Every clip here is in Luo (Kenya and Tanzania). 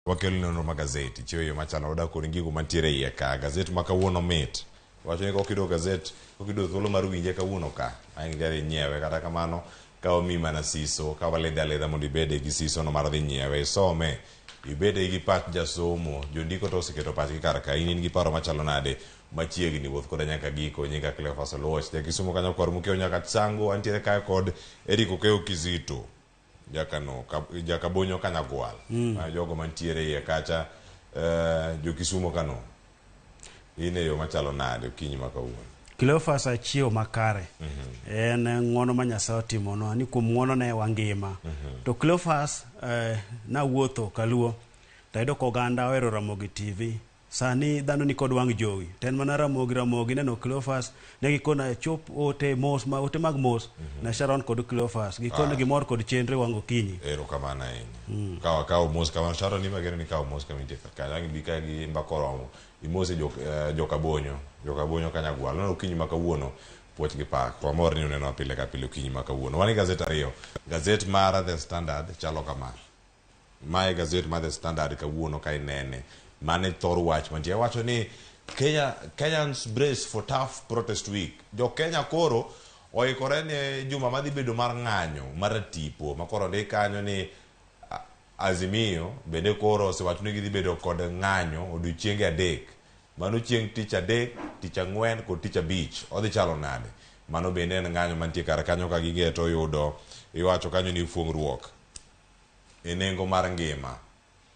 wakelo nonro ma gazeti chiwo yo machalo oda kod ngigo mantiere iye ka gazeti ma kawuono mit wacho ni kokido gazeti kokido thuolo mar winje kawuono ka ang gari nyiewe kata kamano ka omi mana siso ka waleda leda mondo ibede gi siso no mar dhi nyiewe some ibede gi pach jasomo jondiko to osiketo pachgi kar ka in gi paro machalo nade machiegni wuoth koda nyaka giko nyika Cleophas Oluoch de kisumo kanyo kor mukeo nyaka Tsango antiere kae kod Eric Okeo Kizito jaka bonyo Kanyagwal jogo mantiere iye kacha jo Kisumo kano ine yo machalo nade okinyi makawuono Cleophas achiew makare en ng'wono ma Nyasaye otimono ni kuom ng'wono ne wangima to Cleophas na wuotho kaluo tayudo koganda ohero Ramogi TV sani dhano ni kod wang' jowi ten mana Ramogi neno Cleophas ne gikona chop ote mag mos na Sharon kod Cleophas gikona gimor kod chenre wang' okinyi erokamano ahinya kawo mos kamano Sharon ni mageno ni kawo mos kamintie kaka ang bika gi mbakoromo imose joka bonyo Kanyagwal no okinyi makawuono puoch gi pak wamor ni uneno pile ka pile okinyi makawuono wani gazet ariyo gazet mar The Standard chalo kama mae gazet mar The Standard kawuono ka inene mane thor wach mantie wacho ni Kenyans brace for tough protest week jo Kenya koro oikore ne juma madhi bedo mar ng'anyo mar tipo makoro ndi kanyo ni Azimio bende koro osewacho ni gidhi bedo kod ng'anyo odiochienge adek mano chieng' tich adek tich ang'wen kod tich abich odhi chalo nade mano bende en ng'anyo mantie kar kanyo ka gigeto yudo iwacho kanyo ni fuong'ruok e nengo mar ngima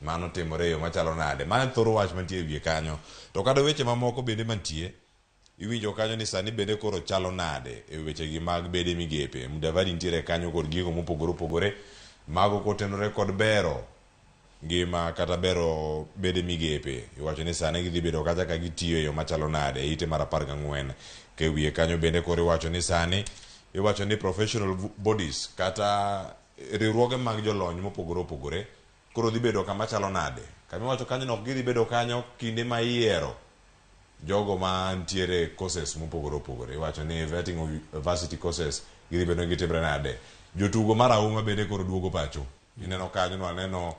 mano timore yo machalo nade mano thoro wach mantie wiye kanyo to kada weche mamoko bende mantie iwinjo kanyo ni sani bende koro chalo nade e weche gi mag bede migepe Mudavadi ntiere kanyo kod gigo mopogore mago kotenore kod bero ngima kata bero bede migepe iwacho ni sani gidhi bedo kata ka gitiyo yo machalo nade ite mar 14 ke wiye kanyo bende koro iwacho ni sani iwacho ni professional bodies kata riwruoge mag jolony mopogore koro dhi bedo kama chalo nade kama wacho kanyo no gidhi bedo kanyo kinde ma iyiero jogo ma ntiere courses mopogore iwacho ni vetting of varsity courses gidhi bedo gitimre nade jotugo mar auma bende koro duogo pacho ineno kanyo no aneno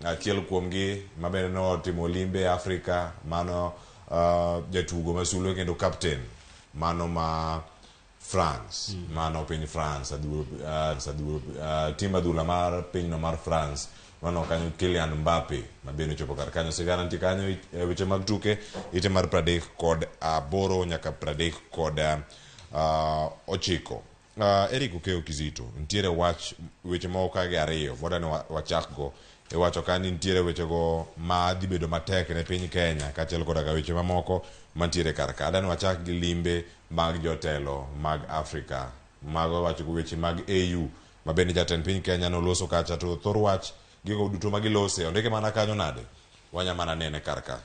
achiel kuomgi mabende no timo limbe Afrika mano jatugo masulo kendo captain mano ma France mano piny France tim adhula mar pinyno mar France mano kanyo Kylian Mbappe mabende chopo kar kanyo sigana nti kanyo weche mag tuke ite mar 38 nyaka 39 Eric Okeo Kizito ntiere wach weche moko kage ariyo voda ne wachakgo wacho kani ntiere weche go ma dhi bedo matek ne piny Kenya kaachiel koda ka weche mamoko mantiere kar ka adani wachak gi limbe mag jotelo mag Afrika mago wacho weche mag AU mabende jatend piny Kenya noloso kacha to thor wach gigo duto magilose ondike mana kanyo nade wanya mana nene kar ka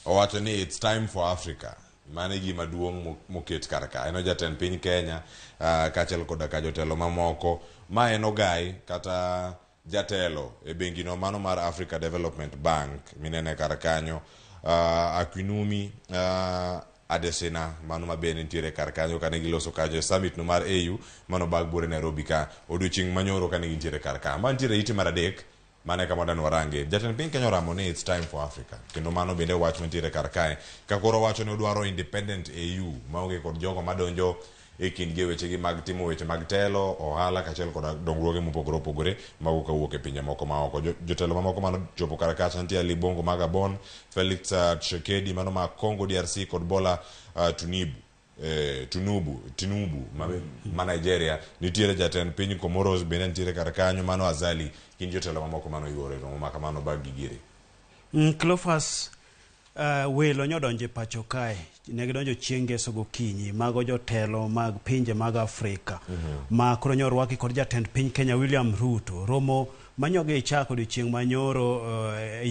owacho ni it's time for Africa mane gima duong' moket kar ka eno jatend piny Kenya kaachiel koda ka jotelo mamoko ma en ogai kata jatelo e bengi no mano mar Africa Development Bank minene kar kanyo Akinwumi Adesina mano mabende ntiere kar kanyo kane giloso kanyo summit no mar AU mano bag bore Nairobi ka odiochieng' manyoro kane gintiere kar ka mantiere iti mar adek mane kama dan warange jatend piny Kenya oramo ni it's time for Africa kendo mano bende wach mantiere kar kae ka koro wacho ni odwaro independent AU maonge kod jogo madonjo e kind weche gi mag timo weche mag telo ohala kaachiel kod dongruoge mopogore mago kawuok e pinje moko maoko jotelo mamoko mano chopo kar kacha nitie Ali Bongo ma Gabon Felix Tshisekedi mano ma Congo DRC kod Bola Tinubu ma Nigeria nitiere jatend piny Comoros bende nitiere kar kanyo mano Azali kin jotelo mamoko mano yore romo ma kamano bag gigire Cleophas welo nyodonje pacho kae ne gidonjo chieng' ngeso gokinyi mago jotelo mag pinje mag Afrika ma koro nyorwaki kod jatend piny Kenya William Ruto romo manyoge chako odiochieng' manyoro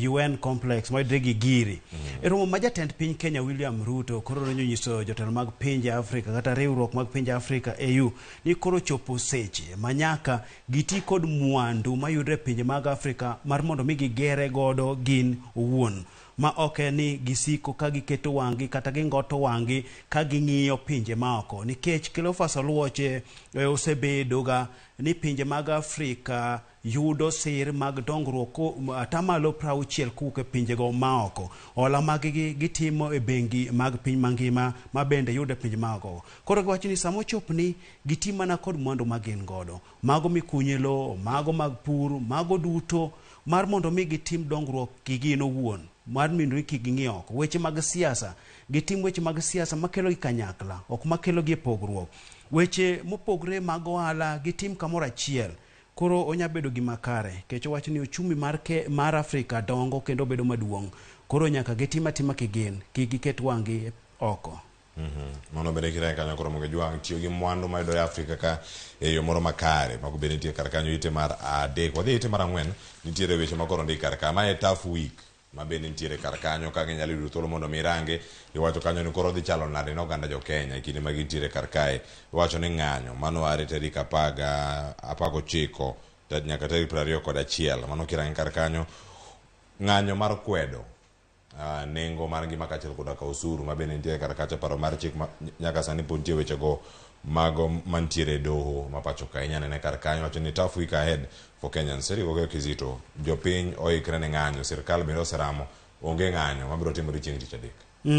UN complex moyudre gi giri romo ma jatend piny Kenya William Ruto koro nyiso jotelo mag pinje Afrika kata riwruok mag pinje Afrika AU ni koro chopo seche manyaka giti kod mwandu mayudre pinje mag Afrika mar mondo mi gigere godo gin owuon ma ok ni gisiko ka giketo wangi kata gingoto wangi ka ging'iyo pinje maoko nikech Cleophas Oluoch osebedo ga ni pinje mag Afrika yudo sir mag dongruok atamalo 60 kuke pinjego maoko. Hola mag gitimo e bengi mag piny mangima ma bende yude pinje maoko. Koro giwacho ni samo chopni gitimo mana kod mwandu magin godo. Mago mikunye lo, mago mag pur, mago duto mar mondo mi gitim dongruok gigin owuon. Mar mindo kik ging'i oko. Weche mag siasa, gitim weche mag siasa makelo gi kanyakla, ok makelo gi pogruok. Weche mopogre mag ohala gitim kamoro achiel. Koro onya bedo gima kare. Kech wacho ni uchumi mar Afrika dongo kendo bedo maduong'. Koro nyaka gitim atima kigin, kik giket wang'gi oko. Mano bende kire kanyo koro moge jwang' tiyo gi mwandu ma yudore Afrika ka e yo moro makare. Mago bende nitie kar kanyo ite mar adek. Wadhi ite mar ang'wen, nitiere weche makoro ndik kar ka. Ma e tough week. Ma bende nitiere kar kanyo ka ginyalo yudo thuolo mondo mirange. Iwacho kanyo ni koro dhi chalo nade no oganda jo Kenya kinde ma gintiere kar kae. Iwacho ni ng'anyo mano are tarik 19 nyaka tarik 21. Mano kirange kar kanyo ng'anyo mar kwedo nengo mar ngima kachiel koda ka osuru ma bende nitie kar kacha paro mar chik nyaka sani pod nitie weche go mago mantiere doho ma pacho ka inyane ne kar kanyo. Wacho ni tough week ahead for Kenyans. Seri gogo Kizito jopiny oikre ne ng'anyo, sirkal bende oseramo onge ng'anyo mabiro timore chieng' tich adek.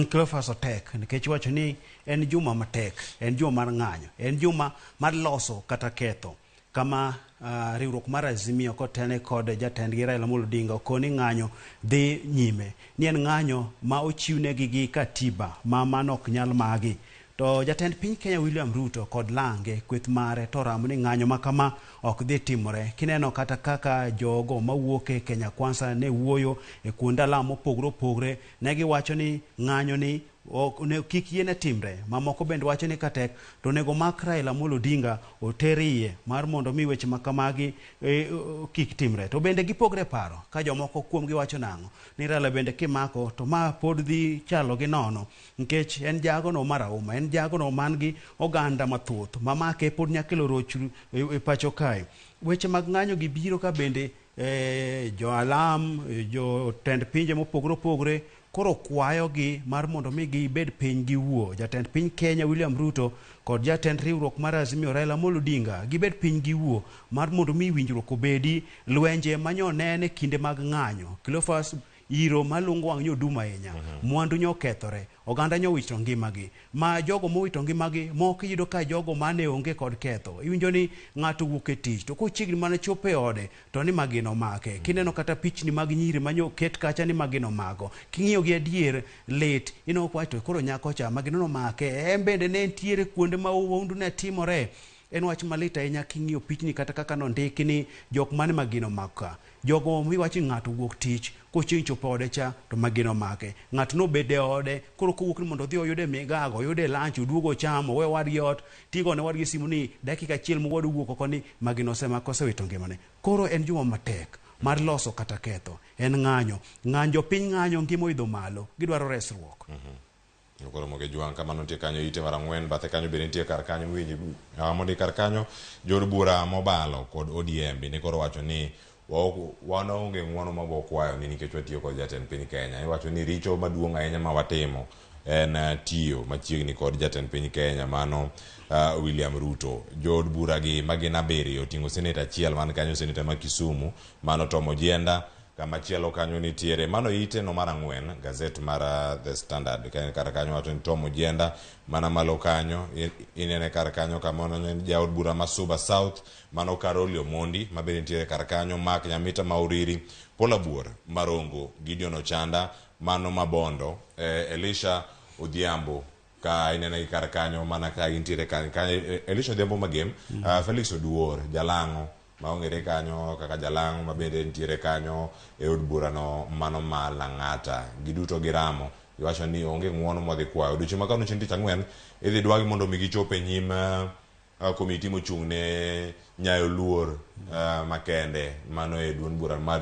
Cleophas otek nikech wacho ni en juma matek, en juma mar ng'anyo, en juma mar loso kata ketho. Kama riwruok mar Azimio kotene kod jatendgi Raila Amolo Odinga okoni ng'anyo dhi nyime. Ni en ng'anyo ma ochiwnegi gi katiba ma mano ok nyal magi. To jatend piny Kenya William Ruto kod lange kweth mare to ramo ni ng'anyo makama ok dhi timore. Kineno kata kaka jogo mawuok e Kenya Kwanza ne wuoyo e kuonde alamo opogre ne giwacho ni ng'anyo ni kik yiene timre. Mamoko bende wacho ni katek to nego mak Raila Amolo Odinga oteriye mar mondo mi weche makamagi kik timre. To bende gipogre paro ka jomoko kuom giwacho nang'o ni Raila bende kimako to ma pod dhi chalo gi nono nikech en jago no marauma, en jago no man gi oganda mathoth mamake pod nyakelo rochru e pacho kae. Weche mag ng'anyo gi biro ka bende jo alam, jo tend pinje mopogre koro kwayogi mar mondo mi gibed piny gi wuo. Jatend piny Kenya William Ruto kod jatend riwruok mar Azimio Raila Amolo Odinga gibed piny gi wuo mar mondo mi winjruok obedi. Lwenje manyonene kinde mag ng'anyo Cleophas iro malungo wang' nyoduma ahinya, mwandu nyokethore, oganda nyowito ngimagi, ma jogo mowito ngimagi moko iyudo ka jogo mane onge kod ketho. Iwinjo ni ng'ato wuok e tich to kochiegni mana chopo e ode to ni magino make. Kineno kata pichni mag nyiri manyo ket kacha ni magino mago, king'iyo gi adier lit ino kwato koro nyako cha magino no make. En bende ne entiere kuonde ma wundu ne timore. En wach malit ahinya king'iyo pichni kata kaka nondiki ni jok mane magino maka. Jogo miwachi ng'ato wuok tich kochieng' chopo ode cha to magino make. Ng'ato no bede ode koro kowuok ni mondo dhi oyude migago, oyude lunch, oduogo chamo, we wadgi ot, tigo ne wadgi simu ni dakika achiel mo wadu wuok oko ni magino semako sewito ngimane. Koro en juma matek mar loso kata ketho. En ng'anyo piny ng'anyo ngimo idho malo, gidwaro resruok. Koro moge jwang' kamano nitie kanyo ite mar ang'wen, bathe kanyo bende nitie kar kanyo mwinji mondi kar kanyo jod bura mobalo kod ODM bende koro wacho ni wan onge ng'uono ma wakwayo ni nikech watiyo kod jatend piny Kenya. Iwacho ni richo maduong' ahinya ma watimo en tiyo machiegni kod jatend piny Kenya mano William Ruto. Jod bura gi magin 7 oting'o seneta achiel man kanyo, seneta ma Kisumu mano Tom Ojienda. Kama chielo kanyo nitiere mano ite no mar ang'wen gazet mar The Standard kar kanyo wacho ni Tom Ojienda mana malo kanyo inene kar kanyo kama no jaod bura Masuba South mano Karoli Omondi mabende nitiere kar kanyo, Mark Nyamita Mauriri, Pola Buor Marongo, Gideon Ochanda mano Mabondo, Elisha Odhiambo ka inene kar kanyo mana ka nitiere kanyo Elisha Odhiambo Magem, Felix Oduor Jalango maongere kanyo kaka Jalang mabende nitiere kanyo e od bura no mano Malang'ata. Giduto giramo iwacho ni onge ng'uono modhi kwayo. Odiochieng' makano chieng' tich ang'wen idhi dwagi mondo mi gichop e nyim komiti mochung' ne nyayo luor makende mano e duond bura mar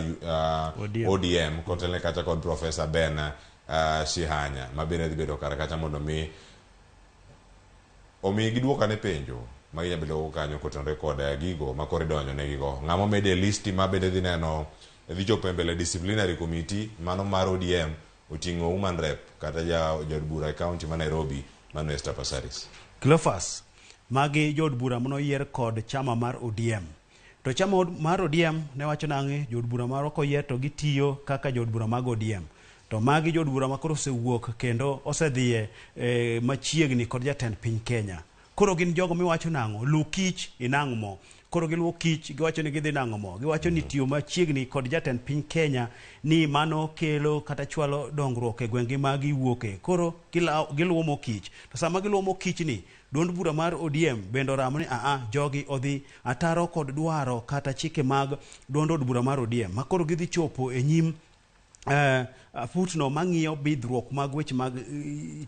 ODM kotelne kacha kod Professor Ben Shihanya mabende dhi bedo kar kacha mondo mi omi giduokane penjo maginya bedo kanyo kotenore kod gigo makore donjo ne gigo. Ng'amo mede listi mabende dhi neno dhi chopo mbele disciplinary committee mano mar ODM oting'o woman rep kata jod bura e county ma Nairobi mano Esther Passaris. Cleophas magi jod bura mono yier kod chama mar ODM to chama mar ODM ne wacho nang'e jod bura maro koyier to gitiyo kaka jod bura mag ODM. To magi jod bura makoro osewuok kendo osedhiye machiegni kod jatend piny Kenya. Koro gin jogo miwacho nang'o, lu kich inang' mo. Koro giluwo kich, giwacho ni gidhi nang'o mo. Giwacho ni tiyo machiegni kod jatend piny Kenya ni mano kelo kata chwalo dongruok e gwenge ma giwuoke. Koro giluwo mo kich. To sama giluwo mo kich ni, duond bura mar ODM bendo ramo ni jogi odhi ataro kod dwaro kata chike mag duond od bura mar ODM. Makoro gidhi chopo e nyim futno mang'iyo bidhruok mag weche mag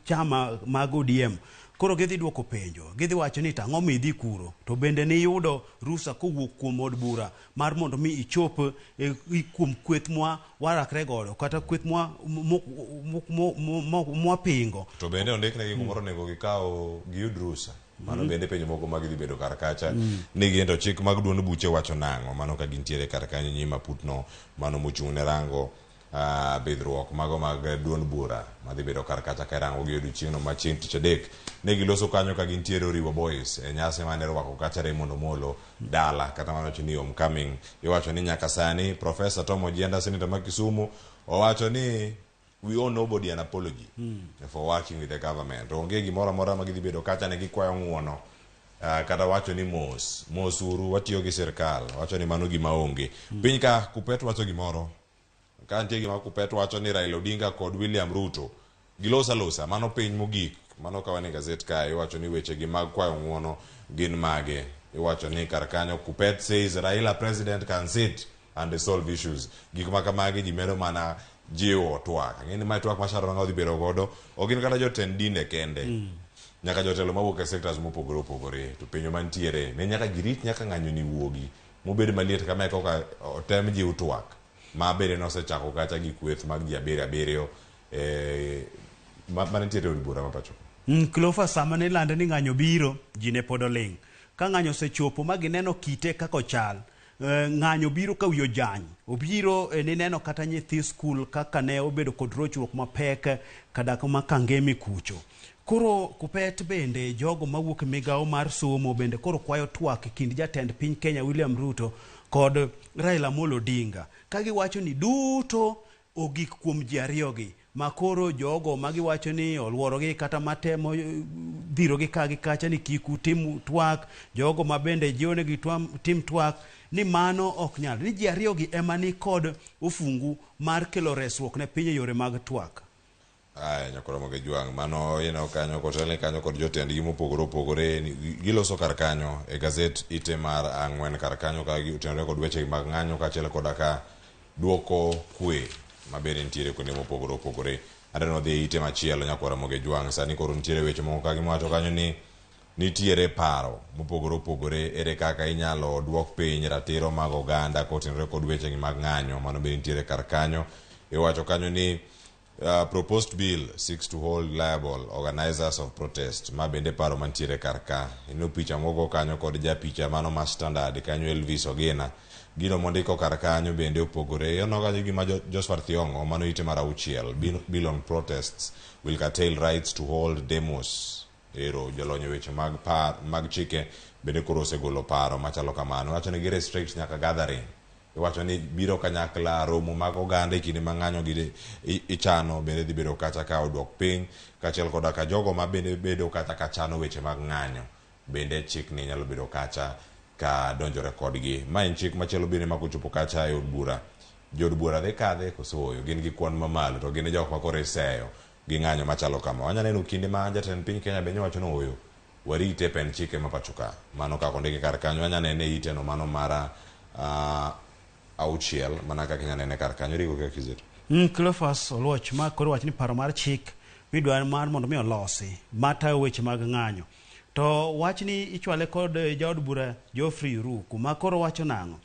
chama mag ODM. Koro gidhi duoko penjo, gidhi wacho ni tang'o midhi kuro, to bende ni yudo rusa kowuok kuom od bura mar mondo mi ichop kuom kweth mwa warakre godo kata kweth mwa pingo. To bende ondikne gi kumoro nego gikaw giyud rusa. Mano bende penjo moko mag dhi bedo kar kacha ni gendo chik mag duond buche wacho nang'o, mano ka gintiere kar kanyo nyima putno mano mochung' ne rango bidhruok mago mag duond bura madhi bedo kar kacha ka rango gi odiochieng'no machieng' tich adek ne giloso kanyo ka gintiere Oriwo Boys e nyasi mane rwako kacha Raymond Omolo dala kata mano wacho ni homecoming. Iwacho ni nyaka sani Professor Tom Ojienda, Senator ma Kisumu, owacho ni we owe nobody an apology for working with the government. Onge gimoro amora ma gidhi bedo kacha ne gikwayo ng'uono kata wacho ni mos uru watiyo gi sirkal. Wacho ni mano gima onge. Piny ka Kupet wacho gimoro. Ka nitie gima Kupet wacho ni Raila Odinga kod William Ruto gilosa mano piny mogik. Mano ka wane gazet ka iwacho ni weche gi mag kwayo ng'uono gin mage. Iwacho ni kar kanyo Kupet says Raila president can sit and resolve issues. Gik ma kamagi ji medo mana jiwo twak. Ng'eni ma twak masharo ng'o dhi bedo godo. Ogin kata jotend dinde kende. Nyaka jotelo mawuok e sectors mopogore opogore. To penjo mantiere ne nyaka girit nyaka ng'anyo ni wuogi. Mobed maliet kama koka otem jiwo twak. Ma bede nosechako kacha gi kweth mag ji abiriyo manitiere od bura mapacho. Klofa sama ne lande ni ng'anyo biro, ji ne pod oling'. Ka ng'anyo osechopo ma gineno kite kako chal, ng'anyo biro ka wiyo jany. Obiro ni neno kata nyithi skul kaka ne obedo kod rochruok mapek kada kuma Kangemi kucho. Koro Kupet bende jogo mawuok migawo mar somo bende koro kwayo twak kind jatend piny Kenya William Ruto kod Raila Amolo Odinga. Kagiwacho ni duto ogik kuom ji ariyogi. Makoro jogo magiwacho ni oluorogi kata matemo dhirogi kagi kacha ni kiku tim twak, jogo mabende jionegi tim twak, ni mano ok nyal. Ni ji ariyogi ema ni kod ufungu mar kelo resruok ne piny yore mag twak. Nyakoro moge juang' mano kanyo kotelni kanyo kod jotendgi mopogore opogore giloso kar kanyo e gazet ite mar ang'wen kar kanyo ka utenore kod weche mag ng'anyo kaachiel koda ka duoko kwe mabende nitiere kuonde mopogore opogore. Aneno dhi ite machielo nyakoro moge juang' sani koro nitiere weche moko ka gimawacho kanyo ni nitiere paro mopogore opogore ere kaka inyalo duok piny ratiro mag oganda kotenore kod weche mag ng'anyo. Mano bende nitiere kar kanyo. Iwacho kanyo ni proposed bill seeks to hold liable organizers of protest. Ma bende paro mantiere kar ka. Ino picha mogo kanyo kod japicha mano ma standard kanyo Elvis Ogena. Gino mondiko kar kanyo bende opogore. Yono kanyo gima Josphat Thiongo mano ite mar 6. Bill on protests will curtail rights to hold demos. Ero jolonyo weche mag chike bende koro osegolo paro machalo kamano. Wacho ni gi restrict nyaka gathering. Iwacho ni biro kanyakla romo mag oganda kinde mang'anyo gi ichano bende dhi bedo kacha ka odwok piny kaachiel koda ka jogo ma bende bedo kacha ka chano weche mag ng'anyo bende chik ni nyalo bedo kacha ka donjore kodgi. Ma en chik machielo bende ma kochopo kacha e od bura. Jod bura dhi kadhe kosoyo gin gi kwan mamalo to gin jok ma koro iseyo gi ng'anyo machalo kama. Wanya neno kinde ma jatend piny Kenya bende wacho no oyo warite pen chike mapacho ka. Mano kako ndike kar kanyo wanya nene ite no mano mara auchiel mana kaka Kenya nene kar kanyo rigo kaka kizeto. Cleophas Oluoch ma koro wacho ni paro mar chik midwa mar mondo mi olosi matayo weche mag ng'anyo. To wach ni ichwale kod jaod bura Geoffrey Ruku ma koro wacho nang'o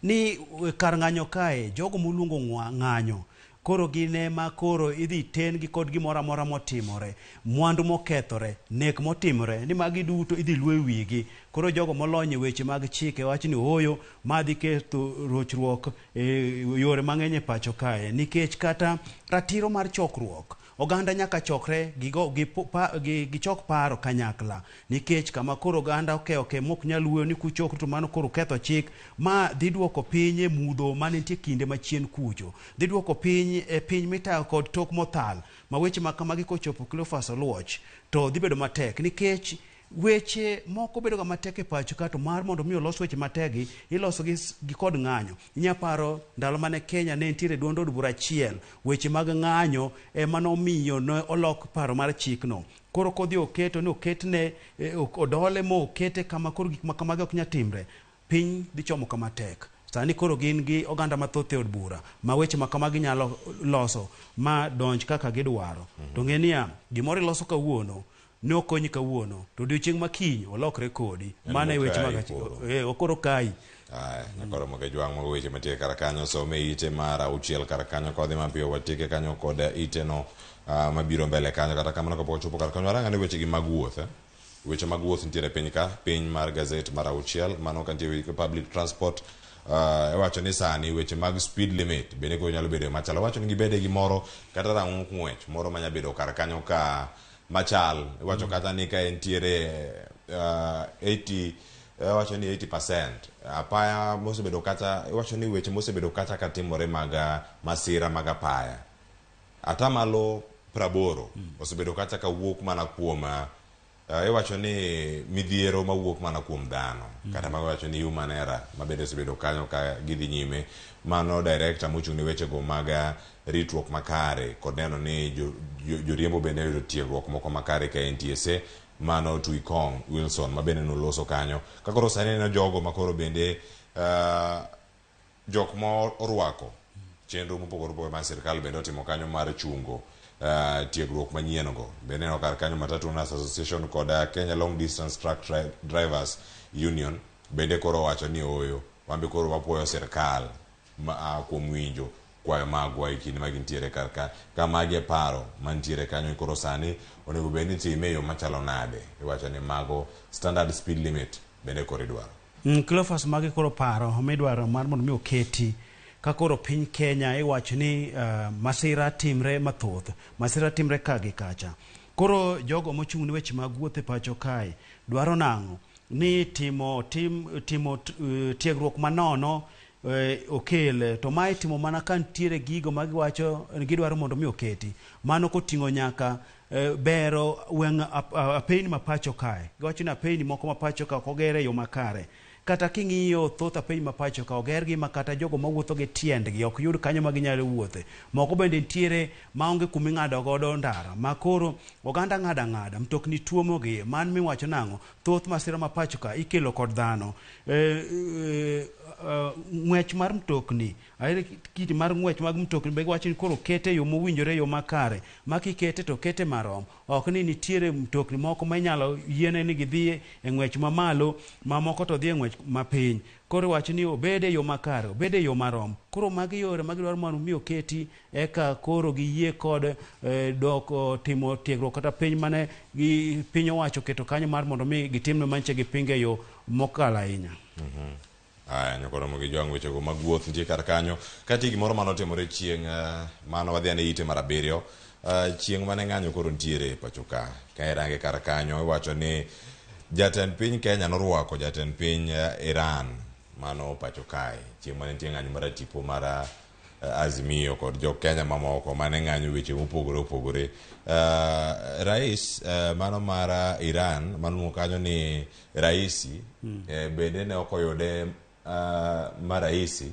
ni kar ng'anyo kae jogo moluongo ng'anyo koro gine ma koro idhi ten gi kod gimoro amora motimore, mwandu mokethore, nek motimore, ni magi duto idhi lwe wigi. Koro jogo molonye weche mag chike wacho ni oyo madhi ketho rochruok yore mang'eny e pacho kae nikech kata ratiro mar chokruok oganda nyaka chokre gichok paro kanyakla nikech kama koro oganda oke mok nyal wuoyo ni kuchokre to mano koro ketho chik ma dhi duoko piny mudho manitie kinde machien kucho dhi duoko piny piny mitayo kod tok mothal ma weche ma kamagi kochopo Cleophas Oluoch to dhi bedo matek nikech weche moko bedo ga matek e pacho ka to mar mondo mi olos weche mategi iloso gi kod ng'anyo. Inya paro ndalo mane Kenya ne nitiere duond od bura achiel weche mag ng'anyo ema nomiyo ne olok paro mar chikno. Koro kodhi oketo ni oketne odole mo okete kama koro gik ma kamagi ok nya timre piny dhi chomo kama tek. Sani koro gin gi oganda mathoth e od bura ma weche ma kamagi nyalo loso ma donj kaka gidwaro. To ng'enia gimoro iloso kawuono ne okonyi kawuono to odiochieng' makiny olokre kodi mana e weche mag okoro kai koro moke jwang' mogo weche matie kar kanyo some ite mar auchiel kar kanyo kodhi mapiyo watike kanyo kod ite no mabiro mbele kanyo kata kamano kapok ochopo kar kanyo arang'ane weche gi mag wuoth weche mag wuoth nitiere piny ka piny mar gazet mar auchiel mano ka nitie public transport wacho ni sani weche mag speed limit bende ko nyalo bedo machalo wacho ni gibede gi moro kata rang'ong ng'wech moro manya bedo kar kanyo ka machal wacho kata ni ka entiere 80 wacho ni 80% apaya mosebedo kata wacho ni weche mosebedo kata katimore mag masira mag apaya atamalo 80 osebedo kata kawuok mana kuom iwacho ni midhiero mawuok mana kuom dhano kata wacho ni human error mabedo osebedo kanyo ka gidhi nyime mano director mochung' ni weche go mag ritruok makare kod neno ni joriembo bende yudo tiegruok moko makare ka NTSA mano Tuikong Wilson mabende noloso kanyo kakoro sani no jogo makoro bende jok ma orwako chenro mopogore opogore mar sirkal bende otimo kanyo mar chungo tiegruok manyien go bende no kar kanyo Matatu Owners Association kod Kenya Long Distance Truck Drivers Union bende koro wacho ni oyo wambe koro wapuoyo sirkal kuom winjo kwayo magwa e kinde magintiere kar ka kamagi e paro mantiere kanyo koro sani onego bed ni time yo machalo nade iwacho ni mago standard speed limit bende koro idwaro Cleophas magi koro paro midwaro mar mondo mi oketi ka koro piny Kenya iwacho ni masira timre mathoth masira timre kagi kacha koro jogo mochung' ni weche mag wuoth e pacho kae dwaro nang'o ni timo tiegruok manono okele to mai timo mana ka ntiere gigo magiwacho gidwaro mondo mi oketi mano koting'o nyaka bero weng' apeyni mapacho kae giwacho ni apeyni moko mapacho ka ogere yo makare kata king'iyo thoth apeyni mapacho ka ogergi ma kata jogo mawuotho gi tiendgi ok yud kanyo ma ginyalo wuothe moko bende ntiere maonge kumi ng'ado godo ndara makoro oganda ng'ada mtokni tuomogi man miwacho nang'o thoth masira mapacho ka ikelo kod dhano ng'wech mar mtokni kiti mar ng'wech mag mtokni be wacho ni koro kete yo mowinjore yo makare makikete to kete marom ok ni nitiere mtokni moko ma inyalo yiene ni gidhi e ng'wech mamalo mamoko to dhi e ng'wech mapiny koro wacho ni obede yo makare obede yo marom koro magi yore magidwaro mondo mi oketi eka koro giyie kod doko timo tiegruok kata piny mane piny owacho keto kanyo mar mondo mi gitimne manche gi pinge yo mokalo ahinya nyakoro mogi jwang' weche go mag wuoth nitie kar kanyo kati gimoro manotimore chieng' mano wadhi ane ite mar 7 chieng' mane ng'anyo koro ntiere pacho ka irange kar kanyo iwacho ni jatend piny Kenya norwako jatend piny Iran mano pacho kae chieng' mane nitie ng'anyo mar tipo mar Azimio kod jo Kenya mamoko mane ng'anyo weche mopogore opogore rais mano mar Iran mano kanyo ni raisi bende ne okoyude maraisi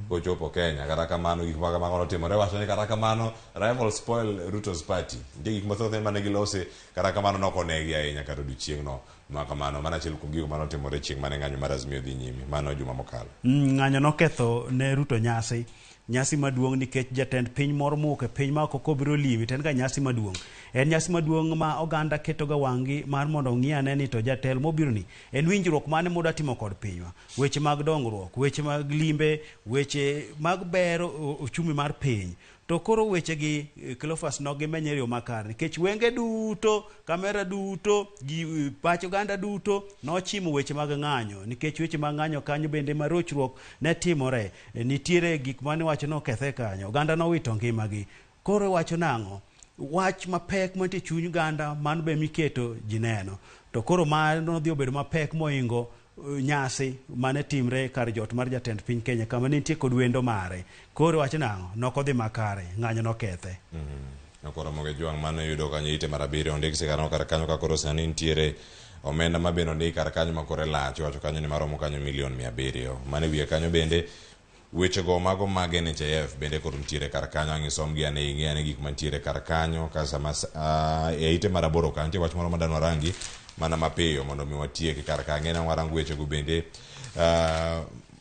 kochopo Kenya kata kamano gik maka magono timore wacho ni kata kamano rival spoil Ruto's party ndi gik mathoth mane gilose kata kamano nokonegi ahinya kata odiochieng' no makamano mana achiel kuom gigo mane otimore chieng' mane ng'anyo mar Azimio dhi nyime mano juma mokalo ng'anyo noketho ne Ruto nyasi maduong' nikech jatend piny moro muok e piny ma ok obiro limi ten ga nyasi maduong' en nyasi maduong' ma oganda keto ga wang'i mar mondo ng'iane ni to jatel mobiro ni en winjruok mane moda timo kod pinywa weche mag dongruok weche mag limbe weche mag bero ochumi mar piny to koro weche gi Cleophas nogi menyere yo makare nikech wenge duto kamera duto gi pach oganda duto nochimo weche mag ng'anyo nikech weche mag ng'anyo kanyo bende marochruok ne timore nitiere gik mane wacho no kethe kanyo oganda nowito ngimagi koro wacho nang'o wach mapek mantie chuny Uganda mano be miketo ji neno to koro mano dhi obedo mapek moingo nyasi mane timre kar jot mar jatend piny Kenya kama nitie kod wendo mare koro wach nang'o nokodhi makare ng'anyo nokethe. Koro Ramogi Jwang' mano yudo kanyo ite mar 7 ondik sigana kar kanyo ka koro sani nitiere omenda mabende ondik kar kanyo makore lach wacho kanyo ni maromo kanyo milion 700 mane wiye kanyo bende wechego mago mag NHIF bende koro nitiere kar kanyo ang'isomgi ane gik mantiere kar kanyo kasama e ite mar 8 kanyo wach moro madano rangi mana mapiyo mondo mi watieki kar ka ng'ena warango wechego bende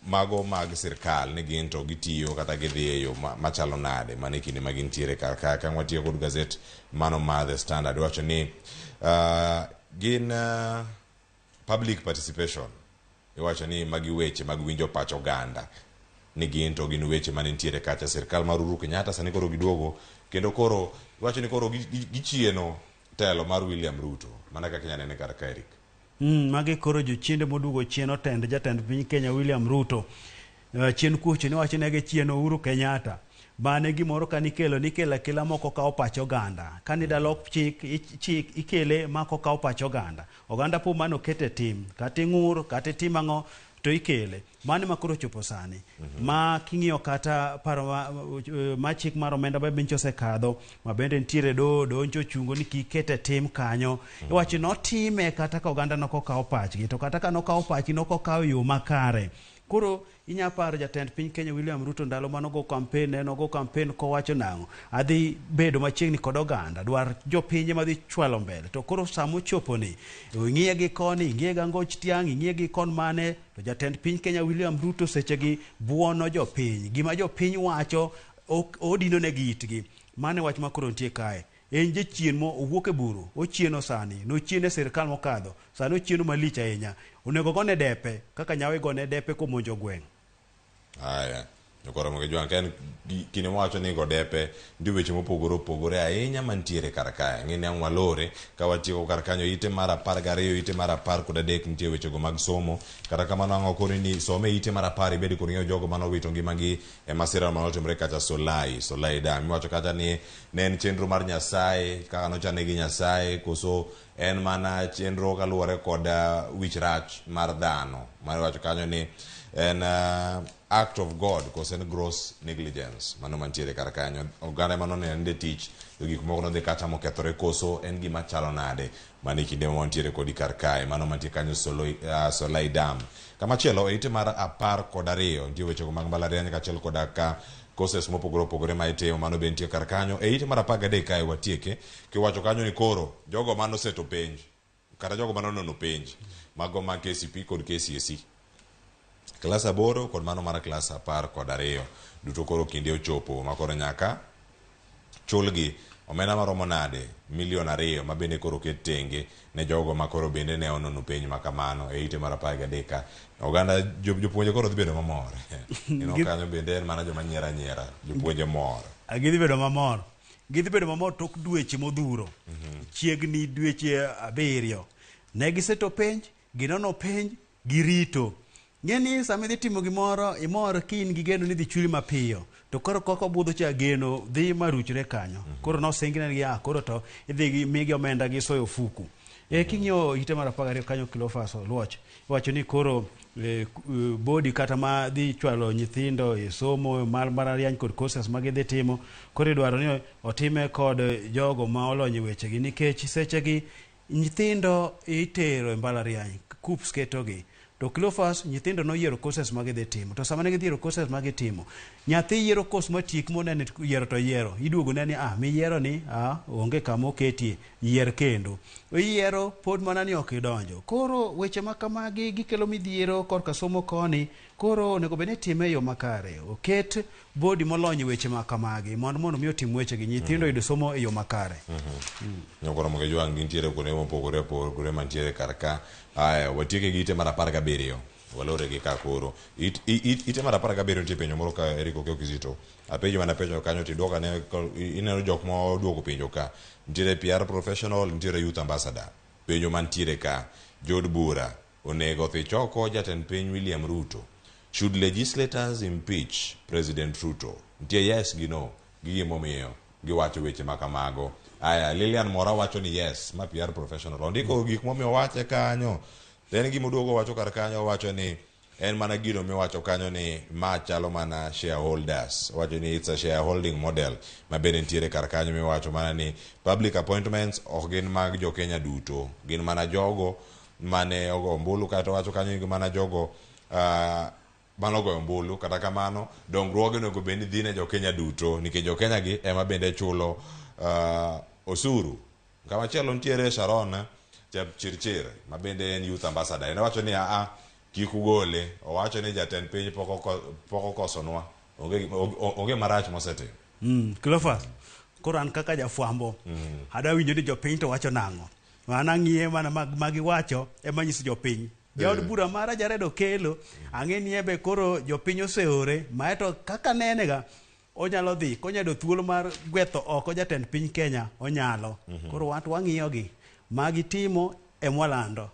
mago mag sirkal ni gin to gitiyo kata gidhi e yo machalo nade mane kinde ma gintiere kar ka watiyo kod gazet mano ma The Standard wacho ni gin public participation iwacho ni magi weche mag winjo pach oganda ni gin to gin weche mane nitiere kacha sirkal mar Uhuru Kenyatta sani koro giduogo kendo koro iwacho ni koro gichieno telo mar William Ruto mana kaka nyanene kar ka Eric. Magi koro jochiende moduogo chien otend jatend piny Kenya William Ruto chien kucho ni wacho negi chien Uhuru Kenyatta bane gimoro kanikelo akela moko kao pach oganda kanida lok chik ikele mako kao pach oganda po mano kete tim kati ng'ur kati tim ang'o to ikele mane makoro chopo sani ma king'iyo kata paro ma chik mar omenda bencho sekadho ma bende ntiere donjo chungo ni kikete tim kanyo iwacho notime kata ka oganda nokokao pachgi to kata ka nokao pachgi nokokao yo makare koro inyaparo jatend piny Kenya William Ruto ndalo manogo campaign kowacho nang'o adhi bedo machiegni kod oganda dwar jopinje madhi chwalo mbele to koro samo chopo ni ing'iye gi koni ing'iye ga ngoch tiang' ing'iye gi kon mane to jatend piny Kenya William Ruto sechegi buono jopiny gima jopiny wacho odino ne gitgi mane wach makoro nitie kae en jachien mo owuok e buru ochieno sani nochiene sirkal mokadho sani ochieno malich ahinya onego gone depe kaka nyawe gone depe komonjo gweng'. Aya koro Ramogi Jwang' ken kine wacho ni go depe ndi weche mopogore ahinya mantiere kar kae ng'eni ang' walore ka watieko kar kanyo ite mar 12 ite mar 13 nitie wechego mag somo kata kamano ang' okoni ni some ite mar 10 ibedi koro ng'eyo jogo manowito ngimagi e masira manotimre kacha Solai Dam iwacho kata ni ne en chenro mar Nyasaye kaka nochane gi Nyasaye koso en mana chenro kaluwore kod wich rach mar dhano mariwacho kanyo ni en act of God cause en gross negligence mano mantiere kar kanyo oganda mano ne ende tich to gik moko nodhi kacha mokethore koso en gima chalo nade mane kinde mantiere kodi kar kae mano mantiere kanyo Solai Dam kamachielo ite mar 12 nitie wechego mag mbalariany kachiel koda ka courses mopogore ma itimo mano be nitie kar kanyo e ite mar 13 kae watieke kiwacho kanyo ni koro jogo mano seto penj kata jogo mano nono penj mago mag KCP kod KCSE klas 8 kod mano mar klas 12 duto koro kinde ochopo makoro nyaka chulgi omenda maromo nade milion 2 ma bende koro ket tenge ne jogo makoro bende ne onono penj makamano e ite mar 13 oganda jopuonje koro dhi bedo mamor ino kanyo bende en mana joma nyiera jopuonje mor gidhi bedo mamor tok dweche modhuro chiegni dweche 7 ne giseto penj ginono penj girito ng'eni sama idhi timo gimoro imor kin gi geno ni dhi chuli mapiyo to koro koko budho cha geno dhi maruchre kanyo koro nosingine gi koro to idhi migi omenda gi soyo fuku king'io ite mar 12 kanyo Kilofas Oluoch iwacho ni koro bodi kata ma dhi chwalo nyithindo e somo mar mbalariany kod courses ma gidhi timo koro idwaro ni otime kod jogo ma olony wechegi nikech sechegi nyithindo itero e mbalariany KUPS ketogi to Kilofas nyithindo noyiero courses ma gidhi timo to sama ne gidhiero courses ma gitimo nyathi yiero course matiek monene yiero to yiero iduogo ne ni miyiero ni onge kama oketie yier kendo oyiero pod mana ni ok idonjo koro weche makamagi gikelo midhiero korka somo koni koro onego bed ni time e yo makare oket bodi molony weche makamagi mondo mi otim wechegi nyithindo yudo somo e yo makare. Koro Ramogi Jwang' gintiere kuonde mopogore mantiere kar ka aya watieke gi ite mar 17 walore gi ka koro ite mar 17 nitie penjo moro ka Eric Okizito apenjo mana penjo kanyo tiduoka ne ineno jok ma duoko penjo ka nitiere PR professional nitiere youth ambassador penjo mantiere ka jod bura onego dhi choko jatend piny William Ruto should legislators impeach President Ruto nitie yes gi no gi gimomiyo giwacho weche makamago. Aya, Lilian Mora wacho ni yes, ma PR professional. Ondiko gik momiyo wache kanyo. Then gimuduogo wacho kar kanyo wacho ni en mana gino miwacho kanyo ni ma chalo mana shareholders. Wacho ni it's a shareholding model. Ma bende nitiere kar kanyo miwacho mana ni public appointments ok gin mag jo Kenya duto. Gin mana jogo mane ogo ombulu, kata wacho kanyo ni mana jogo manogo ombulu. Kata kamano dongruoge onego bed ni dhi ne jo Kenya duto, nikech jo Kenya gi ema bende chulo osuru. Kamachielo nitiere Sharon Chirchir ma bende en youth ambassador. En wacho ni kik ugole. Owacho ni jatend piny pok okosonwa. Onge marach mosetimo. Cleophas, koro an kaka jafwambo ada winjo ni jopiny to wacho nang'o. An ang'iye mana magiwacho ema nyiso jopiny. Jaod bura mara Jared Okelo ang'e ni ebe koro jopiny oseore, maeto kaka nenega onyalo dhi konyado thuolo mar gwetho oko jatend piny Kenya onyalo. Koro wang'iyogi magitimo emwalando.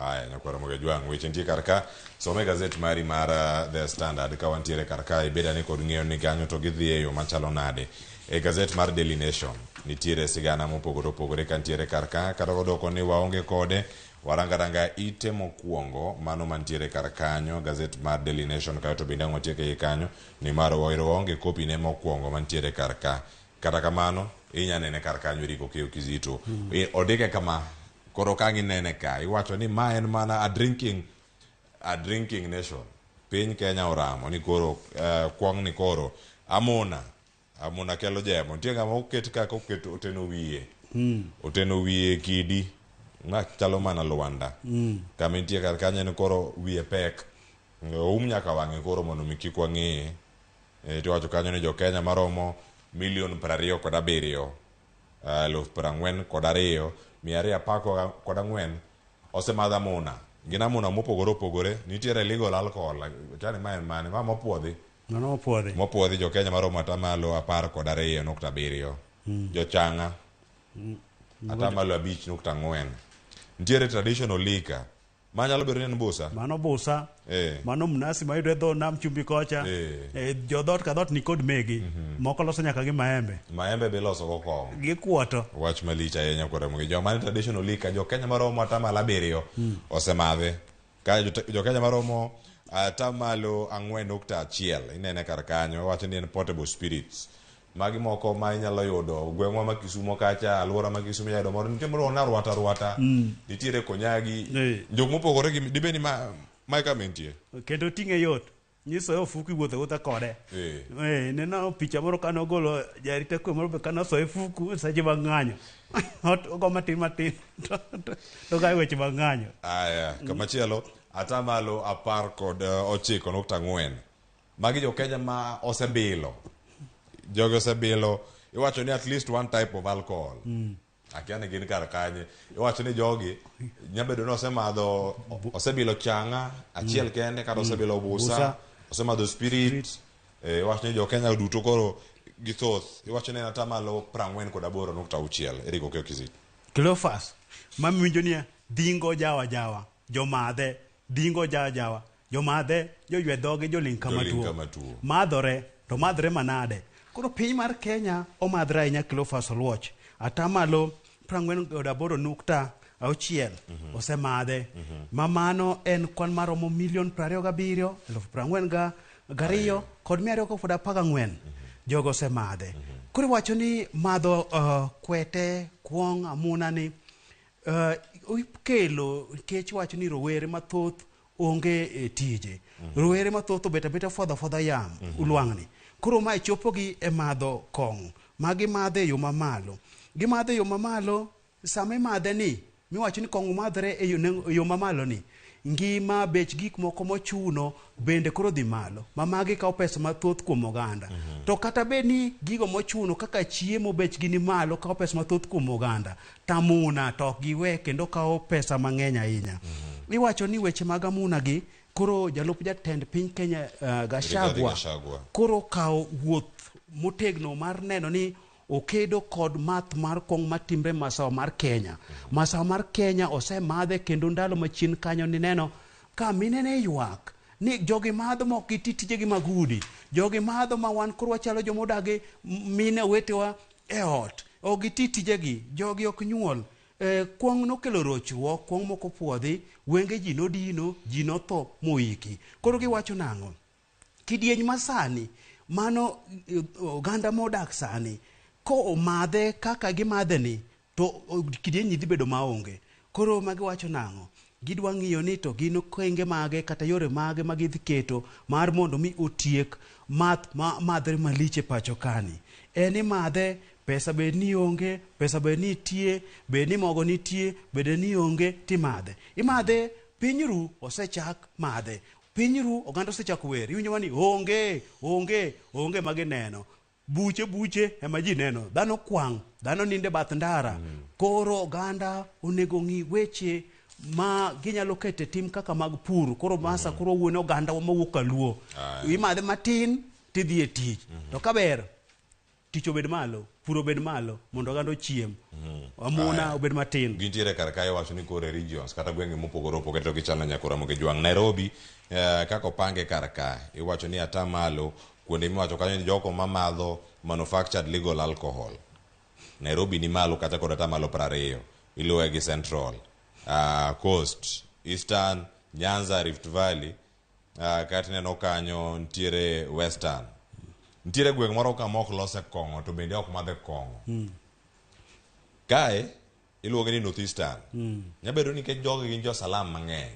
Aya, nyakwara Moge Jwang', weche nitie kar ka. Some gazet mari mar The Standard ka wantiere kar ka, ibeda ni kod ng'eyo ni kanyo to gidhi e yo machalo nade. E gazet mar Daily Nation nitiere sigana mopogore opogore ka nitiere kar ka, kata kodoko ni waonge kode warangaranga ite mokwongo mano mantiere kar kanyo. Gazet mar Daily Nation kayo to bende ang'otie ke kanyo ni maro waonge kopi ne mokwongo mantiere kar ka. Kata kamano inyanene kar kanyo Riko Keo Kizito. Odike kama koro kangi nene ka iwacho ni ma en mana a drinking nation. Piny Kenya oramo ni koro kwang ni koro amuna kelo jemo. Nitie ng'ama oket kaka oket oteno wiye kidi ma chalo mana Luanda. Kama nitie kar kanyo ni koro wiye pek. Nyaka wang'e koro mondo mi kik wang'eye. Tiwacho kanyo ni jo Kenya maromo 1,47,242,214 osemadho amuna. Gin amuna mopogore opogore. Nitiere legal alcohol. Chani ma en mane? Ma mopuodhi. Mopuodhi jo Kenya maromo 12.7. Jo changa 5.4. Nitiere traditional liquor. Manyalo bedo ni busa. Mano busa. Mano mnasi ma yudre dho nam chumbi kocha. Jo dhot ka dhot ni kod megi. Moko loso nyaka gi maembe. Maembe be loso go kong. Gi kuoto. Wach malich ahinya kwara Moge. Jo mane traditional liquor jo Kenya maromo 7 osemadhe. Ka jo Kenya maromo 4.1 inene kar kanyo. Wacho ni en portable spirits. Magi moko ma inyalo yudo gweng'wa ma Kisumo kacha, alwora ma Kisumo yado moro nitie moro na rwata nitiere konyagi jok mopogore gi dibeni ma ka mentie kendo ting'e yot nyiso ofuku wuotho kode. Neno picha moro kano golo jarita kwe moro be kano so ofuku saje mang'anyo ogo matin to ga weche mang'anyo. Aya, kamachielo 19.4 magi jo Kenya ma osebilo. Jogo osebilo, iwacho ni at least one type of alcohol. Akiane gin kar kanye. Iwacho ni jogi nyabedo no osemadho osebilo changa achiel kende kata osebilo busa, osemadho spirit. Iwacho ni jo Kenya duto koro githoth. Iwacho ni 48.6. Riko Keo Kizito. Cleophas, mami winjo ni dingo jawa jomadhe dingo jawa jomadhe joywe dhoge joling kama tuo madhore to madhore manade. Koro piny mar Kenya omadhre ahinya Cleophas Oluoch. 48.6 osemadhe. Mamano en kwan maromo 27,042,214 kod 214 jogo osemadhe. Koro wacho ni madho kwete kuong amuna ni kelo kech wacho ni rowere mathoth onge tije. Rowere mathoth obeta fodha yam ulwang'ni. Koro ma chopogi e madho kong. Magi madhe e yo mamalo. Gimadhe e yo mamalo sama imadhe ni miwacho ni kong madhre e yo mamalo ni. Ngima bech gik moko mochuno bende koro dhi malo. Mamagi kao pesa mathoth kuom oganda. To kata be ni gigo mochuno kaka chiemo bech gi ni malo kao pesa mathoth kuom oganda. Tamuna to giwe kendo kao pesa mang'eny ahinya. Iwacho ni weche mag amuna gi koro jalup jatend piny Kenya Gachagua koro kao wuoth motegno mar neno ni okedo kod math mar kong matimre masawa mar Kenya. Masawa mar Kenya osemadhe kendo ndalo machien kanyo ni neno ka minene ywak ni jogi madho ma ok tijegi mag udi, jogi madho ma wan koro wachalo jomodagi mine wetewa e ot, ok tijegi, jogi ok nyuol. Kuong nokelo rochruok, kuong moko puodhi, wenge ji nodino, ji notho moiki. Koro giwacho nang'o? Kidieny masani, mano oganda modak sani, ko omadhe kaka gimadhe ni, to kidieny dhi bedo maonge. Koro magiwacho nang'o? Gidwa ng'iyo ni to gin okenge mage kata yore mage ma gidhi keto mar mondo mi otiek math madhre maliche pacho kani. En imadhe, pesa bed ni onge, pesa bed ni tie, bed ni mogo nitie, bed ni onge, timadhe. Imadhe, piny ru osechak madhe. Piny ru oganda osechak wer. Iwinjo mani onge magineno. Buche ema ji neno. Dhano kwang', dhano ninde bath ndara. Koro oganda onego ng'i weche ma ginyalo kete tim kaka mag pur. Koro masa koro wuone oganda mawuok Kaluo. Imadhe matin tidhi e tich. To kaber tich obed malo, pur obed malo, mondo oganda ochiem. Amuna obed matin. Gintiere kar kae wacho ni kore regions kata gwenge mopogore opogore to gichalo nyaka Ramogi Jwang'. Nairobi kako pange kar kae iwacho ni ata malo kuonde miwacho kanyo ni jogo mamadho manufactured legal alcohol. Nairobi ni malo kata kod ata malo 20. Iluwe gi Central, Coast, Eastern, Nyanza, Rift Valley, kati neno kanyo ntiere Western. Ntiere gweng' moro ka mok lose kong'o to bende ok madhe kong'o. Kae iluonge ni North Eastern. Nyabedo nikech jogi gin jo salam mang'eny.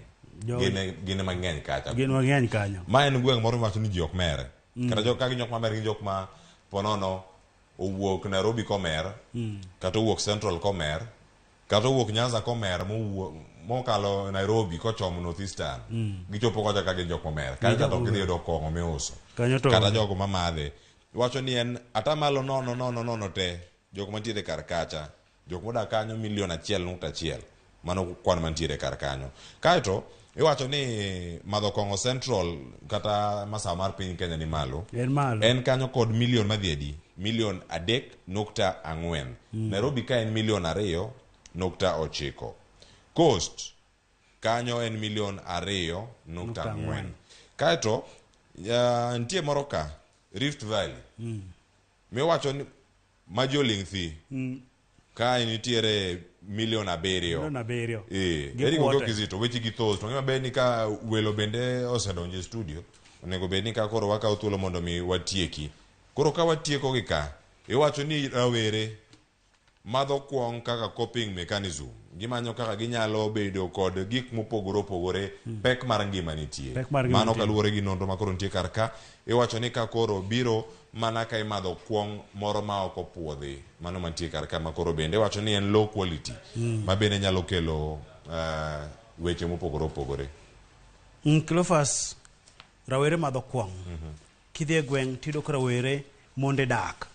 Gin mang'eny kacha. Gin mang'eny kanyo. Ma en gweng' moro miwacho ni ji ok mere. Kata jok ka gin jok mamer gin jok ma ponono owuok Nairobi komer, kata owuok Central komer, kata owuok Nyanza komer mokalo Nairobi kochomo North Eastern. Gichopo kocha ka gin jok mamer. Kata ok gidhi yudo kong'o miuso. Kata jogo mamadhe. Wacho ni en atamalo nono te jok mantiere kar kacha. Jok modak kanyo 1.1 mano kwan mantiere kar kanyo. Kaeto iwacho ni madho kong'o Central kata masawa mar piny Kenya ni malo. En kanyo kod milion madhiedi, 3.4 million. Nairobi ka en 2.9 million. Coast kanyo en 2.4 million. Kaeto ntie moro ka Rift Valley. Miwacho ni majoling thi. Ka nitiere 1.7 million. Eri go kizito weche githos. To ngima bed ni ka welo bende osedonje studio. Onego bed ni ka koro waka thuolo mondo mi watieki. Koro ka watieko gi ka, iwacho ni rawere madho kuong kaka coping mechanism. Gimanyo kaka ginyalo bedo kod gik mopogore opogore, pek mar ngima nitie. Mano kaluwore gi nonro makoro nitie kar ka. Iwacho ni ka koro biro mana ka imadho kuong moro ma ok opuodhi. Mano mantie kar ka makoro bende iwacho ni en low quality. Ma bende nyalo kelo weche mopogore opogore. Cleophas, rawere madho kuong. Kidhi e gweng' tido ka rawere monde dak.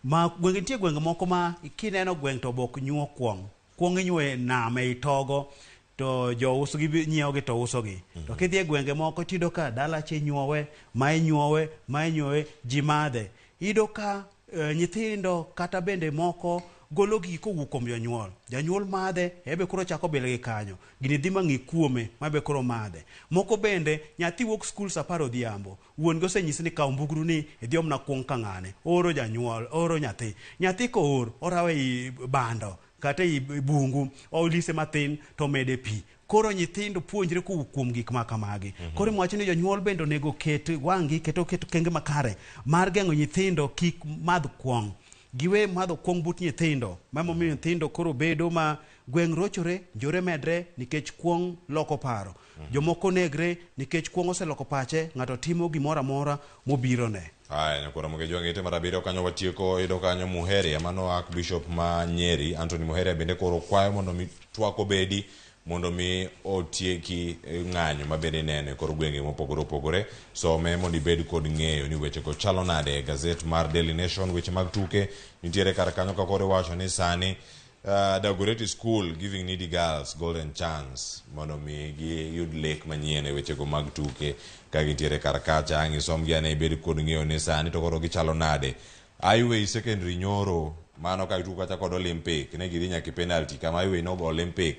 Ma gweng' nitie gweng' moko ma kineno gweng' to bok nyuo kuong'. Kuong' inyuo nam e togo, to jo uso gi nyiewo gi to uso gi. To kidhi e gwenge moko tido ka dala che nyuowe, ma inyuowe, ji madhe. Ido ka nyithindo kata bende moko golo gigi kowuok kuom janyuol. Janyuol madhe, ebe koro chako bile gi kanyo. Gini dhi mang'i kuome, mabe koro madhe. Moko bende, nyathi wuok skul sa 10 odhiambo. Wuon go senyisi ni kaw mbugru ni idhi omna kuong' ka ng'ane. Oro janyuol, oro nyathi. Nyathi ko or, orawe i bando, kata i bungu, olise mathin to mede pi. Koro nyithindo puonjre kowuok kuom gik ma kamagi. Koro mwacho ni jonyuol bende onego ket wang'i, keto kenge makare mar geng'o nyithindo kik madh kuong'. Giwe madho kuong' but nyithindo. Mamomiyo nyithindo koro bedo ma gweng' rochore, njore medre nikech kuong' loko paro. Jomoko negre nikech kuong' oseloko pache, ng'ato timo gimoro amora mobiro ne. Nyako Ramogi Jwang' ite marabiriyo kanyo watieko. Ido kanyo Muheria, mano Archbishop ma Nyeri, Anthony Muheria bende koro kwayo mondo mi twako bedi mondo mi otieki ng'anyo mabende nene koro gwenge mopogore opogore. Some mondo ibed kod ng'eyo ni weche go chalo nade. Gazet mar Daily Nation weche mag tuke nitiere kar kanyo ka koro wacho ni sani Dagoretti School giving needy girls golden chance mondo mi giyud lek manyien e weche go mag tuke ka gintiere kar kacha. Ang' isom gi ane ibed kod ng'eyo ni sani to koro gichalo nade. Highway Secondary nyoro mano ka tuka cha kod Olympic ne gidhi nyaka penalty kama Highway no go Olympic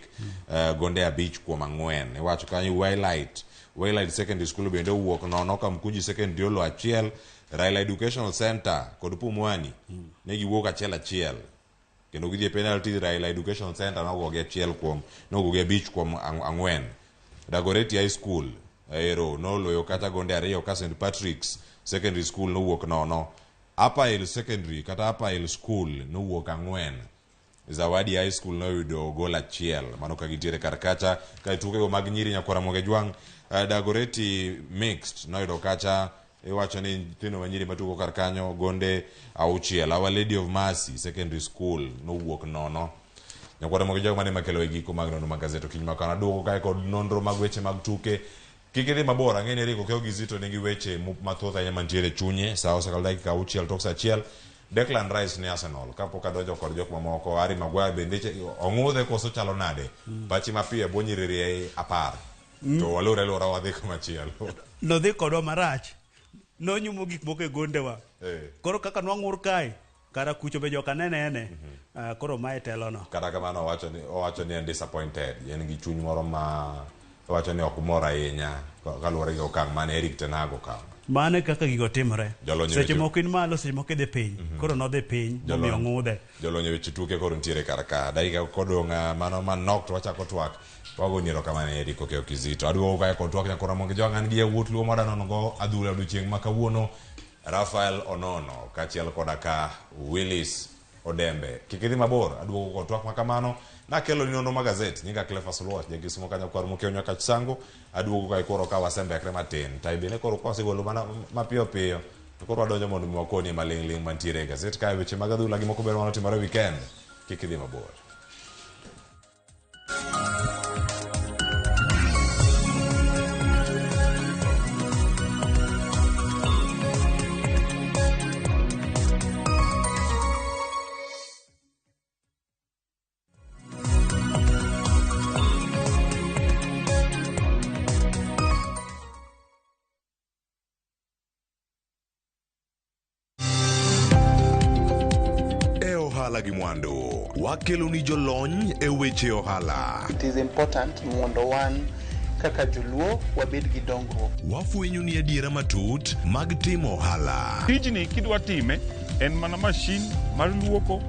gonde 5-4. Iwacho kanyo Wildlight Waylight Secondary School bende owuok nono, Kamkunji Secondary olo achiel, Raila Educational Center kod Pumwani ne giwuok achiel kendo gidhi e penalty. Raila Educational Center nogogi achiel kuom nogogi abich kuom ang'wen. Dagoretti High School Aero noloyo kata gonde ariyo ka St Patrick's Secondary School nowuok nono. Upper Hill Secondary kata Upper Hill School nowuok ang'wen. Zawadi High School noyudo gol achiel, mano ka gitiere kar kacha. Ka tukego mag nyiri nyakwara Mogejwang, Dagoretti Mixed noyudo kacha, iwacho ni nyithindo manyiri matugo kar kanyo gonde auchiel. Our Lady of Mercy Secondary School nowuok nono. Nyakwara Mogejwang mane makelo e giko mag nono magazeto kiny makana duogo kae kod nonro mag weche mag tuke. Kik idhi mabor, ang'e ni Rico Keo gi Zito nigi weche mathoth ahinya mantiere chunye. Sa osekalo dakika auchiel tok sa achiel. Declan Rice ni Arsenal kapok adonjo kod jok mamoko. Harry Maguire bende ong'udhe koso chalo nade, pachi mapiyo bwo nyiriri 10 to walura wadhi komachielo. Nodhi kodwa marach, nonyumo gik moko e gondewa. Koro kaka nwang'ur kae kara kucho be joka nene koro mae telono. Kata kamano owacho ni en disappointed, en gi chuny moro ma owacho ni ok mor ahinya kaluwore gi okang' mane Erik ten Hag okawo. Mane kaka gigo timore. Seche moko in malo, seche moko idhi piny. Koro nodhi piny, momiyo ng'udhe. Jolonyo weche tuke koro ntiere kar ka. Dakika kodong' mano manok to wachako twak. Wago nyiro kamane Erik Okeo Kizito. Aduogo kae kod twak Nyakwara Mogejwang, an gi yawuot luo madanonogo adhula odiochieng' ma kawuono. Rafael Onono kachiel koda ka Willis Odembe. Kik idhi mabor, aduogo kod twak makamano. Nakelo ni nonro magazet, nyinga Cleophas Luot, jakisomo ka Nyakwara Mokeo nyaka chisango. Aduogo kae koro ka wasembekre matin. Taibene koro kwasegolo mana mapiyo piyo. Koro wadonjo mondo mwakoni maling' mantiere e gazet kae weche mag adhula gi moko ber manotimore weekend. Kik idhi mabor. Gi mwandu wakelo ni jolony e weche ohala. It is important mondo wan kaka joluo wabed gi dongruok. Wafwenyo ni adiera matut mag timo ohala. Tijni kidwa time en mana mashin mar luoko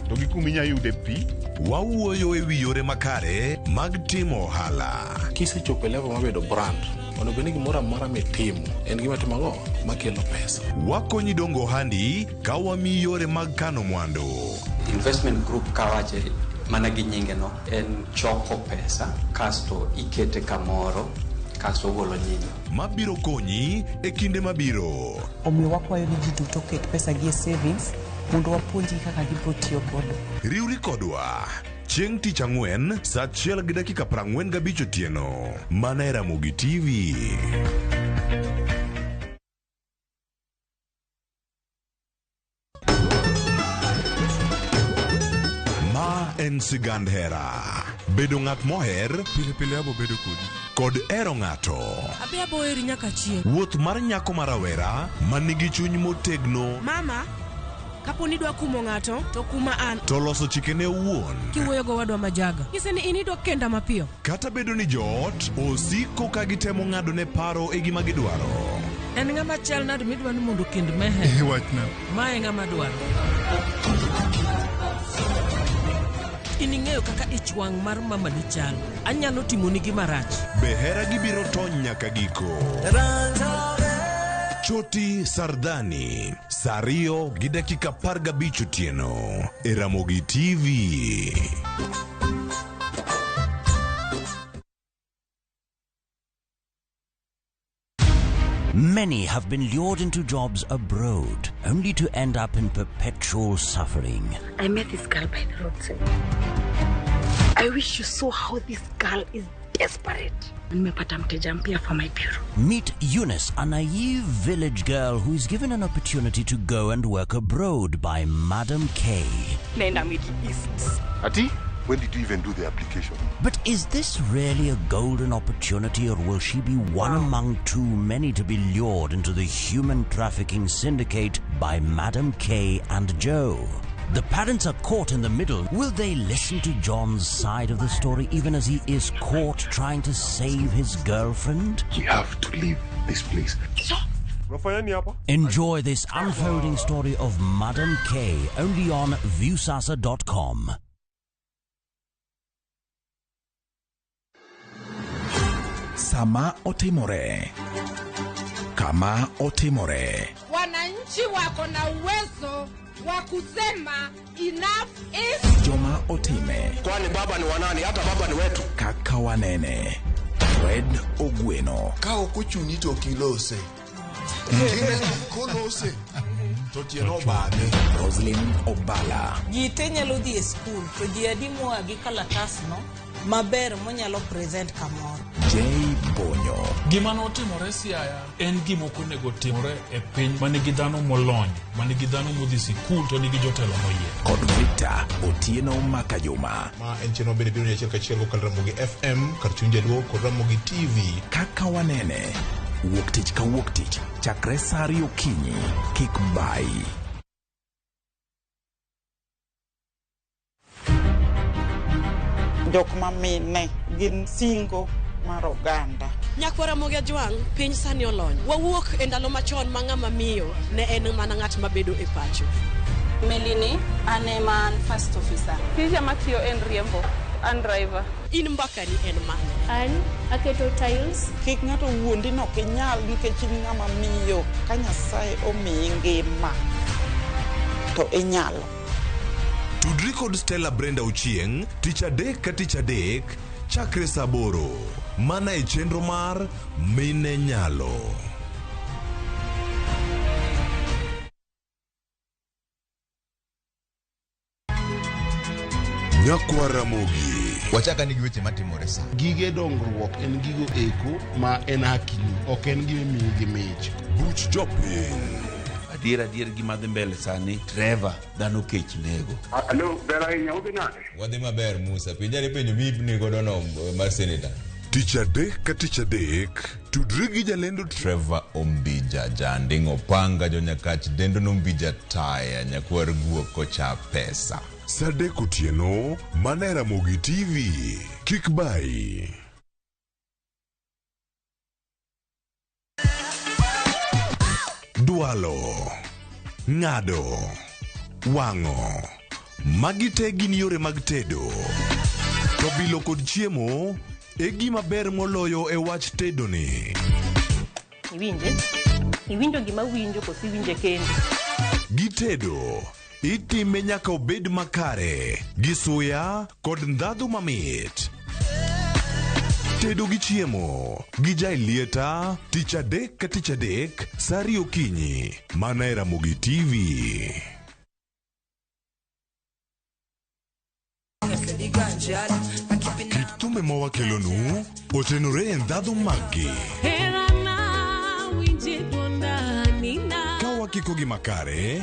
to gi kuminya yude pi. Wawuoyo e wi yore makare mag timo ohala. Kisechopo level mabedo brand, ono beni gimoro amora mitimo en gima timo ang'o makelo pesa. Wakonyi dongo handi ka wami yore mag kano mwandu. Investment group kawache mana gi nyinge no en choko pesa kasto ikete kamoro kasto golo nyinyo mabiro konyi e kinde mabiro. Omiyo wakwayo ni ji duto ket pesa gi e savings mondo wapuonji kaka gibiro tiyo godo. Riwri kodwa chieng' tich ang'wen saa 1:45 otieno mana e Ramogi TV. En sigand hera. Bedo ng'at moher Pile abo bedo kod ero ng'ato. Abe abo eri nyaka chieng'. Wuoth mar nyako marawera man nigi chuny motegno. Mama, kapo ni dwa kumo ng'ato to kuma an. To loso chikene owuon. Kiwuoyo go wadwa majaga. Kise ni inidwa kenda mapiyo. Kata bedo ni joot osiko ka gitemo ng'ado ne paro e gima gidwaro. En ng'ama chal nade midwa ni mondo kend mehe. Wachna. Mae ng'ama dwaro. Ining'eyo kaka ich wang' mar mama ni chal. Anyalo timoni gima rach. Behera gibiro tony nyaka giko. Choti Sardani, Sario gi dakika 15 otieno e Ramogi TV. Many have been lured into jobs abroad, only to end up in perpetual suffering. I met this girl by the roadside. I wish you saw how this girl is desperate. Nimepata mteja mpya for my bureau. Meet Eunice, a naive village girl who is given an opportunity to go and work abroad by Madam K. Naenda Middle East. Ati? When did you even do the application? But is this really a golden opportunity, or will she be one among too many to be lured into the human trafficking syndicate by Madam K and Joe? The parents are caught in the middle. Will they listen to John's side of the story even as he is caught trying to save his girlfriend? We have to leave this place. Enjoy this unfolding story of Madam K only on viewsasa.com. Sama otimore. Kama otimore. Wananchi wako na uwezo wa kusema enough is. Joma otime. Kwani baba ni wanani? Hata baba ni wetu. Kaka wanene. Fred Ogweno. Kao kuchuni to kilose. Kile kolose. To tieno bane. Roslyn Obala. Jite nyalo dhi e school to ji adimo agi kalatas no maber monyalo present kamoro. Jay Bonyo. Gima notimore Siaya en gima ok onego timore e piny manigi dhano molony, manigi dhano modhi sikul to nigi jotelo moyie. Kod Victor Otieno Makajuma. Ma en cheno bende biro achiel kachiel kod Ramogi FM, kar chunje luo kod Ramogi TV. Kaka wanene. Wuok tich ka wuok tich. Chakre saa 2 okinyi. Kik bai. Jok mamine gin singo mar oganda. Nyakwara Ramogi Ajwang, piny sani olony. Wawuok e ndalo machon ma ng'ama miyo ne en mana ng'at mabedo e pacho. Melini, ane man first officer. Tija matiyo en riembo, an driver. In mbakani en mane? An aketo tiles. Kik ng'ato wuondi no kinyal nikech in ng'ama miyo. Ka Nyasaye omiyi ngima to inyalo. Tudri kod Stella Brenda Ochieng, tich adek ka tich adek, chakre saa 8, mana e chenro mar Mine Nyalo. Nyakwara Ramogi. Wachaka nigi weche matimore sa. Gige dongruok en gigo eko ma en hakini, ok en gime miyi gi mich. Buch jopiny. Adier gima dhi mbele sani, Trevor dhano kech nego. Alo, ber ahinya udhi nade? Wadhi maber Musa, pinjari penjo mibni godo no mar senator. Tich adek ka tich adek, tudri gi jalendo Trevor Ombija, janding opanga jonyakach dendo nombija taya, nyakwar guok kocha pesa. Sadek otieno, mana e Ramogi TV. Kik bai. Dualo, ng'ado, wang'o, magi te gin yore mag tedo. To bilo kod chiemo e gima ber moloyo e wach tedo ni. Iwinjo gima winjo kosi winje kendo. Gi tedo itime nyaka obed makare, gi suya kod ndhadhu mamit. Tedo gi chiemo gi jai lieta, tich adek ka tich adek, saa 2 okinyi, mana e Ramogi TV. Kit thumbe ma wakelonu otenore e ndhadhu maggi. Ka wakiko gi makare,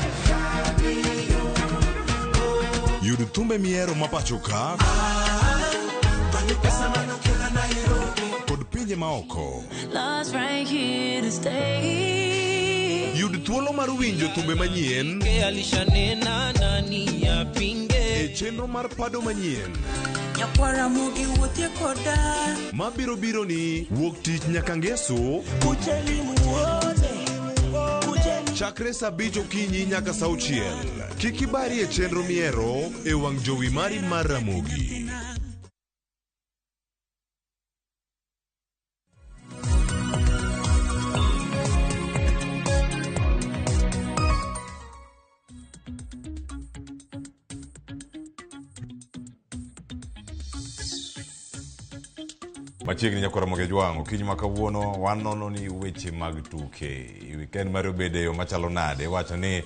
yud thumbe miero mapacho ka kod pinje maoko. Yud thuolo mar winjo thumbe manyien e chenro mar Pado Manyien. Nyakwara Ramogi wuothie koda. Mabiro biro ni wuok tich nyaka ngeso. Chakre saa 5 okinyi nyaka saa 6. Kik ibari e chenro miero e wang' jowi mari mar Ramogi. Machiegni Nyakwara Ramogi Ajwang, okinyi ma kawuono wanono ni weche mag tuke. Weekend mar obede yo machalo nade, iwacho ni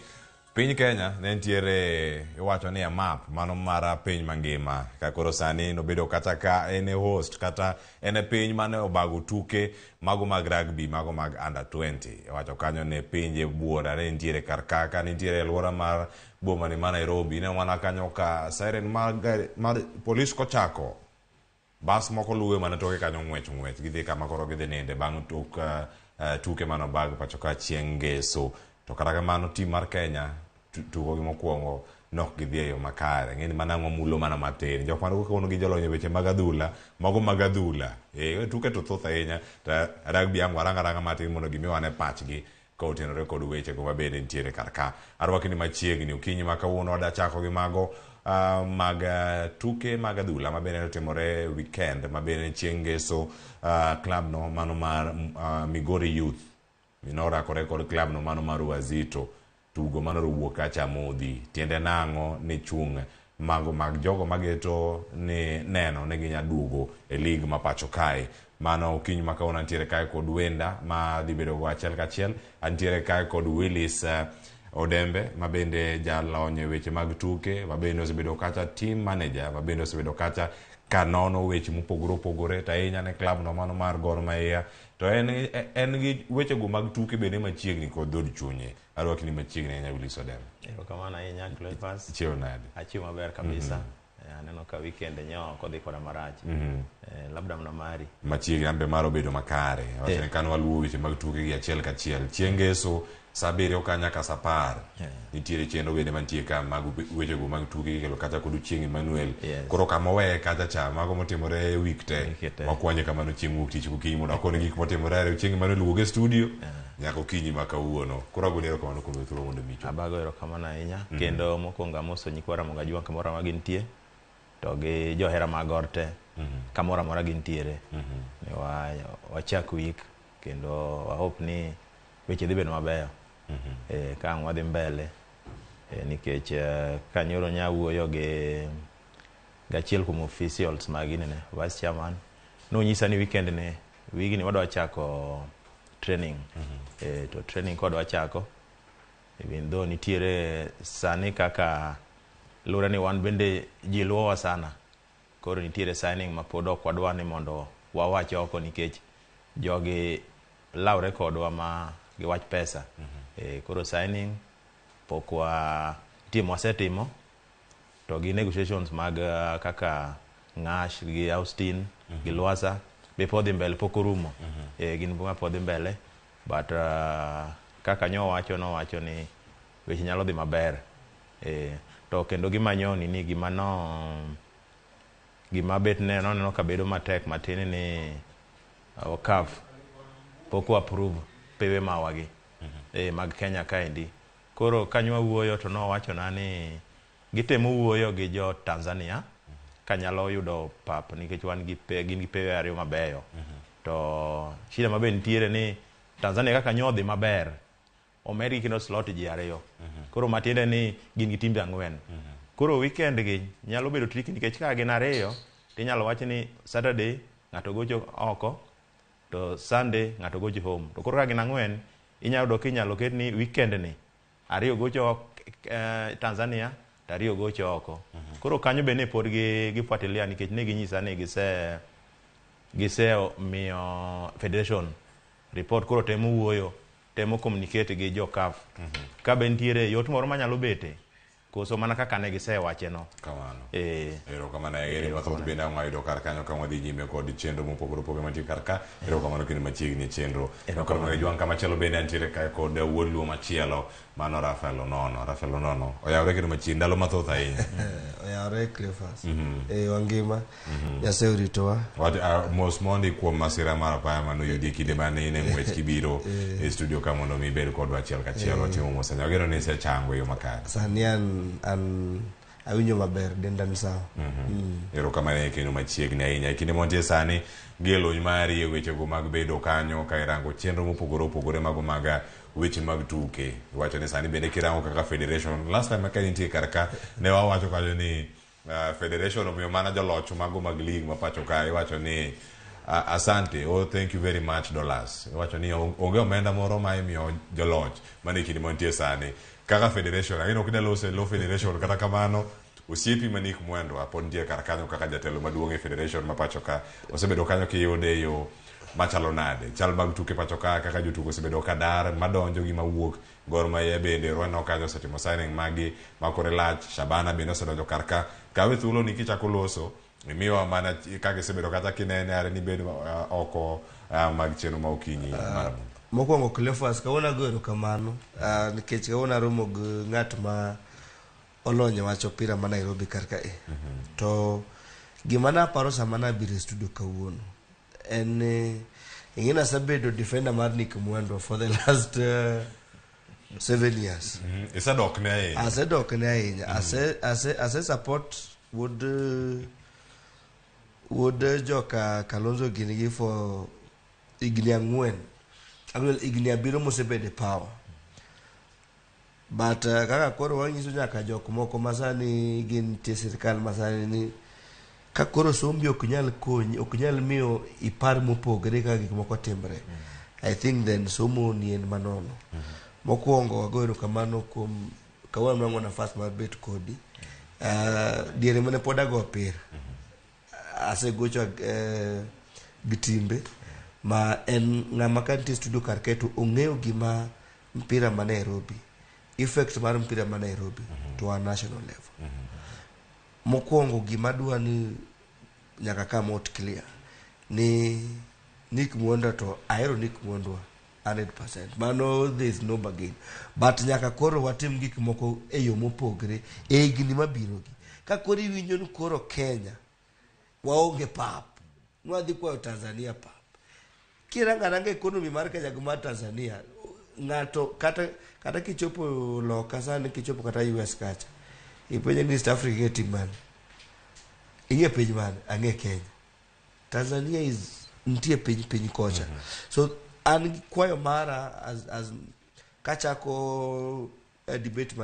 piny Kenya ne ntiere, iwacho ni a map mano mara piny mangima. Ka koro sani nobedo kata ka ene host kata ene piny mane obago tuke mago mag rugby, mago mag under 20. Iwacho kanyo ne pinje buora ne ntiere karkaka, ne ntiere alwora mar boma ni ma Nairobi. Ne wana kanyo ka siren mar polis kochako. Bas moko luwe mana toke kanyo ng'wech gidhi kama koro gidhi ninde bang' tuke mano bag pacho ka chieng' ngeso. To kata kamano tim mar Kenya tugo gi mokwongo nok gidhi e yo makare ng'eni mana mulo mana matin jok mano kono gi jolonyo weche mag adhula mago mag adhula tuke to thoth ahinya to rugby ango aranga matin mondo gimiwane pachgi ka otenore kod weche go mabende nitiere kar ka arwakni machiegni okinyi ma kawuono adachako gi mago mag tuke mag adhula mabende otimore weekend mabende chieng' ngeso club no mano mar Migori Youth minorakore kod club no mano mar Wazito tugo manoro wuok kacha modhi tiende nang'o ni chung' mago mag jogo mageto ni neno ni ginya duogo e lig ma pacho kae mano okinyi ma kawuono antiere kae kod Wenda ma dhi bedo go achiel kachiel antiere kae kod Willis Odembe mabende jalonye weche mag tuke mabende osebedo kacha team manager mabende osebedo kacha kanono weche mopogore opogore to ahinya ne club no mano mar Gor Mahia to en gi weche go mag tuke bende machiegni kod dhod chunye arwakni machiegni ahinya Willis Odembe. Erokamano ahinya Cleophas. Chieo nade? Achieo maber kabisa. Aneno ka weekend nyo kodhi koda marach. Labda mna mari. Machiegni ambe maro bedo makare. Wachne kan waluwo weche mag tuke gi achiel kachiel. Chieng' ngeso sa 7 ka nyaka sa 10 nitiere chenro bende mantie ka mag weche go mag tuke kelo kata kod chieng' Emmanuel koro kama owe kata cha mago motimore week te makwanye kamano chieng' wuok tich gokinyi mondo akone gik motimore chieng' Emmanuel wuok e studio nyaka okinyi ma kawuono koro agonero kamano kuom thuolo mondo micho abago erokamano ahinya kendo mokwongo amoso nyikwa Ramogi Ajwang' kamoro amora gintie to gi johera mag Gor te kamoro amora gintiere ne wachak week kendo I hope ni weche dhi bedo mabeyo ka wadhi mbele nikech kanyoro nyawuoyo gi gachiel kuom officials maginene vice chairman nonyisa ni weekend ne wigni wadwa chako training to training kodwa chako even though nitiere sani kaka lura ni wan bende ji luowa sana koro nitiere signing ma pod ok wadwa ni mondo wawach oko nikech jogi lawre kodwa ma giwach pesa koro signing pokwa timo wasetimo to gi negotiations mag kaka Ng'ash gi Austin gi Lwasa be podhi mbele poko rumo gin bunga podhi mbele but kaka nowacho ni weche nyalo dhi maber to kendo gimanyo ni gima bet neno ka bedo matek matin ni CAF poko approve pewe mawagi mag Kenya kaendi koro kanywa wuoyo to nowacho na ni gitemo wuoyo gi jo Tanzania kanyalo yudo pap nikech wan gin gi pewe ariyo mabeyo to shida mabe nitiere ni Tanzania kaka nyodhi maber omeri kino slot ji ariyo koro matiende ni gin gi timbe 4 koro weekend gi nyalo bedo tricky nikech ka gin ariyo tinyalo wach ni Saturday ng'ato gocho oko to Sunday ng'ato gocho home to koro ka gin 4 inyalo kinyalo ket ni weekend ni ariyo gocho Tanzania ariyo gocho oko koro kanyo be ne pod gifuatilia nikech ne ginyisa ni gise miyo federation report koro temo wuoyo temo communicate gi jo CAF ka be ntiere yot moro manyalo bete koso mana kaka ne gisewache no kamano erokamano mathoth bende ang' ayudo kar kanyo ka wadhi nyime kod chenro mopogore opogore mantie kar ka erokamano kendo machiegni chenro Ramogi Ajwang' kamachielo bende antiere kae kod wuod luo machielo mano Rafael Onono oyawre kendo machiegni ndalo mathoth ahinya oyawre Cleophas wangima Nyasaye oritowa mos mondi kuom masira mar apaya manoyudi kinde mane in e ng'wech kibiro e studio ka mondo mi bed kodwa achiel kachiel watimo mos ageno ni isechango yo makare sani an awinjo maber denda ni sawa erokamano kendo machiegni ahinya kinde montie sani gi lony mari e weche go mag bedo kanyo ka irango chenro mopogore opogore mago mag weche mag tuke wacho ni sani bende kirango kaka federation last time ka nitie kar ka ne wawacho kanyo ni federation omiyo mana joloch mago mag league ma pacho ka iwacho ni asante thank you very much dollars iwacho ni onge omenda moro ma imiyo joloch mane kinde montie sani kaka federation ageno ok delose lo federation kata kamano osiepi manik mwendo apod nitie kar kanyo kaka jatelo maduong' e federation ma pacho ka osebedo kanyo kiyude yo machalo nade chal mag tuke pacho ka kaka jotugo osebedo kadar madonjo gi mawuok Gor Mahia bende Rwano kanyo osetimo signing magi makore lach Shabana bende osedonjo kar ka kawe thuolo ni kichako loso imiwa mana kaka isebedo kata kinene are ni bedo oko mag chenro ma okinyi mokwongo Cleophas kawona goero kamano nikech kawona romo gi ng'at ma olonyo wach opira ma Nairobi karka to gima naparo sama nabiro e studio kawuono en ing'e nasebedo defender mar Nick Mwendwa for the last 7 years. Isedokne ahinya. Asedokne ahinya. Ase support would joka Kalonzo Ginigi for igni ang'wen. Igni abiro mosebede power. But kaka koro wanyiso nyaka jok moko masani gin tie sirkal masani ni ka koro sombi ok nyal konyi, ok nyal miyo ipar mopogre ka gik moko timbre. I think then somo ni en manono. Mokwongo wagoero kamano kuom kawuono mwango nafas mar bet kodi. Diere mane pod ago opira. Asegocho gi timbe ma en ng'ama kantie studio karketo ong'eyo gima mpira ma Nairobi. Effect mar mpira ma Nairobi to a national level. Mokwongo gima dwa ni nyaka kama ot clear ni Nick Mwendwa to ahero Nick Mwendwa 100%. Mano there is no bargain. But nyaka koro watim gik moko e yo mopogre e higni mabiro gi. Ka koro iwinjo ni koro Kenya waonge pap. Nwadhi kwayo Tanzania pap. Kiranga ekonomi mar Kenya gi mar Tanzania ng'ato kata kichopo loka sani kichopo kata US kacha. Ipenye ni East Africa ng'e team man. Ing'e piny man, ang'e Kenya. Tanzania is ntie piny kocha. So an kwayo mara as kachako debate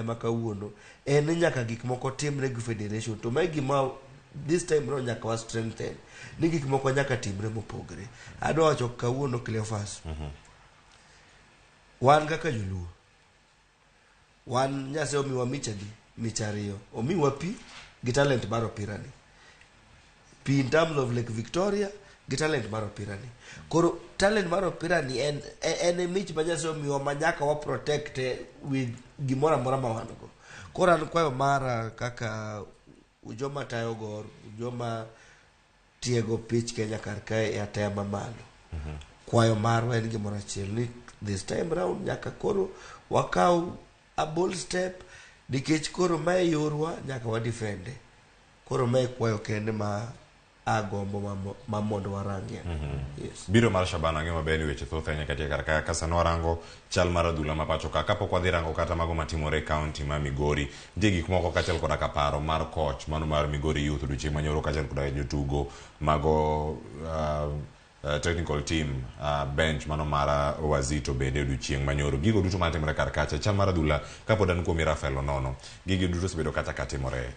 makawuono en nyaka gik moko timre gi federation to mai gima this time no nyaka wa strengthen ni gik moko nyaka timre mopogre. Adwa wacho kawuono Cleophas. Wan kaka joluo wan nyase omiwa michariyo omiwa pi gi talent mar opira ni. Pi in terms of Lake Victoria gi talent mar opira ni. Koro talent mar opira ni en mich ma nyase omiwa manyaka wa protect with gimora mora ma wan go. Koro an kwayo mara kaka ujoma tayo gor ujoma tiego pitch Kenya karkae e ataya mamalo. Kwayo marwa en gimora achiel ni this time round nyaka koro wakaw a bold step nikech koro mae yorwa nyaka wa defende. Koro mae kwayo kende ma agombo ma mondo warangie. Yes. Biro mar Shabana ng'ema beni weche thoth ahinya katie karka kasa nwarango chal mar adhula ma pacho ka kapok wadhi rango kata mago matimore county ma Migori. Nitie gik moko kachel koda ka paro mar coach mano mar Migori Youth odiochieng' manyoro kachel koda jotugo mago technical team bench mano mara Wazito bende odiochieng' manyoro. Gigo duto matimore karkacha chal mar adhula kapod an kuom Rafael Onono. Gigo duto sebedo kata katimore.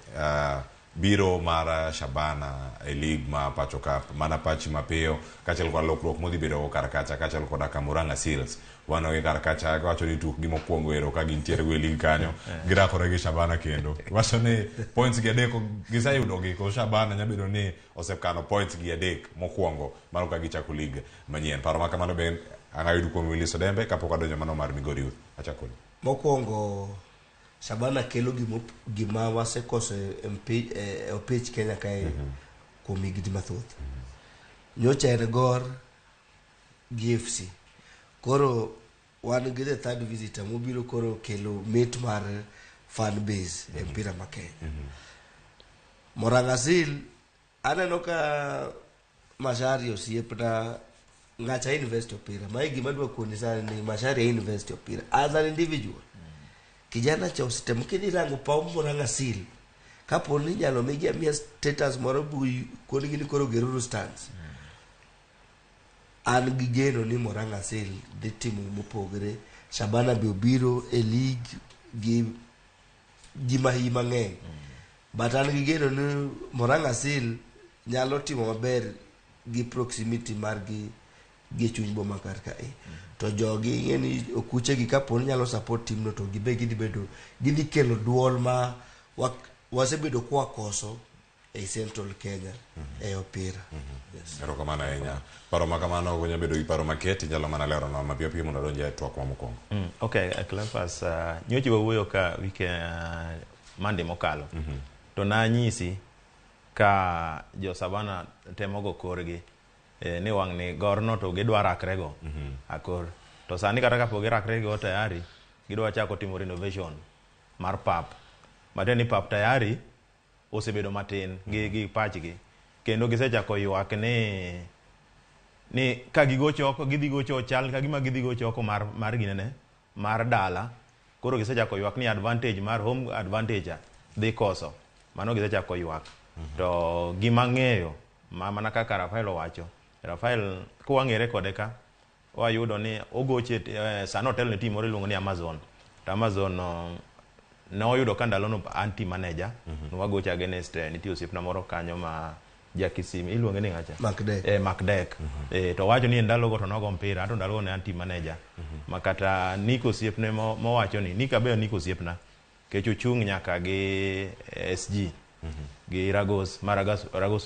Biro mara Shabana e league ma pacho ka mana pachi mapiyo kachel kwa lokruok modhi bedo karkacha kachel koda ka Murang'a Seals wano e karkacha wacho ni tuk gi mokwongo ero ka gintiere go e league kanyo girakore gi Shabana kendo wacho ni points gi adek giseyudo gi ko Shabana nyabedo ni osekano points gi adek mokwongo mano ka gichako league manyien. Paro ma kamano ben angayudo kuom Willis Odembe kapok adonjo mano mar Migori Youth. Achako mokwongo Shabana kelo gima wasekoso e opich Kenya kae kuom higni mathoth. Nyocha en Gor GFC. Koro wan gi the third visitor mobiro koro kelo meet mar fan base e mpira ma Kenya. Murang'a Seals aneno ka Mashari osiepna ng'acha invest opira. Mai gima dwa koni sana ni Mashari invest opira as an individual. Kijana cha usitemu kini rango pa Murang'a Seals kapo ni nyalo migi amia status moro bui koni gini koro geruru stands. An gigeno ni Murang'a Seals dhi timo mopogre. Shabana be obiro e league gi mahi mang'eny. But an gigeno ni Murang'a Seals nyalo timo maber gi proximity mar gi chuny boma karka to jogi ng'eni okuche gi kapo ni nyalo support team no to gibe gidhi kelo duol ma wasebedo kwa koso e Central Kenya e opira. Ero kamano ahinya. Paro ma kamano gonya bedo gi paro maketi nyalo mana lero no mapiyo piyo mondo donje twak wa mokwongo. Okay, Cleophas nyochi wawuoyo ka wike Monday mokalo. To na nyisi ka jo Savana temo go korgi ni wang' ni gorno to gidwa rakre go akor to sani kata kapok girakre go tayari gidwa chako timo renovation mar pap matiende ni pap tayari osebedo matin gi pachgi kendo gisechako ywak ni ka gigocho oko gidhi gocho chal ka gima gidhi gocho oko mar ginene mar dala koro gisechako ywak ni advantage mar home advantage dhi koso mano gisechako ywak to gima ng'eyo mana kaka Rafael owacho Rafael kuwang'ere kode ka wayudo ni ogoche sano hotel ne team moro iluongo ni Amazon to Amazon ne oyudo ka ndalono anti manager wagocha against nitie osiepna moro kanyo ma Jakisim iluonge ni ngacha Macdek to wacho ni ndalogo to nogo mpira to ndalogo ne anti manager makata Niko osiepne mowacho ni Nika be Niko osiepna kech ochung' nyaka gi SG gi Ragos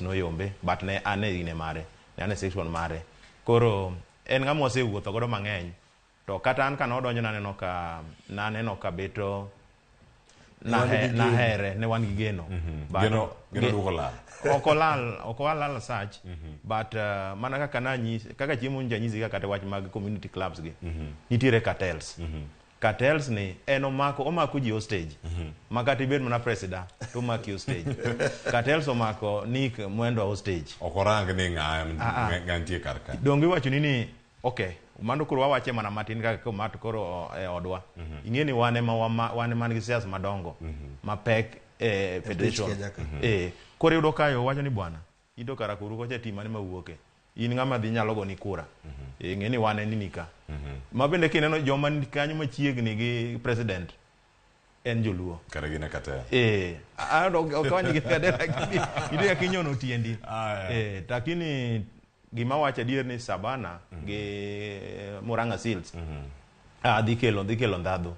no yombe but ne ane ine mare ne ane section mare koro en ng'ama osewuotho godo mang'eny to kata an kana odonjo naneno ka beto nahere ne wan gi geno geno duoko lal okolal search but mana kaka chiemo njanyisi kata wach mag community clubs gi nitiere cartels ni en omako ji hostage makati bed mana presida to omaki hostage cartels omako Nick Mwendo hostage okorang ni ng'antie karka dongi wacho ni okay mando koro wawache mana matin kaka komat koro odwa ing'eni wane man gi siasa madongo mapek federation koro yudo kayo wacho ni bwana indo kara kuru kocha tim mane mawuoke in ng'ama dhi nyalo go ni kura ing'eni wane ni nika mabende kineno joma kanyo machiegni gi president en joluo kare gine kata okawany gi kade idea kinyono tiendi lakini gima wacha dier ni Sabana gi Murang'a Seals dhi kelo ndhadhu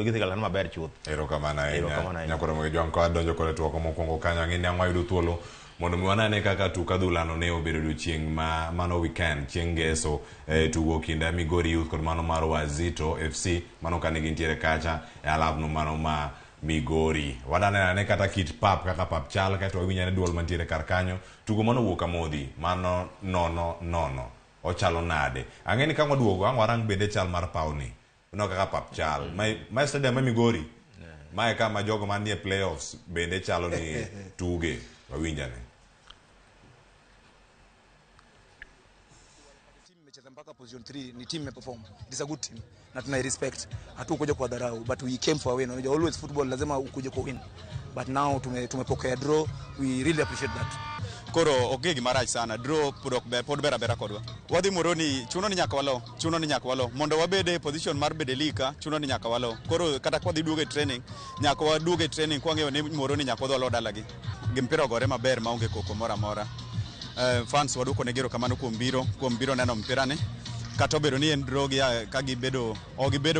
gidhi kelo maber chuth erokamano ahinya nyakoro mo jwan ko adonjo kore tuoko mokwongo kanyo ang'eni ang'wa yudo thuolo mondo mi wanane kaka tuk adhulano ne obedo odiochieng' mano weekend chieng' ngeso tugo kinda Migori Youth kod mano mar Wazito FC mano kane gintiere kacha alabno mano ma Migori wadanene kata kit pap kaka pap chal kato wawinyane duol mantiere kar kanyo tugo mano wuok amodhi mano nono ochalo nade ang'eni ka waduogo ang' warang bende chal mar pawni no kaka pap chal mai stadium ma Migori mae kama jogo manie playoffs bende chalo ni tuge wawinjane mpaka position 3 ni team imeperform. It is a good team. Na tuna respect. Hatukuja kwa dharau but we came for a win. Unajua always football lazima ukuje kwa win. But now tumepokea draw. We really appreciate that. Koro ogegi marach sana draw pod bera kodwa. Wadhi Moroni chuno ni nyaka walo. Mondo wabede position mar bede lika chuno ni nyaka walo. Koro kata kwa dhi duoge training nyaka waduoge training kwa ng'eyo ni Moroni nyaka wadho lo dalagi. Gimpira gore maber maonge koko mora. Fans waduoko ne gero kamano kuom biro neno mpira ne kata obedo ni en drogi ka gibedo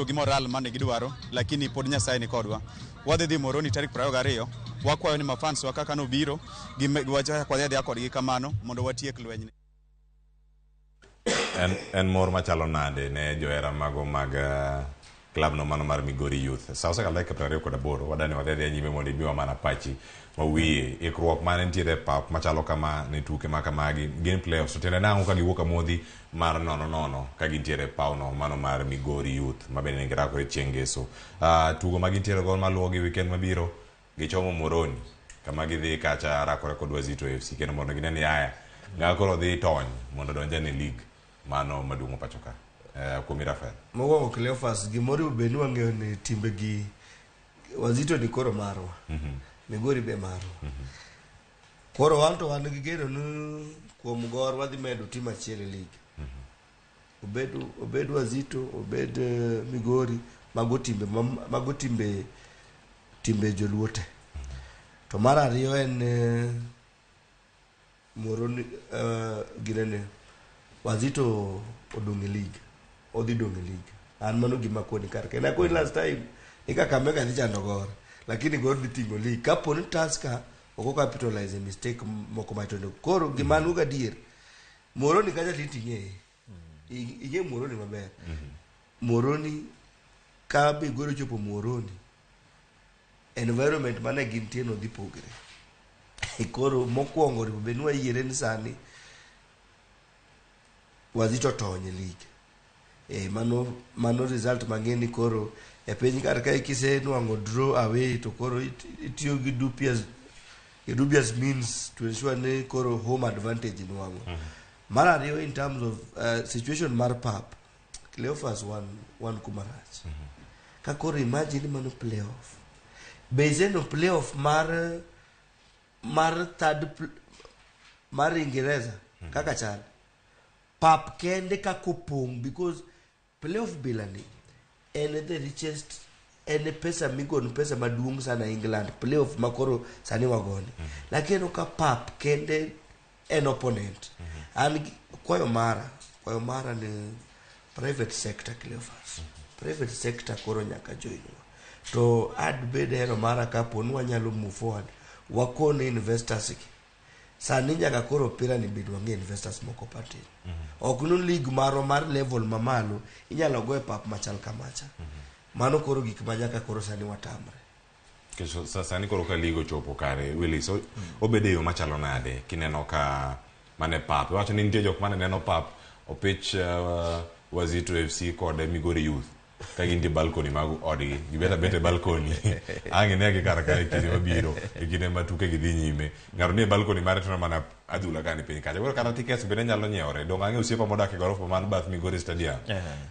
gi moral mane gidwaro lakini pod Nyasaye ni kodwa wadhi Moroni tarik 22 wakwayo ni mafans wa kaka no biro giwacha kwa yadhi akodgi kamano mondo watiek lwenyni en mor machalo nade ne johera mago mag club no mano mar Migori Youth sasa ka like 28 wadani wadhi nyime mondo ibiwa mana pachi mawie ikruok mane ntiere pap machalo kama ne tuke makamagi game playoffs to tende nango ka giwuok amodhi mar nono ka gintiere pauno mano mar Migori Youth mabende ngirakore chieng' ngeso tugo magintiere go maluwogi weekend mabiro gichomo Moroni kama gidhi kacha rakore kod Wazito FC kendo mondo gineni aya ngakoro dhi tony mondo donje ne league mano maduong' pacho ka kuom Rafael mogo Cleophas gimoro beni wang'eyo ni timbe gi Wazito ni koro marwa Migori be marwa koro wanto wan gi geno ni kuom gor wadhi medo tim achiel e league obed Wazito obed Migori mago timbe joluote to mar ariyo en Moroni ginene Wazito odong' e league odhi dong' e league an mano gima koni kar kena koni last time Kakamega dhi chando gor lakini gor dhi tingo league kapo ni Tusker oko capitalize mistake moko matondo koro gima nuga dier Moroni kaja litinge ige Moroni maber Moroni ka be goro chopo Moroni environment mane gintie no dhi pogre koro mokwongo ripo benwa yiere ni sani Wazito tonye league. Mano result mangeni koro e piny kar ka kise nuango draw away to koro itiyo gi dubious means to ensure ne koro home advantage nuango. Mar ariyo in terms of situation mar pap Cleophas one kumarach. Ka koro imagine mano playoff. Bezeno playoff mar third mar Ingereza kaka chal. Pap kende ka kupung because playoff bilani and the richest and pesa migon pesa maduong sana England playoff makoro sani wagoni lakini ka pap kende an opponent and kwayo mara ni private sector Cleophas private sector koro nyaka join to ad bede hero mara kapo nwa nyalo move forward wakone investors sani nyaka koro pira ni bidu wange investors moko patin okunu league mar level mamalo inyalo go e pap machal kamacha mano koro gik manyaka koro sani watamre kesho sani koro ka ligo chopo kare Willy so obede yo machalo nade kineno ka mane pap wacho ni nitie jok mane neno pap opich Wazito FC kod Migori Youth ka gintie balcony mag odgi gibeta bete balcony ange ne kara ka kinde mabiro kinde matuke gidhi nyime ngaro ne balcony mare tona mana adula kani piny kacha koro kata tickets bende nyalo nyewre dong ange osiepa modak e gorofa man bath Migori Stadium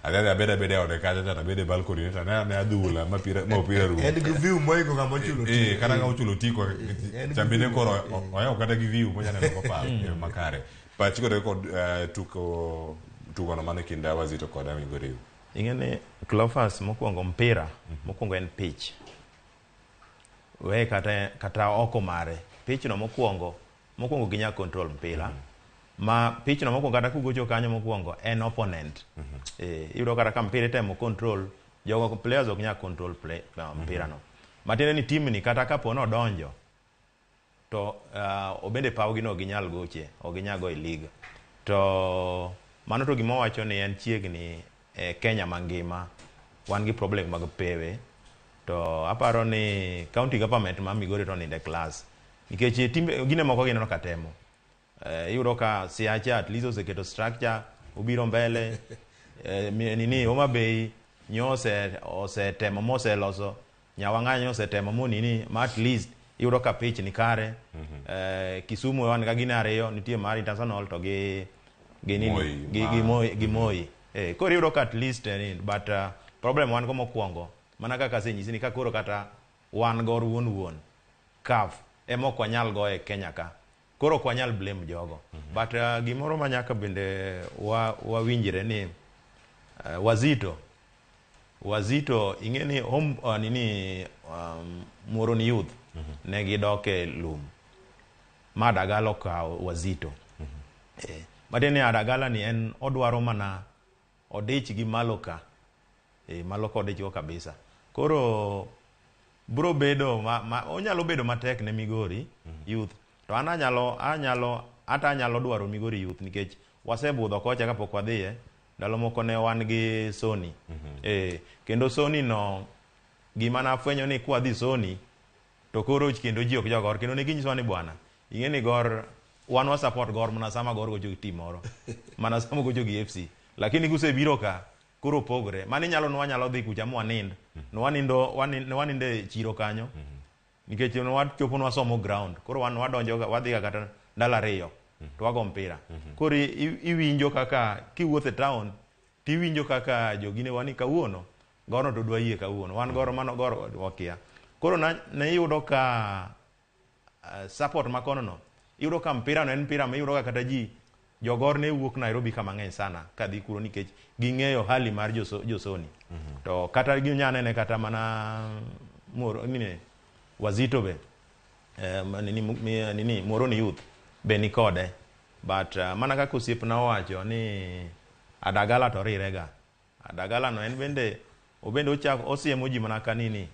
adada bede ode kacha tata bede balcony tata ne adula mapira ru en gi view moigo kama chulo kana ga chulo tiko chambine koro oyo kata gi view monya ne ko pa makare pa chiko kod tuko no mane kinda Wazito kod Migori Youth ingene Cleophas mokwongo mpira mokwongo en pitch we kata oko mare pitch no mokwongo ginya control mpira ma pitch no mokwongo kata kugocho kanyo mokwongo en opponent iyudo kata ka mpira temo control jogo players ok nya control play mpira no matene ni team ni kata kapo no donjo to obende pawgi no ginyal goche o ginya go e league to mano to gimo wacho ni en chiegni Kenya mangima wan gi problem mag pewe to aparo ni county government ma Migori to ninde class nikech timbe gine moko gineno ka temo iyudo ka siacha at least oseketo structure obiro mbele nini Homa Bay ose temo mose loso Nyawang'anyo ose temo monini ma at least iyudo ka pitch ni kare Kisumu wan ga gine ariyo nitie mar international to gi Moi koro iyudo ka at least but problem wan go mokwongo mana kaka senyisi ni ka koro kata wan gor wuon CAF emok wanyal go e Kenya ka koro ok wanyal blame jogo but gimoro manyaka bende wawinjire ni Wazito ingeni home Moroni Youth ne gidoke lum ma Adagala okawo Wazito matene Adagala ni en odwaro mana odich gi maloka maloka odich go kabisa koro bro bedo onyalo bedo matek ne Migori Youth to anyalo dwaro Migori Youth nikech wasebudho kocha kapok wadhiye ndalo moko ne wan gi Sony kendo Sony no gima na fwenyo ni kwa dhi Sony to koro kendo ji ok jogor kendo ne ginyiswa ni bwana ingeni gor wan wa support gor mana sama gor go jogi team moro mana sama go jogi FC lakini kusebiro ka koro pogre mani nyalo dhi kucha mwanind no waninde chiro kanyo nikech no wachopo no wasomo ground koro wan wadonjo wadhi kata ndala riyo to wago mpira koro iwinjo kaka kiwuothe town tiwinjo kaka jogine wani kawuono gorno to dwa yie kawuono wan goro mano goro wakia koro ne yudo ka support makono no yudo ka mpira no en mpira ma yudo ka kata ji jogor ne wuok Nairobi kama ng'eny sana kadhi kuro nikech ging'eyo hali mar josoni to kata ginyane ne kata mana Wazito be Moroni Youth be ni kode but mana kaka osiepna owacho ni Adagala to rirega Adagala no en bende ochako osiemo ji mana kanini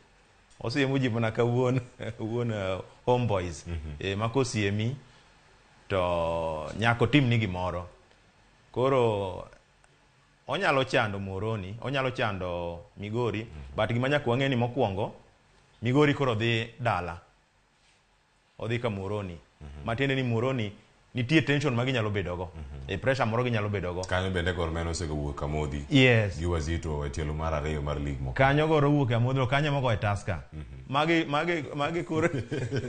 osiemo ji mana ka wuon homeboys makosiemi to nyako tim ni gimoro koro onyalo chando Moroni onyalo chando Migori but gima nyaka wang'eni mokwongo Migori koro dhi dala odhi ka Moroni matiende ni Moroni nitie tension ma ginyalo bedo go pressure moro ginyalo bedo go kanyo bende Gor Mahia osegowuok kamodhi yes gi Wazito e tielo mar ariyo mar lig moko kanyo Gor owuok amodho kanyo moko e Tusker magi kur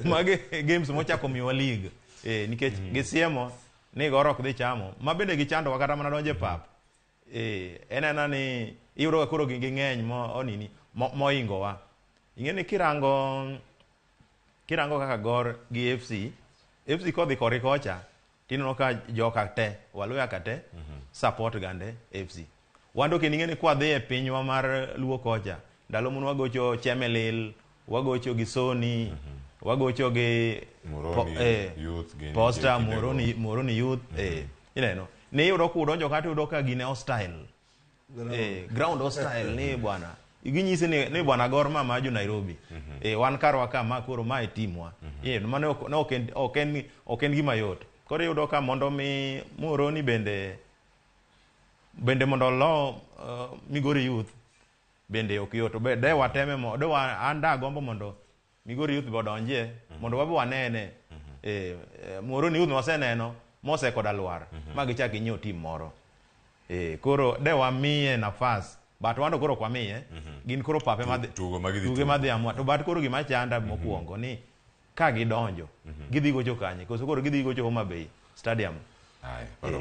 magi games mochako miwa league nikech gisiemo ni Gor ok dhi chamo ma bende gichando kata mana donje pap enena ni iyudo koro gi ng'eny moingo wa ing'eni kirango kaka Gor gi FC kodhi kori kocha tineno ka joka te waluya kate support gande FC wando kening'eni kwa dhi e pinywa mar luo kocha ndalo mun wagocho Chemelil wagocho gi Sony wagocho gi Posta Moroni Youth ineno ni yudo kudonjo kata yudo ka gine hostile ground hostile ni bwana ginyisi ni bwana Gor ma ju Nairobi wan karwa ka ma koro ma e timwa mane ok en gima yot koro yudo ka mondo mi Moroni bende mondo lo Migori Youth bende ok yot de wateme anda gombo mondo Migori Youth bodonje mondo wabe wanene Moroni Youth waseneno mose kod alwar ma gichak inyiew tim moro koro de wamiye nafas but wando koro kwamiye gin koro pape tuge madhi amwa to but koro gima chanda mokwongo ni ka gidonjo gidhi gocho kanye koso koro gidhi gocho Homa Bay Stadium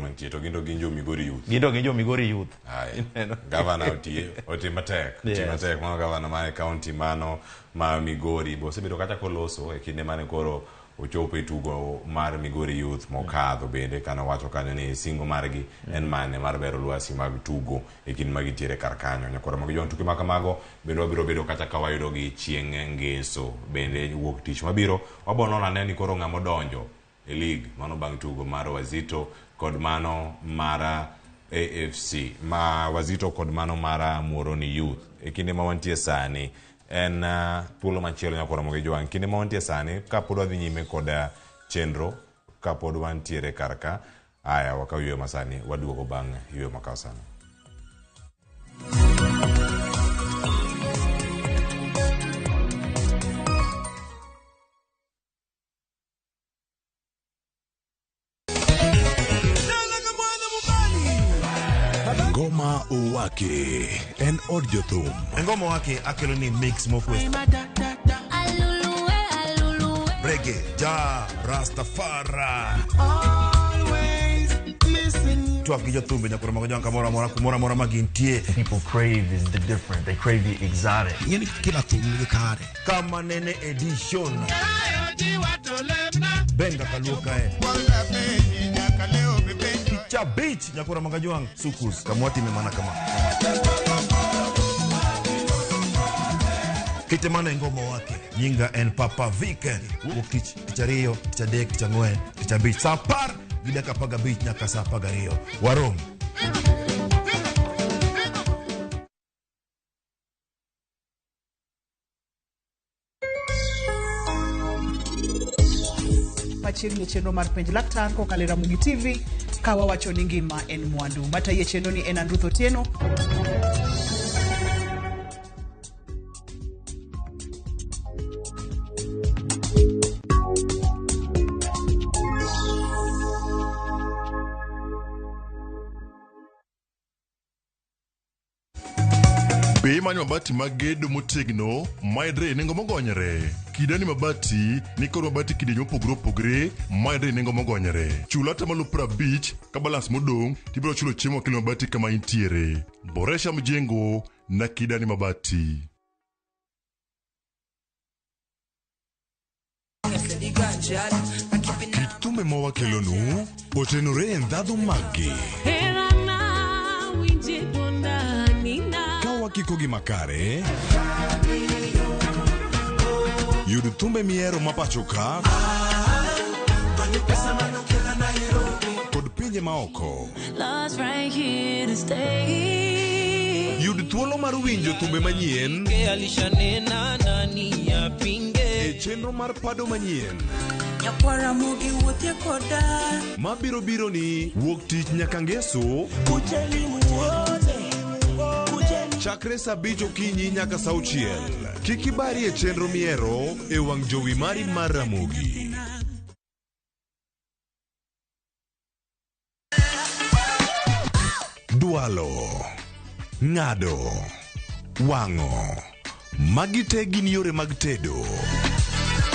mantie to gindo ginjo Migori Youth Governor oti matek mano governor ma county mano ma Migori bosebedo kata koloso e kinde mane koro ochopo e tugo mar Migori Youth mokadho bende kana wacho kanyo ni singo margi en mane mar bero lwasi mag tugo e kin magi tiere kar kanyo nyakoro mag jon tuke makamago bende wabiro bedo kata kawayudo gi chieng' ngeso bende wuok tich mabiro wabono ane ni koro ng'amo donjo e league mano bang' tugo mar Wazito kod mano mara AFC ma Wazito kod mano mara Moroni Youth e kinde ma wantie sani en thuolo machielo nyakoro mogi jwang' kinde ma wantie sani kapod wadhi nyime kod chenro kapod wantiere karka aya wakaw yweyo masani waduogo bang' yweyo makaw sani. Ngoma Owake en od jothum. Ngoma Owake akelo ni mix mofwe. Reggae, ja, Rastafari. Always listen. Twak gi jothumbe nyakoro mago jonka mora magintie. People crave is the different. They crave the exotic. Yeni kila thum ni kare. Kama nene edition. Benga kaluka Cha beach nyakura magajuang sukus kamwati memana kama kitemana ngoma wake nyinga en Papa Vike wukich kichario kichadek kichangwe kichabich sapar gidaka paga beach nyaka sapaga rio warom machiegni chenro mar penj laktar kokalo Ramogi TV kawa wacho ni ngima en mwandu mata ye chenro ni en Andruth Otieno. Be manyo mabati magedo motegno maedre nengo mogonyore. Kidani mabati nikoro mabati kidenyo mopogre maedre nengo mogonyore. Chulata malo 50 ka balance modong tibiro chulo chiemo kilo mabati kama intiere. Boresha mjengo na Kidani mabati. Kitume mawa kelonu otenore ndhadhu magi. Kikogi makare yud thumbe miero mapachoka kod pinje maoko yud thuolo mar winjo thumbe manyien e chenro mar pado manyien mabiro biro ni wuok tich nyaka ngeso chakre saa 5 okinyi nyaka saa 6 kikibari e chenro miero e wang' jowi mari mar Ramogi. chwalo, ng'ado, wang'o. Magi te gin yore mag tedo.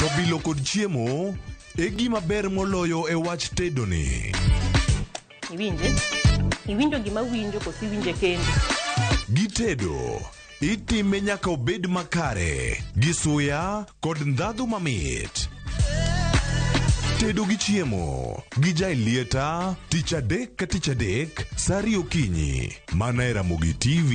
To bilo kod chiemo e gima ber moloyo e wach tedo ni. Iwinje? Iwinjo gima winjo kosi winje kendo. Gi tedo itime nyaka obed makare, gi suya kod ndhadhu mamit. Tedo gi chiemo gi jai lieta tich adek ka tich adek saa 2 okinyi mana e Ramogi TV.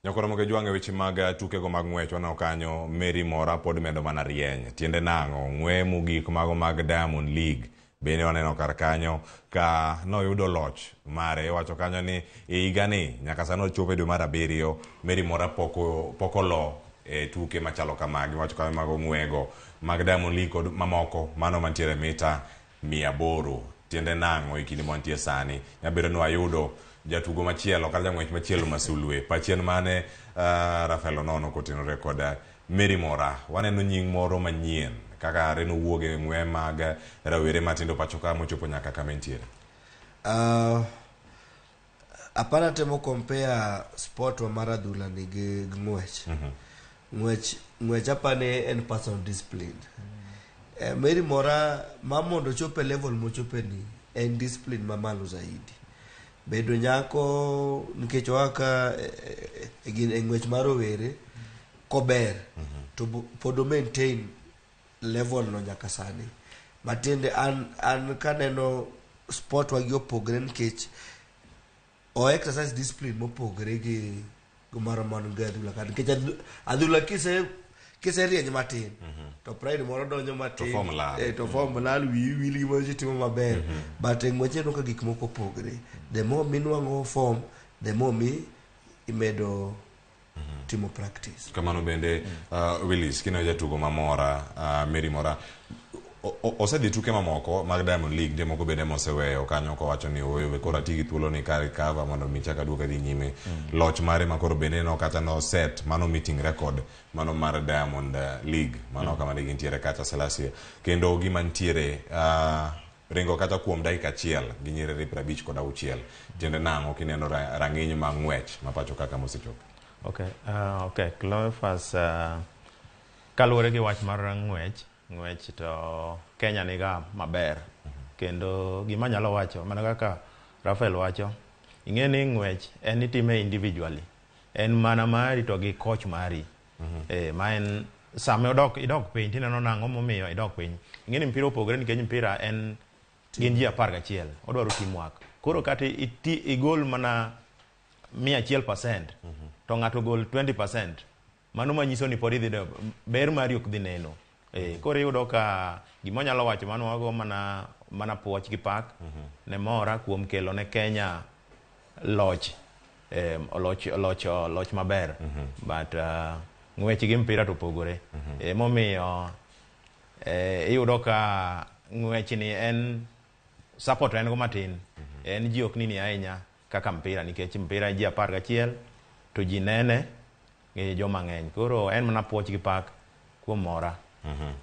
Nyakora moke juange weche mag tuke go mag ng'wech wana okanyo Mary Mora pod medo mana rieny. Tiende nang'o ng'we mogik mago mag Diamond League bende waneno kar kanyo ka noyudo loch mare. Iwacho kanyo ni higa ni nyaka sano ochopo dwe mar 7 Mary Mora poko lo e tuke machalo kamagi. Iwacho kanyo mago ng'wego mag Diamond League kod mamoko mano mantiere mita 800. Tiende nang'o ikindi montie sani nyabedo no ayudo jatugo machielo kata jang'wech machielo masulwe pachien mane Rafael Onono kotenore kod Mary Mora. Waneno nying moro manyien kaka reno wuoge ng'we mag rawere matindo pachoka mochopo nyaka kama entiere. Apana temo compare sport wa mar adhula ni gi ng'wech. Ng'wech apane en personal discipline. Mary Mora mamondo chope level mochope ni en discipline mamalo zaidi. Bedo nyako nikech waka e ng'wech mar rawere kober to pod maintain level no nyaka sani. Matinde an kaneno sport wagi opogre nikech o exercise discipline mopogre gi gumaro man gadula kad nikech adhula kise rieny matin to pride moro donjo matin to formula wili mo jitimo maber but ng'weche no ka gik moko opogre. The more minwango form the more mi imedo timo practice. Kamano bende Willis kino jatugo mamora Mary Mora osedhi tuke mamoko mag Diamond League de moko bende moseweyo kanyo ko wacho ni owewe kora tigi thuolo ni kar cover mondo mi chaka duoka dhi nyime. Loch mare makoro bende no kata no set mano meeting record mano mar Diamond League mano kama ne gintiere kacha Selassie kendo gima ntiere ringo kata kuom dakika achiel gi nyiriri 50 kod 6. Tiende nang'o kineno rang'iny mag ng'wech mapacho kaka mosechopo. Okay, Cleophas kaluwore gi wach mar ng'wech to Kenya niga maber kendo gima nyalo wacho mana kaka Rafael wacho ing'e ni ng'wech en itime individually en mana mari to gi coach mari ma en same idok piny tineno nang'o momiyo idok piny. Ing'e ni mpira opogre nikech mpira en gin ji 11 odwaro teamwork. Koro kata igol mana 100% to ng'ato gol 20% mano manyiso ni pod idhi ber mari ok dhi neno. Koro yudo ka gima nyalo wacho mano wago mana puoch gi pak ne Mora kuom kelo ne Kenya loch maber but ng'wech gi mpira to pogore momiyo iyudo ka ng'wech ni en support en go matin en ji ok nini ahinya kaka mpira nikech mpira ji 11 to ji nene gi joma ng'eny koro en mana puoch gi pak kuom Mora.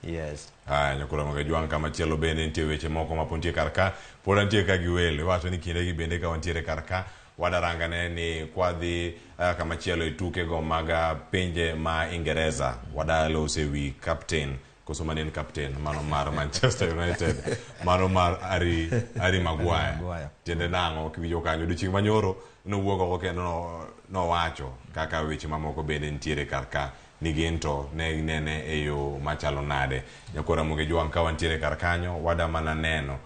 Yes. Nyakura moke juang kama chielo bende nitie weche moko mapontie karka pod nitie ka giwele wacho ni kinde gi bende ka wantiere karka wadarangane ni kwadhi kama chielo e tuke go mag pinje ma Ingereza wadalo sewi captain koso manen captain mano mar Manchester United mano mar Harry Maguire. Tiende nang'o kiwijo kanyo dichieng manyoro no wuogo ko kendo no wacho kaka weche mamoko bende ntiere karka ni gento ne nene e yo machalo nade. Nyakora moge juang ka wantiere kar kanyo wada mana neno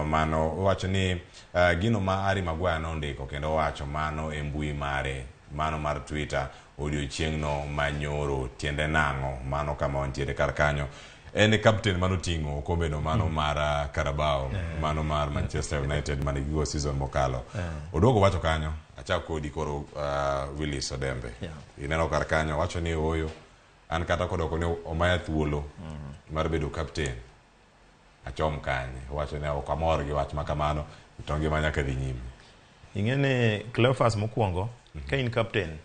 mano wacho ni gino ma Harry Maguire no ndiko kendo wacho mano e mbui mare mano mar Twitter odiochiengno manyoro. Tiende nang'o mano kama wantiere kar kanyo en captain mano tingo kombe no mano mar Carabao mano mar Manchester United mane gigo season mokalo. Odogo wacho kanyo achako kodi koro Willis Odembe. Ineno kar kanyo wacho ni oyo an kata kodoko ne omaya thuolo mar bedo captain achom kanye wacho ne ok amor gi wach makamano to ngima nyaka dhi nyime. Ing'e ni Cleophas mokwongo ka in captain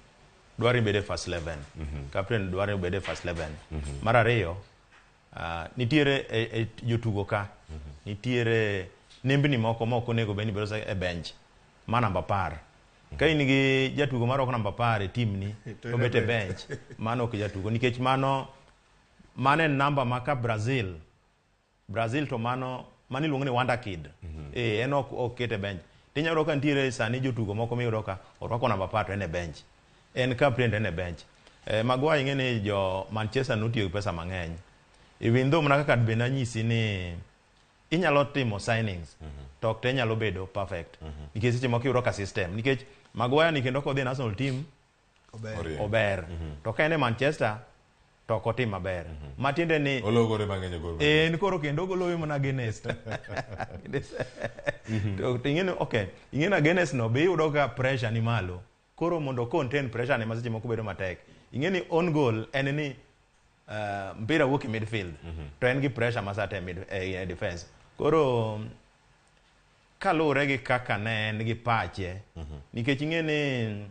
dwari bede first 11 captain dwari bede first 11 mar ariyo nitiere jotugo ka nitiere nembni moko onego beni bedo e bench ma namba 10 ka in gi jatugo mar ok namba 10 e team ni to bete bench mano ok jatugo nikech mano en namba ma ka Brazil to mano iluongo ni wonder kid en ok kete bench tinyalo ka nitiere sani jotugo moko miyudo ka orwako namba 10 to en e bench en captain en e bench Maguire ngene jo Manchester notiyo gi pesa mang'eny even though mana kaka be nanyisi ni inyalo timo signings to ok te nyalo bedo perfect nikech seche moko iyudo ka system nikech Maguire ni kendo kodhi national team ober to ka en e Manchester to ok otim maber matiende ni ologore mang'eny gol en koro kendo ogolowe mana Guinness to ing'eni ing'eni Guinness no be iyudo ka pressure ni malo koro mondo contain pressure ne ma seche moko bedo matek ing'eni on goal en ni mpira wuok e midfield to en gi pressure masate e defense koro kalure gi kaka ne en gi pache nikech ing'eni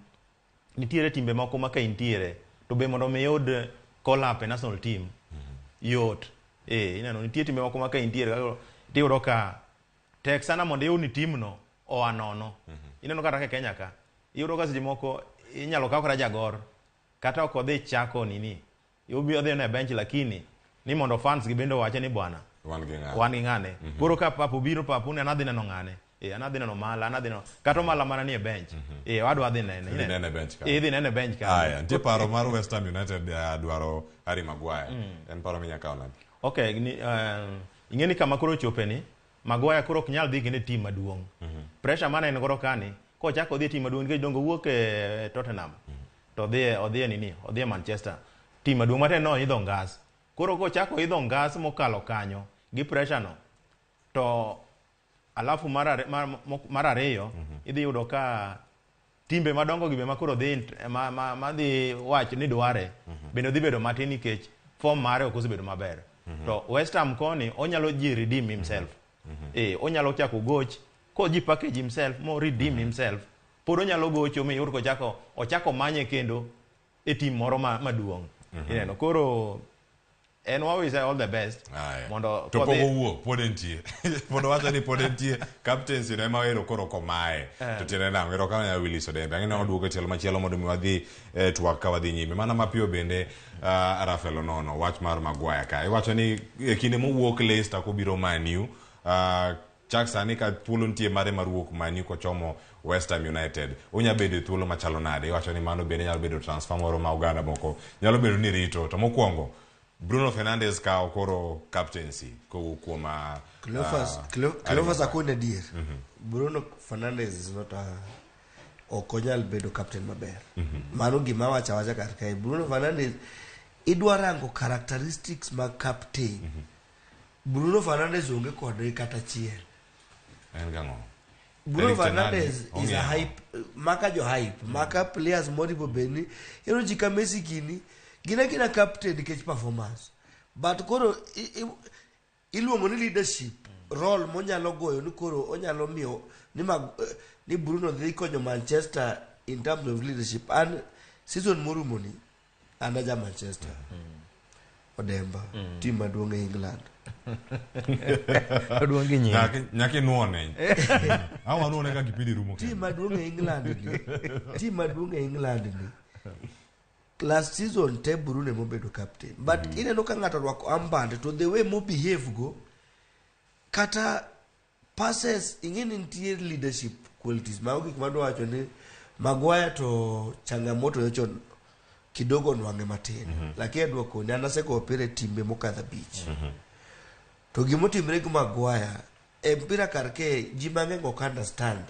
nitiere timbe moko ma ka intiere to be mondo miyud call up e national team yot ineno nitie timbe moko ma ka intiere tiyudo ka tek sana mondo iyud ni team no oa nono ineno kata ka Kenya ka iyudo ka seche moko inyalo kaw kata jagor kata ok odhi chako nini obi odhi na bench lakini ni mondo fans gi bende wache ni bwana wan gi ng'ane koro ka papo biro papo ne anadhi neno ng'ane anadhi neno mala anadhi neno kata mala mana ni e bench wadwa dhi nene idhi nene bench ka aya nitie paro mar West Ham United dwaro Harry Maguire en paro minyaka ona ing'eni kama koro chope ni Maguire koro ok nyal dhi kende team maduong pressure mana en koro kani kochako dhi team maduong nikech dongo wuok e Tottenham to odhi e Manchester team maduong mate no idho ngas koro kochako idho ngas mokalo kanyo gi pressure no to alafu mar ariyo idhi yudo ka timbe madongo gi be makoro dhi madhi wach ni dware bende dhi bedo matin nikech form mare ok osebedo maber to West Ham koni onyalo redeem himself onyalo chako goch ko ji package himself mo redeem himself pod onyalo gocho mi yur ochako manye kendo e team moro maduong ineno koro and what we say all the best mondo to pogo wuok podentie mondo wacha ni podentie captains ne ma ero koro komae to tiene na ero ka ya Willis Odembe ng'ina oduogo tielo machielo mondo mi wadhi twak ka wadhi nyime mana mapiyo bende Rafael Onono wach mar Maguire ka iwacho ni kinde mowuok Leicester ko biro Man U chak sani ka thuolo nitie mare mar wuok Man U ko chomo West Ham United onya bedo thuolo machalo nade iwacho ni mano bende nyalo bedo transfer moro ma Uganda moko nyalo bedo ni rito to mokwongo Bruno Fernandes ka okoro captaincy ko kuoma Cleophas akone dier Bruno Fernandes is not okonyal bedo captain maber mano gima wacha kar kai Bruno Fernandes idwa rango characteristics ma captain Bruno Fernandes onge kode kata chiel Bruno Fernandes is a hype maka players moribo beni ero jika Messi kini gina captain nikech performance but koro iluongo ni leadership role monyalo goyo ni koro onyalo miyo ni Bruno dhi konyo Manchester in terms of leadership and season morumo ni anaja Manchester Odemba team maduong' e England maduong' gi nyingi nyaki nuone awa nuone ka kipindi rumo team maduong' e England ni last season te Bruno mobedo captain but ineno ka ng'ato rwako armband to the way mo behave go kata passes ing'eni nitie leadership qualities ma gik madwa wacho ni Maguire to changamoto yochon kidogo nwange matin lakini adwoko ni anaseko opere timbe mokadha beach to gimotimre gi Maguire mpira karke ji mang'eny ok understand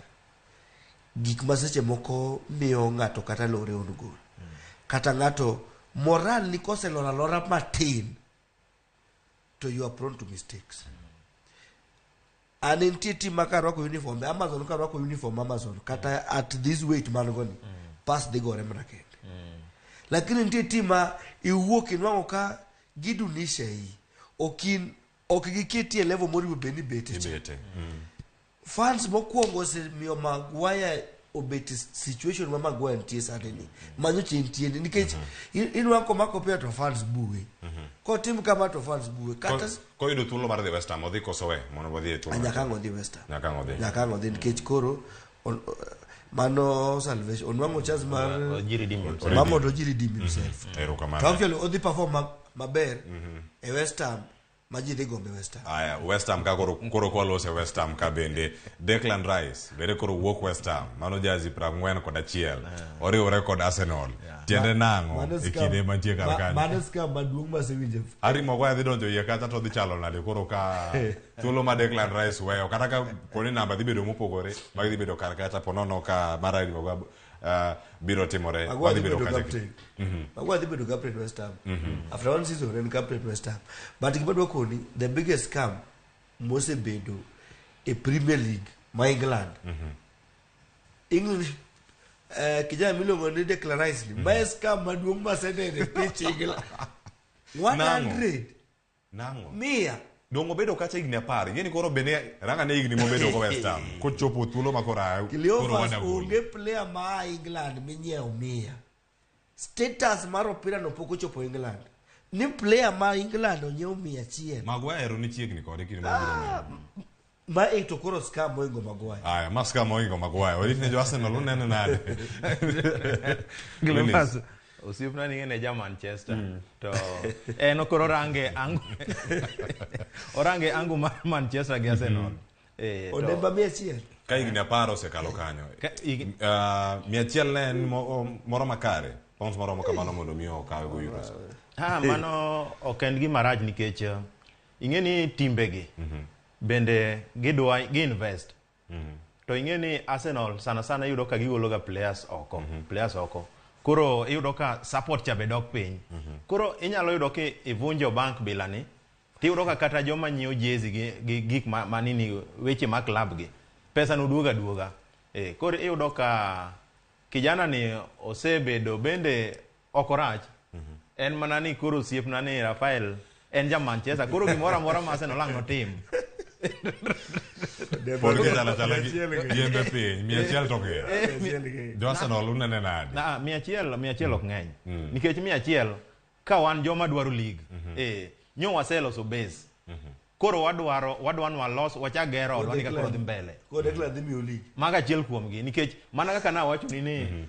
gik maseche moko miyo ng'ato kata lore on goal kata ng'ato moral ni kose lora matin to you are prone to mistakes and in team makarwako uniform Amazon karwako uniform Amazon kata at this weight man goni pass de gore mrakende lakini nitie team iwuok inwango ka gidunisha hii ok giketie level mori beni bete fans mokwongo se miyo Maguire obet situation mama go and ties adeni manyo chintieni nikech inwa ko mako pia to fans buwe ko tim kama to fans buwe kata ko yudo thuolo mar dhi West Ham odhi koso we mono bodhi e thuolo nyaka ng'odhi West Ham nyaka ng'odhi nikech koro mano salvation onwango chance mar mamo to jiri dim himself erokamano actually odhi perform maber e West Ham maji dhi gombe West Ham aya West Ham ka koro kolose West Ham ka bende Declan Rice bende koro wuok West Ham mano jazi 41 oriwore kod Arsenal tiende nang'o e kinde mantie kar kanyo mano scam maduong' masewinjo Harry Maguire dhi donjo iye kacha to dhi chalo nade koro ka thuolo ma Declan Rice weyo kata ka poni namba dhi bedo mopogore mag dhi bedo kar kacha ponono ka mar Harry Maguire biro timore wadhi bedo captain wadhi bedo captain West Ham after one season and captain West Ham but gibadwa koni the biggest scam mosebedo e Premier League ma England English kijana miluongo ni Declan Rice ma scam maduong' masenene pitch England 100 nango mia dongo bedo kacha igni 10 ngeni koro bene ranga ne igni mobedo go West Ham ko chopo thuolo makora Cleophas onge player ma England minyiew mia status mar opira no poko chopo England ni player ma England onyiew 100 Maguire ni chiegni kode kini mabiro ma to koro scam moingo Maguire aya ma scam moingo Maguire wali ne jo Arsenal unene nade Cleophas osiepna ni ne ja Manchester to en okoro range angu mar Manchester gi Arsenal odemba 100 ka igni 10 osekalo kanyo 100 ne en moro makare pounds moro kamano mondo mi okawe go euros mano ok en gima rach nikech ing'eni timbegi bende gidwa gi invest to ing'eni Arsenal sana sana yudo ka gigolo ga players oko koro iyudo ka support cha bedok piny koro inyalo yudo ki ivunjo bank bilani tiyudo ka kata joma nyiewo jezi gi gik manini weche ma club gi pesa no duoga koro iyudo ka kijana ni osebedo bende okorach en mana ni koro osiepna ni Rafael en ja Manchester koro gimoro amora ma Arsenal lang notim porque chala giembe piny 100 to ke jo Arsenal unene nade 100 ok ng'eny nikech 100 ka wan joma dwaro league nyo waseloso base koro wadwa ni walos wachak gero odwa ni ka koro dhi mbele kode kla dhi miyo league maga achiel kuomgi nikech mana kaka na wacho ni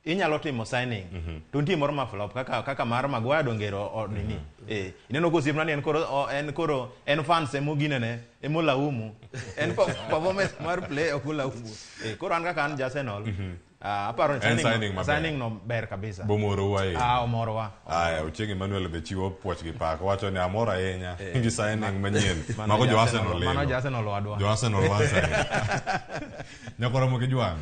inyalo timo signing to nitie moro ma flop kaka mar Maguire dongero nini ineno ko osiepna ni en koro en fans emoginene emolaumu en performance mar play okulaumu koro an kaka an Arsenal aparo signing no ber kabisa bomoro wa omoro wa aya uchengi Emmanuel be chiwo puoch gi pak wacho ni amora ahinya ngi signing manyien mago jo Arsenal mano jo Arsenal wadwa jo Arsenal wansa nyakoro mo kijwang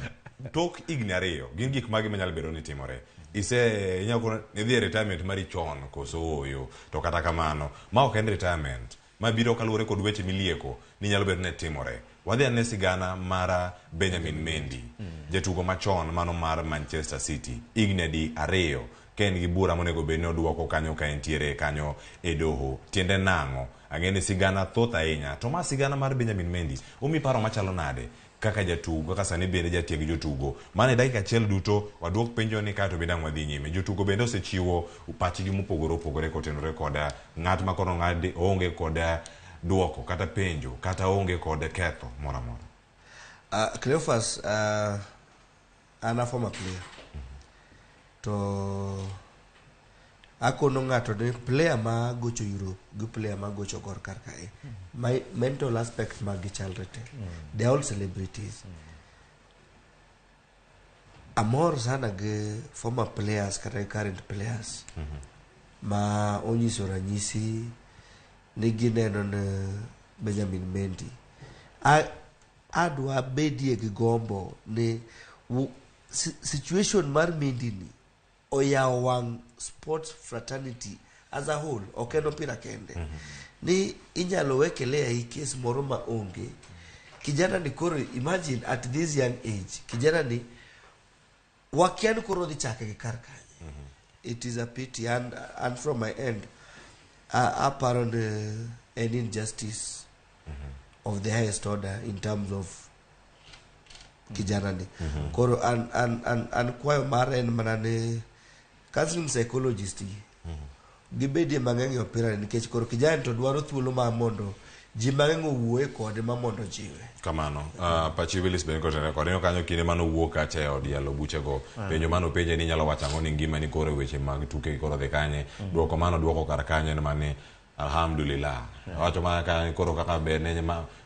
tok igni 2 gin gik magi manyalo bedo ni timore inyako ne dhi retirement mari chon koso oyo to kata kamano ma ok en retirement ma biro kaluwore kod weche milieko ni nyalo bedo ne timore wadhi ane sigana mara Benjamin Mendy jatugo machon mano mar Manchester City igni 2 ken gi bura monego bed ni oduoko kanyo ka entiere kanyo e doho tiende nang'o ang'eni sigana thoth ahinya to ma sigana mar Benjamin Mendy omi paro machalo nade kaka jatugo kaka sani bende jatieg jotugo mane dakika achiel duto waduok penjo ni kato bende wadhi nyime jotugo bende osechiwo pachgi mopogore kotenore koda ng'at ma kono ng'adi onge koda duoko kata penjo kata onge kod ketho moro amora Cleophas an a former player to akono ng'ato ni player ma gocho Europe gi player ma gocho kor kar kae my mental aspect magi chalre te they all celebrities amor sana gi former players kata current players ma onyiso ranyisi ni gineno ne Benjamin Mendy adwa bedie gi gombo ni situation mar Mendy ni oyawo wang sports fraternity as a whole okeno pira kende ni inyalo wekelea hii case moro ma onge kijana ni koro imagine at this young age kijana ni wakian koro dhi chake kar kanye it is a pity and from my end apparent an injustice of the highest order in terms of kijana ni. Koro an kwayo mar en mana ne counseling psychologist gibedie mang'eny e opira nikech koro kijana to dwaro thuolo ma mondo ji mang'eny owuoye kode ma mondo jiwe. Kamano. Pachi Willis ben kotene kode kanyo kinde mano wuok kacha e od yalo buchego. Penjo mano penje ni nyalo wacho ang'o ni ngima ni koro weche mag tuke koro dhi kanye. Duoko mano duoko kar kanye en mane alhamdulillah. Wacho mana ka koro kaka ber ne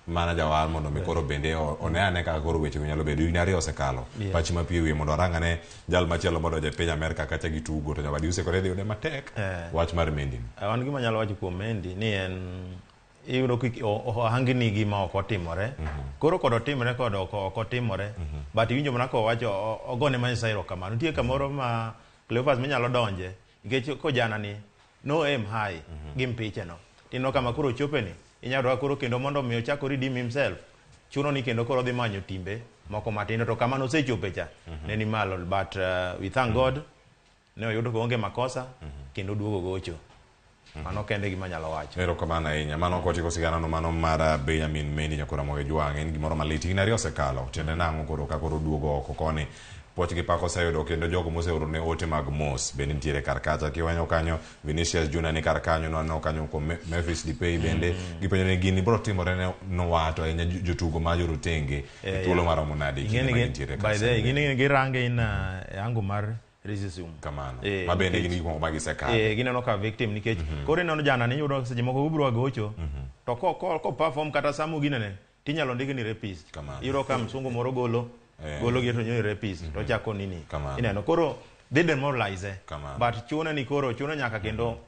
mana jawar mondo mi koro bende one ane kaka koro weche nyalo bedo higni ariyo osekalo. Pachi mapiyo wiye mondo arangane jal machielo mondo je piny Amerika kacha gi tugo to nyawadi use kore yude matek. Wach mar Mendi. Wan gima nyalo wacho kuom Mendi ni en iyudo ohangni gima ok otimore. Koro kod otimore kod ok otimore. But iwinjo mana kowacho ogone Nyasaye erokamano. Nitie kamoro ma Cleophas minyalo donje nikech kojana ni no aim high gi mpiche no. Tino kama koro chopeni inyalo koro kendo mondo mi ochako redeem himself. Chuno ni kendo koro dhi manyo timbe moko matindo to kamano osechopecha ne ni malo but we thank God ne oyudo ko onge makosa kendo duogo gocho. Mano kende gima nyalo wacho. Erokamano ahinya. Mano kotiko sigana no mano mar Benjamin Mendi nyakora Ramogi Jwang' en gimoro malit higni ariyo osekalo. Tiende nang'o koro ka koro duogo oko koni. Poch gi pako sayudo kendo jogo moseoro ne ote mag mos bende nitiere kar kacha kiwanyo kanyo Vinicius Junior ni kar kanyo no kanyo ko Memphis Depay bende gipenjo ne gini bro timore ne no wato enya jotugo ma jorotenge thuolo mar omonadi nitiere by the way gini girange ina yangu mar racism kamano ma bende gini giko ma gisekalo gineno ka victim nikech kore nono jana ni yudo seche moko ubro gocho to ko perform kata samu ginene tinyalo ndigi ni rapist iro ka msungu moro golo gito nyoy rapist to chako nini ineno koro they demoralize but chuna ni koro chuna nyaka kendo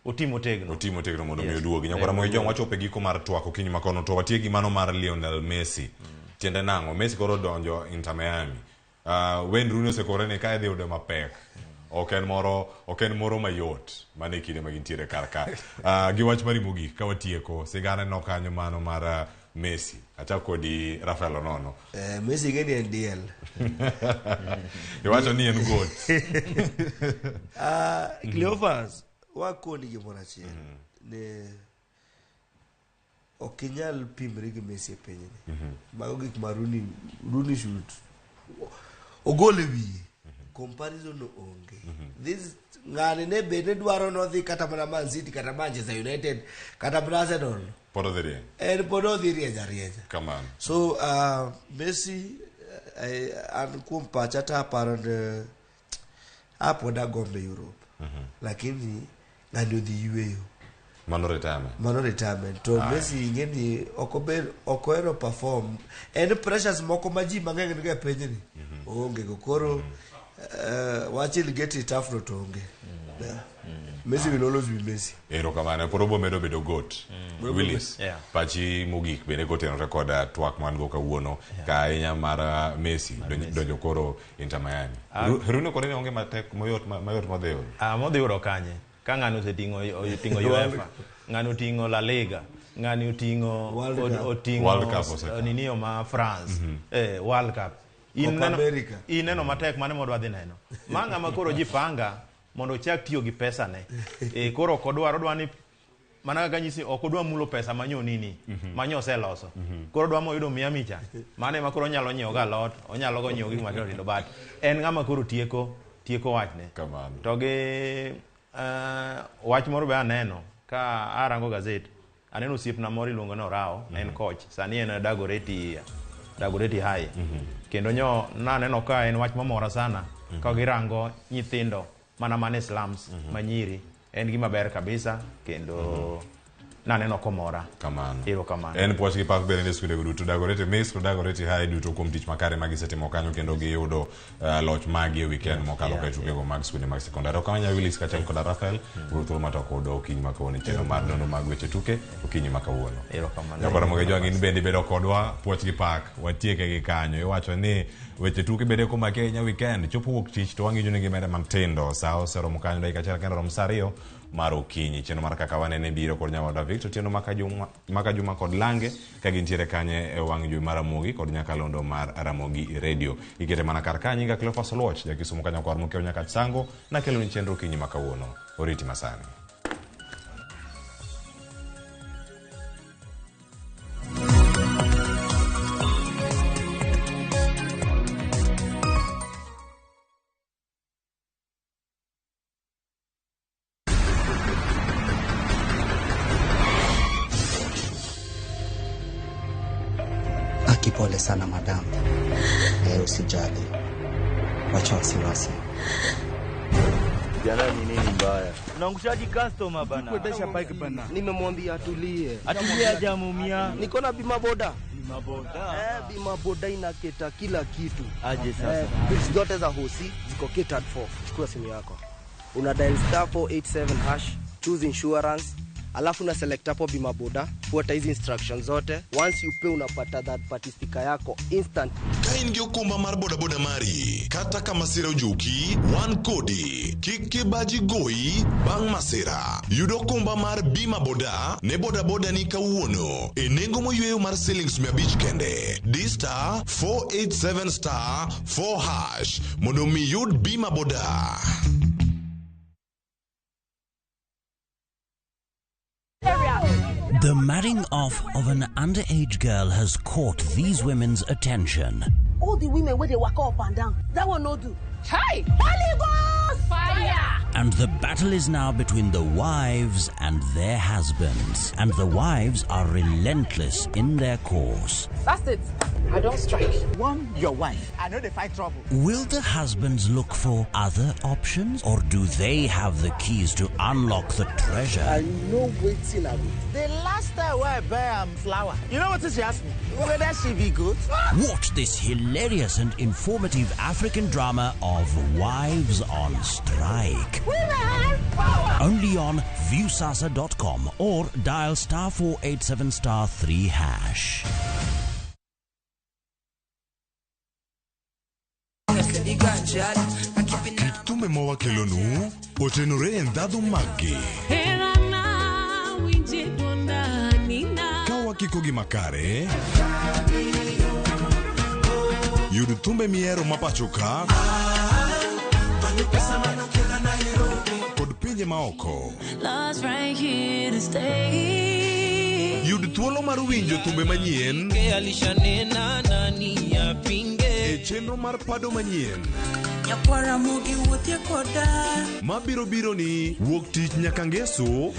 otimo tegno mondo mi oduogi nyakora Ramogi Jwang' wachope giko mar twako kinyi makono to watie gi mano mar Lionel Messi. Tiende nang'o Messi koro donjo Inter Miami. Wayne Rooney osekore ne ka dhi yudo mapek. Ok en moro mayot mane kinde magintiere kar ka. Gi wach mari mogik ka watieko sigana no kanyo mano mar Messi. Achako di Rafael Onono. Messi geni en DL. Iwacho ni en goat. Cleophas wakoni gimoro achiel ne okinyal pimre gi Messi e piny ni. Mago gik ma Rooney shoot ogole wiye. Comparison no onge. This ngani ne bende dwaro no dhi kata mana Man City kata Manchester United kata Arsenal. Pododhirie. Pododhirie jarienya. Kamano. So Messi an kuom pacha ta paro ne apoda gombe Europe. Lakini ngani odhi yueyo. Mano retirement. To Messi ngeni okero perform. En pressures moko maji mang'eny nige penye ni. Onge koro watching get it afro to onge. Messi will always be Messi. Erokamano porobo medo bedo goat. Willis. Pachi mogik bende gotenore rekoda twak man go kawuono ka enya mar Messi donjo koro Inter Miami. Rooney kore ne onge matek mayot modhiyo. Modhiyo kanye. Ka ng'ano oting'o UEFA, ng'ano oting'o La Liga, ng'ano oting'o World Cup ninio ma France, World Cup. Ineno matek mane modwa dhi neno. Ma ng'ama koro jipanga mondo chak tiyo gi pesa ne. Koro kodwaro ni mana kaka nyisi ok odwa mulo pesa manyo nini manyo oseloso. Koro dwa moyudo Miami cha. Mane ma koro nyalo nyiewo ga lot, onyalo go nyiewo gik matindo but en ng'ama koro tieko wachne. To gi wach moro be aneno ka arango gazet aneno osiepna moro iluongo ni Orao en coach sani en Dagoreti High kendo nyo naneno ka en wach mamora sana ka girango nyithindo mana mane slums manyiri en gima ber kabisa kendo naneno komora kamano. Erokamano. En puoch gi pak bende skunde duto Dagoreti Miss to Dagoreti High duto kuom tich makare magisetimo kanyo kendo giyudo loch magi e weekend mokalo ka tukego mag skunde mag sekondari. Okamanya Willis kachel koda Rafael wuotho matoko do okinyi makawuono cheno mar nono mag weche tuke okinyi makawuono. Erokamano. Nyakora Ramogi Jwang' in bende bedo kodwa puoch gi pak watieke gi kanyo iwacho ni weche tuke bende kuma Kenya weekend chopo wuok tich to wang'injo ni gimede matindo sao seromo kanyo dakika achiel kendo rom saa ariyo mar okinyi cheno mar kaka wanene biro kod nyawadwa Victor tieno maka juma kod Lange ka gintiere kanye e wang' jowi mar Ramogi kod nyakalondo mar Ramogi Radio ikete mana kar kanyi ga Cleophas Oluoch jakisumo kanyo kwar mokeo nyaka sango na kelo ni chenro okinyi makawuono oriti masani. Pole sana madam. Usijali. Wacha wasiwasi. Jana ni nini mbaya? Unaangushaji customer bana. Kuendesha bike bana. Nimemwambia atulie. Atulie hajamumia. Niko na bima boda. Bima boda. Bima boda inaketa kila kitu. Aje sasa. Bills zote za hosi ziko catered for. Chukua simu yako. Una dial *487#, choose insurance. Alafu na select hapo bima boda, fuata hizi instructions zote. Once you pay unapata that party sticker yako instant. Kain gi okumba mar boda mari kata kama sira ojuki one kodi kiki baji goyi bang masira yudo okumba mar bima boda ne boda ni kawuono e nengo moyweyo mar shillings 500 kende *487*4# mondo mi yud bima boda. The marrying off of an underage girl has caught these women's attention. All the women where they walk up and down, that one no do. Hey! Holy Ghost! Fire! And the battle is now between the wives and their husbands. And the wives are relentless in their course. That's it. I don't strike. One, your wife. I know they fight trouble. Will the husbands look for other options? Or do they have the keys to unlock the treasure? I know waiting a bit. The last time I buy flour, you know what she asked me? Whether she be good? Watch this hilarious and informative African drama of Wives on Strike. Women! Power! Only on viewsasa.com or dial *487*3#. Kitume mowa kelonu otenore ndhadhu magi kawa kiko gi makare yud thumbe miero mapachoka kod pinje maoko. Yud thuolo mar winjo thumbe manyien e chenro mar pado manyien Ramogi wuothie koda mabiro ni wuok tich nyaka ngeso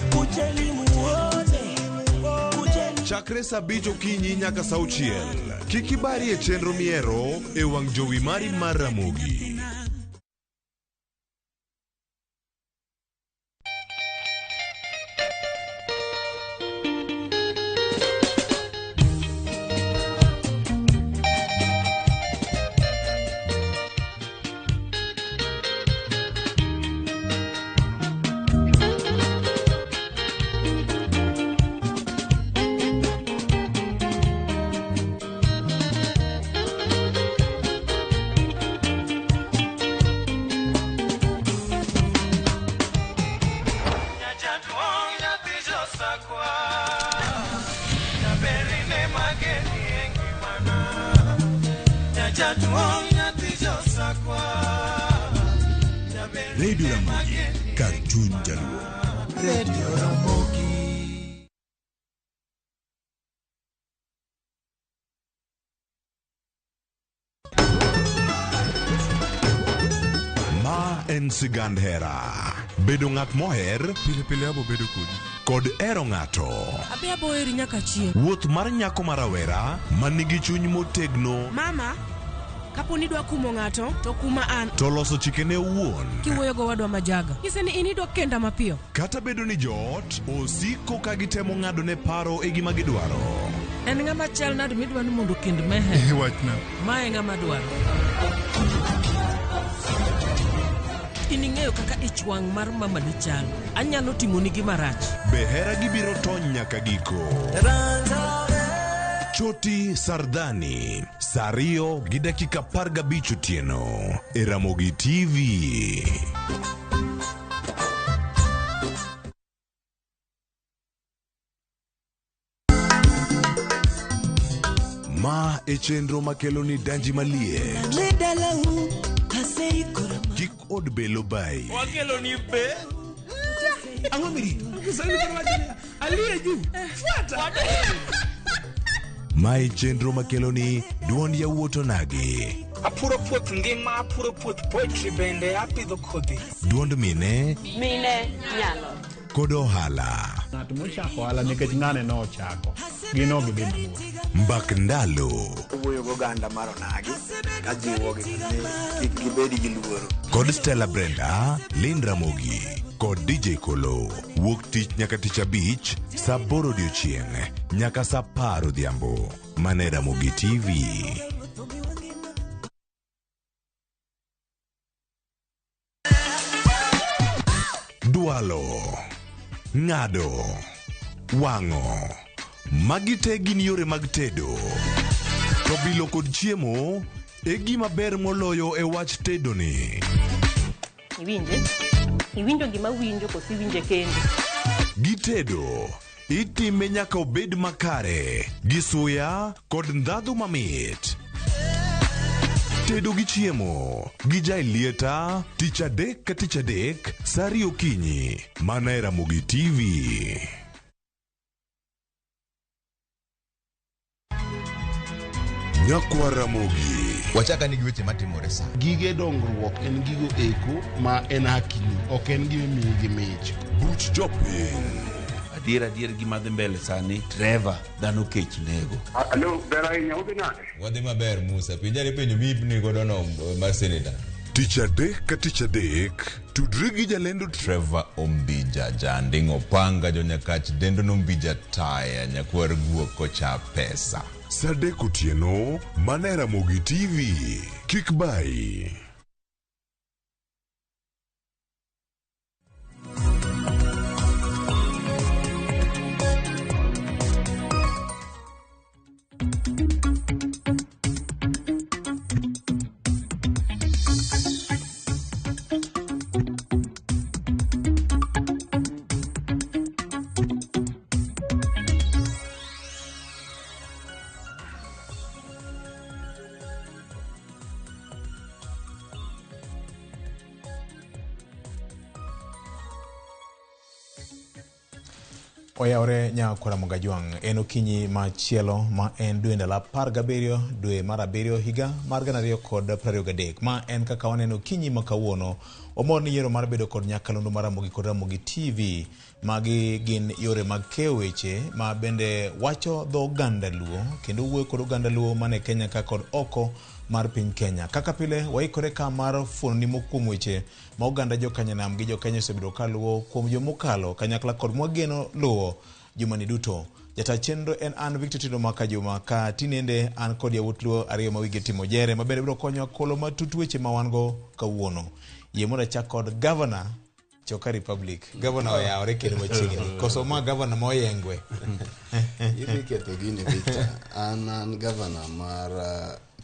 chakre saa 5 okinyi nyaka saa 6. Kik ibari e chenro miero e wang' jowi mari mar Ramogi. Radio Ramogi, Cartoon Jaluo. Radio Ramogi. Ma en sigand hera. Bedo ng'at moher, pile abo bedo kod ero ng'ato. Abi abo eri nyaka chieng'. Wuoth mar nyako marawera manigi chuny motegno. Mama, kapo ni dwa kumo ng'ato, to kuma an. To loso chikene owuon. Kiwuoyo go wadwa majaga. Nyise ni inidwa kenda mapiyo. Kata bedo ni joot, osiko ka gitemo ng'ado ne paro e gima gidwaro. En ng'ama chal nadi midwa ni mondo kend mehe. Wachna. Mae ng'ama dwaro. Ining'eyo kaka ich wang' mar mama ni chal. Anyalo timoni gima rach. Be hera gibiro tony nyaka giko. Choti Sardani, Sario gi dakika 15 otieno e Ramogi TV. Ma e chenro makelo ni danji malie. Kik od belo bai. Wakelo ni be. Angomiri, kusali kwa aliye juu. Fuata. Ma e chenro makelo ni duond yawuoto nagi. Apuro puoth ngima, apuro puoth poetry bende apidho kodhi. Duond mine. Mine nyalo. kod ohala. Ng'at mochako ohala nikech ng'ane nochako. Gino gibi mabuo. Mbak ndalo. Wuoyo goganda mar onagi ka jiwo gibedi gi luoro. Kod Stella Brenda, Lind Ramogi, kod DJ Kolo. Wuok tich nyaka tich abich, saa 8 odiochieng' nyaka saa 10 odhiambo. Mane Ramogi TV. Dualo, ng'ado, wang'o. Magi te gin yore mag tedo. To bilo kod chiemo e gima ber moloyo e wach tedo ni. Iwinjo gima winjo kosi winje kendo. Gi tedo itime nyaka obed makare, gi suya kod ndhadhu mamit. Tedo gi chiemo gi jai lieta tich adek ka tich adek saa 2 okinyi. Mana e Ramogi TV. Nyakwa Ramogi. Wachaka nigi weche matimore sa. Gige dongruok en gigo eko ma en hakili, ok en gime miyi gi mich. Buch jopiny. Adier gima dhi mbele sani, Trevor dhano kech nego. Alo, ber ahinya, udhi nade? Wadhi maber Musa, pinjari penjo mibni godono mar seneta. Tich adek ka tich adek, tudri gi jalendo Trevor Ombija, janding opanga jonyakach dendo nombija taya, nyakwar guok kocha pesa. Sadek otieno, mana e Ramogi TV. Kik bai. Oyawre Nyakwa Mogajwang' en okinyi machielo ma en dwe ndalo 17 dwe mar 7 higa mar 2023 ma en kaka waneno okinyi ma kawuono omor ni yiero mar bedo kod nyakalondo mar Ramogi kod Ramogi TV. Magi gin yore mag keyo weche ma bende wacho dho oganda Luo kendo wuoyo kod oganda Luo mane Kenya ka kod oko mar piny Kenya. Kaka pile waikore ka mar fuoni mokuom weche ma oganda jo Kanyanam gi jo Kenya osebedo ka luwo kuom jomokalo kanyakla kod mwageno luwo jumani duto. Jata chenro en an Victor Tido Maka Juma ka tinende an kod yawuot Luo ariyo ma wige timo jere ma bende biro konyo kolo matut weche ma wan go kawuono. Yie mondo chak kod Governor Choka Republic. Governor oyawre kendo machiegni. Koso ma governor ma oyengwe. Ibi ketho gini Victor. An governor mar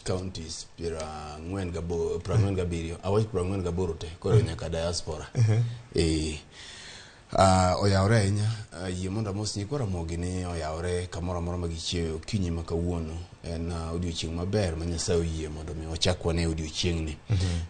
counties 47 awach 48 te koro nyaka diaspora. Oyawre ahinya yie mondo mos nyikwa Ramogi ni oyawre kamoro amora ma gichiewo okinyi ma kawuono en odiochieng' maber ma Nyasaye oyie mondo mi wachakwa ne odiochieng' ni.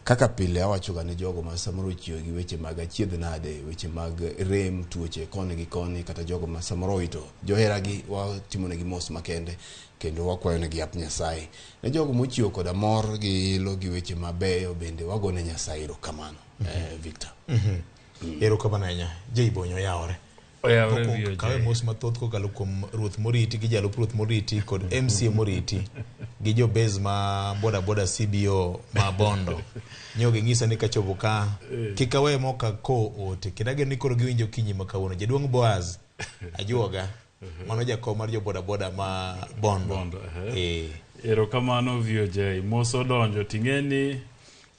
Kaka pile awacho ga ne jogo ma samoro chiewo gi weche mag achiedh nade, weche mag rem, tuoche koni gi koni, kata jogo ma samoro ito johera gi watimo ne gi mos makende kendo wakwayo ne gi ap Nyasaye. Ne jogo mochiwo koda mor gi lo gi weche mabeyo bende wagone Nyasaye erokamano. Victor. Erokamano ahinya. Jeibonyo oyawre. Oyawre biyo. Kawe mos mathoth kokalo kuom ruoth moriti gi jalup ruoth moriti kod MCA moriti gi jo base ma boda CBO ma Bondo. Nyoge ngisa ni kachobo ka kikawe moka ko ote kidage ni koro giwinjo kinyi makawuono. Jaduong' Boaz ajuoga mano jako mar jo boda ma Bondo. Erokamano biyo jay. Moso donjo tingeni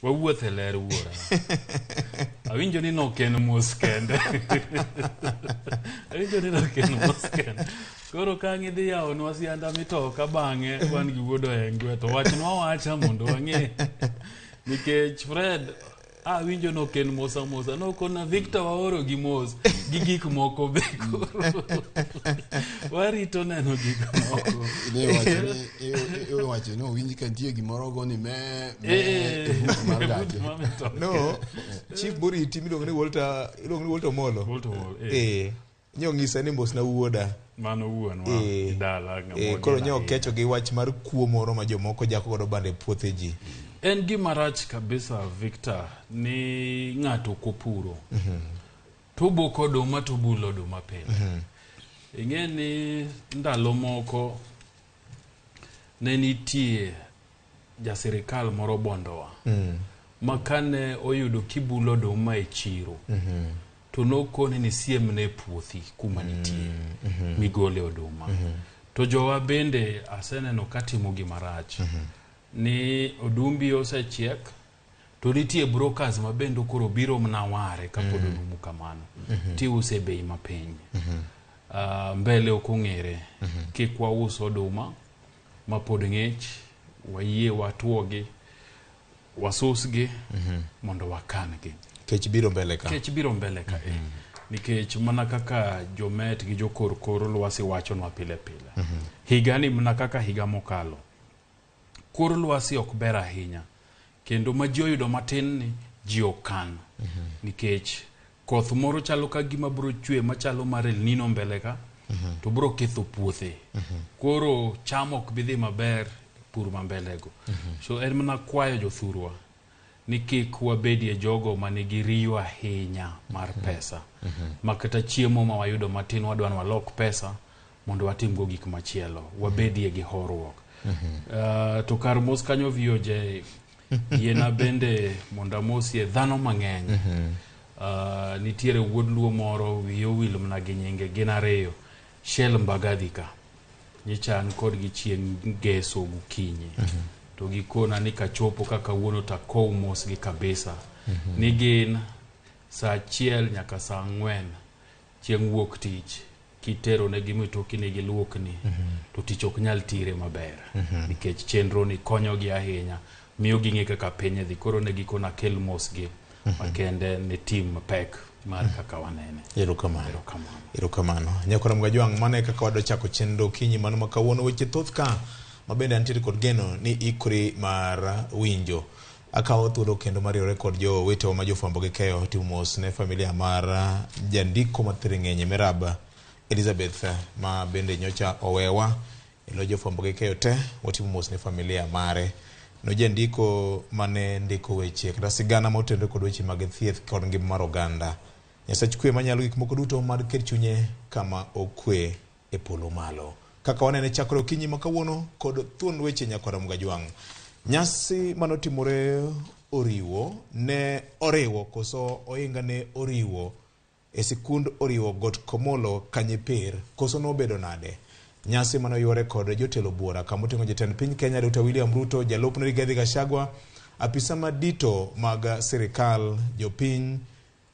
wawuothe ler wuora. Awinjo ni noken mos kende. Koro kangi dhi yawo nwa sianda mitoka bang'e wan gi wuodo engwe to wachnwa wacha mondo wang'e. Nikech Fred winjo noken mosa nokona Victor waoro gi mos gi gik moko be koro warito neno gik moko. Wacho no winji kantie gimoro go ni me no chief boriti miluongo ni Walter Molo. Nyo ngisa ni mbos na wuoda mano wuon wa dala ngamo. Koro nyo kecho gi wach mar kuo moro ma jomoko jako godo bande puothe ji. En gima rach kabisa Victor ni ng'ato kopuro. toboko oduma tobulo oduma pile. Ing'e ni ndalo moko ne nitie jasirikal moro bondowa makane oyudo kibulo oduma e chiro to nokone ni siemne puothi kuma nitie migole oduma. To jowa bende aseneno katimo gimarach ni odumbi osechiek to nitie brokers ma bende koro biro mnaware kapod onumu kamano tiuse bei mapiny. Mbele okong'ere kik wauso oduma mapod ng'ich, wayie watuogi, wasusgi mondo wakangi. Kech biro mbele ka. Kech biro mbele ka. Nikech mana kaka jomet gi jokor lwasi wachonwa pile pile. Higani mana kaka higa mokalo. Kor lwasi ok ber ahinya. Kendo ma ji oyudo matin ni ji okan. Nikech koth moro chalo ka gima bro chwe machalo mar El Nino mbele ka to bro ketho puothe. Koro cham ok bidhi maber pur mambelego. So en mana kwayo jothurwa ni kik wabedie jogo manigi riyo ahinya mar pesa. Makata chiemo ma wayudo matin wadwan walok pesa mondo watimgo gik machielo. Wabedie gi horuok. To kar mos kanyo vioje yena bende monda mosie dhano mang'eny. Nitiere wuod luo moro wiyo wil mna gi nyinge gin ariyo. Shell Mbagadhika nyichan kod gi chieng' geso gukinyi. To gikona ni kachopo kaka wuono ta kow mos gi kabisa. Ni gin sa 1 nyaka sa 4 chieng' wuok tich kitero ne gimitoki ne giluokni to tich ok nyal tire maber. Nikech chenro ni konyogi ahinya miyo ging'e kaka piny dhi. Koro ne gikona kel mos gi makende ne tim pek mar kaka wanene. Erokamano. Nyakora Mgajwang' mane kaka wado chako chenro kinyi mano makawuono weche thoth ka mabende antiere kod geno ni ikri mar winjo. Akawo thuolo kendo mariore kod jo wetewa ma jofwambo gi keyo timo mos ne familia mar jandiko mathiring'enye Merab Elizabeth ma bende nyocha owewa. Ilo jofwambo gi keyo te watimo mos ne familia mare. No jandiko mane ndiko weche kata sigana motende kod weche mag thieth kod ngima mar oganda. Nyasach kwe manyalo gik moko duto mar ket chunye kama okwe e polo malo. Kaka wanene chakore okinyi makawuono kod thuond weche Nyakora Mgajwang'. Nyasi manotimore oriwo ne oriwo koso oinga ne oriwo e sikund oriwo Got Komolo Kanyeper koso nobedo nade. Nyasi manoyore kod jotelo buora kamoting'o jatend piny Kenya Dr. William Ruto, jalupne Rigathi Gachagua, apisa madito mag sirikal, jopiny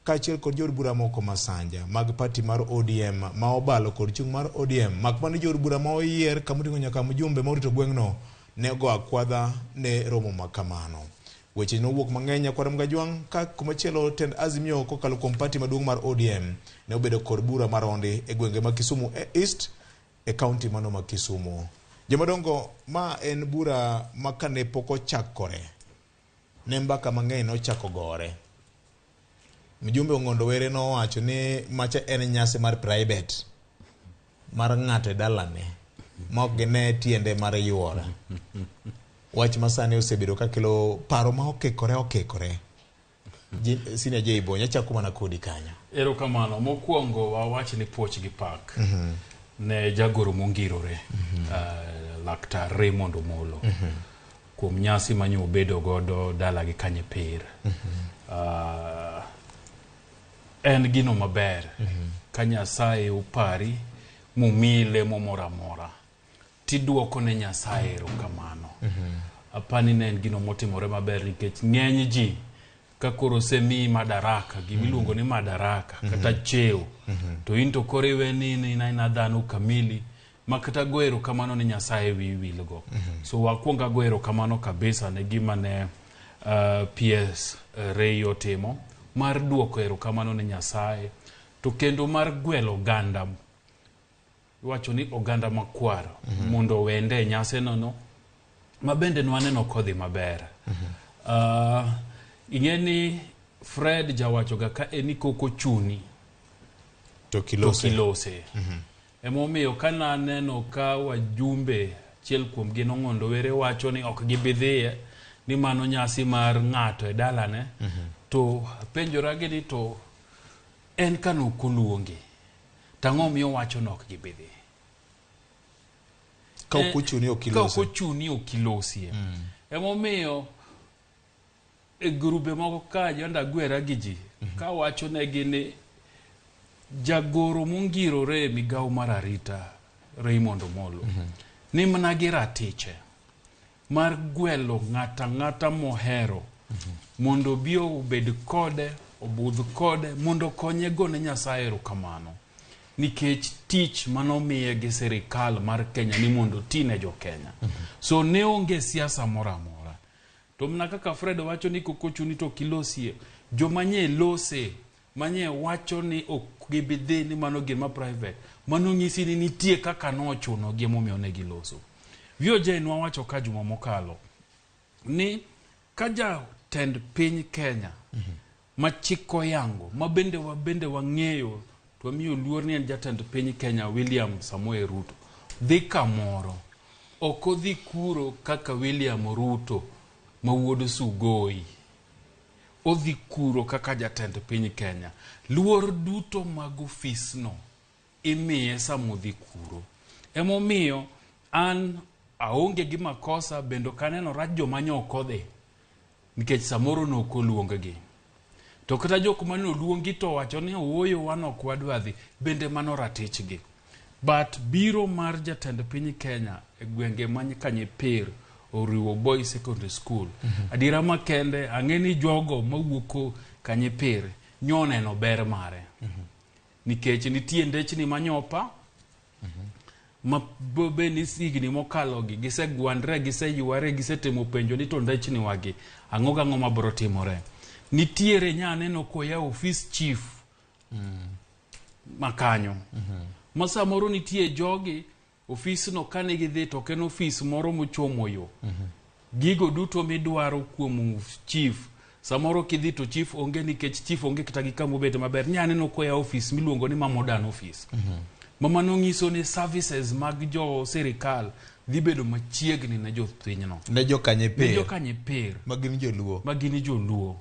kaachiel kod jod bura moko masanja mag parti mar ODM ma obalo kod chung' mar ODM makmane jod bura ma oyier kamoting'o nyaka mjumbe morito gweng'no ne go akwadha ne romo makamano. Weche nowuok mang'eny Nyakora Mgajwang' ka kumachielo tend Azimio kokalo kuom parti maduong' mar ODM ne obedo kod bura mar onde e gwenge ma Kisumu East e county mano ma Kisumu. Jomadongo ma en bura makane poko chakore ne mbaka mang'eny nochako gore. Mjumbe Ong'ondo Were no wacho ni macha en nyasi mar private mar ng'ato e dalane mok gine tiende mar yuora. Wach masani osebedo kakelo paro ma okikore. Sine Jeibo nyachako mana kodi kanyo. Erokamano mokwongo wawach ni poch gi pak ne jagoro mongirore Laktar Raymond Omolo kuom nyasi manyo bedo godo dala gi Kanyeper. En gino maber ka Nyasaye upari mumile momoramora tiduoko ne Nyasaye erokamano. Apani ne en gino motimore maber nikech ng'eny ji ka koro semi madaraka gimiluongo ni madaraka kata cheo to into koriwe ni ina dhano kamili makata goero kamano ni Nyasaye wilgo. So wakwonga goero kamano kabisa ne gima ne PS Reyo timo mar duoko erokamano ne Nyasaye to kendo mar gwelo oganda. Wacho ni oganda makwaro mondo wende nyase nono mabende nwaneno kodhi maber. Ing'eni Fred jawachoga ka eni koko chuni to kilose. Emomiyo kana neno ka wajumbe chiel kuom gin Ong'ondo Were wacho ni ok gibidhie ni mano nyasi mar ng'ato e dalane to penjora gini to en kano koluonge tang'o miyo wacho nok gibidhi ka okuchuni okilose ka okuchuni okilosie emomiyo e grube moko ka jonda gwera gi ji ka wacho negi ni jagoro mongirore migawo mar arita Raymond Omolo ni mana gi ratiche mar gwelo ng'ata mohero mondo bio obed kode obudh kode mondo konye gone Nyasaye erokamano nikech tich manomiye gi sirikal mar Kenya ni mondo tine jo Kenya so ne onge siasa moro amora to mna kaka Fred wacho ni kokochuni to kilosie jomanye lose manye wacho ni ok gibidhi ni mano gima private mano nyisi ni nitie kaka nochuno gi momiyo ne giloso VOJ nwa wacho ka juma mokalo ni kaja tend piny Kenya machiko yango mabende wang'eyo to miyo luor ni en jatend piny Kenya William Samoei Ruto dhi kamoro ok odhi kuro kaka William Ruto mawuod Sugoi odhi kuro kaka jatend piny Kenya luor duto mag ofisno imiye samodhi kuro emomiyo an aonge gi makosa bendo kaneno rach jomanyo kodhi nikech samoro nokoluongegi to kata jok mane oluongi to wacho ni owoyo wan ok wadwadhi bende mano ratichgi but biro mar jatend piny Kenya e gwenge manye Kanyepir oriwo Boys Secondary School adira makende ang'eni jogo mawuoko Kanyepir nyoneno ber mare nikech nitie ndechni manyopa ma bobe ni signi mokalogi gisegwandre giseyuare gisetemo penjo ni to ndechni wagi ang'o mabro timore nitiere nyaneno koya office chief makanyo masamoro nitie jogi office no kane gidhi to ken office moro mochomo yo gigo duto midwaro kuom chief samoro kidhi to chief onge nikech chief onge kata gi kama obet maber nyaneno koya office miluongo ni modern office mama nonyiso ni services mag jo sirikal dhi bedo machiegni ne jo pinyno ne jo Kanyepir magini joluo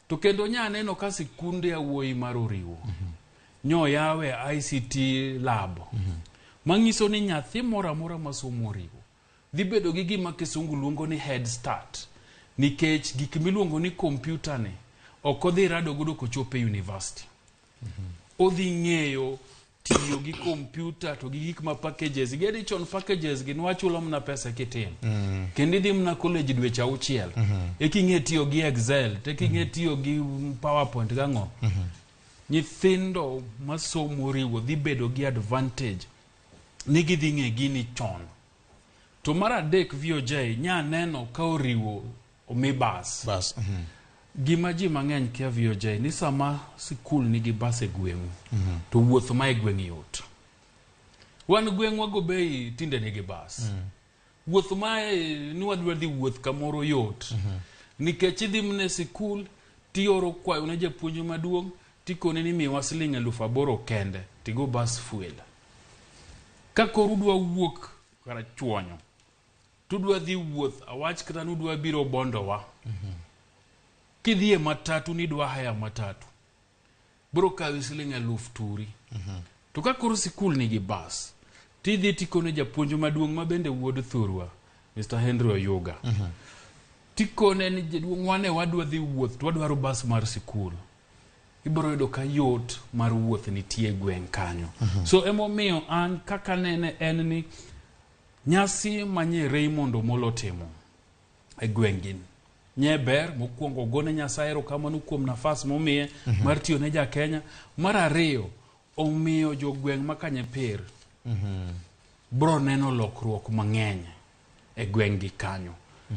to kendo nyaneno ka sikunde awuoyi mar oriwo nyo yawe ICT lab manyiso ni nyathi moro amora masomo oriwo dhi bedo gi gima kisungu luongo ni head start nikech gik miluongo ni kompyuta ne ok odhi rado godo kochopo e university odhi ng'eyo tiyo gi kompyuta to gi gik ma packages gedi chon packages gi nwachulo mna pesa kitim kendo idhi mna college dweche 6 eking'e tiyo gi Excel teking'e tiyo gi PowerPoint gang'o nyithindo masomo riwo dhi bedo gi advantage ni gidhi ng'e gini chon to mar adek VOJ nyaneno ka oriwo omibas gima ji mang'eny kia VOJ ni sama sikul nigi bas e gweng'u to wuoth ma e gweng' yot wan gweng'wa go bei tinde nigi bas wuoth ma ni wadwa dhi wuoth kamoro yot nikech idhi mne sikul tioro kwayo ne japuonj maduong' tikone ni miwa siling 8,000 kende tigo bas fuel ka koro udwa wuok kara chuonyo tudwa dhi wuoth awach kata nudwa biro Bondowa kidhie matatu nidwa haya matatu bro kawi siling 1,000 turi to ka koro sikul nigi bas tidhi tikone japuonj maduong' ma bende wuod Thurwa Mr. Henry Oyuga tikone ni jaduong' wane wadwa dhi wuoth to wadwaro bas mar sikul ibro yudo ka yot mar wuoth nitie gweng' kanyo so emomiyo an kaka nene en ni nyasi manye Raymond Omolo timo e gweng'in nyeber mokwongo gone Nyasaye erokamano kuom nafas momiye mar tiyo ne ja Kenya mar ariyo omiyo jo gweng' ma Kanyepir bro neno lokruok mang'eny e gweng'gi kanyo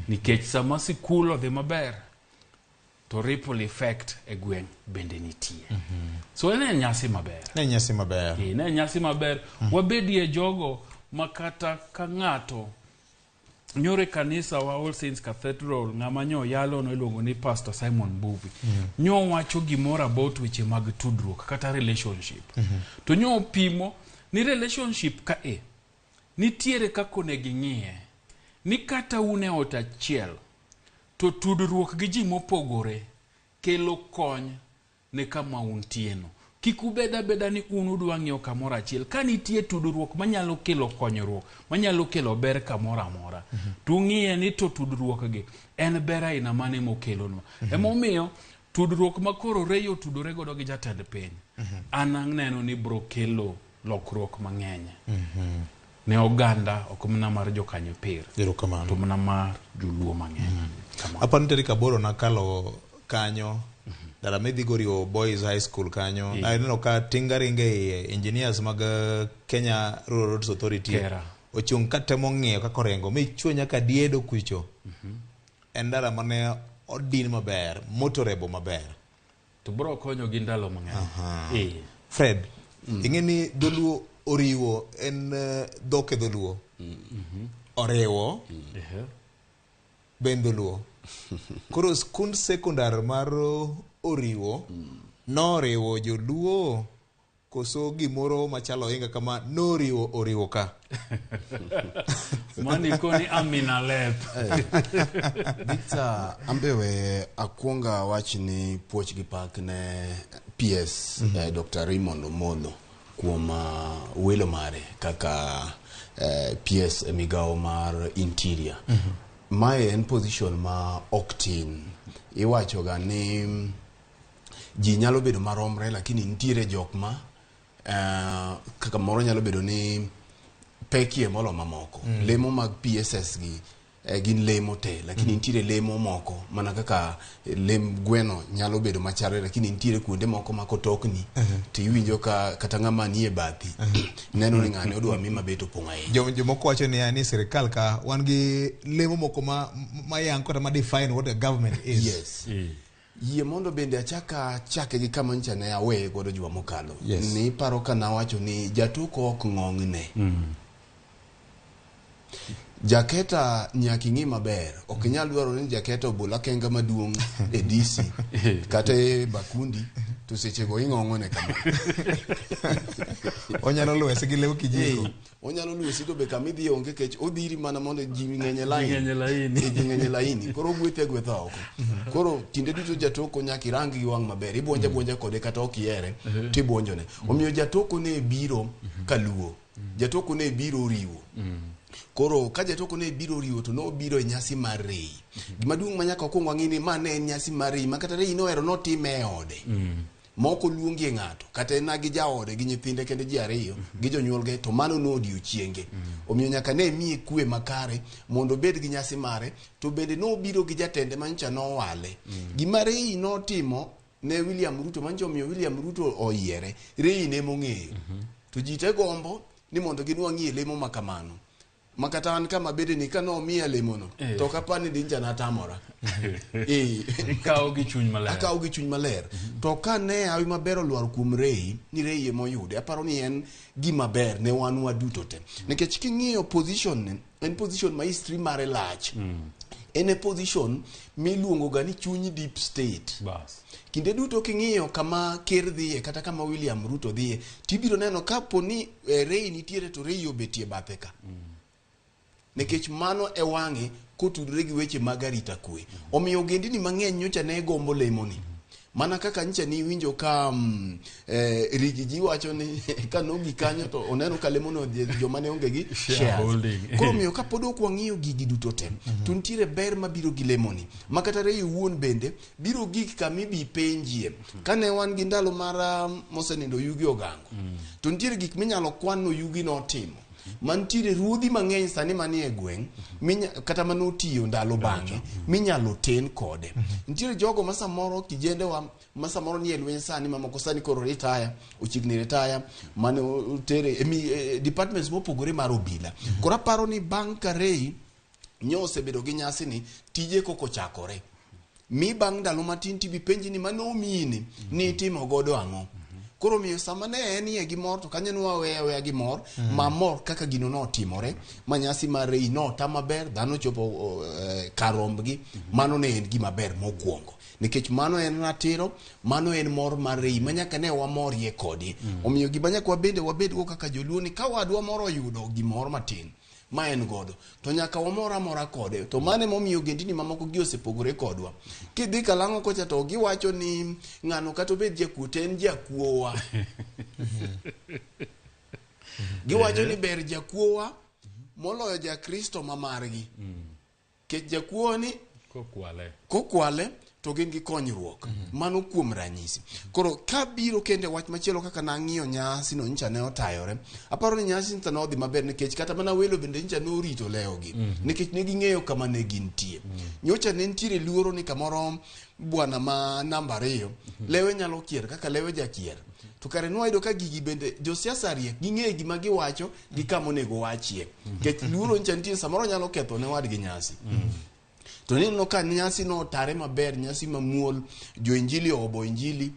nikech sama sikul odhi maber to ripple effect e gweng' bende nitie so en nyasi maber wabedie jogo makata ka ng'ato nyore kanisa wa All Saints Cathedral ng'ama nyo yalo no iluongo ni Pastor Simon Mbuvi nyo wacho gimoro about weche mag tudruok kata relationship to nyo pimo ni relationship ka nitiere kako ne ging'ie ni kata une ot achiel to tudruok gi ji mopogore kelo kony ne kama untieno kik ubeda beda ni un udwa ng'iewo kamoro achiel. Ka nitie tudruok manyalo kelo konyruok, manyalo kelo ber kamoro amora, to ung'iye ni to tudruok gi en ber aina mane mokelonwa. Emomiyo tudruok makoro Ray tudore godo gi jatend piny, an aneno ni bro kelo lokruok mang'eny ne oganda, ok mana mar jokanyo pir, to mana mar joluo mang'eny. Apani tarik 8 nakalo kanyo dara medhi gorio Boys High School kanyo. Aneno ka tingaringe engineers mag Kenya Rural Roads Authority ochung' katemo ng'iyo kaka orengo michwo nyaka diedo kucho. En dara mane odin maber, motorebo maber. To bro konyo gi ndalo mang'eny. Fred, ing'eni dholuo oriwo en dhoke dholuo. Oriwo ben dholuo. Koro skund sekondar mar oriwo noriwo joluo koso gimoro machalo inga kama noriwo oriwo ka. Mani koni Amina Lep. Victor, ambewe akwonga wach ni puoch gi pak ne PS Dr. Raymond Omolo kuom welo mare kaka PS migao mar interior. Mae en position ma oktin. Iwacho ga ni ji nyalo bedo maromre, lakini nitiere jok ma kaka moro nyalo bedo ni pekie molo mamoko. Lemo mag PSS gi gin lemo te, lakini nitiere lemo moko mana kaka lem gweno nyalo bedo machare, lakini nitiere kuonde moko makotokni to iwinjo ka kata ng'ama nie bathi neno ni ng'ane odwa mi mabeto pong' ahinya. Jomoko wacho ni sirikal ka wan gi lemo moko ma yang kata ma define what a government is. Yes. Yie mondo bende chake gi kama ncha ne awe godo jwa mokalo. Ni paro ka nawacho ni jatuko ok ng'ong'ne. Jaketa nyaki ng'i maber, ok nyal dwaro ni jaketa obola kenga maduong' e DC kata e Bakundi to sechego ing'ong'one kama. Onyalo lwesi gi lew kijiko. Onyalo lwesi to be kama idhi onge kech odhiri mana mondo ji ng'enye laini. Koro gwethe oko. Koro kinde duto jatoko nyaki rangi gi wang' maber. Ibonja kode kata ok ihere tibonjone. Omiyo jatoko ne biro kaluo. Jatoko ne biro riwo. Koro ka jatoko ne biro riwo to no biro e nyasi mar Ray. Gima duong' manyaka okwong wang'i ni ma ne en nyasi mar Ray ma kata Ray nohero notime e ode. Moko luongi ng'ato kata na gi jaode gi nyithinde kende ji ariyo gi jonyuolge to mano no odiochienge. Omiyo nyaka ne miye kwe makare mondo bed gi nyasi mare, to bende no biro gi jatende mancha no wale. Gima Ray notimo ne William Ruto mancha omiyo William Ruto oyiere, Ray ne mong'eyo. To ji te gombo ni mondo ginwang'ie lemo makamano. Makata an kama bede ni kano miya lemono to kapani dinja na tamora. Ikaw gi chuny maler. Akaw gi chuny maler. To ka ne awi maber olwar kuom Ray, ni Ray moyude, aparo ni en gima ber ne wan waduto te. Nikech king'iyo position ne, en position ma history mare lach. En e position miluongo ga ni chuny deep state. Kinde duto king'iyo kama Ker dhiye kata kama William Ruto dhiye, tibiro neno kapo ni Ray nitiere to Ray obetie bathe ka. Nekech mano e wang'e kotudre gi weche mag arita kwe. Omiyo gendini mang'eny nyocha ne gombo lemoni. Mana kaka ncha ni winjo ka Rigiji wacho ni ka nogi kanyo to oneno ka lemono joma ne onge gi shares. Koro miyo ka pod ok wang'iyo gigi duto te, to nitiere ber mabiro gi lemoni. Makata Ray wuon bende biro gik kami bi penjie. Kane wan gi ndalo mar mosenindo Yugi Ogango, to nitiere gik minyalo kwan no Yugi notimo. Mantiere ruodhi mang'eny sani manie gweng' kata manotiyo ndalo bang'e minyalo ten kode. Nitiere jogo masamoro kijende wa masamoro nie lweny sani mamoko sani koro retire, ochigni retire, mane tere departments mopogore mar obila. Koro aparo ni bang' ka Ray nyose bedo gi nyasi ni tije koko chakore. Mi bang' ndalo matin tibi penji ni manomini ni timo godo ang'o. Koro miyo sama ne en ye gimor to kanyo nwa weya gimor mamor kaka gino notimore, manyasi mar Ray nota maber, dhano chopo karombgi, mano ne en gima ber mokwongo. Nikech mano en ratiro, mano en mor mar Ray manyaka ne wamorie kodi. Omiyo gima nyaka wabende wabed go kaka joluo ni ka wadwa moro yudo gimor matin, ma en godo to nyaka wamora mora kode to mane momiyo gendini mamoko gi osepogore kodwa kidhi kalango kocha to giwacho ni ng'ano kata bed jakuo en jakuowa giwacho ni ber jakuowa moloyo jakristo mamargi kech jakuo ni kokwale to gin gi konyruok mano kuom ranyisi koro kabiro kende wach machielo kaka nang'iyo nyasi no ncha ne otayore aparo ni nyasi nta no dhi maber nikech kata mana welo bende ncha no rito leogi nikech ne ging'eyo kama ne gintie nyocha ne ntiere luoro ni kamoro bwana ma namba 2 lewe nyalo kier kaka lewe jakier to kare nwayudo ka gigi bende josiasa riek ging'e gima giwacho gi kama onego wachie nikech luoro ncha nitie samoro nyalo ketho ne wadgi nyasi to nino ka nyasi no tare maber nyasi mamuol jo injili obo injili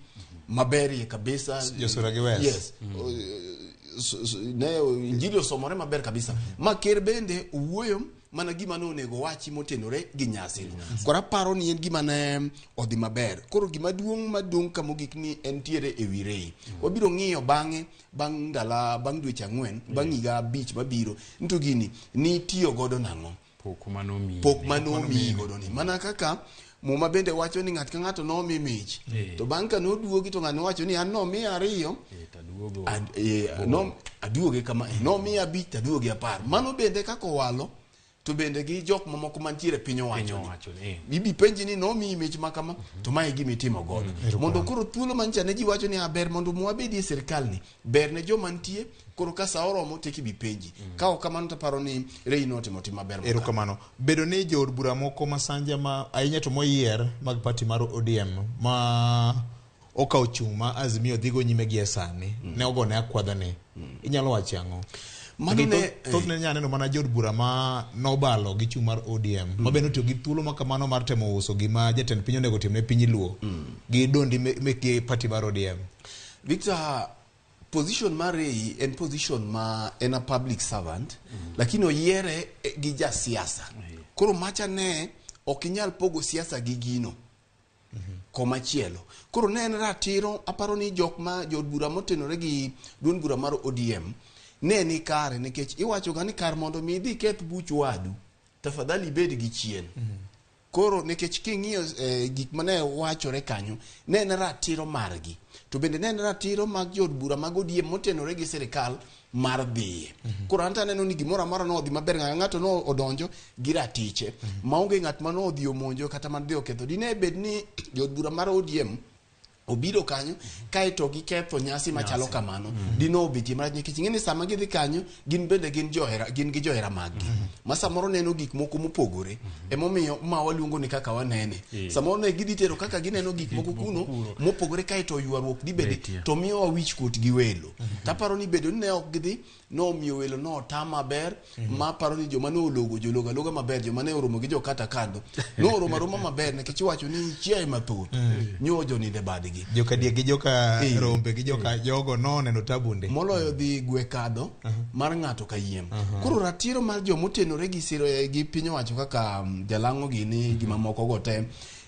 maber kabisa josura gi wes yes ne injili osomore maber kabisa maker bende wuoyo mana gima no onego wachi motenore gi nyasi kora paro ni en gima ne odhi maber koro gima madung kama mogik ni en tiere e wirei wabiro ng'iyo bang' ndala bang' dweche 4 bang' higa 5 mabiro nto gini ni tiyo godo nang'o pok manomiyi godo ni mana kaka muma bende wacho ni ng'at ka ng'ato nomi mich to bang' ka noduogi to ng'ano wacho ni an nomi 2 aduoge kama nomi 5 taduoge 10 mano bende kako walo to bende gi jok mamoko mantiere piny owacho bibi penji ni nomi mich makama to mae gimi timo godo mondo koro thuolo mancha ne ji wacho ni aber mondo mwabedi e sirkal ni ber ne joma ntie koro ka sa oromo teki bi penji ka ok kamano to paro ni rei notimo tim maber ero kamano bedo ni jood bura moko masanja ma ahinya to moyier mag party mar ODM ma okaw chung ma Azimio dhigo nyime gi sani ne ogone akwadha ne inyalo wacho ang'o mano ne thothne nyaneno mana jood bura ma nobalo gi chung mar ODM mabende otiyo gi thuolo ma kamano mar temo uso gima jatend piny onego timne piny luo gi dondi meke party mar ODM Victor position Mari en position ma en a public servant lakini oyiere gi jasiasa koro macha ne okinyal pogo siasa gi gino komachielo koro ne en ratiro aparo ni jok ma jood bura motenore gi duond bura mar ODM ne ni kare nikech iwacho ga ni kar mondo mi dhi keth buch wadu tafadhali bed gi chien koro nikech king'iyo gik mane wachore kanyo ne en ratiro margi to bende ne en ratiro mag jood bura mag ODM motenore gi sirikal mar dhiye koro anta neno ni gimoro amora no odhi maber ng'ato no odonjo gi ratiche maonge ng'at mano odhi omonjo kata man dhi oketho dine bed ni jood bura mar ODM obiro kanyo kae to giketho nyasi machalo kamano dino obitie marach nikech ing'eni sama gidhi kanyo gin bende gin gi johera maggi ma samoro neno gik moko mopogore emomiyo ma waluongo ni kaka wanene samoro ne gidhi tero kaka gineno gik moko kuno mopogore kae to ywaruok di bede to miyo wawich kuot gi welo taparo ni bedo ni ne ok gidhi no miyo welo no tama maber ma paro ni joma ne ologo jologa maber joma ne oromo gi jokata kando no oromo maber nikech iwacho ni chiaye mathoth nyojo ni de badgi joka die gi joka rombe gi joka jogo no neno tabunde moloyo dhi gwe kado mar ng'ato kayiem koro ratiro mar jomotenore gi siro gi piny owacho kaka jalango gini gima moko gote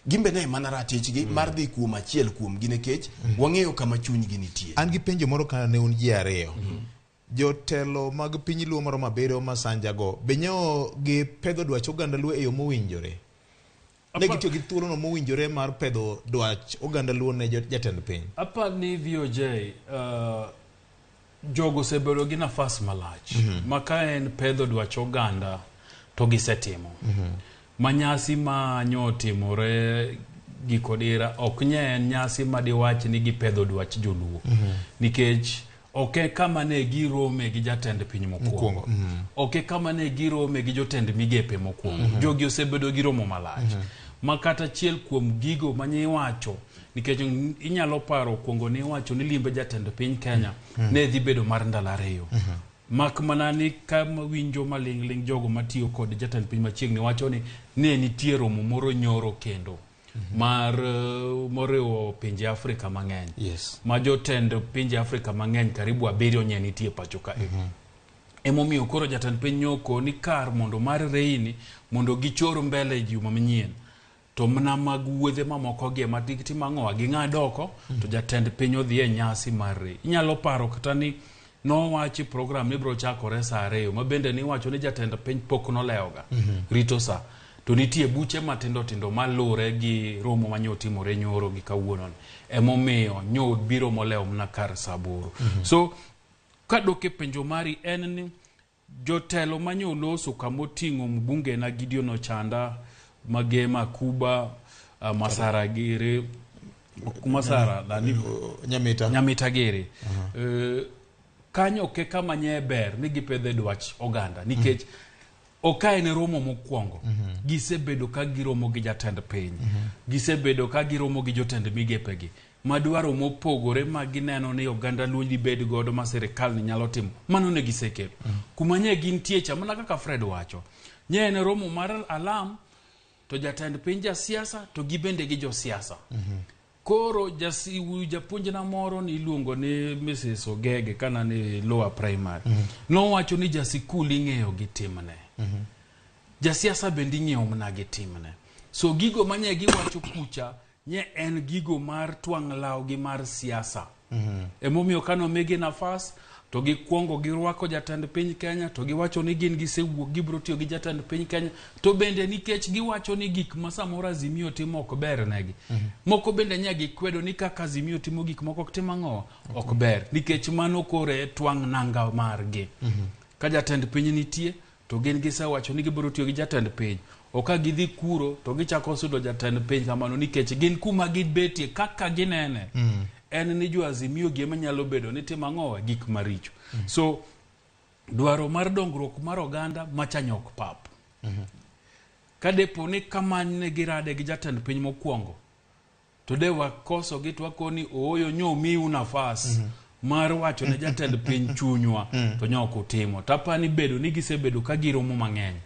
gimbe ne mana ratichgi mar dhi kuom achiel kuom gi nikech wang'eyo kama chuny gi nitie an gi penjo moro kana ne un ji ariyo jotelo mag piny luo moro mabedo masanja go benyo gi pedho dwach oganda luo e yo mowinjore ne gitiyo gi thuolo no mowinjore mar pedho dwach oganda luo ne jatend piny apa ni VOJ jogo sebedo gi nafas malach maka en pedho dwach oganda to gisetimo manyasi ma nyotimore gikodira ok nye en nyasi madiwach ni gipedho dwach joluo nikech oke kama ne girome gi jatend piny mokwongo oke kama ne girome gi jotend migepe mokwongo jogi osebedo gi romo malach makata chiel kuom gigo manye wacho nikech inyalo paro kuongo ni wacho ni limbe jatend piny Kenya ne dhi bedo mar ndalo 2 mak mana ni kama winjo maling jogo matiyo kod jatend piny machiegni wacho ni ne nitie romo moro nyoro kendo mar moriwo pinje Afrika mang'eny ma jotend pinje Afrika mang'eny karibu 7 nye nitie pacho ka emomiyo koro jatend piny nyoko ni kar mondo mar reini mondo gichor mbele juma manyien to mna mag wuodhe mamoko gi matikiti mang'owa gi ng'adoko to jatend piny odhi e nyasi mar rei inyalo paro kata ni nowachi program ni bro chakore saa 2 ma bende ni wacho ni jatend piny pok noleoga rito saa to nitie buche matindo tindo malure gi romo manyotimore nyoro gi kawuono emomiyo nyod biro moleo mna kar saa 8 so kadoke penjo mari en ni jotelo manyoloso kamoting'o mbunge na Gideon Ochanda Magema Kuba Masara Gere Masara dani Nyamita Gere kanyo ke kama nyeber ni gipedhe dwach oganda nikech okae ne romo mokwongo gisebedo ka giromo gi jatend piny gisebedo ka giromo gi jotend migepegi madwaro mopogore ma gineno ni oganda luonji bed godo ma sirikal ni nyalo timo mano ne gisekelo kuma nye gintie cha mana kaka Fred wacho nye ne romo mar alam to jatend piny ja siasa to gibende gi jo siasa koro japuonj na moro ni iluongo ni Mrs. Ogege kana ni lower primary no wacho ni jasikul ing'eyo gi timne ja siasa bende ing'eyo mna gi timne so gigo manye giwacho kucha nye en gigo mar twang' law gi mar siasa emomiyo kano megi nafas to gikwongo girwako jatend piny Kenya to giwacho ni gin gisewuok gibro tiyo gi jatend piny Kenya to bende nikech giwacho ni gik ma samoro Azimio timo ok ber negi moko bende nya gikwedo ni kaka Azimio timo gik moko timo ang'o ok ber nikech mano kore twang' nanga margi ka jatend piny nitie to gin gisewacho ni gibro tiyo gi jatend piny oka gidhi kuro to gichako sudo jatend piny kamano nikech gin kuma gibetie kaka ginene en ni jo Azimio gi manyalo bedo ni timo ang'o gik maricho so dwaro mar dongruok mar oganda machanyok pap kadepo ni kamane girade gi jatend piny mokwongo to de wakoso gitwakoni oyo nyo miu nafas mar wacho ne jatend piny chunywa to nyoko timo tapani bedo ni gisebedo ka giromo mang'eny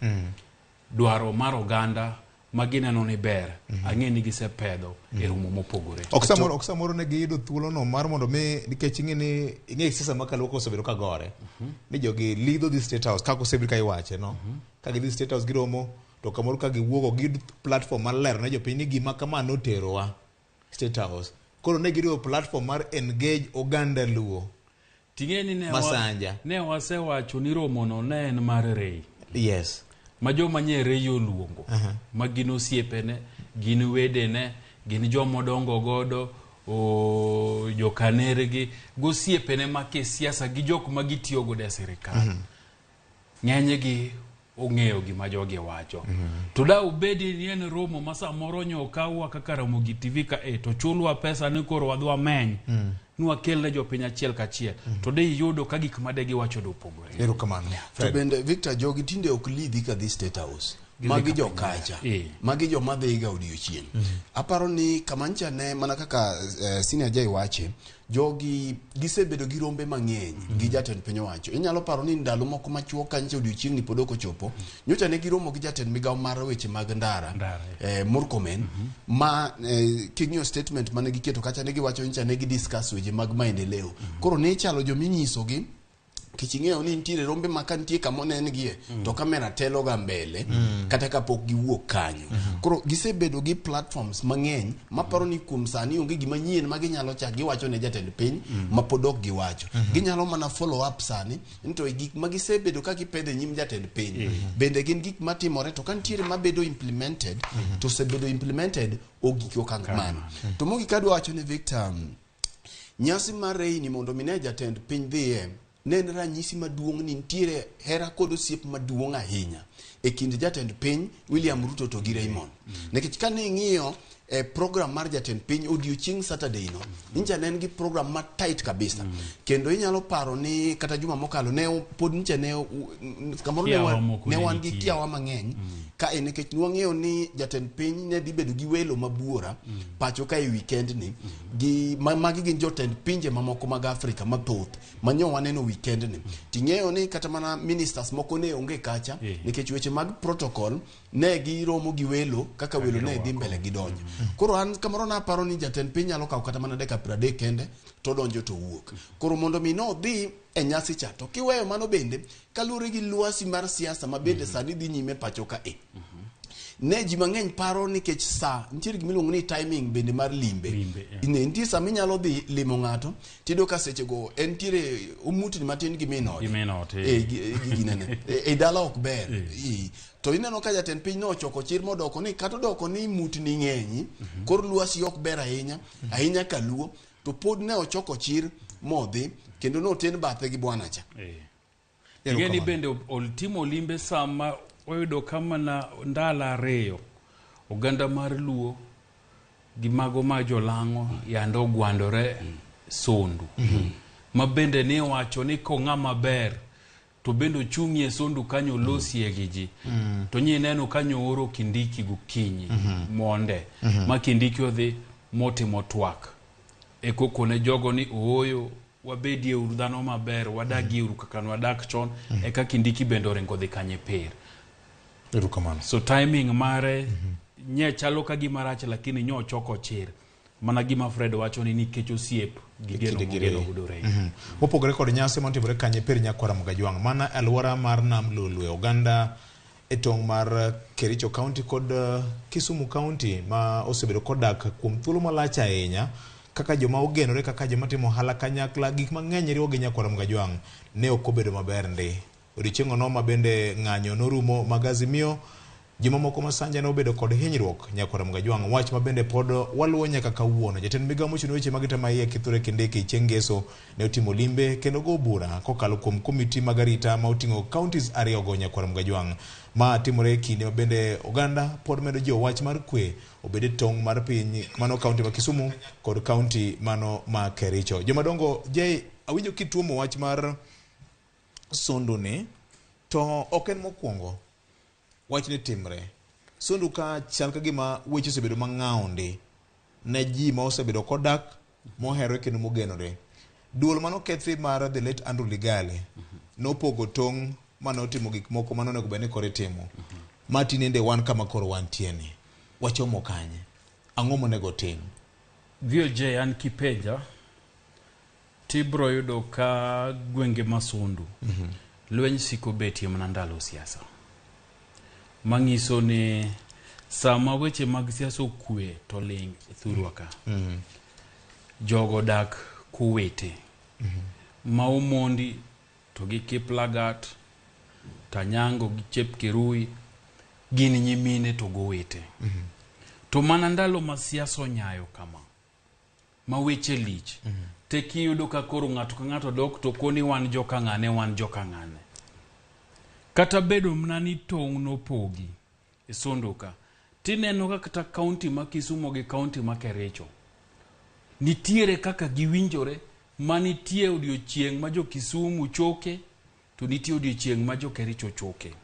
dwaro mar oganda magineno ni ber ang'e ni gisepedho e rumo mopogore oksamoro ne giyudo thuolo no mar mondo me nikech ing'e sisa makalo kosebedo ka gore ni jogi lidho the state house kako sebedo ka iwache no ka gidhi state house giromo to kamoro ka giwuogo gid platform maler ne jopiny ni gima kama noterowa state house koro ne giriwo platform mar engage oganda luo ting'eni ne wasewacho ni romo no ne en mar rei yes ma joma nyere yo luongo ma gin osiepene gin wedene gin joma dongo godo o jokanergi gosiepene ma kisiasa gi jok ma gitiyo godo e sirikal ng'enye gi ong'eyo gima jogi wacho to da ubedi ni en romo ma samoro nyokawa kaka Ramogi TV ka to chulwa pesa ni koro wadwa meny nwa kelne jopiny achiel kachiel to de yudo ka gik made giwacho do opogore erokamano to bende Victor jogi tinde ok lidhi ka dhi state house magi jo kacha magi jo madhi ga odiochieng aparo ni kamancha ne mana kaka senior jai wache jogi gisebedo gi rombe mang'eny gi jatend piny owacho inyalo paro ni ndalo moko machuok kancha odiochieng ni pod ok ochopo nyocha ne giromo gi jatend migawo mar weche mag ndara Murkomen ma king'io statement mane giketo kacha ne giwacho nyocha ne gidiscuss weche mag maendeleo koro ne chalo jominyiso gi kiching'eyo ni nitiere rombe makantie kamonen gie to kamera telo ga mbele kata kapok giwuok kanyo koro gisebedo gi platforms mang'eny maparo ni kuom sani onge gima nyien ma ginyalo chak giwacho ne jatend piny ma pod ok giwacho ginyalo mana follow up sani nito gik ma gisebedo ka gipedhe nyim jatend piny bende gin gik matimore to kantiere mabedo implemented to sebedo implemented ogik okang' mano to mogik adwa wacho ne Victor nyasi mar rei ni mondo mine jatend piny dhiye ne en ranyisi maduong' ni nitiere hera kod osiep maduong' ahinya e kind jatend piny William Ruto to gi Raymond nikech ka ne ing'iyo program mar jatend piny odiochieng Saturday no inja ne en gi program ma tight kabisa kendo inyalo paro ni kata juma mokalo ne pod nche ne kamoro ne wan gi kiawa mang'eny ka en nikech nwang'eyo ni jatend piny ne dhi bedo gi welo mabuora pacho ka e weekend ni gi magi gin jotend pinje mamoko mag Afrika mathoth manyo waneno weekend ni ting'eyo ni kata mana ministers moko ne onge kacha nikech weche mag protocol ne giromo gi welo kaka welo ne dhi mbele gidonjo koro an kamoro na paro ni jatend piny nyalo kawo kata mana dakika 30 kende to donjo to wuok koro mondo mi no dhi e nyasi cha to kiweyo mano bende kalure gi luasi mar siasa ma bende sani dhi nyime pacho ka ne ji mang'eny paro nikech sa nitiere gimiluongo ni timing bende mar limbe nitie sama inyalo dhi limo ng'ato tido ka seche go entiere omutni matin gi minode ginene dala ok ber to ineno ka jatend piny no ochoko chir modoko ni kata odoko ni mutni ng'eny kor lwasi ok ber ahinya ka luo to pod ne ochoko chir modhi kendo noten bathe gi bwana cha Igeni bende ultimo limbe sama oyudo kama na ndala ariyo oganda mar luo gi mago ma jolang'o yando gwandore sondu ma bende ne wacho ni ko ng'ama ber to bendo chung'ie sondu kanyo losie gi ji to nyi neno kanyo oro kindiki gokinyi monde ma kindiki odhi motimo twak e kokone jogo ni ooyo wabedie uru dhano maber wadagi uru kaka wadak chon e ka kindiki bendo rengo dhi kanye per so timing mare nye chalo ka gima rach lakini nyo choko chir mana gima Fred wacho ni nikech osiep gi geno gudore mopogore kod nyasi motimore kanye per nyakwara Mugajwang mana alwora mar nam Lolwe oganda e tong' mar Kericho County kod Kisumu County ma osebedo kodak kuom thuolo malach ahinya kaka joma ogenore kaka joma timo hala kanyakla gik mang'eny riwo gi nyakwara Mugajwang ne ok obedo maber ndi odiochieng'o no ma bende ng'anyo norumo magazimio joma moko masanja ne obedo kod hinyruok nyakwara Mugajwang wach ma bende pod waluwo nyaka kawuono jatend migawo mochung' weche mag tamaie Kithure Kindiki chieng' ngeso ne otimo limbe kendo go bura kokalo kuom komiti mag arita ma oting'o counties ariyo go nyakwara Mugajwang ma timore kinde ma bende oganda pod medo jo wach mar kwe obede tong' mar piny mano county ma Kisumu kod county mano ma Kericho jomadongo awinjo kituomo wach mar sondu ni to ok en mokwongo wach ni timre sondu ka chal ka gima weche osebedo mang'aondi ne ji ma osebedo kodak mohero kendo mogenore duol mano kethi mar the late Andrew Ligale nopogo tong' manotimo gik moko manonego bed ni kore timo matinende wan kama koro wantieni wachomo kanye ang'o monego tim VOJ an kipenja tibro yudo ka gwenge masundu lweny siko betie mana ndalo siasa mangiso ni sama weche mag siasa okwe to ling thurwa ka jogo dak kuwete ma umondi to gi Kiplagat Tanyango gi Chepkirui gini nyimine to gowete to mana ndalo ma siasa nyayo kama ma weche lich te kiyudo ka koro ng'ato ka ng'ato dok to koni wan joka ng'ane kata bedo mna ni tong' no pogi e sondoka tineno ka kata county ma Kisumu gi county ma Kericho nitiere kaka giwinjore manitie odiochieng' ma jo Kisumu choke to nitie odiochieng' ma jo Kericho choke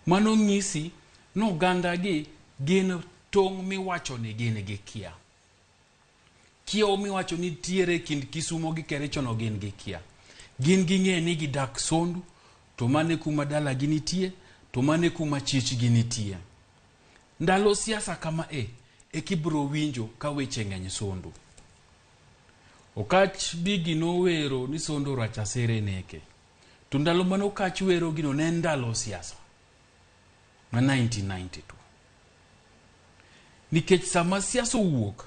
mano ng'isi no ganda gi gin tong' miwacho ni gin gi kia miwacho ni tiere kind Kisumu gi Kericho no gin gi kia gin gi ng'e ni gidak sondu to mane kuma dala gi nitie to mane kuma chich gi nitie ndalo siasa kama kibro winjo ka weche ng'eny sondu okach bigi no wero ni sondu rachasere neke to ndalo mano okach wero gino ne ndalo siasa ma 1992 nikech sama siasa wuok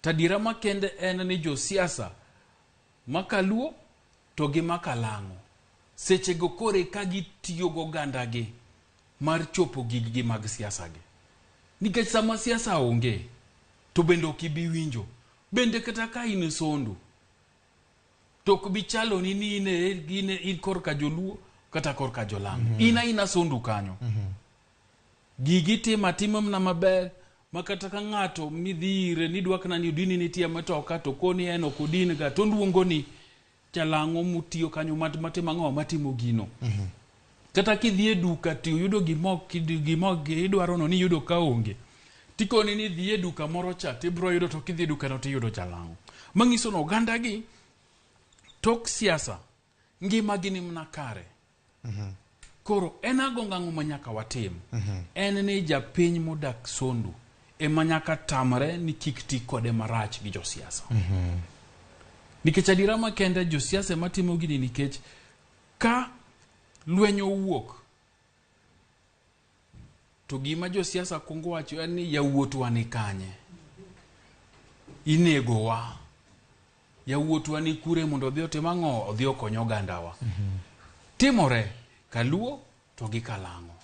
tadira makende en ni jo siasa makaluo to gi makalang'o seche go kore ka gitiyo go ganda gi mar chopo gigi mag siasa gi nikech sama siasa onge to bende okibi winjo bende kata ka in sondu to kubi chalo ni in kor ka joluo kata kor ka jolango ina sondu kanyo gigi tima mna maber makata ka ng'ato midhire ni dwakna ni dini nitie matoka to koni en okudin ga to nduongo ni chalango mutiyo kanyo matimo ng'o matimo gino kata kidhie duka ti yudo gimok idwaro no ni yudo ka onge tikoni ni dhie duka moro cha tibro yudo to kidhie duka no tiyudo chalango mangiso no ganda gi tok siasa ngima gini mna kare koro en agong'ango manyaka watim en ni japiny modak sondu manyaka tamre ni kikti kode marach gi jo siasa nikech adira makende jo siasa matimo gini nikech ka lwenyo wuok to gima jo siasa kungo wacho en ni yawuotwa ni kanye inegowa yawuotwa ni kure mondo odhi otim ang'o odhi okonyo ogandawa timore kaluo to gi kalang'o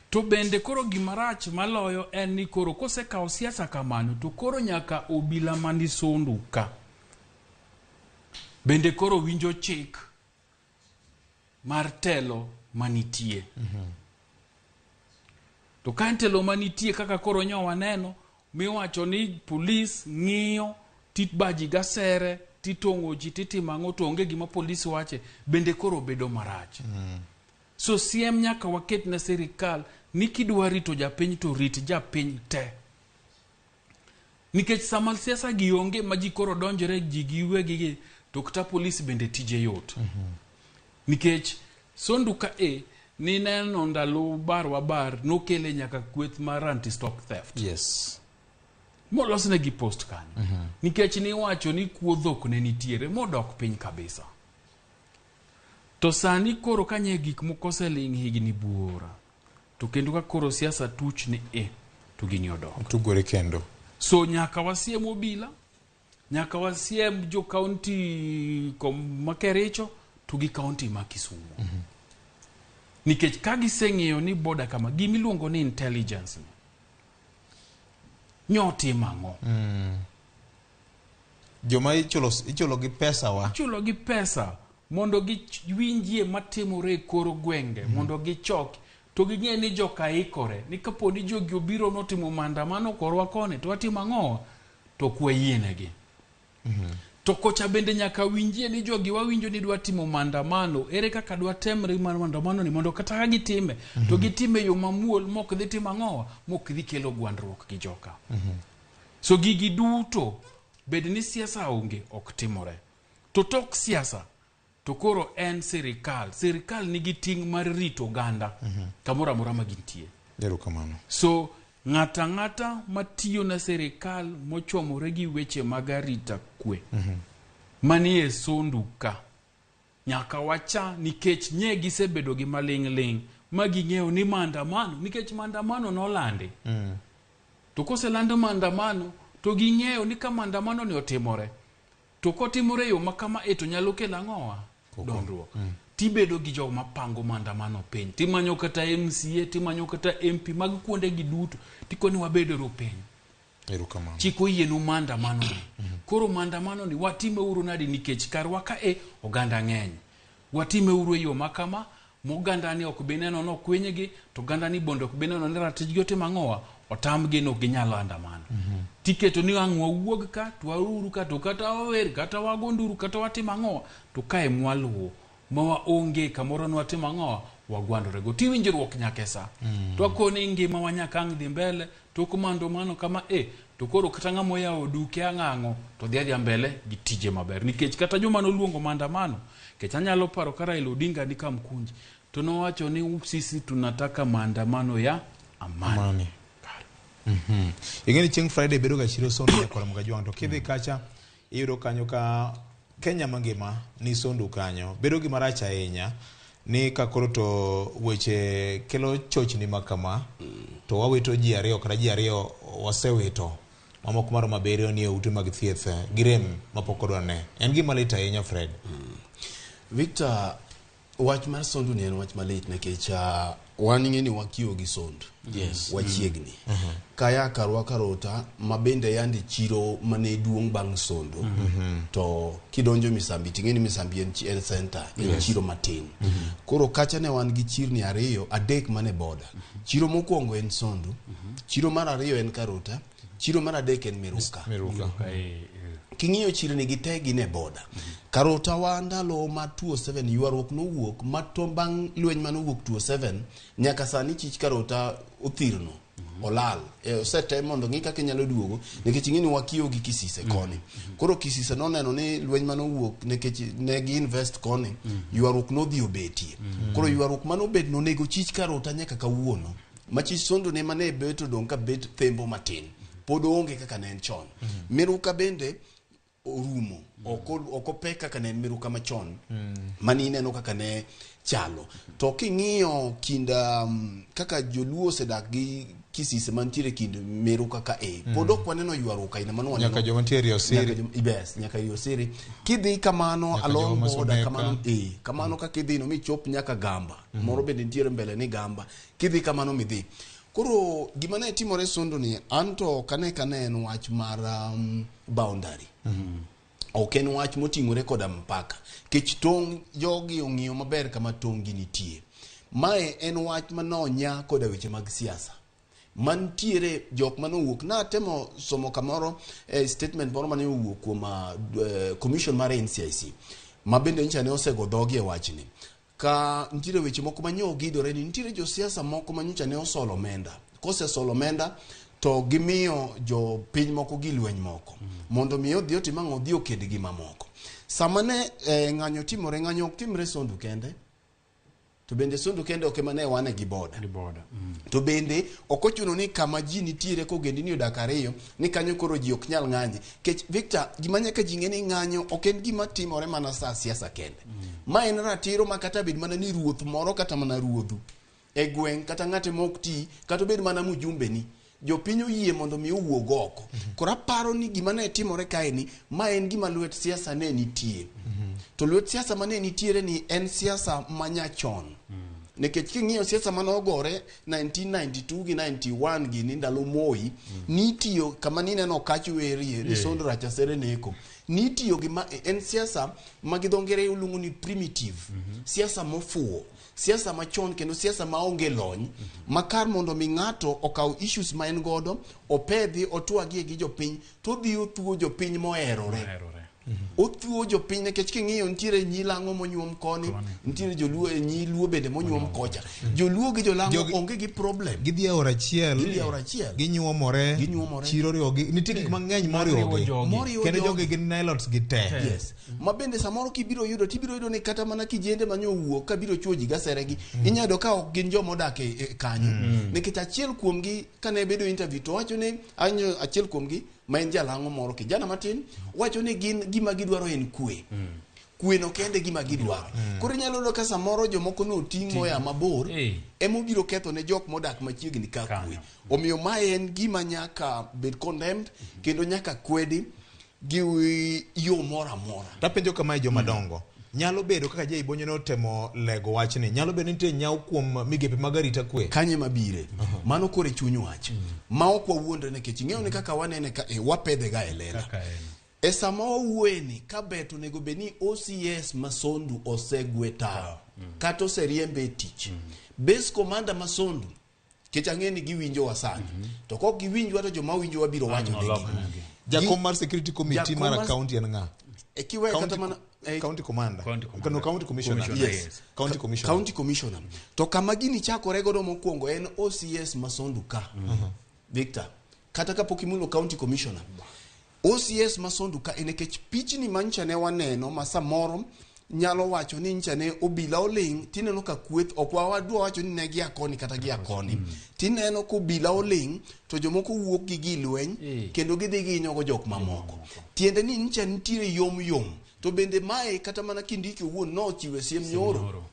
to bende koro gimarach maloyo en ni koro kosekawo siasa kamano to koro nyaka obila mani Sondu ka bende koro winjo chik mar telo manitie to ka telo manitie kaka koro nyowa neno miwacho ni polis ng'iyo titbaji gasere titong'o ji titimo ang'o to onge gima polis wache bende koro bedo marach so siem nyaka waket na sirikal ni kidwa rito japiny to rit japiny te nikech sama siasa gi onge ma ji koro donjore ji giwegi to kata polis bende tije yot nikech Sondu ka ni neno ndalo bar nokele nyaka kweth mar anti-stock theft yes molosne gi post kanyo nikech ni wacho ni kuodhok ne nitiere modok piny kabisa to sani koro kanye gik mokoseling higni buora to kendo ka koro siasa tuch ni to gini odok tugore kendo so nyaka wasiem obila nyaka wasiem jo county makericho to gi county ma Kisumu nikech ka giseng'eyo ni boda kama gimiluongo ni intelligence nyoti mang'o joma ichulo gi pesa wa ichulo gi pesa mondo giwinjie matimore koro gwenge mondo gichok to ging'e ni joka ikore ni kapo ni jogi obiro notimo maandamano korwa kone to watimo ang'o to kwayienegi to kocha bende nyaka winjie ni jogi wawinjo ni dwa timo maandamano ere kaka dwa temre maandamano ni mondo kata ka gitime to gitime yo mamuol mok dhi timo ang'o mok dhi kelo gwandruok gi joka so gigi duto bed ni siasa onge ok timore to tok siasa to koro en sirikal nigi ting' mar rito ganda kamoro amora ma gintie erokamano so ng'ata matiyo na sirikal mochomore gi weche mag arita kwe manie Sondu ka nyaka wacha nikech nye gisebedo gi maling' ma ging'eyo ni maandamano nikech maandamano nolandi to koselando maandamano to ging'eyo ni ka maandamano ni otimore to kotimore yo makama to nyalo kelo ang'owa dondruok tibedo gi jogo mapango maandamano piny timanyo kata MCA timanyo kata MP mag kuonde gi duto tikoni wabedo ro piny erokamano chiko yienu maandamano koro maandamano ni watime uru nadi nikech karwa ka oganda ng'eny watime uru yo makama moganda ni ok bineno no kwenyegi to ganda ni bondo ok bineno ni ratijgi otimo ang'owa otamgi no ginyalo andamano tiketo ni ang' wawuog ka to waruru ka to kata wawer kata wagonduru kata watimo ang'owa to kae mwaluwo ma waonge kamoro nwatimo ang'owa wagwandorego tiwinjruok nyaka sa to akoni ngima wanyaka ang' dhi mbele to maandamano kama to koro kata ng'ama oyawo duke ang'ang'o to dhi mbele gi tije maber nikech kata joma noluongo maandamano kech anyalo paro ka Raila Odinga ni Kamkunji to nowacho ni sisi tunataka maandamano ya amani. Ingeni chieng' Friday bedo ga chiro Sondu ya Koram Gajwang to kidhi kacha iyudo kanyo ka Kenya mangima ni Sondu kanyo bedo gi marach ahinya ni kakoro to weche kelo chochni makama to wawito ji ariyo kata ji ariyo wasewito mamoko maro maberio ni ute mag thieth girem mapok odwa ne en gima lit ahinya Fred. Victor, wach mar Sondu ni en wach malit nikech wan ng'eni wakiyo gi Sondu. Yes. Wachiegni. Kaya karwa karota mabende yandi chiro mane duong' bang' Sondu. To kidonjo Misambi ting'eni Misambi en center en chiro matin. Koro kacha ne wan gi chirni ariyo adek mane boda. Chiro mokwongo en Sondu. Chiro mar ariyo en Karota. Chiro mar adek en Miruka. King'iyo chirni gi te gin e boda. Karota wa ndalo ma 27 yuarruok nowuok mato bang' lweny manowuok 27 nyaka sani chich Karota othirno olal osete mondo ng'i kaka nyalo duogo nikech ing'eni wakiyo gi Kisise koni. Koro Kisise noneno ni lweny manowuok nikech ne gi invest koni yuarruok nodhi obetie. Koro yuarruok manobed no nego chich Karota nyaka kawuono. Machich Sondu ne mane beto dong' ka bet thembo matin. Pod onge kaka ne en chon. Miruka bende orumo oko pek kaka ne miru kama chon mani neno kaka ne chalo to king'iyo kinda kaka joluo sedak gi kisise mantiere kind miru kaka pod ok waneno ywaruok aina mano nyaka joma ntiere Osiri nyaka Osiri kidhi kamano along boda kamano kamano kaka idhi no michop nyaka Gamba moro bende ntiere mbele ni Gamba kidhi kamano midhi koro gima ne timore Sondu ni anto kane en wach mar boundary ok en wach moting'ore koda mpaka kech tong' jogi ong'iyo maber kama tong' gi nitie mae en wach manonya koda weche mag siasa mantiere jok manowuok na temo somo kamoro statement moro mane owuok kuom commission mar NCIC mabende nyicha ne osego dhogi e wachni ka ntiere weche moko manyo gidore ni ntiere jo siasa moko manyicha ne osolo omenda kose solo omenda to gimiyo jo piny moko gi lweny moko mondo miyo odhi otim odhi oked gi mamoko sama ne ng'anyo timore ng'anyo ok timre Sondu kende to bende Sondu kende ok mane wane gi boda to bende ok ochuno ni kama ji nitiere kogendi ni odak ariyo ni kanyo koro ji ok nyal ng'anyi kech Victor gima nyaka ji ng'e ni ng'anyo ok en gima timore mana sa siasa kende ma en ratiro ma kata bed mana ni ruoth moro kata mana ruodhu e gweng' kata ng'ate mok ti kata bed mana mujumbe ni jopiny oyie mondo mi owuog oko kora paro ni gima ne timore kae ni ma en gima lwet siasa ne nitie to lwet siasa mane nitiere ni en siasa manyachon nekech king'iyo siasa manogore 1992 gi 91 gi ni ndalo Moi nitiyo kama nineno kachuerie ni Sondu Rachasere neko nitiyo gi en siasa magidhongere ulungu ni primitive siasa mofuo siasa machon kendo siasa maonge lony makar mondo mi ng'ato okaw issues ma en godo opedhi otwagi gi jopiny to dhi othuo jopiny moherore othuo jopiny nekech king'iyo ntiere nyilang'o monyuom koni ntiere joluo nyiluo bende monyuom kocha joluo gi jolang'o onge gi problem gidhi e ora achiel ginyuomore chiro riwogi nitie gik mang'eny moriwogi kendo jogi gin nilots gi te yes ma bende samoro tibiro yudo ni kata mana kijende manyo wuok kabiro chuoji gaseregi inyado ka ok gin joma odak e kanyo nikech achiel kuomgi kane bedo interview to wacho ni achiel kuomgi ma en jalang'o moro kijana matin wacho ni gin gima gidwaro en kwe no kende gima gidwaro koro inyalo yudo ka samoro jomoko no ting'o ya mabor emobiro ketho ne jok modak machiegni ka kwe omiyo ma en gima nyaka bed condemned kendo nyaka kwedi gi yo moro amora tapenjo kama joma dongo nyalo bedo kaka Jay Bonyo no temo lego wachni nyalo bedo nitie nyaw kuom migepe mag arita kwe kanye mabire mano kore chuny wach ma ok wawuondre nekech ing'eyo ni kaka wanene ka wapedhe ga elela e sama wawueni ka bet onego beni OCS ma Sondu osegwe tao kata oseriembe tich base commander ma Sondu kech ang'eni giwinjo wasani to kok giwinjo to joma winjo wabiro wacho negi jakom mar security committee mar county en ng'a ekiwe kata mana county commander county commissioner yes county commissioner to kama gini chakore godo mokwongo en OCS ma Sondu ka Victor kata kapok imulo county commissioner OCS ma Sondu ka enekech pichni mancha ne waneno ma samoro nyalo wacho ni ncha ne obila oling tineno ka kweth okwa wadwa wacho ni ne giakoni kata giakoni tineno ko obila oling to jomoko wuok gi lweny kendo gidhi ginyogo jok mamoko tiende ni ncha nitiere yom to bende mae kata mana Kindiki owuon no chiwe siem nyoro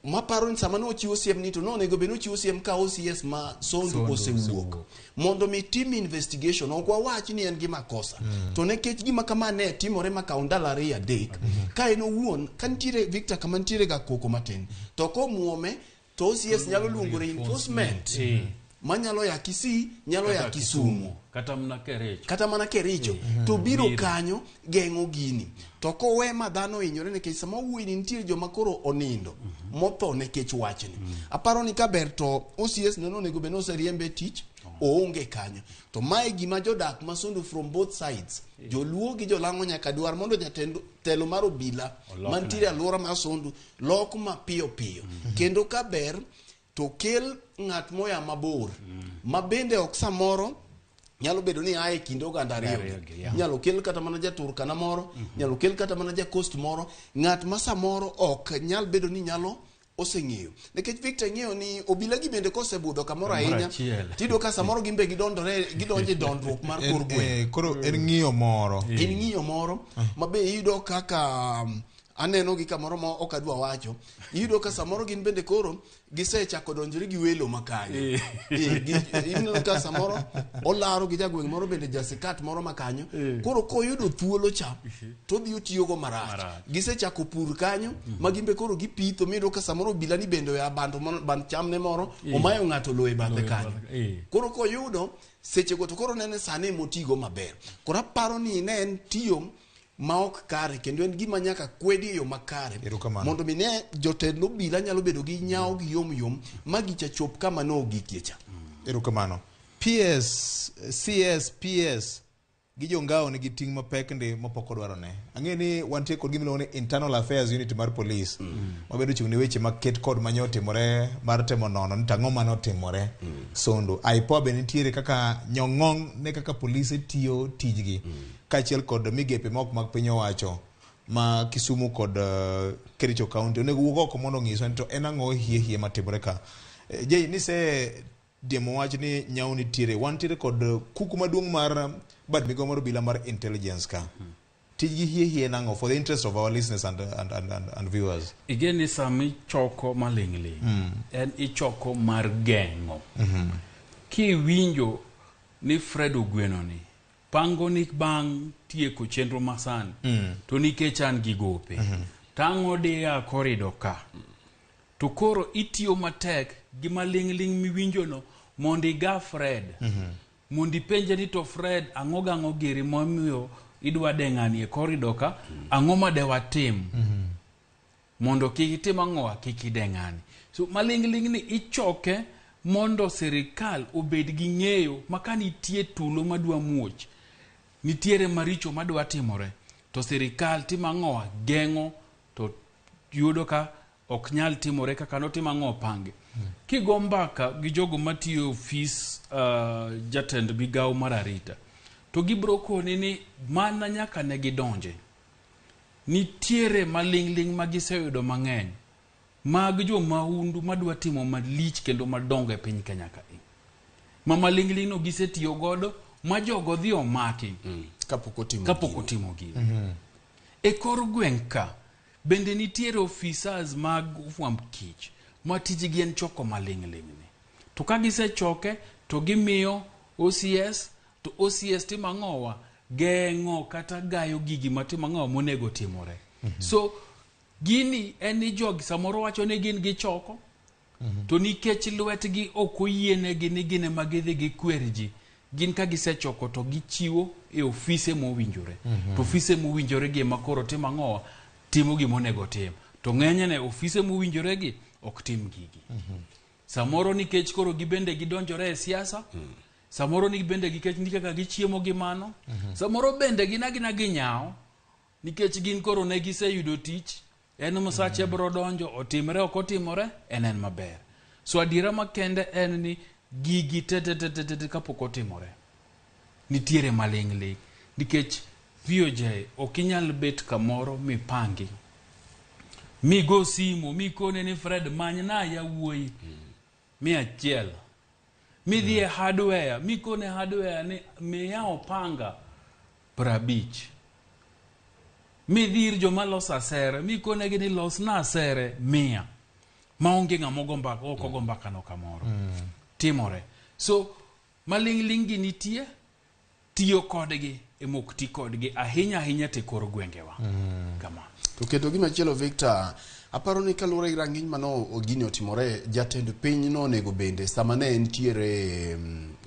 maparo ni sama no chiwo siem ni to no nego beno chiwo siem ka OCS ma Sondu osewuok mondo mi team investigation okwa wach ni en gima kosa to nekech gima kama ne timore ma kaundala ria dek ka en owuon kantiere Victor kama ntiere ga koko matin to ko muome to OCS nyalo luongo reinforcement manyalo ya Kisii nyalo ya Kisumu kata mana Kericho to biro kanyo geng'o gini to kowe ma dhano hinyore nekech sama wuoyi nitie joma koro onindo motho nekech wachni aparo ni kaber to OCS neno nego beno seriembe tich oonge kanyo to mae gima jodak ma Sondu from both sides joluo gi jolang'o nyaka dwar mondo telo mar obila mantiere alwora mar Sondu lok mapiyo kendo kaber to kel ng'at moya mabor ma bende ok samoro nyalo bedo ni ae kind oganda ariyo nyalo kel kata mana Jaturkana moro nyalo kel kata mana Jacoast moro ng'at ma samoro ok nyal bedo ni nyalo oseng'eyo nikech Victor ng'eyo ni obila gi bende kosebudho kamoro ahinya tido ka samoro gimbe gidonje dondruok mar kor gweng koro en ng'iyo moro mabe iyudo kaka aneno gi kamoro ma ok adwa wacho iyudo ka samoro gin bende koro gisechako donjore gi welo makanyo iyudo ka samoro olaro gi jagweng moro bende jasikat moro makanyo koro koyudo thuolo cha to dhi otiyogo marach gisechako pur kanyo ma gimbe koro gipitho miyudo ka samoro obila ni bende ya band chamne moro omayo ng'ato loe bathe kanyo koro koyudo sechego to koro nene sane motigo maber koro aparo ni ne en tiyo ma ok kare kendo en gima nyaka kwedi e yo makare mondo mi ne jotend obila nyalo bedo gi nyawo gi yom ma gicha chop kama no gikiecha. Erokamano. PS gi jongao ni gi ting mapek ndi mapoko dwaro ne. Ang'e ni wantie kod gimilo ni Internal Affairs Unit mar Police. Mabedo chung' ni weche maket kod manyo timore mar temo nono ni tang'o mano timore. Sondo. Aipo be nitiere kaka nyong'ong ne kaka polise tiyo tijgi. Kachiel kod migepe mok mag piny owacho ma Kisumu kod Kericho County onego wuok oko mondo ng'iso ni to en ang'o hie matimore ka. Jay ni se demo wach ni nyau nitiere wantiere kod kuku maduong' mar bad migo mar bila mar intelligence ka. Tijgi hie nang'o for the interest of our listeners and viewers. Igen ni sami choko maling'ling. En ichoko mar geng'o. Ki winjo ni Fred Ogweno ni pango ni bang' tieko chenro masani to nikech an gi gope tang'o dia korido ka to koro itiyo matek gi maling'ling miwinjo no mondi ga Fred mondi penje ni to Fred ang'o giri momiyo idwa deng'ani e korido ka ang'o ma de watim mondo kikitim ang'oa kikideng'ani so maling'ling ni ichoke mondo serikal obed gi ng'eyo makanitie tulo madwa muoch nitiere maricho madwa timore to serikal timang'oa geng'o to yudo ka ok nyal timore kaka notimang'o pange kigo mbaka gi jogo matiyo ofis jatend migawo mar arita to gibro koni ni mana nyaka ne gidonje nitiere maling'ling magiseyudo mang'eny mag jo maundu madwa timo malich kendo madongo e piny Kenya ka ma maling'ling no gisetiyo godo ma jogo dhi omaki kapok otimo gino e kor gweng' ka bende nitiere officers mag fwamb kich ma tijgi en choko maling'ling ni to ka gisechoke to gimiyo OCS to OCS timang'owa geng'o kata gayo gigi matimang'owa monego timore so gini eni jogi samoro wacho ni gin gichoko to nikech lwetgi ok oyienegi ni gine magidhi gi kwerji gin ka gisechoko to gichiwo e ofise mowinjore to ofise mowinjore gi makoro timang'owa timo gimonego tim to ng'enyne ofise mowinjore gi ok tim gigi samoro nikech koro gibende gidonjore e siasa samoro ni bende nikech nikaka gichiemo gi mano samoro bende gina ginyawo nikech gin koro ne giseyudo tich en musache bro donjo otimre ok otimore en maber so adira makende en ni gigi tete kapok otimore nitiere maling'ling nikech VOJ okinyal bet kamoro mipangi migo simu mikone ni Fred manyna yawuoyi 100 midhie hardware mikone hardware ni miya opanga 50 midhir joma los asere mikone gi ni los na asere 100 maonge ng'amogo mbaka ok ogo mbaka no kamoro timore so maling'ling gi nitie tiyo kodgi emok ti kodgi ahinya te kor gwengewa kama to keto gima chielo Victor aparo ni kalure rang'iny mano ogini otimore jatend piny no nego bende sama ne entiere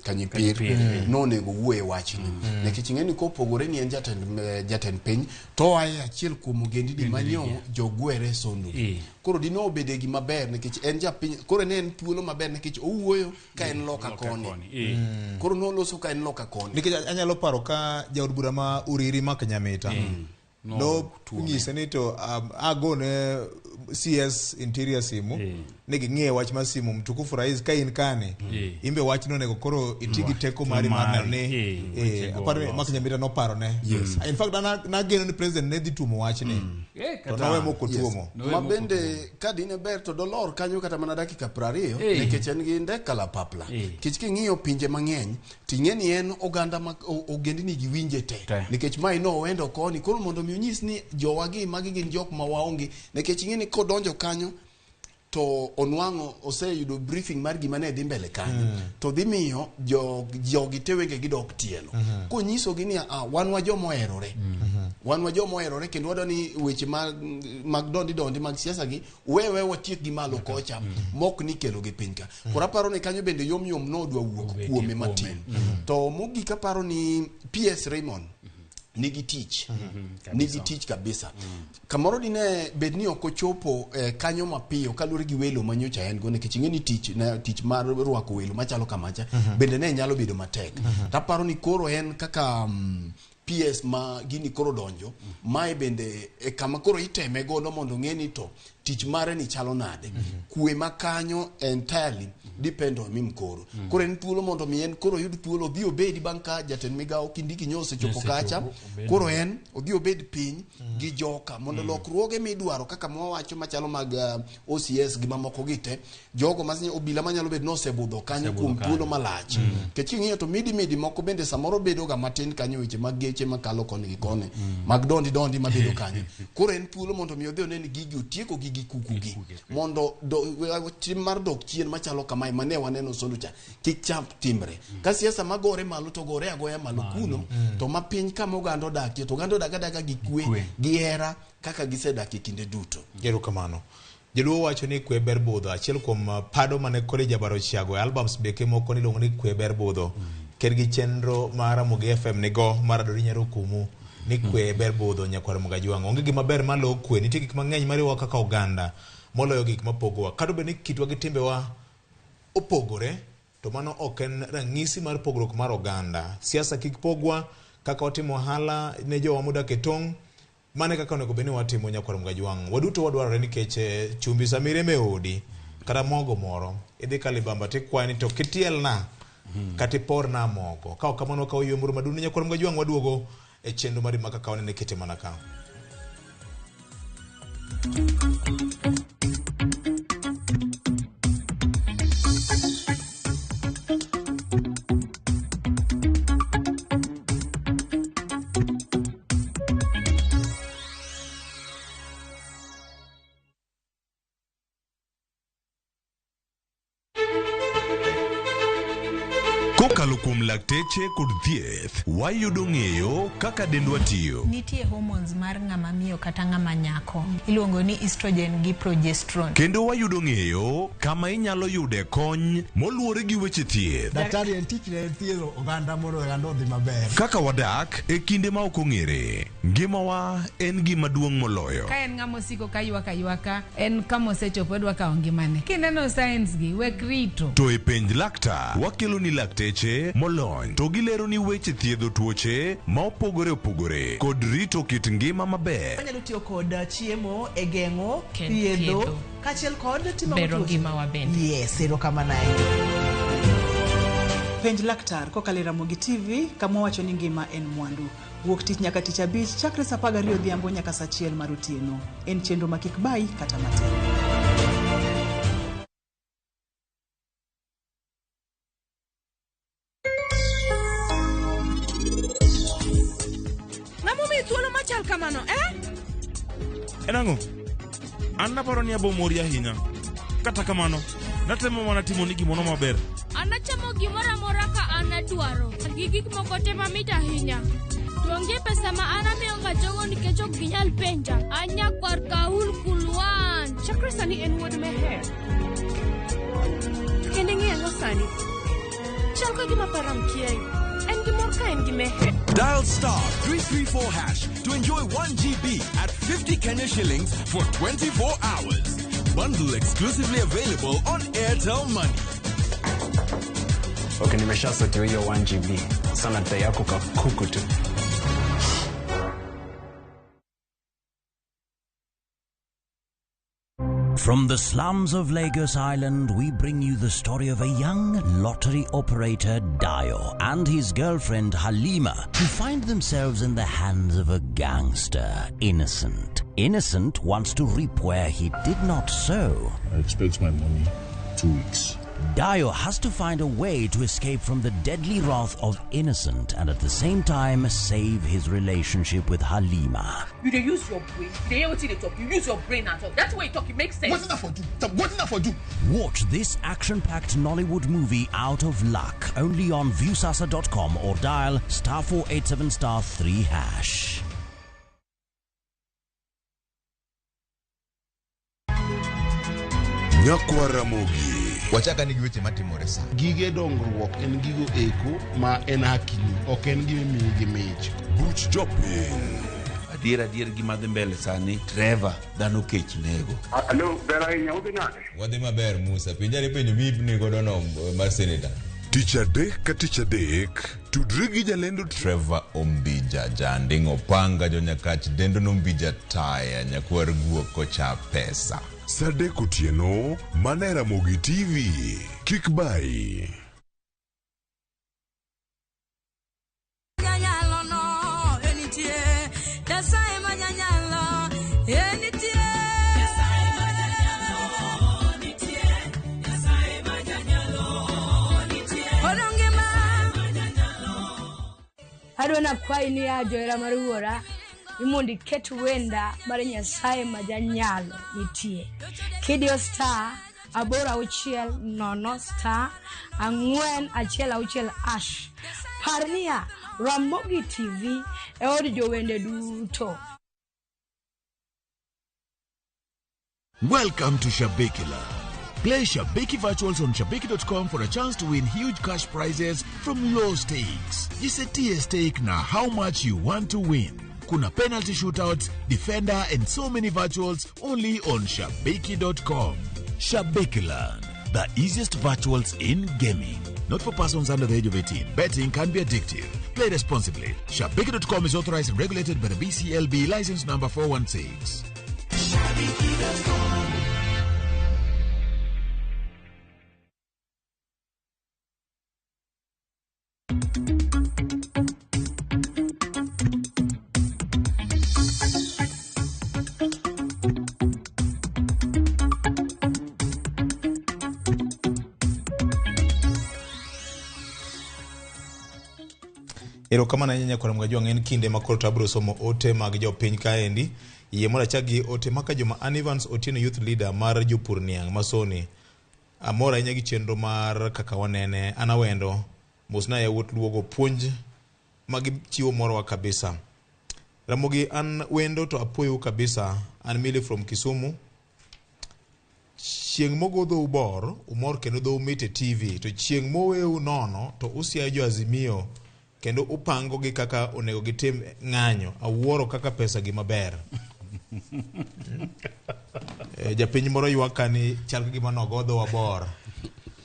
kanyipir no nego wuoye wachni nekech ng'eni kopogore ni en jatend piny to aye achiel kuom ogendini manyo jogwere sondo koro dino obede gima ber nekech en japiny koro ne en thuolo maber nekech owuoyo ka en loka koni koro no loso ka en loka koni nikech anyalo paro ka jaod bura ma Uriri mak Nyamita no ng'ise ni to agone CS Interior simu ni ging'e wach mar simu mtukufu rais ka in kane imbe wach no nego koro itigi teko mari mar ne aparo mak nyamira no paro ne in fact na geno ni president ne dhi tumo wach ni to nowe moko tuomo mabende kadine ber to dolor kanyo kata mana dakika 20 nikech en gi ndek kala papla kich king'iyo pinje mang'eny ting'eni en oganda ogendni gi winje te nikech mai no wendo koni koro mondo mi onyis ni jowagi magi gin jok ma waonge nikech ing'eni kodonjo kanyo to onwang'o oseyudo briefing mar gima ne dhi mbele kanyo to dhi miyo jogi te wenge gidok tielo konyiso gi ni wan wa jomoherore kendo wadwa ni weche mag dondi mag siasa gi wewe watiek gi malo kocha mok ni kelo gi piny ka koro aparo ni kanyo bende yom nodwa wuok kuome matin to mogik aparo ni PS Raymond nigi tich kabisa kamoro dine bedni ok ochopo kanyo mapiyo kalure gi welo manyocha en go nikech ing'eni tich mar rwako welo machalo kamacha bende ne nyalo bedo matek taparo ni koro en kaka PS ma gini koro donjo mae bende kama koro iteme godo mondo ng'eni to tich mare ni chalo nade kwe makanyo entirely depend on mim koro en thuolo mondo mi en koro yud thuolo dhi obedi banka jatend migao Kindiki nyose chopo kacha koro en odhi obed piny gi joka mondo lokruoge midwaro kaka mwawacho machalo mag OCS gi mamoko gite jogo masinyo obila manyalo bedo no sebudho kanyo kuom thuolo malach kech ing'iyo to midi moko bende samoro bedo ga matin kanyo weche mag geche makalo koni gi kone mag dondi mabedo kanyo koro en thuolo mondo mi odhi oneni gigi otieko gigi kukugi mondo tim mar dok chien machalo kama mane waneno solucha kik chap timbre ka siasa magore malo to gore agoya malo kuno to mapiny kama oganda odakie to oganda odaga gi kwe gi hera kaka gisedakie kinde duto erokamano Jaluo wacho ni kwe ber budho achiel kuom pado mane kore jabaro chiago albums beke moko niluongo ni kwe ber budho ker gi chenro mar Ramogi FM nigo mar Dori Nyaro Kumu ni kwe ber budho nyakwar Ramogi Ajwang' onge gima ber malo kwe nitie gik mang'eny mariwa kaka oganda moloyo gik mapogowa kado be ni kitwa gi timbewa opogore to mano ok en rang'isi mar pogruok mar oganda siasa kik pogwa kaka watimo ohala ne jowa modak e tong' mane kaka onego beni watimo nyakwar Ramogi Ajwang' waduto wadwarore nikech chumbi samire me odi kata mogo moro idhi kalibamba tikwani to kitielna kata iporna mogo ka ok kamano ka oyomoro maduni nyakwar Ramogi Ajwang' waduogo e chenro mari maka kawane ne kete mana ka Kokalo kuom lakteche kod thieth, wayudo ng'eyo kaka dendwa tiyo. Nitie hormones mar ng'ama miyo kata ng'ama nyako. Iluongo ni estrogen gi progesterone. Kendo wayudo ng'eyo kama inyalo yude kony moluwore gi weche thieth. Daktari en tich ne thiedho oganda mondo oganda odhi maber. Kaka wadak e kinde ma ok ong'ere. Ngimawa en gima duong' moloyo. Ka en ng'ama osiko ka ywaka en kama osechopo dwa kawo ngimane. Kineno science gi wek rito. To e penj laktar wakelo ni lakteche molony to gilero ni weche thiedho tuoche ma opogore kod rito kit ngima maber. Anyalo tiyo kod chiemo e geng'o thiedho kachiel kod timo bero ngima wa bende. Yes, erokamano. Penj laktar kokalo Ramogi TV kama wacho ni ngima en mwandu. Wuok tich nyaka tich abich chakre saa 12 odhiambo nyaka saa 1 mar otieno. En chenro ma kik bai kata matin. Enang'o? An naparo ni abo mori ahinya. Kata kamano, natemo mana timo ni gimono maber. Anachamo gimoro amora ka anadwaro. Gi gik moko te mamit ahinya. Onge pesa ma anamiyo ga jogo nikech ok ginyal penja. Anyakwar kaul kulwan. Chakra sani en wuod meher. Kende ng'eyo sani. Chal ka gima param kiai. En gimor ka en gimeher. Dial *334# to enjoy 1 GB at 50 Kenya shillings for 24 hours. Bundle exclusively available on Airtel Money. Okay, nimeshasotiwa hiyo 1 GB. Sana data yako kakuku tu. From the slums of Lagos Island, we bring you the story of a young lottery operator, Dio, and his girlfriend, Halima, who find themselves in the hands of a gangster, Innocent. Innocent wants to reap where he did not sow. I expect my money 2 weeks. Dio has to find a way to escape from the deadly wrath of Innocent and at the same time save his relationship with Halima. You dey use your brain. You hear wetin dey talk. You use your brain at all. That's why you talk. It makes sense. What's that for you? What's that for you? Watch this action-packed Nollywood movie Out of Luck only on viewsasa.com or dial *487*3#. Nyakwa Ramogi. Wachaka nigi weche matimore sa. Gige dongruok en gigo eko ma en hakini, ok en gima miyi gi mich. Buch jopiny. Adier gima dhi mbele sani, Trevor dhano kech nego. Alo, ber ahinya udhi nade? Wadhi maber Musa, pinjani penjo mibni godo no mar senator. Tich adek ka tich adek, tudri gi jalendo Trevor Ombija Janding Opanga Jonyakach Dendo Nombija Taya Nyakwar Guok Kocha Pesa. Sadek Otieno, mana Ramogi TV. Kik bai. Adona kwai ni ajoera maruora imundi ketu wenda bare Nyasaye majanyalo nitie. Kidio star abora uchiel nono star angwen achiel auchiel ash. Parnia Ramogi TV e od jowende duto. Welcome to Shabikila. Play Shabiki Virtuals on Shabiki.com for a chance to win huge cash prizes from low stakes. Jisetie stake na how much you want to win. Kuna penalty shootouts, defender and so many virtuals only on Shabiki.com. Shabikiland, the easiest virtuals in gaming. Not for persons under the age of 18. Betting can be addictive. Play responsibly. Shabiki.com is authorized and regulated by the BCLB license number 416. Shabiki.com. Erokamano ahinya kwa Ramogi en kinde makoro tabro somo ote mag jopiny kaendi. Yie mora chagi ote maka joma Anivans Otieno youth leader mar jopur niang' Masoni. Amora ahinya gi chenro mar kaka wanene anawendo mosna yawuot luogo puonj magi chiwo morwa kabisa. Ramogi an wendo to apoyo kabisa an Mili from Kisumu. Chieng' mogodho ubor umor kendo dho umite TV to chieng' moweu nono to usiayo jo Azimio kendo upango gi kaka onego gitim ng'anyo awuoro kaka pesa gi maber. Japiny moro ywaka ni chal gima nogodho wabor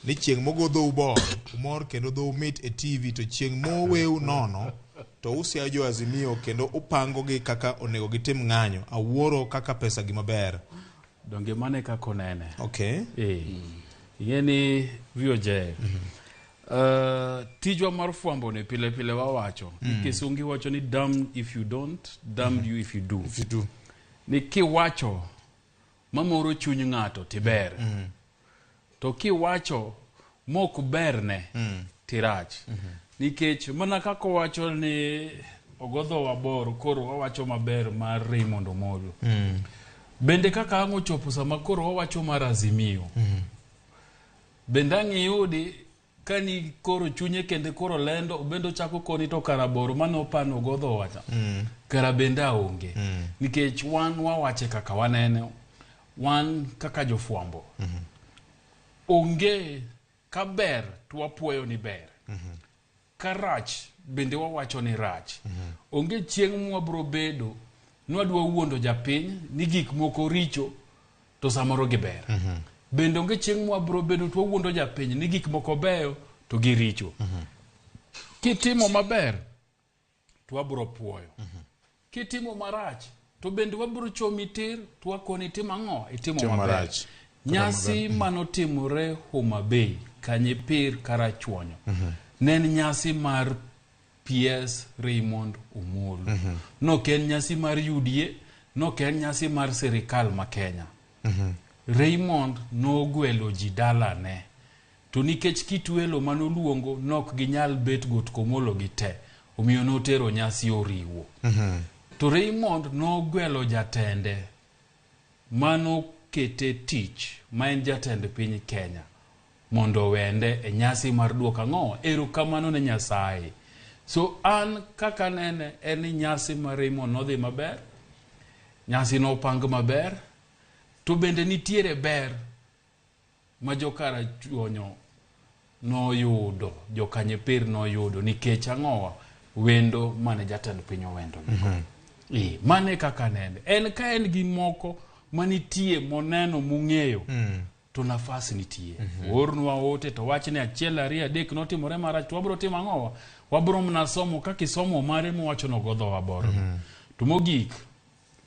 ni chieng' mogodho ubor umor kendo dho umit e TV to chieng' moweu nono to usiayo jo Azimio kendo upango gi kaka onego gitim ng'anyo awuoro kaka pesa gi maber. Donge mane kako nene. Okay. Yeni vioje. Tijwa mar fwambo ne pile pile wawacho. Kisungi wacho ni damned if you don't, damned you if you do. If you do. Ni kiwacho mamoro chuny ng'ato tiber. To kiwacho mok berne tirach. Nikech mana kako wacho ni ogodho wabor koro wawacho maber mar Raymond Omolo. Bende kaka ang'o chopo sama koro wawacho mar Azimio. Bende ang'iyudi kani koro chunye kende koro lendo bendo chako koni to karaboro mano pano godho wacha. Kara benda onge. Nikech wan wawache kaka wanene. Wan kaka jofwambo. Onge kaber tuwapuoyo ni ber. Karach bende wawacho ni rach. Onge chieng' mwabro bedo nwadwa wuondo japiny ni gik moko richo to samoro giber. Bende onge chieng' mwabro bedo to wuondo japiny ni gik moko beyo to giricho. Kitimo maber to wabro puoyo. Kitimo marach to bende wabiro chomi tir twakoni timo ang'o itimo maber marach. nyasi manotimore Homa Bay Kanyepir Karachuonyo ne en nyasi mar PS Raymond Omolo no ken nyasi mar UDA no ken nyasi mar sirikal ma Kenya Raymond no gwelo ji dalane to nikech kitwelo manoluongo nok ginyal bet got komolo gi te omiyo notero nyasi oriwo to Raymond no gwelo jatende mano kete tich ma en jatend piny Kenya mondo wende e nyasi mar duoka ng'o erokamano ne Nyasaye. So an kaka nene en nyasi mar Raymond nodhi maber, nyasi no pang maber, to bende nitiere ber ma Karachuonyo noyudo, Kanyepir noyudo nikech ang'o wendo mane jatend piny owendo. Mane kaka nene en ka en gi moko manitie moneno mung'eyo to nafas nitie ornwa ote to wachne achiel ariyo adek notimore marach to wabro timo ang'o wabro mna somo kaka isomo mare mowacho no godho waboro to mogik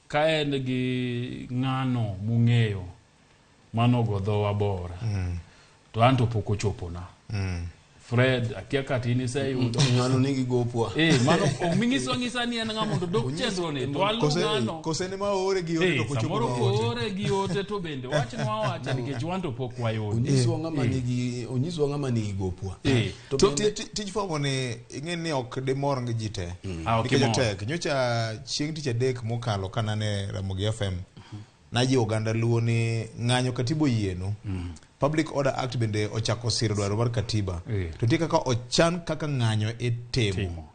ka en gi ng'ano mung'eyo mano godho wabora to anto pok ochopona Fred akia kati ni sayudo ng'ano nigi gopwa mano omingiso ngisa ni en ng'amo to dok chenro ne to alu ng'ano kosene ma ore gi ote to kochopo ore gi ote to bende wachno wacha nikech wanto pok wayudo onyiswa ng'ama nigi gopwa to tij famo ne ing'e ni ok de mor ngi jite nikech tek nyocha chieng' tich adek mokalo kana ne Ramogi FM naji oganda luo ni ng'anyo katibo yieno Public Order Act bende ochako siro dwaro mar katiba to tie kaka ochan kaka ng'anyo itimo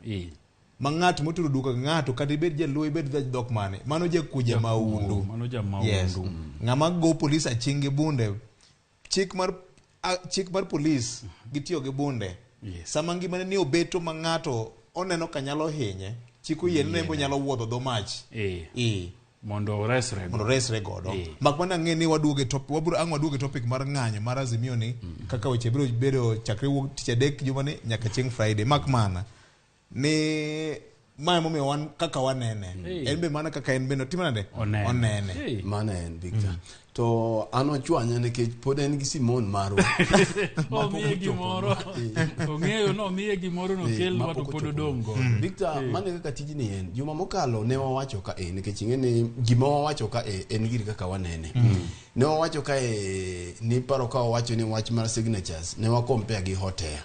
ma ng'at moturo duka ng'ato kata ibed jaluo ibed dhok mane mano jakuja maundu yes ng'ama go polis achinge bunde chik mar polis gitiyo gi bunde sama ngimane ni obeto ma ng'ato oneno ka nyalo hinye chik oyien nembo nyalo wuodho dho mach mondo resre godo mak mana ng'e ni waduoge topic mar ng'anyo mar Azimio ni kaka weche biro bedo chakre wuok tich adek juma ni nyaka chieng' Friday mak mana ni mae momiyo wan kaka wanene en be mana kaka en bende timnade onene mana en Victor to ano chwanya nikech pod en gi Simon marwa omiye gimoro ong'eyo no miye gimoro no kelwa to pod odongo Victor mane kaka tijni en juma mokalo ne wawacho ka nikech ing'e ni gima wawacho ka en gir kaka wanene ne wawacho ka ni paro ka wawacho ni wach mar signatures ne wa compare gi hotel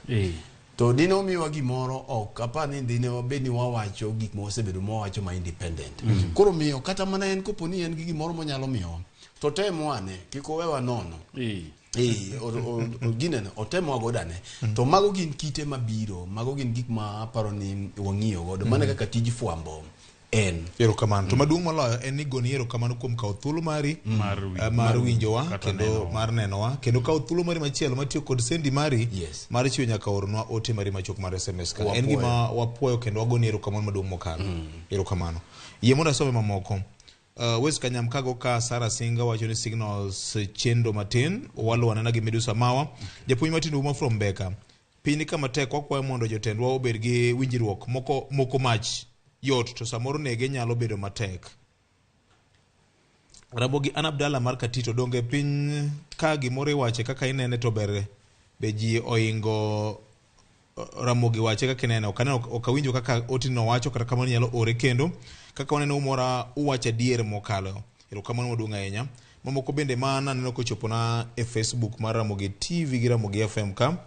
to dine omiwa gimoro ok apani dine wabed ni wawacho gik mosebedo mowacho ma independent koro miyo kata mana en koponi en gi gimoro monyalo miyo to temo ane kiko wewa nono ginene otemo godane to mago gin kite mabiro mago gin gik ma paro ni wang'iyo godo mana kaka tij fwambo en erokamano to maduong' moloyo en ni goni erokamano kuom kawo thuolo mari mar winjowa kendo mar nenowa kendo kawo thuolo mari machielo matiyo kod sendi mari mar chiwo nyaka ornwa ote mari machok mar SMS ka en gima wapuoyo kendo wagoni erokamano maduong' mokalo erokamano yie mondo asome mamoko Wes Kanyam kago ka Sara Singa wacho ni signals chendo matin walo wanana gi Medusa Mawa japuonj matin uma from Beka pini kama tek wakwayo mondo jotendwa obed gi winjruok moko mach yot to samoro nege nyalo bedo matek Ramogi an Abdalla mar Katito donge piny ka gimoro iwache kaka inene to ber be ji oingo Ramogi wache kaka inene okawinjo kaka otino wacho kata kamano nyalo ore kendo kaka waneno umora uwacha dier mokalo erokamano maduong' ahinya mamoko bende mana neno kochopo na e Facebook mar Ramogi TV gi Ramogi FM ka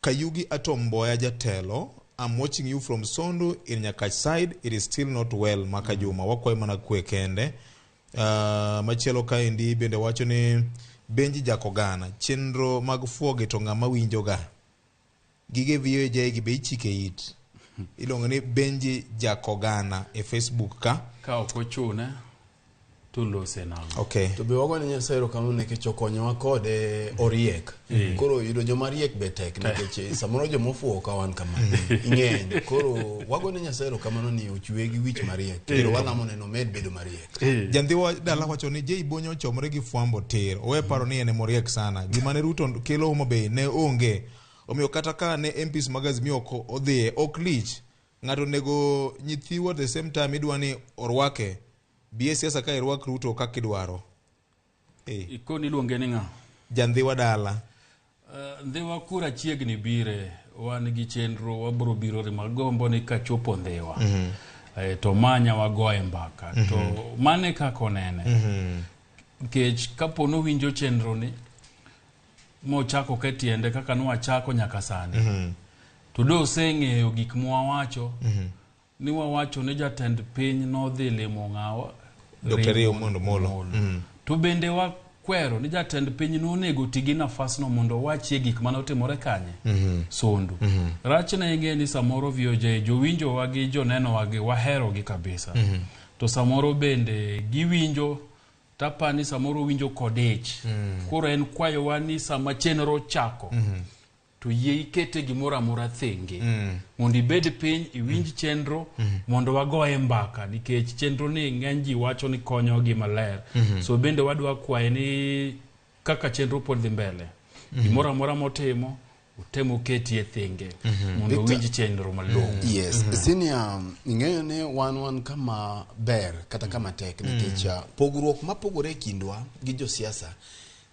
Kayugi Atomboya jatelo I'm watching you from Sondu in Nyakach side. It is still not well. Maka Juma wakwa mana kwe kende. Machielo ka indi bende wacho ni Benji Jakogana. Chenro magfuoge tonga mawinjoga. Gige viyo jai gibe ichike it. Ilonga ni Benji Jakogana e Facebook ka. Ka okochune. Tulo senang. Okay. To be wago ni Nyasaye kama ne kechokonyo kode oriek. Koro yudo joma riek betek nikech samoro joma fuo ka wan kama. Ing'eny. Koro wago ni Nyasaye kama ni ochwe gi wich mariek. Kendo walamo neno med bedo mariek. Jandhiwa dala wacho ni je ibonyo chomre gi fwambo tir. Owe paro ni ene moriek sana. Gima ne Ruto kelo Homa Bay ne onge. Omiyo kata ka ne MPs magazimio odhie ok lich. ng'ato nego nyithiwa at the same time idwa ni orwake bie siasa ka irwak Ruto kaka idwaro. Ikoni iluonge ni ng'a? Jandhiwa dala. Ndhiwa kura chiegni bire, wan gi chenro wabro biro magombo ni kachopo ndhiwa. To manya wagoye mbaka. To mane kako nene. Kech kapono winjo chenro ni mochako ketiende kaka nwachako nyaka sani. To do seng'eyo gik mwawacho ni wawacho ni jatend piny nodhi limo ng'awa Dr. Ramogi Molo. To bende wakwero ni jatend piny nonego tigi nafasno mondo wachie gik manotimore kanye Sondu. Rachne ing'e ni samoro VOJ jowinjo wagi joneno wagi wahero gi kabisa. To samoro bende giwinjo tapani samoro winjo kodech. Koro en kwayo wani sama chenro chako to yie ikete gimoro amora thenge mondo ibed piny iwinj chenro mondo wagoye mbaka nikech chenro ni ng'eny ji wacho ni konyo gi maler. So bende wadwa kwaye ni kaka chenro pod dhi mbele gimoro amora motimo utemo ketie thenge mondo winj chenro malong'o. Yes, senior ing'eyo ni wan kama ber kata kama tek nikech pogruok mapogore kindwa gi josiasa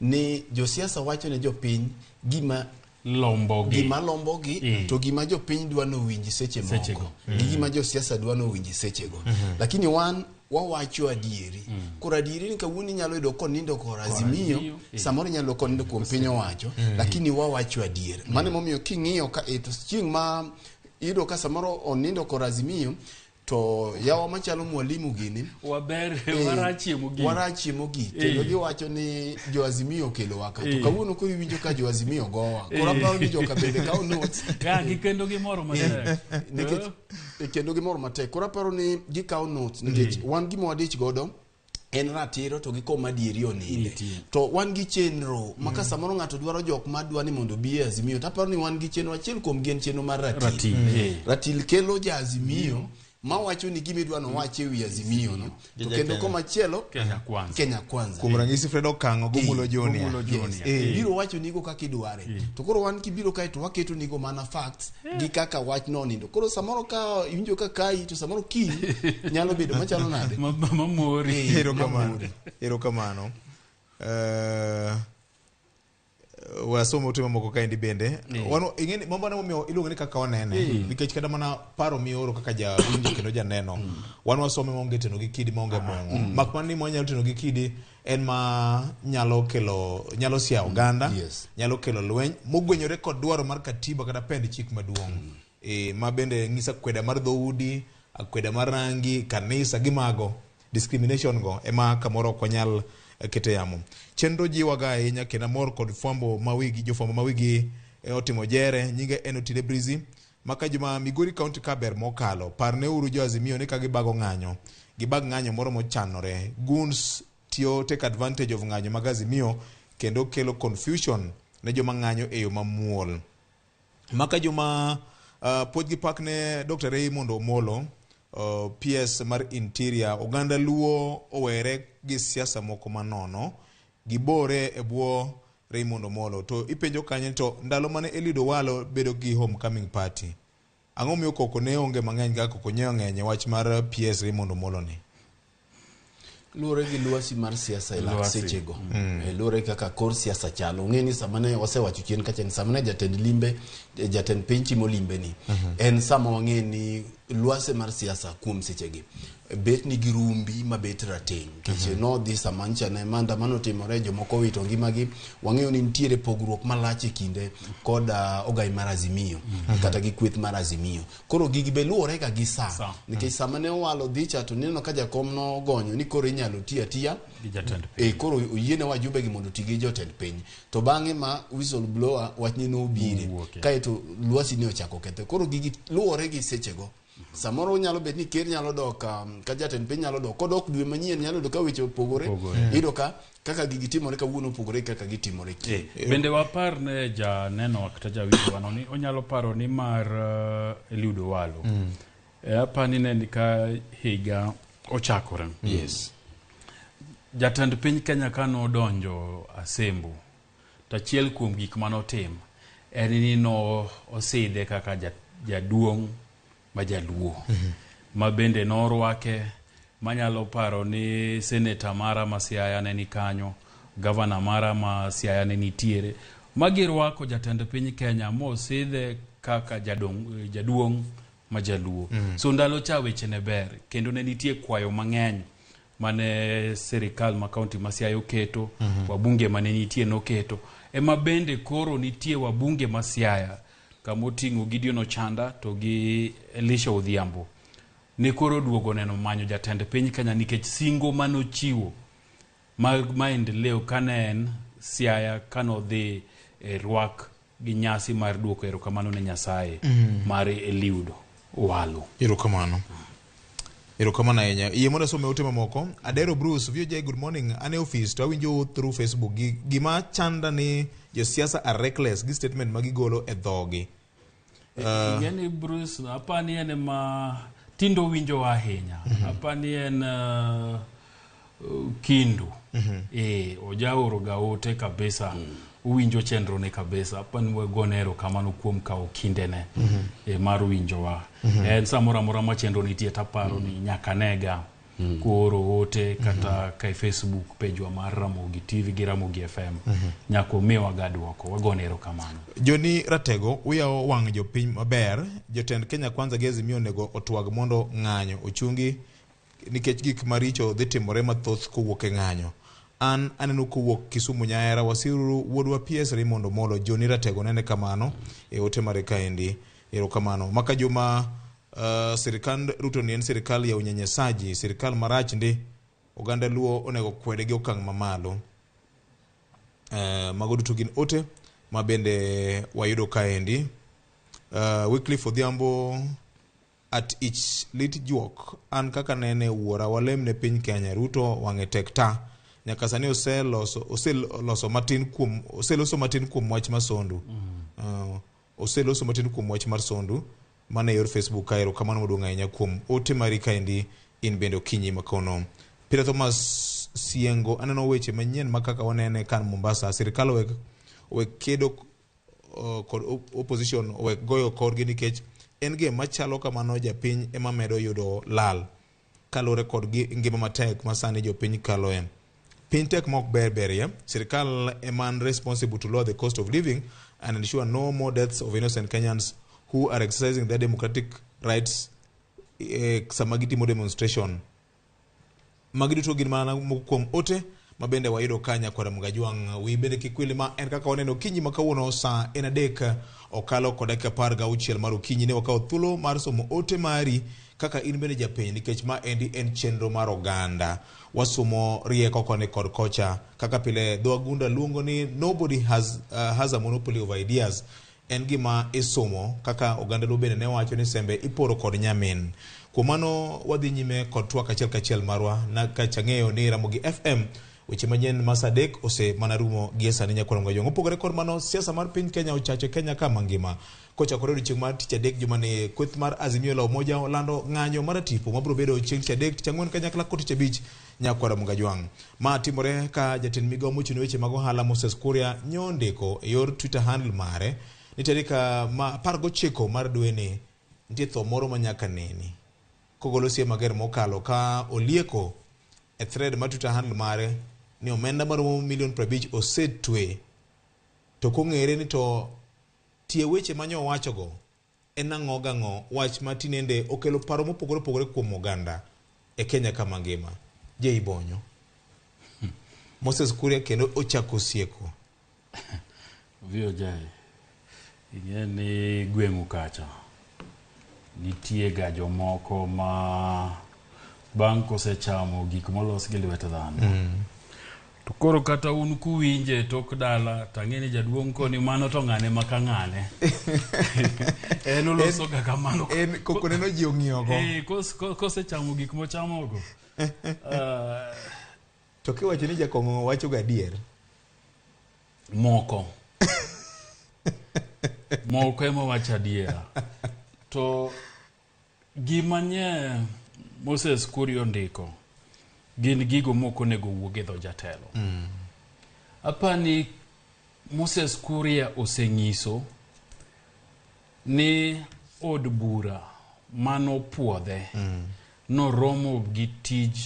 ni josiasa wacho ne jopiny gima lombogi to gima jopiny dwa no winji seche moko gima josiasa dwa no winji sechego lakini wan wawacho adieri kora adieri ni kawuono nyalo yudo konindo kora Azimio samoro nyalo konindo kuom piny owacho lakini wawacho adieri mane momiyo king'iyo ka to chieng' ma yudo ka samoro onindo kora Azimio to yawa machalo mwalimu gini waber warachiemo gi kendo giwacho ni jo Azimio kelo waka to kawuono kuri winjo ka jo Azimio gowa kora paro ni joka bende kao notes kendo gimoro matek nikech kendo gimoro matek kora paro ni gikao notes nikech wan gimo wadich godo en ratiro to giko madieri oninde to wan gi chenro maka samoro ng'ato dwaro jok madwa ni mondo bi Azimio taparo ni wan gi chenro achiel kuom gen chenro mar ratil kelo ja Azimio ma wacho ni gimi dwa no wache wi Azimio no to kendo koma chielo Kenya kwanza kuom rangisi Fredo Kango gomulo Jonia biro wacho nigo kaka idware to koro wan kibiro kae to waketo nigo mana facts gi kaka wach no nindo koro samoro ka iwinjo ka kai to samoro ki nyalo bedo machalo nade mamori erokamano wasomo timo moko kaendi bende wano ingeni mambo na momiyo iluongo ni kaka wanene nikech kada mana paro mioro kaka ja winjo kendo ja neno wano wasome monge teno gi kidi monge mongo makman ni mo nyalo teno gi kidi en ma nyalo sia oganda nyalo kelo lweny mogwenyore kod dwaro mar katiba kada pend chik maduong' ma bende ng'isa kweda mar dhoudi akweda mar rangi kanisa gimago discrimination go ema kamoro konyal kete yamo chenro jiwaga ahinya kena mor kod fwambo mawigi jofwambo mawigi otimo jere nyinge Enotile Brizi maka juma Migori County kaber mokalo parne uru jo Azimio ni ka gibago ng'anyo gibag ng'anyo moro mochanore goons tio take advantage of ng'anyo mag Azimio kendo kelo confusion ne joma ng'anyo e yo mamuol maka juma podgi pak ne Dr. Ramogi Molo PS mar Interior oganda luo owere gi siasa moko manono gibore e bwo Ramogi Molo to ipenjo kanye to ndalo mane Eliud Owalo bedo gi homecoming party ang'o miyo koko ne onge mang'eny ga koko nyeyo ng'enye wach mar PS Ramogi Molo ni luore gi luasi mar siasa e lak sechego luore kaka kor siasa chalo ng'eni samane wasewacho chien kacha samane jatend piny timo limbe ni en sama wang'eni luase mar siasa kuom sechegi bet ni girumbi mabet rateng kiche no dhi samancha ne manda manotimore jomoko wito ngimagi wang'eyo ni nitiere pogruok malach e kinde kod ogai mar Azimio kata gi kweth mar Azimio koro gigi be luore ka gi sa nikech sama ne Owalo dhicha to neno ka jakom no gonyo ni koro inyalo tiya gi jatend piny koro oyiene wajumbe gi mondo tigi jotend piny to bang'e ma whistle blower wachni no bire kae to luasi ne ochako ketho koro gigi luore gi sechego samoro nyalo bet ni ker nyalo dok ka jatend piny nyalo dok kodok dwe manyien nyalo dok ka weche opogore ido ka kaka gigi timore kawuono opogore kaka gitimore bende wapar ne ja neno kata ja winjo wano ni onyalo paro ni mar Eliud Owalo apani ne ka higa ochakore jatend piny Kenya kano donjo Asembo tachiel kuom gik manotim en ni no osidhe kaka jaduong' majaluo ma bende norwake manyalo paro ni seneta mara ma Siaya ne ni kanyo, gavana mara ma Siaya ne nitiere, magirwako jatend piny Kenya mosidhe kaka jaduong' majaluo. So ndalo cha weche ne ber kendo ne nitie kwayo mang'eny mane serikal ma kaunti ma Siaya oketo, wabunge mane nitie noketo, ema bende koro nitie wabunge ma Siaya kamoting'o Gideon Ochanda to gi Elisha Odhiambo ni koro duogo neno manyo jatend piny Kenya nikech singo manochiwo maendeleo kanen Siaya kanodhi rwak gi nyasi mar duoko erokamano ne Nyasaye mar Eliud Owalo. Erokamano ahinya. Iye mondo some ote mamoko. Adero Bruce, VJ, good morning. Ane office to awinjo through Facebook. Gima chanda ni josiasa are reckless gi statement magigolo e dhogi. Yani Bruce, apani ene ma tindo winjo ahinya. Apani en kindu. Ojaoro ga ote kabisa. Uwinjo chenro ne kabisa. Apani wegonero kamano kuom ka okindene mar winjo wa. En samora mora ma chenro nitie taparo ni nyaka nega kuoro ote kata kai Facebook page wa mar Ramogi TV gi Ramogi FM. Nyako mewa gadwoko wagonero kamano. Joni Ratego uyao wang jopiny maber, jotend Kenya Kwanza gezi mio nego otwag mondo ng'anyo ochungi nikech gik maricho dhi timore mathoth kowuok e ng'anyo. An aneno kowuok Kisumu Nyaera, wasiru wuodwa PS Raymond Omolo. Joni Ratego nene kamano e ote mare kaendi. Erokamano. Maka juma serikal Ruto ni en serikal ya unyanyasaji, serikal marach ndi oganda luo onego kwede gi okang' mamalo. Mago duto gin ote mabende wayudo kaendi. Wycliffe Odhiambo at each lit juok, an kaka nene wuora walem ne piny Kenya, Ruto wang'e tek ta. Nyaka sani oseloso matin kuom wach masondu. Oseloso matin kuom wach mar sondu mane yor Facebook kaero kamano maduong' ahinya kuom ote mari kaendi in bende okinyi makono. Peter Thomas Siengo, aneno weche manyien makaka wanene kan Mombasa, serikal owek kedo kod opposition, owek goyo korgi nikech en game machalo kamano japiny ema medo yudo lal kalore kod ngima matek masani jopiny kaloe. Piny tek mok ber ya, serikal eman responsible to lower the cost of living and ensure no more deaths of innocent Kenyans who are exercising their democratic rights samagitimo demonstration. Magiduto gin mana kuom ote mabende wayudo kanya kwa Ramgajwang. Wi bende kikwili ma en kaka waneno kinyi makawuono sa en adek okalo kod dakika 16 mar okinyi ne wakawo thuolo mar somo ote mari kaka in bende japiny nikech ma endi en chenro mar oganda. Wasumo rieko kone kod kocha kaka pile dhoagunda luongo ni nobody has a monopoly of ideas. En gima isomo kaka oganda lo bende ne wacho ni sembe iporo kod nyamin. Kumano wadhi nyime kod twak achiel kachiel marwa na kachang'eyo ni Ramogi FM weche manyien masadek ose manarumo giesa ni nyakwa Ramgajwang. Opogore kod mano siasa mar piny Kenya ochache Kenya kama ngima. Kocha kore chieng' mar tich adek jumane kweth mar Azimio la Umoja olando ng'anyo mar tipo mabro bedo chieng' tich adek tich ang'wen kanyakla kod tich abich nyakwa Ramgajwang. Ma timore ka jatend migao mochung' weche mag ohala Moses Kuria nyondiko e yor Twitter handle mare ni tarika ma 19 mar dwe ni nitie tho moro manyaka neni. Kogolo sie mager mokalo ka olieko e thread mar Twitter handle mare ni omenda maromo $50,000,000 osetwe to kong'ere ni to tie weche manyo wachogo en ang'o wach matinende okelo paro mopogore kuom oganda e Kenya kama ngima. Je Bonyo Moses Kuria kendo ochako sieko vio jai ni gweng'u kacha nitie ga jomoko ma bang' kosechamo gik molos gi lwet dhano to koro kata un kuwinje tok dala tang'eni jaduong' koni mano to ng'ane maka ng'ane en oloso ga kamano en koko neno ji ong'iyogo kosechamo gik mochamogo to kiwacho ni jakong'o wacho ga adier moko ema wacho adiera to gimanye Moses Kuria ndiko gin gigo moko nego wuog e dho jatelo. Apani Moses Kuria oseng'iso ni od bura manopuodhe noromo gi tij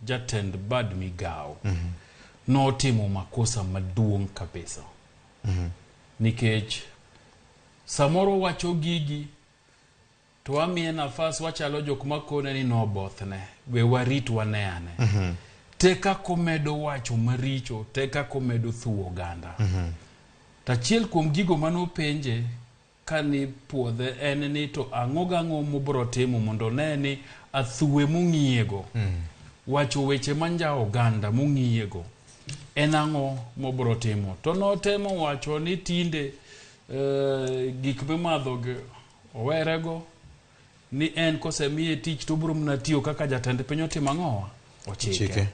jatend bad migao notimo makosa maduong' kabisa nikech samoro wacho gigi to wamiye nafas wachalo jok makone ni nobothne we warit waneane teka komedo wacho maricho teka komedo thuo ganda tachiel kuom gigo manopenje kani puodhe en ni to ang'o mobro timo mondo neni athuwe mung'iego wacho weche manjao ganda mung'iego en ang'o mobro timo to notemo wacho ni tinde gik mimadho owerego ni en kosemiye tich to bro mna tiyo kaka jatend piny otimo ang'owa ochike.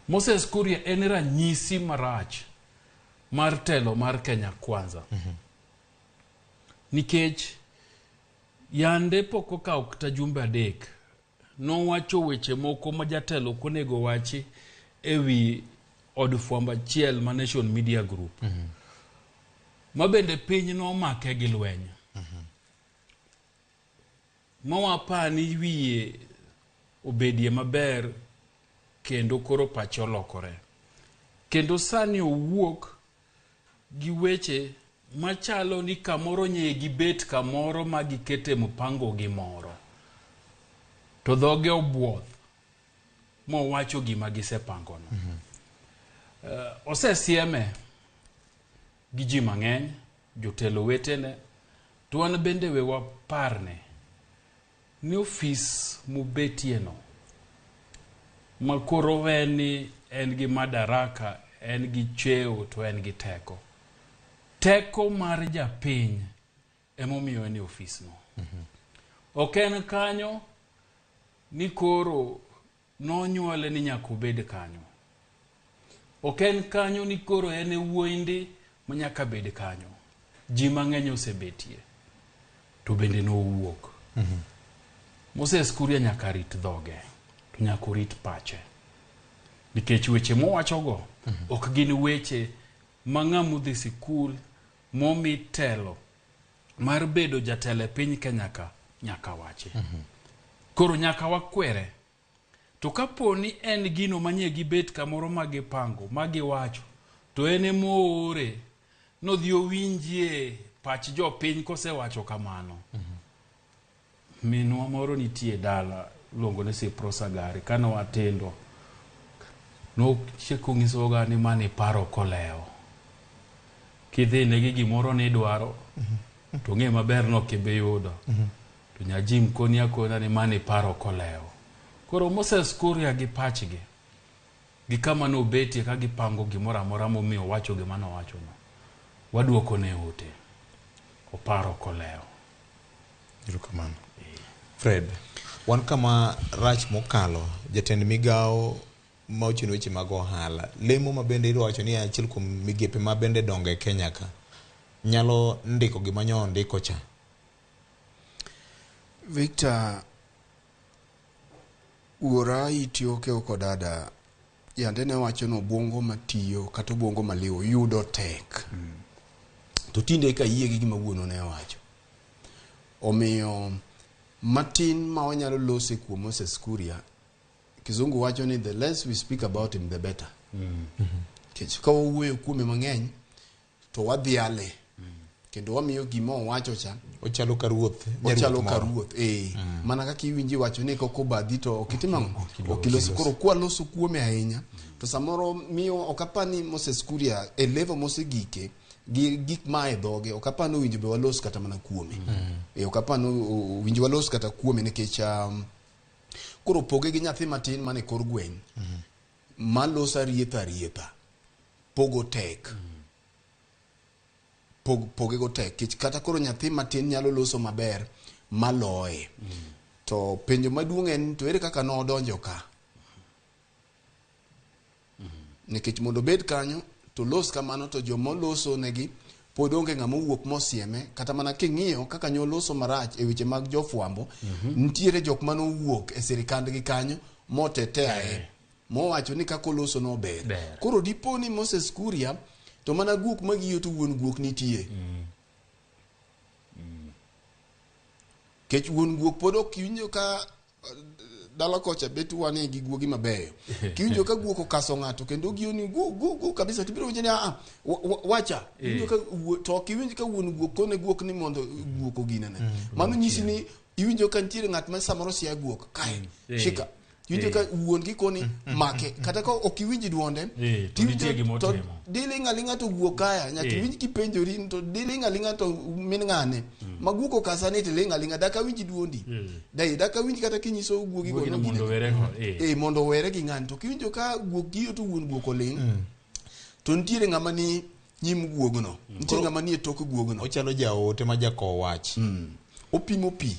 Moses Kuria en ranyisi marach mar telo mar Kenya Kwanza nikech yande pok okawo kata jumbe 3 nowacho weche moko ma jatelo konego wachi ewi od fwambo achiel ma Nation Media Group ma bende piny nomake gi lweny mawapani wiye obedie maber kendo koro pacho lokore kendo sani owuok gi weche machalo ni kamoro nye gibet kamoro ma gikete mpango gi moro to dhoge obuoth mowacho gima gisepangono osesieme gi ji mang'eny jotelo wetene to an bende we waparne ni ofis mubetieno makoro weni en gi madaraka en gi cheo to en gi teko mar japiny emomiyo en ofisno ok en kanyo ni koro nonyuole ni nyaka obed kanyo ok en kanyo ni koro en wuoindi manyaka bed kanyo ji mang'eny osebetie to bende nowuok Moses Kuria nyaka rit dhoge to nyaka rit pache nikech weche mowachogo ok gin weche ma ng'ama odhi sikul momi telo mar bedo jatelo piny Kenya ka nyaka wachi koro nyaka wakwere to kaponi en gino manye gibet kamoro magipango magiwacho to en moore nodhi owinjie pach jopiny kosewacho kamano minwa moro nitie dala luongo ni Siprosagari kana watindo no cheko ngisoga ni mani paro koleo kidhine gi gimoro ni dwaro to ng'e maber no kebe yudo to nyajim koni akona ni mani paro koleo koro Moses Kuria gi pachgi gi kama no betie ka gipango gimoro amora momiyo wacho gima no wacho no waduoko ne ote oparo koleo irukamano Fred wan kama rach mokalo jatend migao ma ochino weche mag ohala lemo ma bende iwacho ni achiel kuom migepe ma bende dongo e Kenya ka nyalo ndiko gima nyo ndiko cha Victor ura itioke okodada yande ne wacho no bongo matiyo kata bongo maliwo yudo tek to tinde ka yie gi gima wuono ne wacho omiyo Martin ma wanyalo lose kuom Moses Kuria kizungu wacho ni the less we speak about him the better kech ka wuoyo kuome mang'eny to wadhiale kendo wamiyo gima wacho cha ochalo ka ruoth mana kaka iwinji wacho ni koko badhi to okitimo okiloso koro kwa loso kuome ahinya to samoro miyo okapani Moses Kuria e level mosegike gi gik ma e dhoge okapano winjo be walos kata mana kuome okapano winjo walos kata kuome nikech koro poge gi nyathi matin mane kor gweng malosa rietha pogo tek poge go tek kich kata koro nyathi matin nyalo loso maber maloe to penjo maduong' en to ere kaka no donjo ka nikech mondo bed kanyo to los kamano to jomo loso negi pod onge ng'ama wuok mosieme kata mana king'iyo kaka nyo loso marach e weche mag jofwambo nitiere jok mano wuok e sirikand gi kanyo motetea mowacho ni kako loso no ber koro diponi Moses Kuria to mana guok magiyo to wuon guok nitie kech wuon guok pod ok iwinjo ka dala kocha bet wane gi guogi mabeyo kiwinjo ka guok okaso ng'ato kendo gioni gu kabisa tibiro winjo ni wacha winjo ka to kiwinjo ka wuon guok kone guok ni mondo guok oginene mano nyisi ni iwinjo ka ntiere ng'at ma samoro sia guok kae shika iwinjo ka wuon gi koni make kata ka ok iwinji duonde to dili ng'alinga to guok kaya nyaka iwinj kipenjori to dili ng'alinga to min ng'ane ma guok okasane to dili ng'alinga daka winji duondi daka winji kata kinyiso guogi go mondo were gi ng'ani to kiwinjo ka guok giyo to wuon guok oling to ntiere ng'ama ni nyim guogno ntiere ng'ama ni e tok guogno ochalo jaote ma jakow wach opimo pi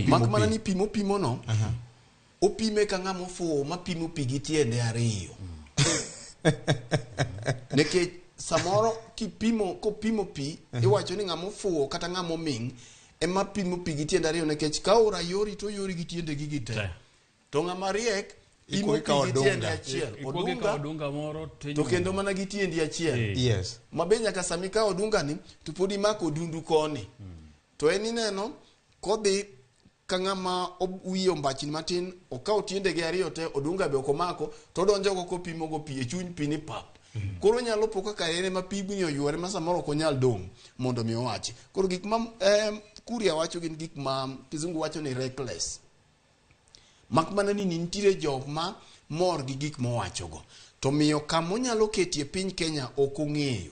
mak mana ni pimo no opime ka ng'ama ofuwo mapimo pi gi tiende ariyo nekech samoro kopimo pi iwacho ni ng'ama ofuwo kata ng'ama oming ema pimo pi gi tiende ariyo nekech ka ora yori to yori gi tiende gi te to ng'ama riek imo pi gi tiende achiel odunga moro to kendo mana gi tiendi achiel yes mabe nyaka sami ka odunga ni to pod imako odundu koni to en ineno kodhi ka ng'ama wiye ombachni matin okawo tiende gi ariyo te odunga be okomako to donjo go kopimo go pi e chuny pi ni pap koro nyalo po kaka ene ma pi ni oyuore ma samoro ok onyal dong mondo mi owachi koro gik ma Kuria wacho gin gik ma kizungu wacho ni reckless mak mana ni nitiere jok ma mor gi gik mowacho go to miyo kama onyalo ketie piny Kenya ok ong'eyo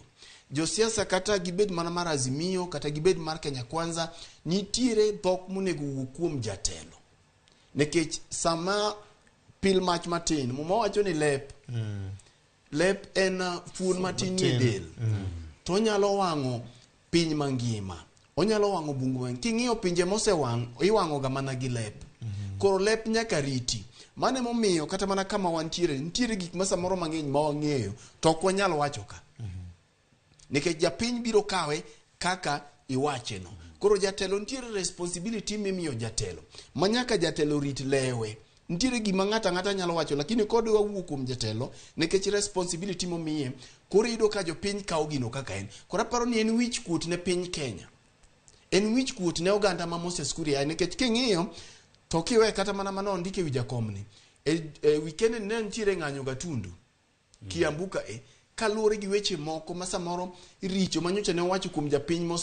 josiasa kata gibed mana mar Azimio kata gibed mar Kenya Kwanza nitiere dhok monego wuok kuom jatelo nekech sama pil mach matin muma wacho ni lep en fuon matin e del to nyalo wango piny mangima onyalo wango bungu king'iyo pinje mosewang iwango ga mana gi lep koro lep nyaka riti mane momiyo kata mana kama wantiere nitiere gik ma samoro mang'eny ma wang'eyo to ok wanyal wacho ka nekech japiny biro kawe kaka iwache no koro jatelo nitiere responsibility mimiyo jatelo manyaka jatelo rit lewe nitiere gima ng'ata nyalo wacho lakini kod wawuok kuom jatelo nekech responsibility momiye koro iyudo ka jopiny kawo gino kaka en koro aparo ni en wich kuot ne piny Kenya en wich kuot ne oganda ma Moses Kuria nekech king'iyo to kiwe kata mana mano ndike wi jakomni weekend ne nitiere ng'anyo gatundu kiambuka kaluore gi weche moko ma samoro richo manyocha ne wacho kuom japiny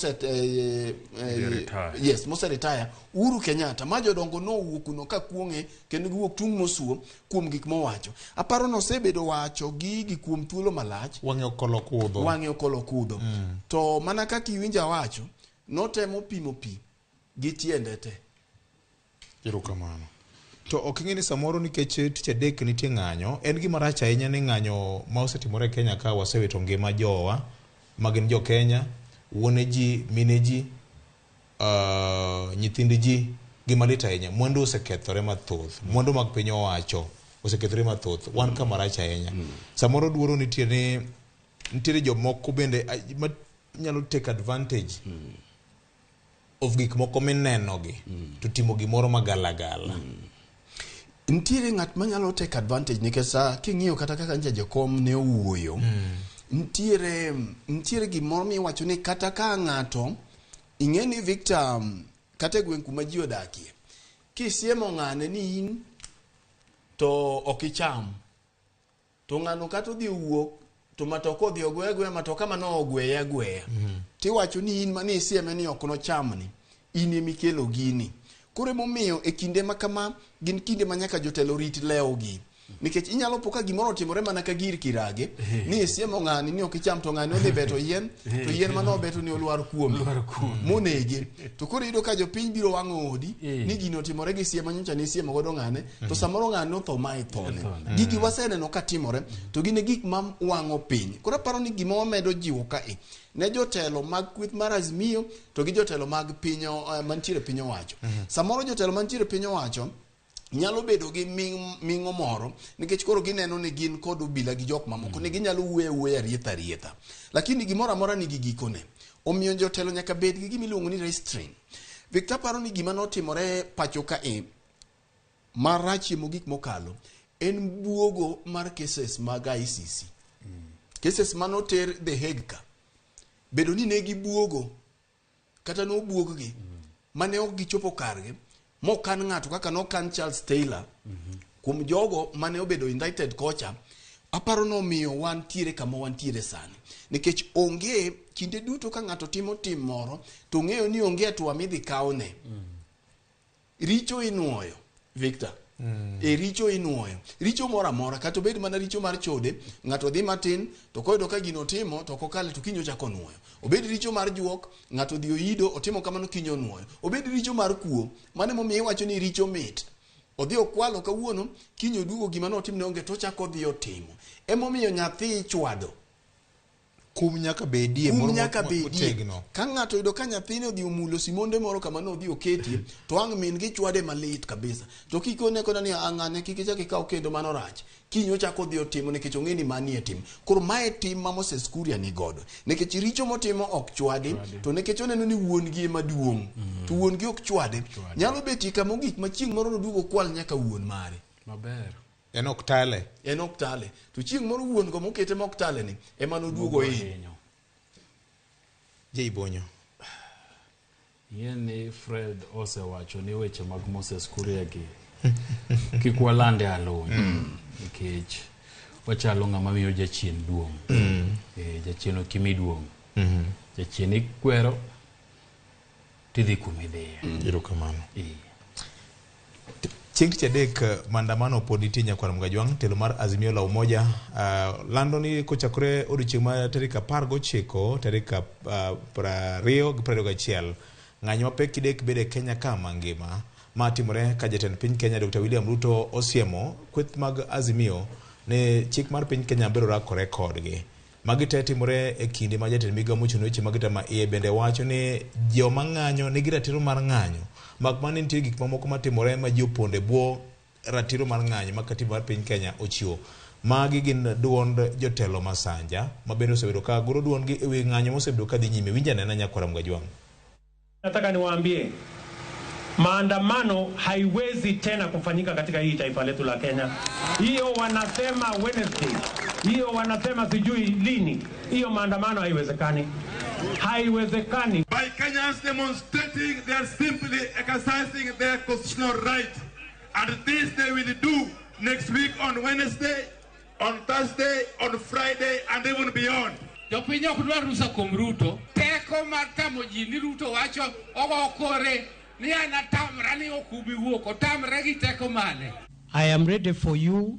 retire Uhuru Kenyatta ma jodongo no wuokuno ka kuong'e kendo giwuok tung mosuo kuom gik mowacho aparo no sebedo wacho gigi kuom thuolo malach wang'e okolo kudho to mana kaka iwinja wacho notemo pimo pi gi tiende te erokamano to ok ing'e ni samoro nikech tich adek nitie ng'anyo en gima rach ahinya ni ng'anyo ma osetimore e Kenya ka wasewito ngima jowa magin jo Kenya wuone ji mine ji nyithind ji gima lit ahinya mwandu osekethore mathoth mwandu mag piny owacho osekethore mathoth wan kama rach ahinya samoro duoro nitiere jomoko bende nyalo take advantage of gik moko minenogi to timo gimoro magalagala nitiere ng'at manyalo take advantage nikech king'iyo kata kaka nja jakom ne owuoyo nitiere gimoro miwacho ni kata ka ng'ato ing'eni Victor kata gweng' kuma ji odakie kisiemo ng'ane ni in to ok icham to ng'ano kata odhi wuok to matoko odhi ogwe matoka mano ogweya tiwacho ni in mane isieme ni ok no chamni in emikelo gini kore momiyo e kinde makama gin kinde manyaka jotelo rit lewgi nikech inyalo poka gimoro timore mana ka gir kirage ni isiemo ng'ani ni ok icham to ng'ani odhi beto yien to yien mano beto ni olwar kuomi monege to koro iyudo ka jopiny biro wang'o odi ni gino timore gi siema nyocha ni siemo godo ng'ane to samoro ng'ane otho ma ithone gigi waseneno ka timore to gine gik ma wang'o piny koro aparo ni gima wamedo jiwo ka ne jotelo mag kweth mar Azimio to gi jotelo mag piny mantiere piny owacho samoro jotelo mantiere piny owacho nyalo bedo gi ming'o moro nikech koro gineno ni gin kod obila gi jok mamoko ni ginyalo wuoyo arietha lakini gimoro amora nigi gikone omiyo jotelo nyaka bed gi gimiluongo ni restraint Victor paro ni gima notimore pacho ka marachie mogik mokalo en buogo mar cases mag ICC cases manoter The Hague ka bedo ni ne gibuogo kata nobuog gi mane ok gichopo kargi mokan ng'ato kaka nokan Charles Taylor kuom jogo mane obedo indicted kocha, aparo nomiyo wantiere kama wantiere sani, nikech onge kinde duto ka ng'ato timo tim moro to ng'eyo ni onge atua midhi kawne. Richo inuoyo Victor, richo inuoyo, richo moro amora, kata obed mana richo mar chode, ng'ato dhi matin to koyudo ka gino timo to kokale to kinyo chako nuoyo. Obed richo mar juok, ng'ato dhi oido otimo kamano kinyo nuoyo. Obed richo mar kuo, mane momiyo iwacho ni richo mit. Odhi okwalo kawuono, kinyo duogo gima notimne onge to chako dhi otimo. Emomiyo nyathi ichwado. Kum nyaka bedie moro motegno. Ka ng'ato yudo ka nyathine odhi omulo simonde moro kamano odhi oketie, to ang' min gi chwade malit kabisa. To kikone kona ni ang'ane kik ichak ikaw kendo mano rach. Kinyo chako dhi otimo nikech ong'eni manie tim. Koro mae tim ma Moses Kuria ni godo. Nikech richo motimo ok chwade, to nikech oneno ni wuon gi ema duong'. To wuon gi ok chwade. Nyalo beti kama ogik ma chieng' moro noduogo kwal nyaka wuon mare. Maber. En ok tale. En ok tale. To chieng' moro wuon go mokete mok tale ni ema noduogo hinyo. Jay Bonyo. Yene Fred osewacho ni weche mag Moses Kuria gi kik walande alony. Nikech wachalo ng'ama miyo jachien duong'. Jachien okimi duong'. Jachien ikwero tidhi kumidhiye. Erokamano. Chieng' tich adek maandamano pod nitie Nyakwar Mgajwang', telo mar Azimio la Umoja lando ni kochakore odiochieng' ma tarik 19 tarik 2021 ng'anyo mapek kidek bede Kenya ka mangima ma timore ka jatend piny Kenya Dr. William Ruto osiemo kweth mag Azimio ne chik mar piny Kenya biro rakore kodgi. Magi te timore e kinde ma jatend migawo mochung' weche mag tama iye bende wacho ni joma ng'anyo nigi ratiro mar ng'anyo. Mak mane nitie gik mamoko matimore ma ji oponde bwo ratiro mar ng'anyo ma katiba mar piny Kenya ochiwo. Magi gin duond jotelo masanja ma bende osebedo ka goro duondgi e wi ng'anyo mosebedo ka dhi nyime. Winja nena Nyakwar Mgajwang'. Nataka niwaambie maandamano haiwezi tena kufanyika katika hii taifa letu la Kenya. Hiyo wanasema Wednesday, hiyo wanasema sijui lini, hiyo maandamano haiwezekani. Haiwezekani. By Kenyans demonstrating, they are simply exercising their constitutional right. And this they will do next week on Wednesday, on Thursday, on Friday, and even beyond. Jopinyo kudwa rusa kuom Ruto. Teko mar tamo ji ni Ruto wacho ogokore ni anatamra ni okubi wuok otamre gi teko mane. I am ready for you.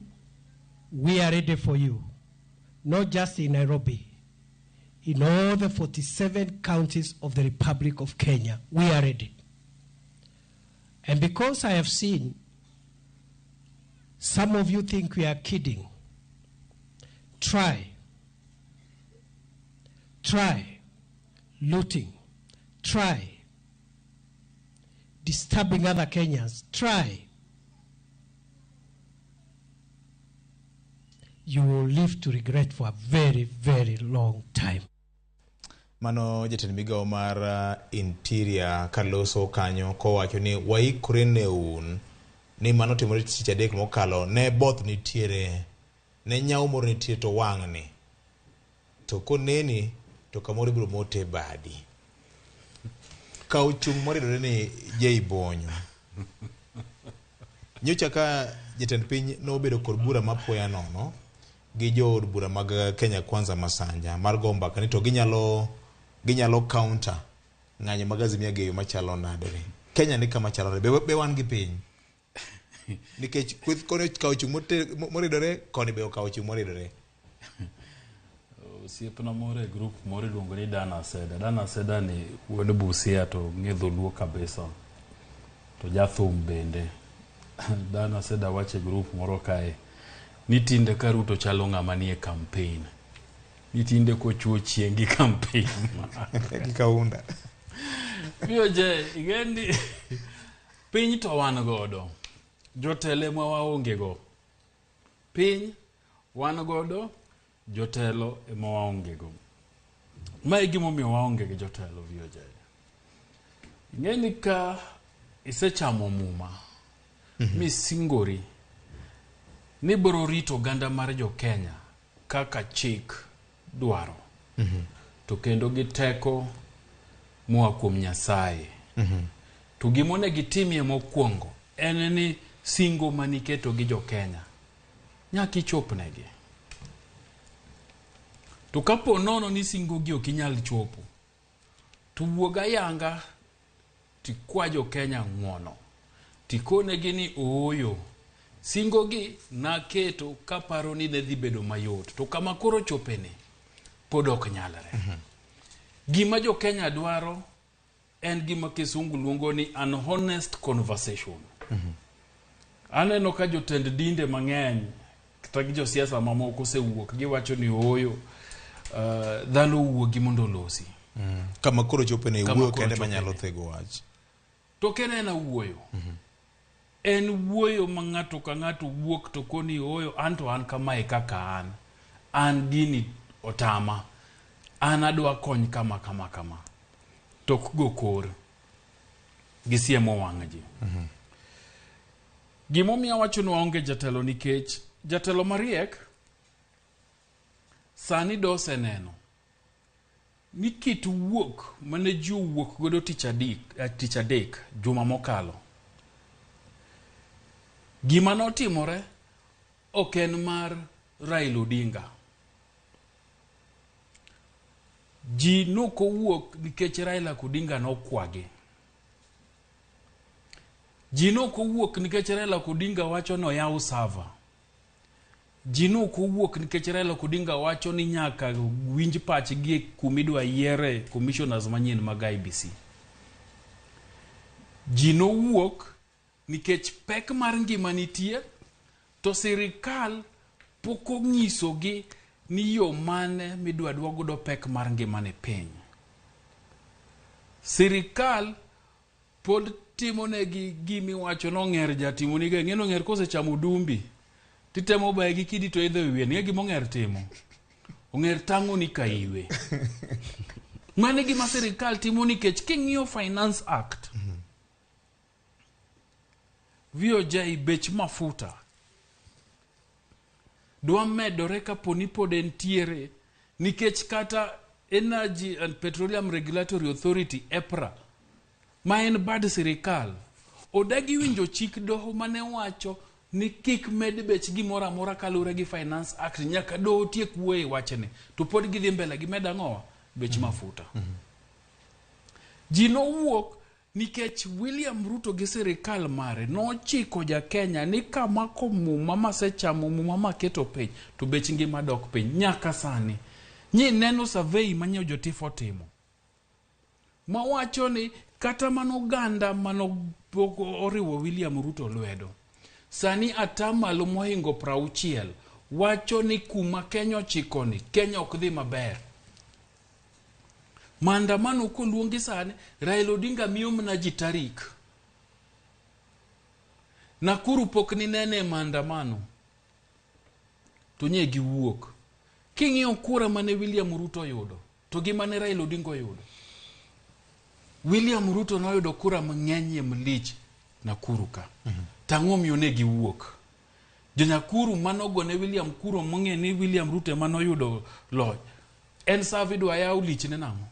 We are ready for you. Not just in Nairobi. In all the 47 counties of the Republic of Kenya, we are ready. And because I have seen some of you think we are kidding, try looting, try disturbing other Kenyans, try. You will live to regret for a very, very long time. Mano jatend migawo mar Interior Kaloso kanyo kowacho ni waikore ne un ni mano timore tich adek mokalo ne both nitiere ne nyawo moro nitiere to wang'ni to koneni to kamoro biro mote badi ka uchung' moridore ni Jay Bonyo. Nyocha ka jatend piny nobedo kod bura mapoya nono gi jood bura mag Kenya Kwanza masanja mar gomba ka ni to ginyalo counter ng'anyo mag Azimio geyo machalo nadore. Kenya ni kama chalo be wan gi piny nikech kweth kone ka uchung' moridore koni be ka uchung' moridore. Siepna more group more luongo ni Dana Seda ni wuod Busia to ng'edho luo kabisa to jathum bende. Dana Seda wache group moro kae ni tinde ka Ruto chalo ng'ama nie campaign, ni tinde kochuo chieng' gi campaign gi kaunda miyo je igendi piny to wan godo jotelo ma waonge go. Piny wan godo jotelo ema waonge go. Mae gimomiyo waonge gi jotelo viyoje. Ing'eni ka isechamo muma misingori ni biro rito ganda mar jo Kenya kaka chik dwaro to kendo gi teko moa kuom Nyasaye To gimone gitimie mokwongo en ni singo maniketo gi jo Kenya nyaki chopnegi. To kapo nono ni singo gi ok inyal chopo, to wuoga yanga tikwa jo Kenya ng'wono, tikonegi ni ooyo singo gi naketo kaparo ni ne dhi bedo mayot, to kama koro chopeni pod ok nyalre. Gima jo Kenya dwaro en gima kisungu luongo ni an honest conversation. Aneno ka jotend dinde mang'eny kata gi josiasa mamoko osewuok giwacho ni ooyo dhano wuogi mondo losi. Kama koro chopeni wuoyo kende manyalo thego wach. To kene na wuoyo. En wuoyo ma ng'ato ka ng'ato wuok to koni ooyo anto an kamae kaka an gini otama, an adwa kony kama. Tok go kor gisiemo wang' ji. Gimomiyo wacho ni waonge jatelo nikech jatelo mariek sani dose neno ni kit wuok mane ji wuok godo tich adek juma mokalo. Gima notimore ok en mar Raila Odinga. Ji noko wuok nikech Raila Odinga nokwagi. Ji noko wuok nikech Raila Odinga wacho no yaw sava. Ji noko wuok nikech Raila Odinga wacho ni nyaka winj pach gi kumidwa yiere commissioners manyien mag IBC. Ji no wuok nikech pek mar ngima nitie, to sirikal poko nyiso gi ni yo mane midwa dwagodo pek mar ngima ne piny. Sirikal pod timonegi gimi wacho no ng'er jatimoni ga ng'eno ng'er kose chamo dumbi titemo bae gi kidi to idho wiye ni gimo ng'er timo. Ong'er tango ni kaiwe. Mane gima sirikal timo nikech king'iyo Finance Act VOJ bech mafuta dwa medore kaponi pod entiere nikech kata Energy and Petroleum Regulatory Authority EPRA ma en bad sirikal odagi winjo chik doho mane wacho ni kik med bech gimoro amora kalure gi Finance Act nyaka doho tiek wuoye wachne, to pod gidhi mbele gi meda ng'owa bech mafuta. Ji no wuok nikech William Ruto gi sirikal mare nochiko ja Kenya ni kama komuma masechamo muma maketo piny to bech ngima dok piny. Nyaka sani nyi neno survey manyo jotifo timo ma wacho ni kata mano ganda mano oriwo William Ruto lwedo sani atamalo mohingo 60 wacho ni kuma Kenya ochikoni Kenya ok dhi maber. Maandamano koluongi sani Raila Odinga miyo mna ji tarik. Nakuru pok ni nene maandamano to nye gi wuok. King'iyo kura mane William Ruto yudo to gi mane Raila Odinga yudo. William Ruto noyudo kura mang'eny mlich Nakuru ka. Tang'o miyo ne gi wuok. Jo Nakuru manogone William Kuro mong'e ni William Ruto manoyudo loch. En savidwa yaw lichne nang'o.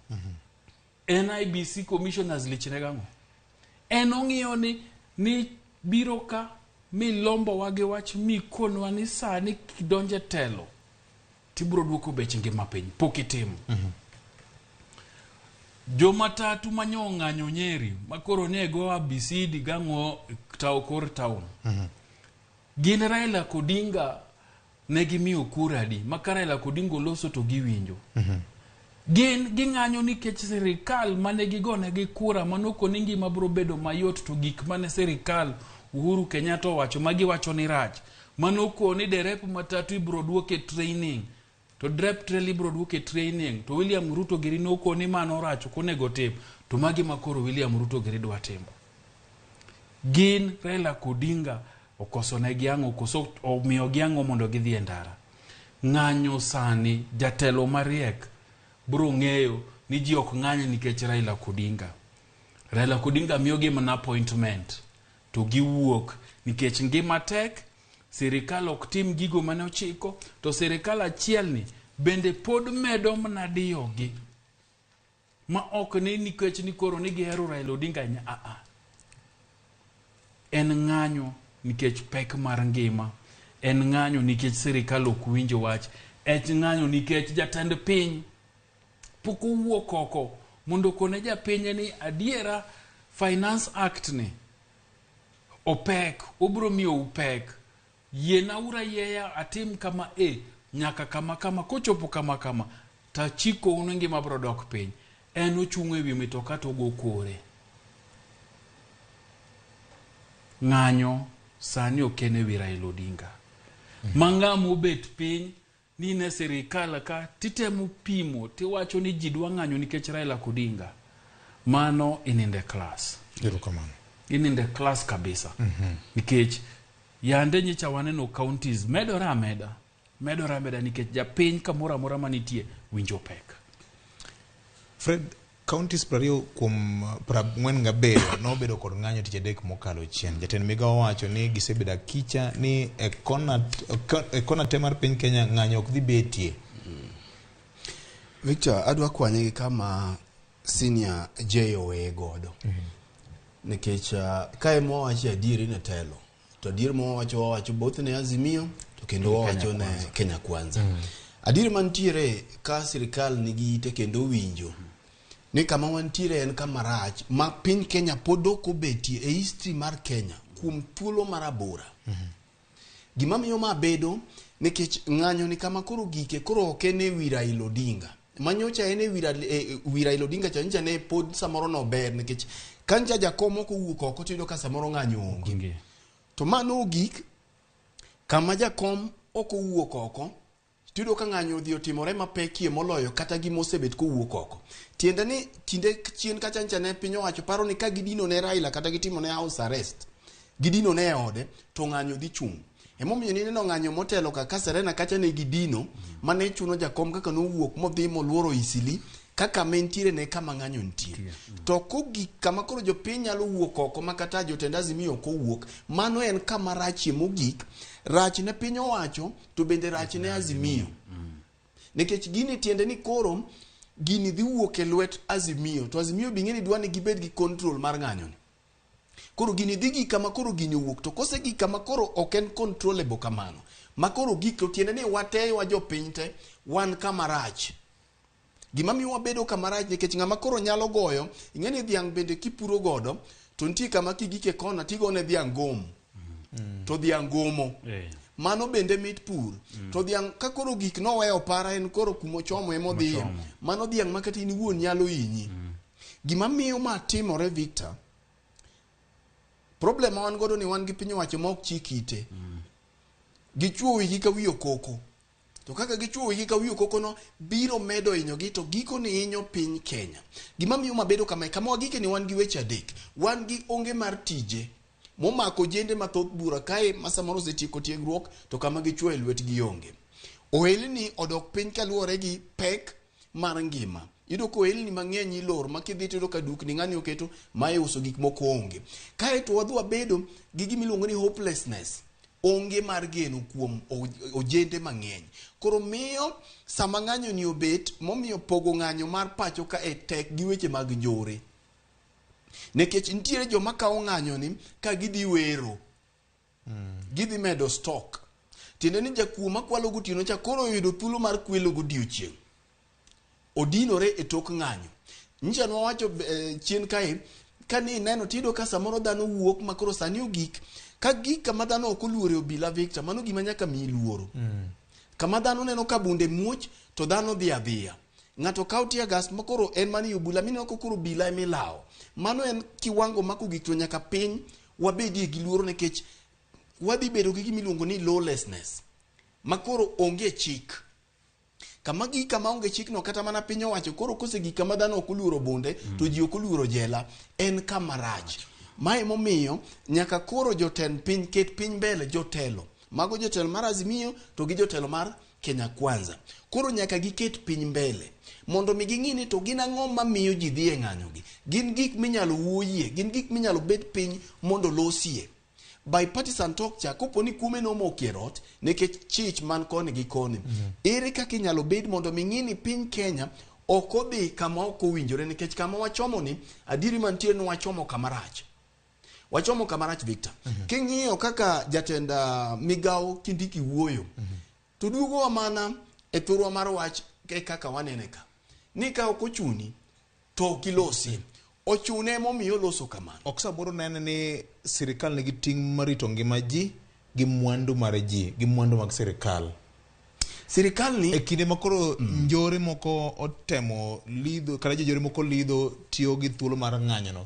NIBC commissioners lichne gang'o. En ong'iyo ni biro ka milombo wage wach mikonwa ni sani kidonje telo tibro duoko bech ngima piny pok itimo. Jo matatu manyo ng'anyo Nyeri makoro nego ABCD gang'o tao kor town. Gin Raila Odinga negi miyo kura di maka Raila Odinga loso to giwinjo. Gin ging'anyo nikech sirikal mane gigone gi kura manoko ni ngima biro bedo mayot, to gik mane sirikal Uhuru Kenyatta wacho magi wacho ni rach manoko ni derep matatu ibro duoke training to drep trailer ibro duoke training to William Ruto giri noko ni mano rach konego tim to magi makoro William Ruto giri dwa timo. Gin Raila Odinga okoso ne giango koso omiyo giango mondo gidhi e ndara. Ng'anyo sani jatelo mariek bro ng'eyo ni ji ok ng'any nikech Raila Odinga. Raila Odinga miyo gi mana appointment to giwuok nikech ngima tek, sirikal ok tim gigo mane ochiko, to sirikal achiel ni bende pod medo mana diyogi ma ok ni nikech ni koro ni gihero Raila Odinga en ng'anyo nikech pek mar ngima, en ng'anyo nikech sirikal ok winjo wach, en ng'anyo nikech jatend piny pok owuok oko mondo kone japiny ni adiera Finance Act ni opek, obro miyo upek, yiena ura yeya atim kama nyaka kama kochopo kama ta chiko unu ngima bro dok piny. En ochung' ewi mitoka to go kore. Ng'anyo sani okene wi Raila Odinga. Mang'amo bet piny ni ne sirikal ka titemo pimo tiwacho ni ji dwa ng'anyo nikech Raila Odinga. Mano ininde class. Erokamano. Ininde class kabisa. Nikech yande nyicha waneno counties medora ameda nikech japiny kamoro amora manitie winjo pek. Fred, counties 20 kuom 47 nobedo kod ng'anyo tich adek mokalo chien. Jatend migao wacho ni gisebedo akicha ni e kona te mar piny Kenya ng'anyo ok dhi betie. Victor, adwa kwanye gi kama senior JOA godo. Nikech kae mo wachi adieri ne telo. To adieri mo wacho both ne Azimio to kendo wacho ne Kenya Kwanza. Adieri mantiere ka sirikal nigi ite kendo winjo ni kama wantiere en kama rach ma piny Kenya podoko betie e history mar Kenya kuom thuolo marabora. Gima miyo mabedo nikech ng'anyo ni kama koro gike koro okene wi Raila Odinga. Manyocha ene wi Raila Odinga chancha ne pod samoro no ber nikech kanja jakomo ko wuok oko tido ka samoro ng'anyo onge. To mano gik kama jakom oko wuok oko tido ka ng'anyo dhi otimore mapekie moloyo kata gima osebet ko wuok oko. Tiende ni tinde chien ka chancha ne piny owacho paro ni ka gidino ne Raila kata gitimo ne house arrest, gidino ne ode to ng'anyo dhi chung'. Emomiyo ni neno ng'anyo motelo ka Serena kacha ne gidino mane chuno jakom kaka no wuok modhi moluoro Isili kaka mentiere ne kama ng'anyo nitie. To kogi kama koro jopiny nyalo wuok oko makata jotend Azimio ko wuok, mano en kama rachie mogik, rach ne piny owacho to bende rach ne Azimio. Nikech gini tiende ni koro gini dhi wuok e lwet Azimio, to Azimio bing'eni dwa ni gibed gi control mar ng'anyo ni. Koro gini dhi gi kama koro gini wuok, to kose gi kama koro ok en controllable kamano. Ma koro gik tiende ni wate wa jopiny te wan kama rach. Gima miyo wabedo kama rach nikech ng'ama koro nyalo goyo, ing'eni dhiang' bende kipuro godo, to nitie kama kigike kona tigone dhiang' gomo. To dhiang' gomo. Mano bende mit pur. To dhiang' ka koro gik noweyo para en koro kumo chomo emodhiye. Mano dhiang' makata in wuon nyalo inyi. Gima miyo ma timore Victor, problem ma wan godo ni wan gi piny owacho ma ok chikite. Gichuo wigi ka wiyo koko. To kaka gichuo wigi ka wiyo koko no biro medo hinyogi to giko ni hinyo piny Kenya. Gima miyo mabedo kama wagike ni wan gi weche adek. Wan gi onge mar tije. Momako jende mathoth bura kae masamoro setieko tiegruok to kama gichuo e lwetgi onge. Ohelni odok piny kaluwore gi pek mar ngima. Yudo ko ohelni mang'eny ilor makidhi tido ka dukni ng'ani oketo mae uso gik moko onge. Kae to wadhi wabedo gi gimiluongo ni hopelessness. Onge mar geno kuom ojende mang'eny. Koro miyo sama ng'anyo ni obet, momiyo pogo ng'anyo mar pacho ka e tek gi weche mag njore. Nekech nitiere joma kawo ng'anyo ni ka gidhi wero. Gidhi medo stock. Tiende ni jakuo makwalo gotieno cha koro oyudo thuolo mar kwelo godiochieng'. Odinore e tok ng'anyo. Nyicha nwa wacho chien kae, ka ni neno tido ka samoro dhano wuok makoro sani ogik, ka gik kama dhano ok oluore obila Victor, mano gima nyaka mi luoro. Kama dhano neno ka bunde muoch, to dhano dhi adhiya. Ng'ato kawo tia gas makoro en mani obula, mineno kokoro obila emilao. Mano en kiwango mako gik to nyaka piny wabedie gi luoro nekech wadhi bedo gi gimiluongo ni lawlessness. Makoro onge chik. Kama gi kama onge chik no kata mana piny owacho koro kose gi kama dhano ok oluoro bunde to ji ok oluoro jela en kama rach. Mae momiyo nyaka koro jotend piny ket piny mbele jotelo. Mago jotelo mar Azimio to gi jotelo mar Kenya Kwanza. Koro nyaka giket piny mbele. Mondo mi ging'ini to gin ang'o mamiyo ji dhi e ng'anyo gi. Gin gik minyalo wuoyie, gin gik minyalo bet piny mondo losie. Bipartisan talk cha kopo ni kume no mokierot nekech chich man koni gi koni. Ere kaka inyalo bed mondo mi ng'ini piny Kenya ok odhi kama ok owinjore nikech kama wachomo ni adieri mantiere ni wachomo kama rach. wachomo kamarach Victor. King'iyo kaka jatenda migao Kindiki wuoyo. To duogo mana e thurwa mar wach kaka wanene ka. Ni ka ok ochuni to kilosi. Ochune momiyo loso kamano. Ok saboro nene ni sirikal nigi ting' marito ngima ji gi mwandu mar ji, gi mwandu mag sirikal. Sirikal ni e kinde makoro njore moko otemo lidho, kata jojore moko lidho tiyo gi thuolo mar ng'anyono.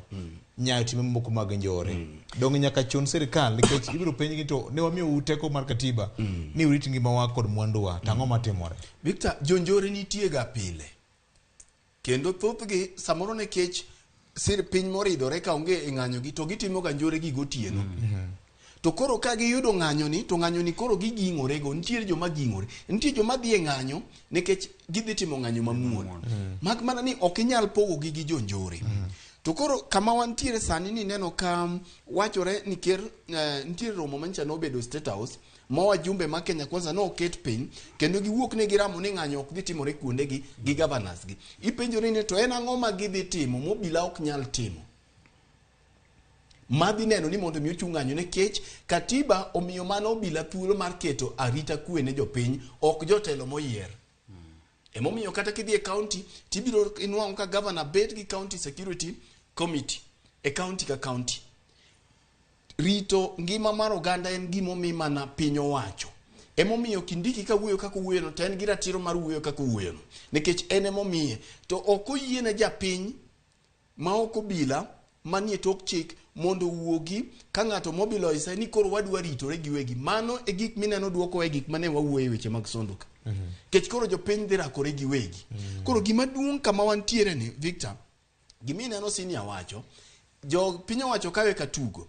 Nyayo time moko mag njore. Dong nyaka chun sirikal nikech ibiro penjgi to ne wamiyo uteko mar katiba ni urit ngimawa kod mwanduwa. Tang'o matimore? Victor, jonjore nitie ga pile. Kendo thothgi samoro nekech sir piny moridore ka onge ng'anyogi to gitimo ga njore gi gotieno. To koro ka giyudo ng'anyoni to ng'anyoni koro giging'ore go. Nitiere joma ging'ore, nitie joma dhi e ng'anyo nikech gidhi timo ng'anyo mamuol. Mak mana ni ok inyal pogo gi jonjore. To koro kama wantiere sani ni neno ka wachore ni ker nitiere romo mancha nobedo State House ma wajumbe ma Kenya Kwanza no oket piny kendo giwuok ne giramo ni ng'anyo ok dhi timore kuonde gi governors gi. Ipenjore ni to en ang'o ma gidhi timo mobila ok nyal timo. Madhi neno ni mondo mi ochung ng'anyo nikech katiba omiyo mano obila thuolo mar keto arita kwe ne jopiny, ok jotelo moyier. Emomiyo kata kidhi e county tibiro inwang'o ka governor bet gi county security committee e county ka county. Rito ngima mar oganda en gimo mi mana piny owacho. Emomiyo Kindiki ka wuoyo kaka wuoyo no to en gi ratiro mar wuoyo kaka wuoyo no nikech en emomiye to ok oyiene japiny ma ok obila manie tok chik mondo wuogi ka ng'ato mobilize ni koro wadwa ritore gi wegi. Mano e gik mineno duoko e gik mane wawuoye weche mag sonduka. Kech koro jopiny dhi rakore gi wegi. Koro gima duong' kama wantiere ni Victor, gimineno senior wacho, jo piny owacho kawe katugo.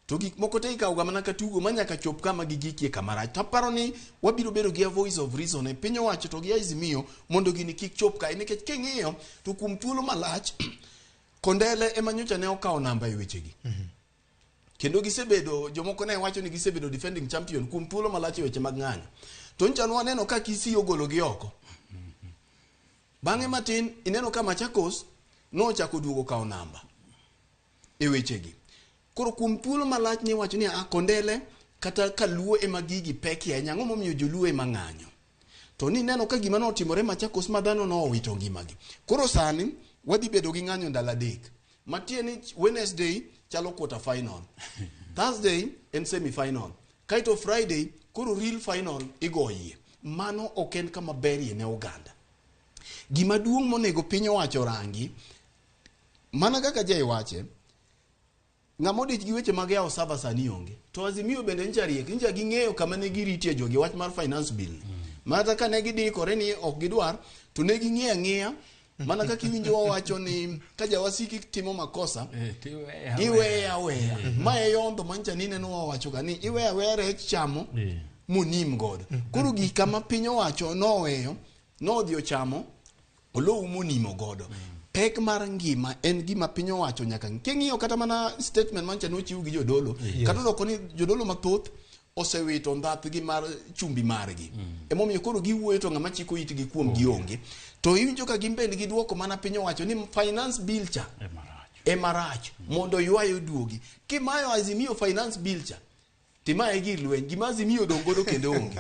To gik moko te ikaw ga mana katugo manyaka chop kama gigikie kamarach. To paro ni wabiro bedo gi a voice of reason e piny owacho to gi Azimio mondo gini kik chop kae nikech king'iyo to kuom thuolo malach Kondele emanyocha ne okawo namba e wechegi. Kendo gisebedo jomoko ne wacho ni gisebedo defending champion kuom thuolo malach e weche mag ng'anyo. To nchano waneno ka Kisii ogolo gi oko. Bang'e matin ineno ka Machakos no chako duogo kawo namba e wechegi. Koro kuom thuolo malach ni wacho ni Kondele kata Kaluo ema gigi pek ahinya, ang'o momiyo joluo ema ng'anyo. To ni neno ka gima notimore Machakos ma dhano no owito ngimagi. Koro sani wadhi bedo gi ng'anyo ndalo adek. Matieni Wednesday chalo quarter final. Thursday en semi final. Kaito Friday koro real final igoyie. Mano ok en kama berie ne oganda. Gima duong' monego piny owacho rangi mana kaka jai wache ng'amodich gi weche mag yawo sava sani onge. To Azimio bende nchariek nja ging'eyo kama ne giritie jogi wach mar finance bill. Mata ka ne gidikore ni ok gidwar to ne ging'eyo ang'eya mana kaka iwinjo wacho ni ka jawasiki timo makosa iweya weya. Ma e yondo mancha ni neno wacho ga ni iweya weya rech chamo munim godo. Koro gik kama piny owacho noweyo nodhi ochamo olowu munimo godo. Pek mar ngima en gima piny owacho nyaka king'iyo kata mana statement mancha nochiw gi jodolo kata doko ni jodolo mathoth osewito ndhathgi mar chumbi margi. Emomiyo koro giwuoyo to ng'ama chiko itgi kuom gionge. To iwinjo ka gimbend giduoko mana piny owacho ni finance bill cha emarach mondo ywayo duogi. Kimayo Azimio finance bill cha timaye gir lweny gima Azimio dongodo kendo onge.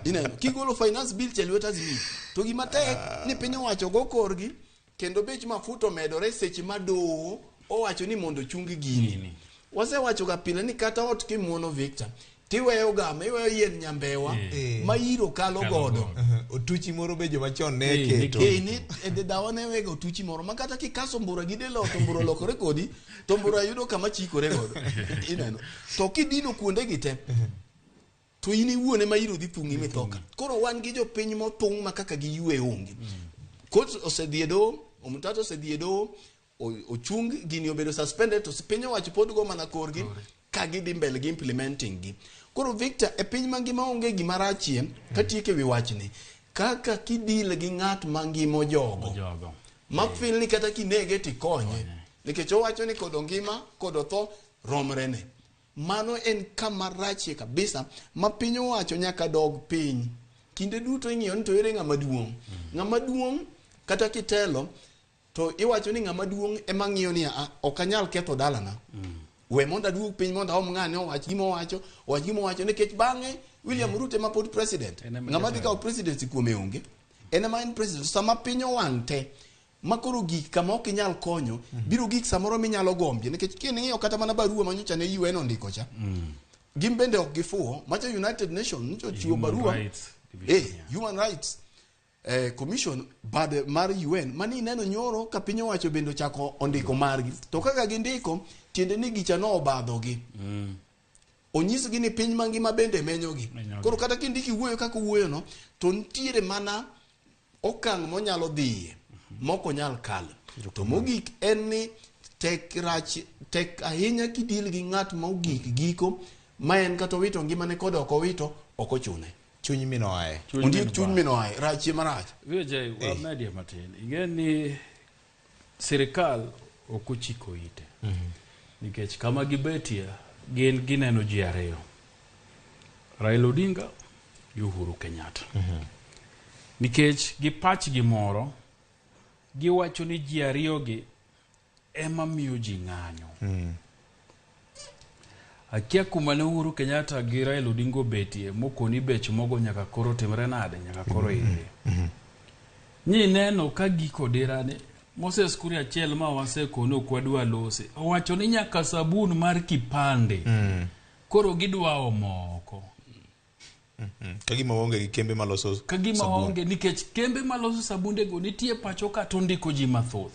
Ineno kigolo finance bill cha lwet Azimio to gima tek ni piny owacho go korgi kendo bech mafuta medore seche madowo owacho ni mondo chung gini. Wasewacho ga pile ni kata ot kimuono Victor tiweyo gama iweyo yien nyambewa ma iro kalo godo. Otuchi moro be joma chon ne keto. Ni ede dawa ne wego otuchi moro makata kikaso mbura gidelo to mbura lokore kodi to mbura yudo kama chikore godo. Ineno to kidino kuonde gite to in iwuone ma iro dhi thung'i mithoka. Koro wan gi jopiny mothung' ma kaka giywe onge. Kot osedhiedo omutato osedhiedo ochung gini obedo suspended to piny owacho pod go mana korgi ka gidhi mbele gi implementing gi. Koro Victor e piny mangima onge gima rachie katieke wi wachni kaka kidil gi ng'at mangima jogo mafil ni kata kinege tikonye nikech owacho ni kod ngima kod tho romre ne. Mano en kama rachie kabisa ma piny owacho nyaka dog piny. Kinde duto ing'iyo ni to ere ng'ama duong'. Ng'ama duong' kata kitelo to iwacho ni ng'ama duong' ema ng'iyo ni ok anyal ketho dalana. We monda duog piny monda om ng'ane owach gimo wacho nikech bang'e William Ruto ema pod president. Ng'ama dhi kawo presidency kuome onge. Enema en president. Sama piny owang' te makoro gik kama ok inyal konyo biro gik samoro minyalo gombie nikech king'iyo kata mana barua manyocha ne UN ondiko cha. Gin bende ok gifuo macha United Nations ncho chiwo barua Human Rights Commission bad mar UN mani neno nyoro ka piny owacho bende chako ondiko margi to kaka gindiko tiende ni gicha no obadhogi. Onyisgi ni piny mangima bende menyogi. Koro kata kindiki wuoyo kaka wuoyo no to ntiere mana okang' monyalo dhiye moko nyal kalo. To mogik en ni tek ahinya kidil gi ng'at mogik giko ma en kata wito ngimane kod ok owito ok ochune. Chuny minoae. Ondiek chuny minoae rachie marach. Vijay wa media matin. Ingeni serikal ok ochiko ite. Nikech kama gibetia gin gineno ji ariyo. Raila Odinga gi Uhuru Kenyatta. Nikech gipach gimoro giwacho ni ji ariyo gi ema miyo ji ng'anyo. Akia kuma ne Uhuru Kenyatta gi Raila Odinga betie mokoni bech mogo nyaka koro timre nade nyaka koro ire. Ni neno ka giko dirane Moses Kuria achiel ma wasekono kwadwa lose owacho ni nyaka sabun mar kipande koro gidwa omoko. Kagima waonge gi kembe maloso kagima waonge nikech kembe maloso sabunde go nitie pacho ka to ndiko ji mathoth.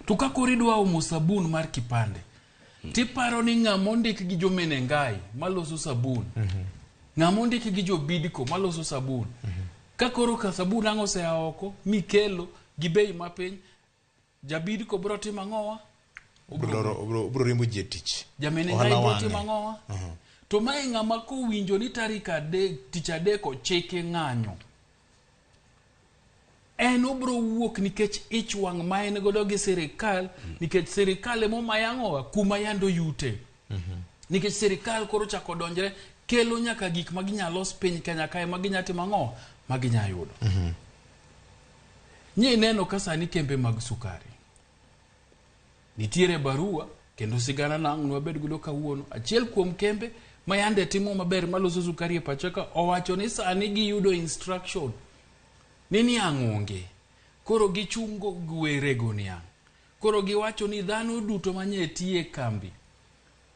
To ka koridwa omo sabun mar kipande tiparo ni ng'amondik gi jomene ngai maloso sabun. Ng'amondik gi jo bidiko maloso sabun. Ka koro ka sabun ang'o se oko mikelo gi bei mapiny jabidiko bro timo ng'owa obro rimbo jetich jamene ngai bro timo ng'owa. To mai ng'ama kowinjo ni tarik tich adek ochike ng'anyo en obro wuok nikech ich wang' ma en godo gi sirikal nikech sirikal emo mayang'owa kuma yando yute. Nikech sirikal koro chako donjre kelo nyaka gik ma ginyalo piny Kenya kae ma ginyatimo ng'owa ma ginyayudo. Nye neno ka sani kembe mag sukari nitiere barua kendo sigana nang' nwabed gudo kawuono achiel kuom kembe ma yande timo maber maloso sukari e pachaka owacho ni sani giyudo instruction ni niang' onge koro gichungo gwerego niang'. Koro giwacho ni dhano duto manye tie kambi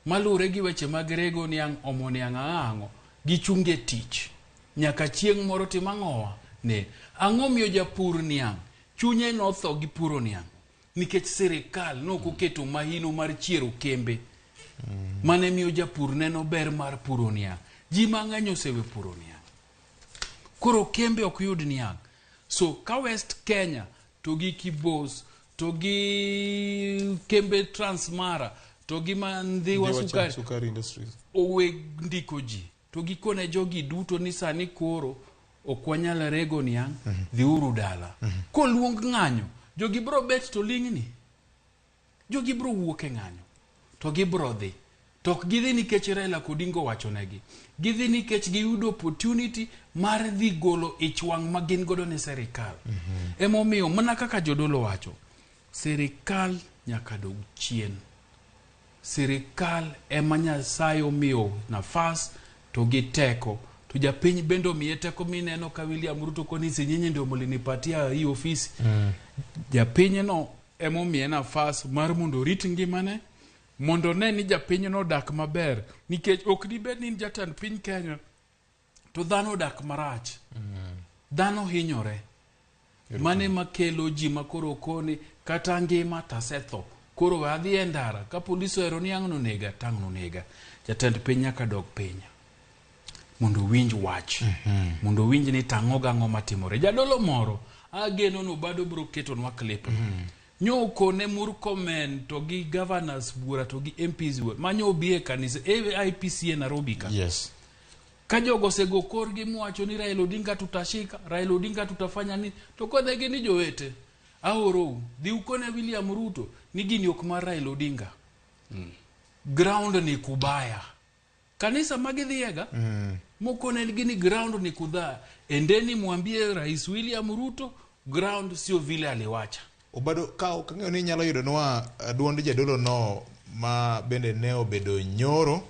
malure gi weche mag rego niang' omo niang' ang'o gichunge tich nyaka chieng' moro timo ang'owa ne ang'o miyo japur niang' chunye notho gi puro niang' nikech sirikal nokoketo mahino mar chiero kembe mane miyo japur neno ber mar puro niang'. Ji mang'eny osewe puro niang'. Koro kembe ok yud niang'. So ka West Kenya to gi Kibos to gi kembe Transmara to gi Mandhiwa Sukari Industries owe ndiko ji to gikone jogi duto ni sani koro okwanyal rego niang' dhi uru dala. Koluong ng'anyo jogi bro bet to lingni jogi bro wuok e ng'anyo to gibro dhi to ok gidhi nikech Raila Odinga wacho negi gidhi nikech giyudo opportunity mar dhi golo ich wang' ma gin godo ne serikal. Emomiyo mana kaka jodolo wacho serikal nyaka dog chien. Serikal ema Nyasaye omiyo nafas to gi teko to japiny bendo miye teko mineno ka William Ruto koni sinyenye ndio mulinipatia hii ofisi. Japiny no emo miye nafas mar mondo rit ngimane mondo ne ni japiny no dak maber nikech ok dibed ni jatend piny Kenya to dhano dak marach. Dhano hinyore mane makelo ji makoro koni kata ngima tasetho koro adhi e ndara ka polisi ero niang' no nega tang' no nega. Jatend piny nyaka dog piny mondo winj wach mondo winj ni tang'o gang'o matimore. Jadolo moro ageno no bado bro ketonwa clip nyoko ne Murkomen to gi governors bura to gi MPs bura manyo bie kanisa IPC e Nairobi ka. Yes. Ka jogo sego korgi mwacho ni Raila Odinga tutashika Raila Odinga tutafanya nini to kodhegi ni jowete aoro dhi ukone William Ruto ni gini ok mar Raila Odinga. Ground ni kubaya kanisa magidhiega mokone gini ground ni kudha endeni mwambie Rais William Ruto ground sio vile aliwacha obado ka okang'eyo ni nyalo yudo nwa duond jadolo no ma bende ne obedo nyoro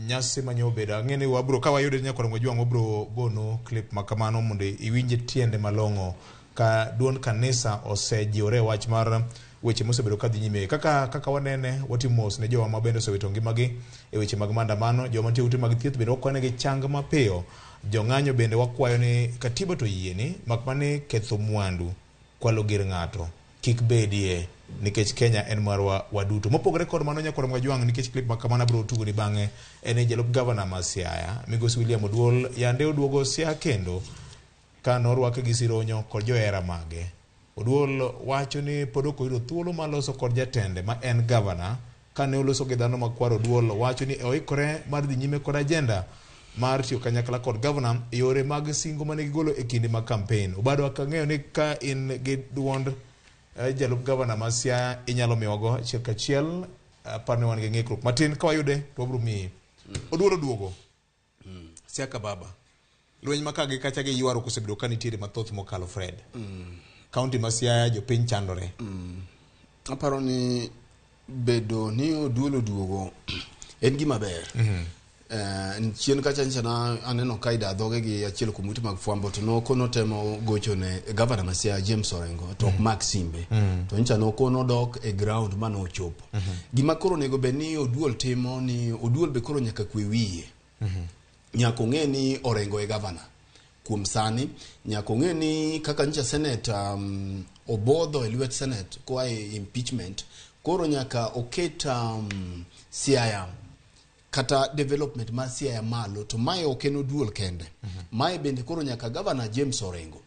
nyasi manyo obedo ang'eni wabro ka wayude nyakoro ng'ojwang wabro gono clip makamano mondo iwinje tiende malong'o ka duond kanisa osejiore wach mar weche mosebedo kadhi nyime kaka wanene watimo mos ne jowa ma bende osewito ngimagi e weche mag maandamano joma nitie ute mag thieth bende wakwanegi chang mapiyo jong'anyo bende wakwayo ni katiba to yieni makmane ketho mwandu kwalo gir ng'ato kik bedie nikech Kenya en marwa waduto mopogore kod mano nyakoro Mwajwang nikech clip makamana bro tugo ni bang'e en jalup governor ma Siaya Migosi William Oduol yande oduogo Siaya kendo ka norwake gi sironyo kod johera mage. Oduol wacho ni pod ok oyudo thuolo mar loso kod jatende ma en governor kane oloso gi dhano makwaro. Oduol wacho ni oikore mar dhi nyime kod agenda mar tiyo kanyakla kod governor yore mag singo mane gigolo e kinde mag campaign. Obado akang'eyo ni ka in gi duond jalup governor ma Siaya inyalo miwago achiel kachiel parne wan gi ng'ikruok matin ka wayude to wabro miyi. Oduol oduogo Siaya baba lweny makagi kacha gi ywaro kosebedo ka nitiere mathoth mokalo Fred. County ma Siaya jopiny chandore. Aparo ni bedo ni Oduol oduogo en gima ber. Chien kacha nchana aneno kaida dhoge gi achiel kuom ute mag fwambo to nokono temo gocho ne governor ma Siaya James Orengo to Mark Simbe to nchana okono dok e ground mano ochopo. Gima koro nego be ni Oduol timo ni Oduol be koro nyaka kwe wiye. Nyaka ong'e ni Orengo e governor. Kuom sani nyaka ong'e ni kaka ncha Senate obodho e lwet Senate kwa impeachment koro nyaka oket Siaya kata development ma Siaya malo to mae okeno Oduol kende. Mae bende koro nyaka governor James Orengo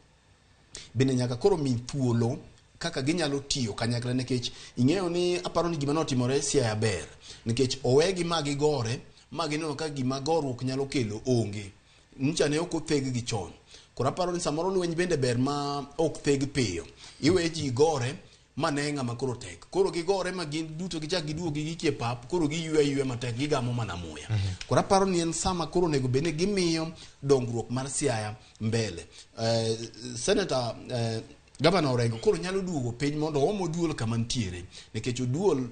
bende nyaka koro mi thuolo kaka ginyalo tiyo kanyakla nikech ing'eyo ni aparo ni gima notimore Siaya ber nikech owegi magi gore magineno ka gima gorruok nyalo kelo onge ncha ne ok otheg gi chon. Koro aparo ni samoro lweny bende ber ma ok theg piyo iwe ji gore mane ng'ama koro tek koro gigore ma gin duto gichak giduogi gikie pap koro giywe matek gigamo mana muya. Koro aparo ni en sama koro nego bene gimiyo dongruok mar Siaya mbele. Senator Governor Orengo koro nyalo duogo piny mondo omo Oduol kama ntiere nikech Oduol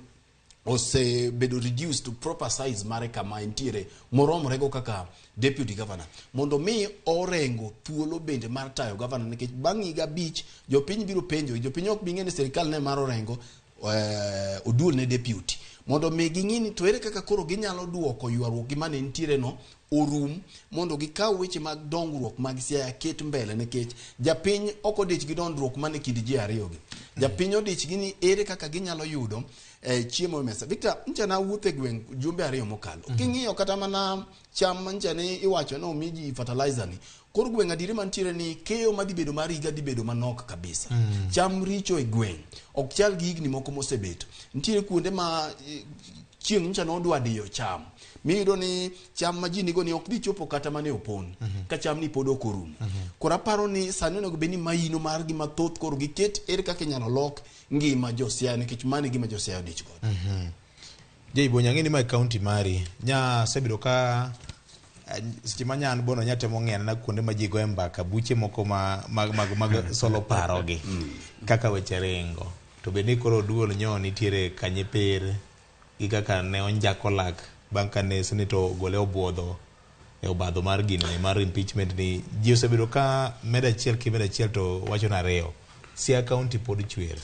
osebedo reduced to proper size mare kama ntiere moromore go kaka deputy governor mondo mi Orengo thuolo bende mar tayo governor nikech bang' higa 5 jopiny biro penjo jopiny ok bing'e ni sirikal ne mar Orengo Oduol ne deputy mondo mi ging'ini to ere kaka koro ginyalo duoko ywaruok gi mane ntiere no orum mondo gikaw weche mag dongruok mag Siaya ket mbele nikech japiny ok odich gi dongruok mane kind ji ariyo gi japiny odich gi ni ere kaka ginyalo yudo chiemo mesa. Victor nchana wuothe gweng jumbe ariyo mokalo king'iyo kata mana cham nchane iwacho no miji fertilizer ni kor gweng adire mantiere ni keyo madhi bedo mar higa dhi bedo manok kabisa. Cham richo e gweng ok chal gi higni moko mosebeto ntiere kuonde ma chieng nchana odwa diyo cham miyudo ni cham ma ji nigo ni ok dhi chopo kata mane opon ka cham ni pod ok orumo. Koro aparo ni sani onego bed ni maino mar gi mathoth koro giket ere kaka inyalo lok ngima Siaya nikech mane gima Siaya odich godo. Jaibo nyang'eni ma county mari nya sebedo ka seche manyan bono nyatemo ng'en na kuonde ma ji goe mbaka buche moko mag solo parogi kaka weche ringo to bende koro Oduol nyo nitiere kanyeper gi kaka ne onjako lak bang' kane senator gole obwodho e obadho mar gino mar impeachment ni ji osebedo ka med achiel to wacho na ariyo Siaya county pod chwer.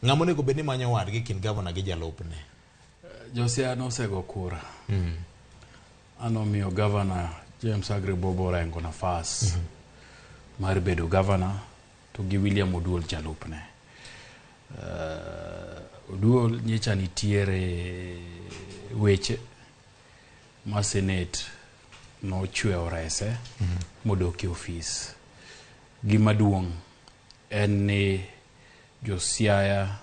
Ng'amo nego bed ni manyo wadgi kind governor gi jalupne. Siaya nosego kura. Anomiyo governor James Bobo Orengo nafas mar bedo governor to gi William Oduol jalupne. Oduol nyicha nitiere weche ma Senate nochweyo rese modoki ofis. Gima duong' en ni Siaya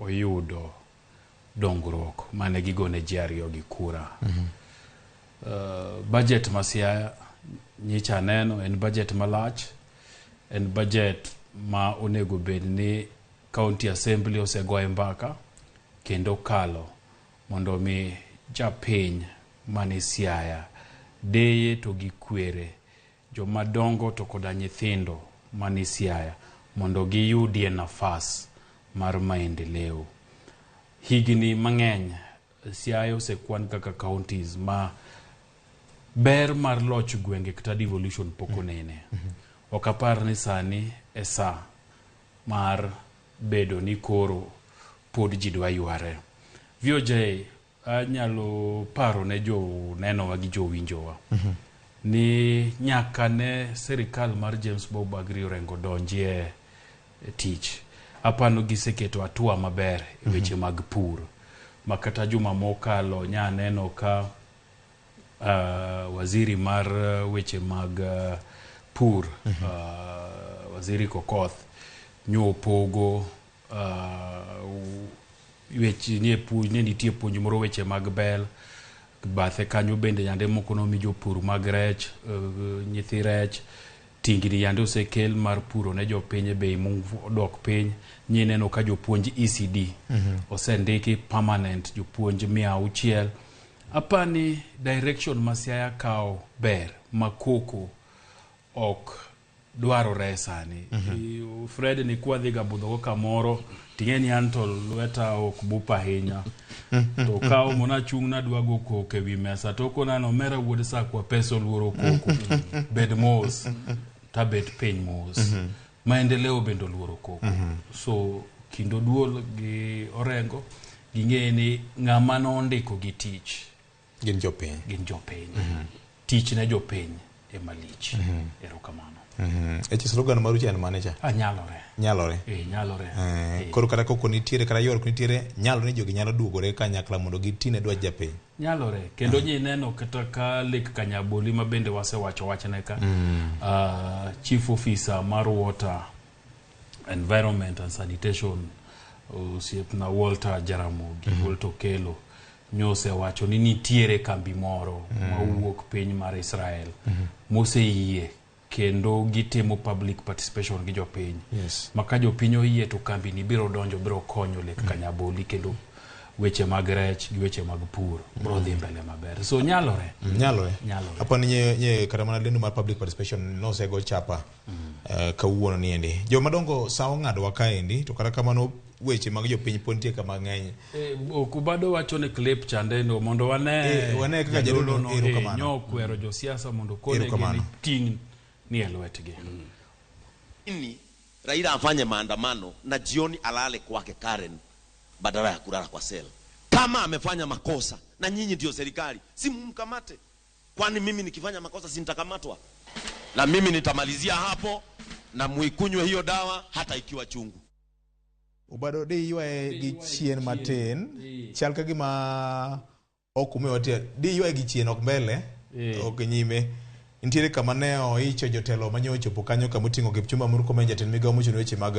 oyudo dongruok mane gigone ji ariyo gi kura. Budget ma Siaya nyicha neno en budget malach, en budget ma onego bed ni county assembly osegoye mbaka kendo kalo mondo mi japiny mane Siaya deye to gi kwere jomadongo to koda nyithindo mane Siaya mondo giyudie nafas mar maendeleo. Higni mang'eny Siaya osekwan kaka counties ma ber mar loch gwenge kata devolution poko nene. Ok apar ni sani esa mar bedo ni koro pod ji dwa yware. VOJ anyalo paro ne jo neno wa gi jo winjowa ni nyaka ne serikal mar James Bob Agri Orengo donjie tich. Apano giseketo atua maber e weche mag pur. Makata juma mokalo nya neno ka waziri mar weche mag pur, waziri Kokoth, nyopogo weche ne nitie puonj moro weche mag bel, bathe kanyo bende yande moko no mi jopur mag rech, nyithi rech, tingni yande osekel mar puro ne jopiny bei dok piny. Nyineno ka jopuonj ECD osendiki permanent jopuonj 600. Apani direction ma Siaya kao ber makoko ok dwarore sani. Fred ni kwadhi ga budho kamoro tingeni anto lweta ok bupa ahinya. To kao mona chung na dwago koke wi mesa to kona no mera wuod sa kwa peso luoro koko. Bed mos ta bed piny mos. Maendeleo bendo luoro koko. So kindo duol gi Orengo ging'eni ng'ama nondiko gi tich gin jopiny. Tich ne jopiny e malich. Erokamano. Eche slogan maru chan manager. Nyalore. Nyalore. Nyalore. Koro kata koko nitiere kata yor nitiere nyalo ni jogi nyalo dugore kanyakla mondo gitine dwa japiny. Nyalore. Kendo nyi neno kata ka Lake Kanyaboli ma bende wasewacho wachne ka Chief Officer mar Water, Environment and Sanitation osiepna Walter Ramogi, Walter Kelo nyose wacho ni nitiere kambi moro mawuok piny mar Israel moseyie kendo gitimo public participation gi jopiny. Maka jopiny oyie to kambi ni biro donjo biro konyo Lake Kanyaboli kendo weche mag rech gi weche mag pur bro dhi mbele maber. So nyalore. Nyalore. Apo ni nye kata mana lendo mar public participation no sego chapa kawuono ni endi. Jo madongo sao ng'ado wa kaendi to kata kamano weche mag jopiny pontie kama ng'eny. Kubado wacho ne clip chande no mondo wane kaka jadolo no erokamano. Nyo kwero jo siasa mondo kone gini ting ni elwetgi. Ini Raila afanye maandamano na jioni alale kwake Karen badala ya kulala kwa sel. Kama amefanya makosa na nyinyi ndio serikali, si mumkamate. Kwani mimi nikifanya makosa si nitakamatwa? Na mimi nitamalizia hapo na muikunywe hiyo dawa hata ikiwa chungu. Ubado di yue gi chien matin chal ka gima okume watia di yue gi chien ok mbele ok nyime. Ntiere kama ne oicho jotelo manyocho pokanyo kamutingo Kipchumba Murkomen jatend migawo mochung' weche mag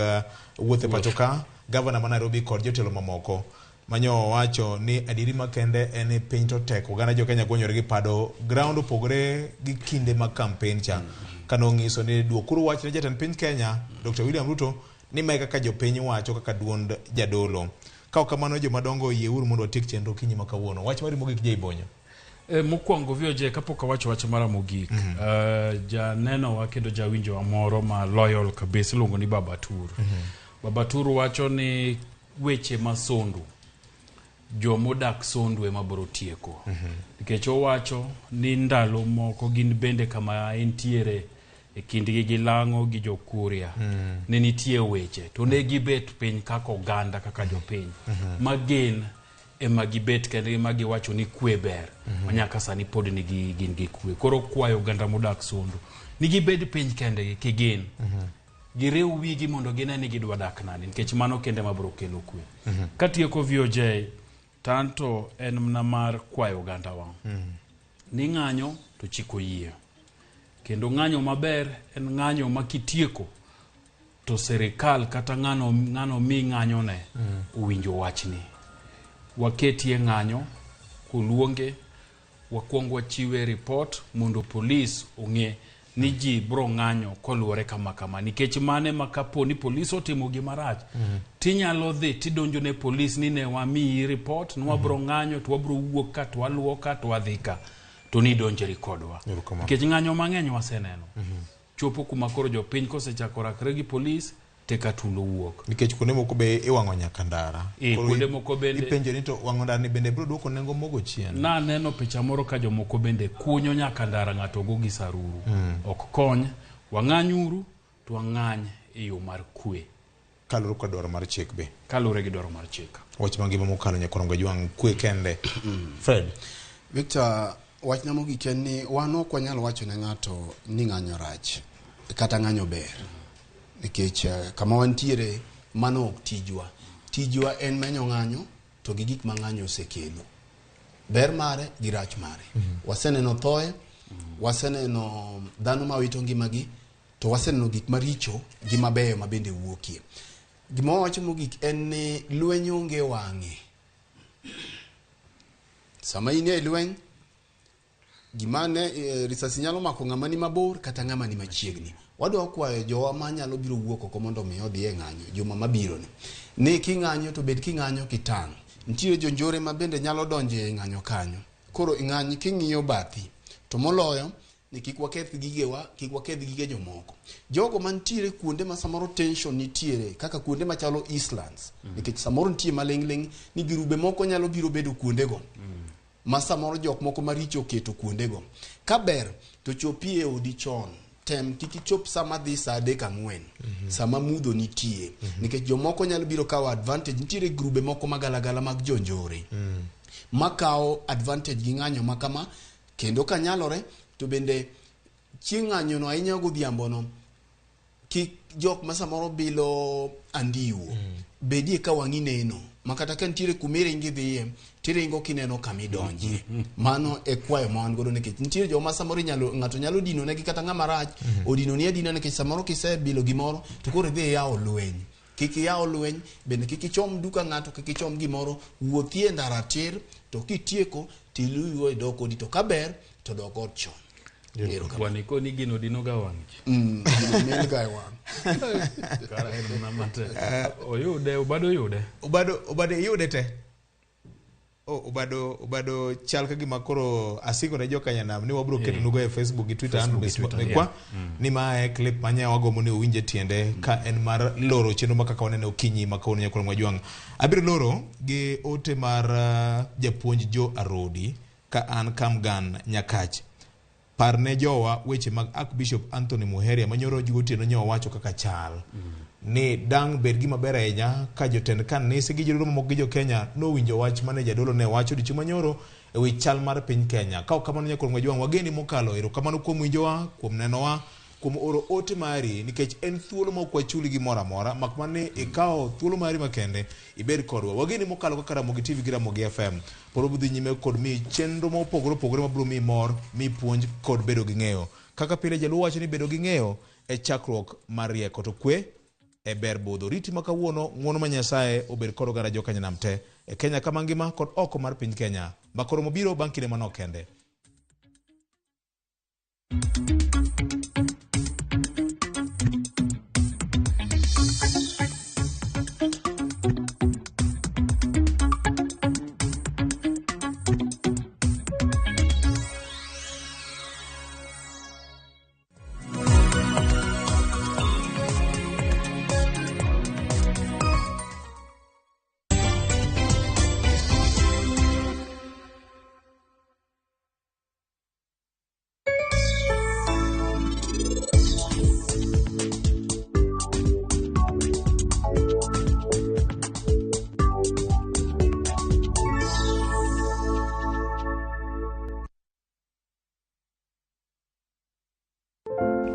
wuothe pachoka, gavana ma Nairobi kod jotelo mamoko manyo wacho ni adiri makende en piny to tek oganda jo Kenya gonyore gi pado ground opogore gi kinde mag campaign cha kano ng'iso ni duokuru wach ne jatend piny Kenya Dr. William Ruto ni mai kaka jopiny wacho kaka duond jadolo. Kao kamano jo madongo yeuru mondo otik chenro kinyi makawuono. Wach mari mogik Jaibonya. Mokwongo VOJ kapok awacho wach mara mogik. Ja neno wa kendo ja winjo wa moro ma loyal kabisa luongo ni Baba Turu. Baba Turu wacho ni weche masondu jomodak sondu ema biro tieko. Nikech owacho ni ndalo moko gin bende kama entiere e kindgi gi Lang'o gi Jokuria ne nitie weche to ne gibet piny kaka oganda kaka jopiny magen ema gibet kendo ema giwacho ni kwe ber manyaka sani pod ni gin gi kwe. Koro kwayo oganda modak sondu ni gibed piny kende kigen girew wigi mondo gine ni gidwa dak nani nikech mano kende mabiro kelo kwe. Katieko VOJ tanto en mna mar kwayo oganda wa ni ng'anyo to chiko yie kendo ng'anyo maber en ng'anyo makitieko to serikal kata ng'ano mi ng'anyo ne uwinjo wachni waketie ng'anyo kuluonge wakwongo chiwe report mondo police ong'e ni ji bro ng'anyo koluore kama nikech mane makapo ni police otimo gima rach tinyalo dhi tidonjo ne police ni ne wami report nwa bro ng'anyo to wabro wuok ka to waluo ka to wadhika to ni donje rekodwa nikech ng'anyo mang'eny waseneno chopo kuma koro jopiny kosechako rakre gi police teka tulo wuok. Nikech kuonde moko be iwang'o nyaka ndara. Kuonde moko bende ipenjo ni to wang'o ndara ni bende biro duoko nengo mogo chien. Na neno picha moro ka jomoko bende kunyo nyaka ndara ng'ato go gi saruru. Ok kony, wang'anyuru to wang'any e yo mar kwe. Kalure kod dwaro mar chik be. Kalure gi dwaro mar chik. Wach mangima mokalo Nyakorongo Jwang kwe kende. Fred. Victor, wach na mogik en ni wan ok wanyal wacho ne ng'ato ni ng'anyo rach kata ng'anyo ber. Nikech kama wantiere mano ok tijwa. Tijwa en menyo ng'anyo to gi gik ma ng'anyo osekelo. Ber mare gi rach mare. Waseneno thoe, waseneno dhano ma wito ngimagi, to waseneno gik maricho gi mabeyo ma bende wuokie. Gima wacho mogik en ni lweny onge wang'e. Sama in e lweny, gima ne risasi nyalo mako ng'ama ni mabor kata ng'ama ni machiegni. Wadwa kwayo jowa ma nyalo biro wuok oko mondo mi odhi e ng'anyo, joma mabiro ni king'anyo to bed king'anyo kitang'. Nitie jonjore ma bende nyalo donjo e ng'anyo kanyo. Koro ing'anyi king'iyo bathi, to moloyo ni kik waketh gigewa, kik waketh gige jomoko. Jogo mantiere kuonde ma samoro tension nitiere, kaka kuonde machalo Eastlands, nikech samoro nitie maling'ling ni girube moko nyalo biro bedo kuondego. Ma samoro jok moko maricho keto kuondego. Kaber to chopie odi chon. Tem kiki chop sama dhi saa 3-4. Sama mudho nitie. Nikech jomoko nyalo biro kawo advantage. Nitiere grube moko magalagala mag jonjore. Makao advantage gi ng'anyo makama. Kendo kanyalore to bende chieng' ng'anyo no ahinya godhiambo no. Kik jok ma samoro bilo andiwo. Bedie ka wang'i neno. Makata ka nitiere kumire ingi dhiye, tiringo kineno kamidonji. Mano e kwayo ma wan godo nikech nitiere joma samoro ng'ato nyalo dino negi kata ng'ama rach, odino ni adina nikech samoro kisebilo gimoro, to koro idhi yawo lweny. Kik yawo lweny, bende kik ichom duka ng'ato, kik ichom gimoro, wuothie ndara tir, to kitieko, tiluyo e dok odi, to kaber, to dok od chon. Kwani ko ni gino dino ga wang'chi. Gino ga wang'. Kara en na mate. Oyude, ubado yude. Ubado yude te. Ubado chal ka gima koro asigo ne joka yanam ni wabro keto nugo e Facebook gi Twitter and Facebook ni ma e clip manya wagomo ni uwinje tiende ka en mar loro chenro makaka wanene okinyi makawono Nyakorongo Jwang. Abiro loro gi ote mar japuonj Jo Arodi ka an Kamgan Nyakach. Parne jowa weche mag Archbishop Anthony Muheria manyoro jugotieno nyo wacho kaka chal. Ni dang bed gima ber ahinya ka jotend kanise gi jodolo mamoko gi jo Kenya no winjo wach mane jadolo ne wacho dichieng' manyoro e wi chal mar piny Kenya. Ka ok kamano Nyakorongo Jwang wageni mokalo erokamano kuom winjowa, kuom nenowa, kuom oro ote mari nikech en thuolo ma ok wachuli gimoro amora mak mane ikawo thuolo mari makende ibed kodwa. Wageni mokalo kaka Ramogi TV gi Ramogi FM poro budhi nyime kod mi chenro ma opogore mabiro mi mor, mi puonj kod bedo gi ng'eyo. Kaka pile jaluo wacho ni bedo gi ng'eyo e chakruok mar rieko to kwe e ber budho. Riti makawuono ng'wono ma Nyasaye obed kod oganda jo Kenya nam te e Kenya kama ngima kod oko mar piny Kenya. Makoro mobiro bang' kinde manok kende.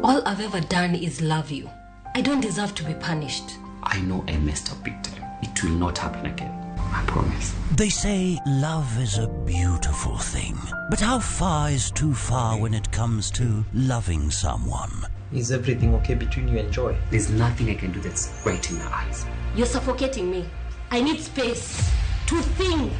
All I've ever done is love you. I don't deserve to be punished. I know I messed up big time. It will not happen again. I promise. They say love is a beautiful thing. But how far is too far when it comes to loving someone? Is everything okay between you and Joy? There's nothing I can do that's right in her eyes. You're suffocating me. I need space to think.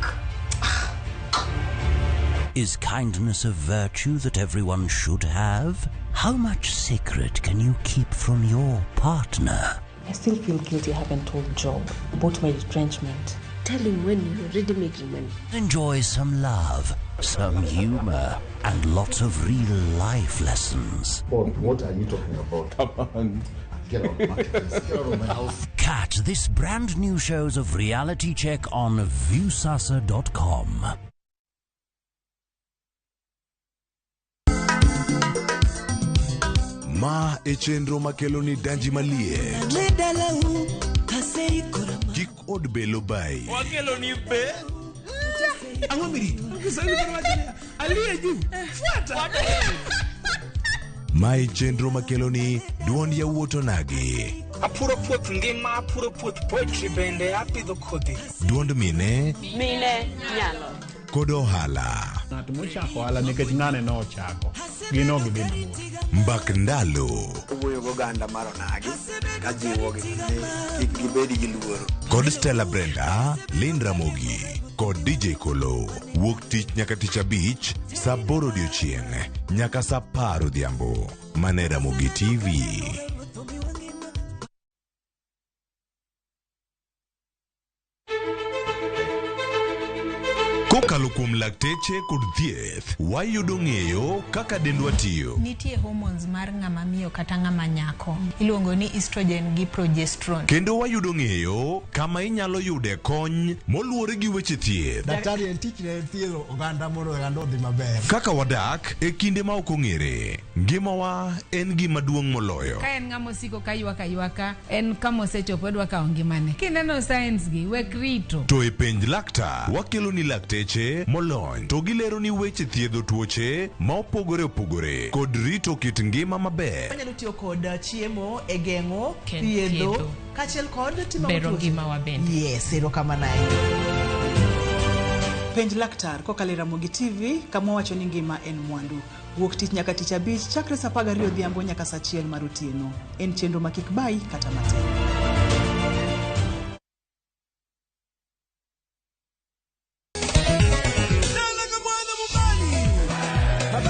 Is kindness a virtue that everyone should have? How much secret can you keep from your partner? I still feel guilty I haven't told Job about my retrenchment. Tell him when you're already making money. Enjoy some love, some humor, and lots of real life lessons. What are you talking about? Catch this brand new shows of Reality Check on viewsasa.com. Ma e chenro makelo ni danji malie. Kik od belo bai. Wakelo ni be. Angomiri. Aliye juu. Fuata. Ma e chenro makelo ni duond ya wuoto nagi. Apuro puoth ngima, apuro puoth poetry bende apidho kodhi. Duond mine. Mine nyalo. Kod ohala. Ng'at mochako ohala nikech ng'ane no ochako. Gino gi bende. Mbak ndalo. Wuoyo go ganda mar onagi. Ka jiwo gi kik gibedi gi luoro. Kod Stella Brenda, Lynn Ramogi. Kod DJ Kolo. Wuok tich nyaka tich abich, saa 8 odiochieng' nyaka saa 10 odhiambo. Mane Ramogi TV. Kokalo kuom lakteche kod thieth, wayudo ng'eyo kaka dendwa tiyo. Nitie hormones mar ng'ama miyo kata ng'ama nyako. Iluongo ni estrogen gi progesterone. Kendo wayudo ng'eyo kama inyalo yude kony moluwore gi weche thieth. Daktari en tich ne thiedho oganda mondo oganda odhi maber. Kaka wadak e kinde ma ok ong'ere, ngimawa en gima duong' moloyo. Ka en ng'ama osiko ka ywaka, en kama osechopo dwa kawo ngimane. Kineno science gi wek rito. To e penj laktar, wakelo ni lakteche molony to gilero ni weche thiedho tuoche ma opogore opogore kod rito kit ngima maber. Wanyalo tiyo kod chiemo e geng'o thiedho kaachiel kod timo bero ngima wa bende. Yes, erokamano. Penj laktar kokalo Ramogi TV kama wacho ni ngima en mwandu. Wuok tich nyaka tich abich chakre saa 12 odhiambo nyaka saa 1 mar otieno. En chenro ma kik bai kata matin.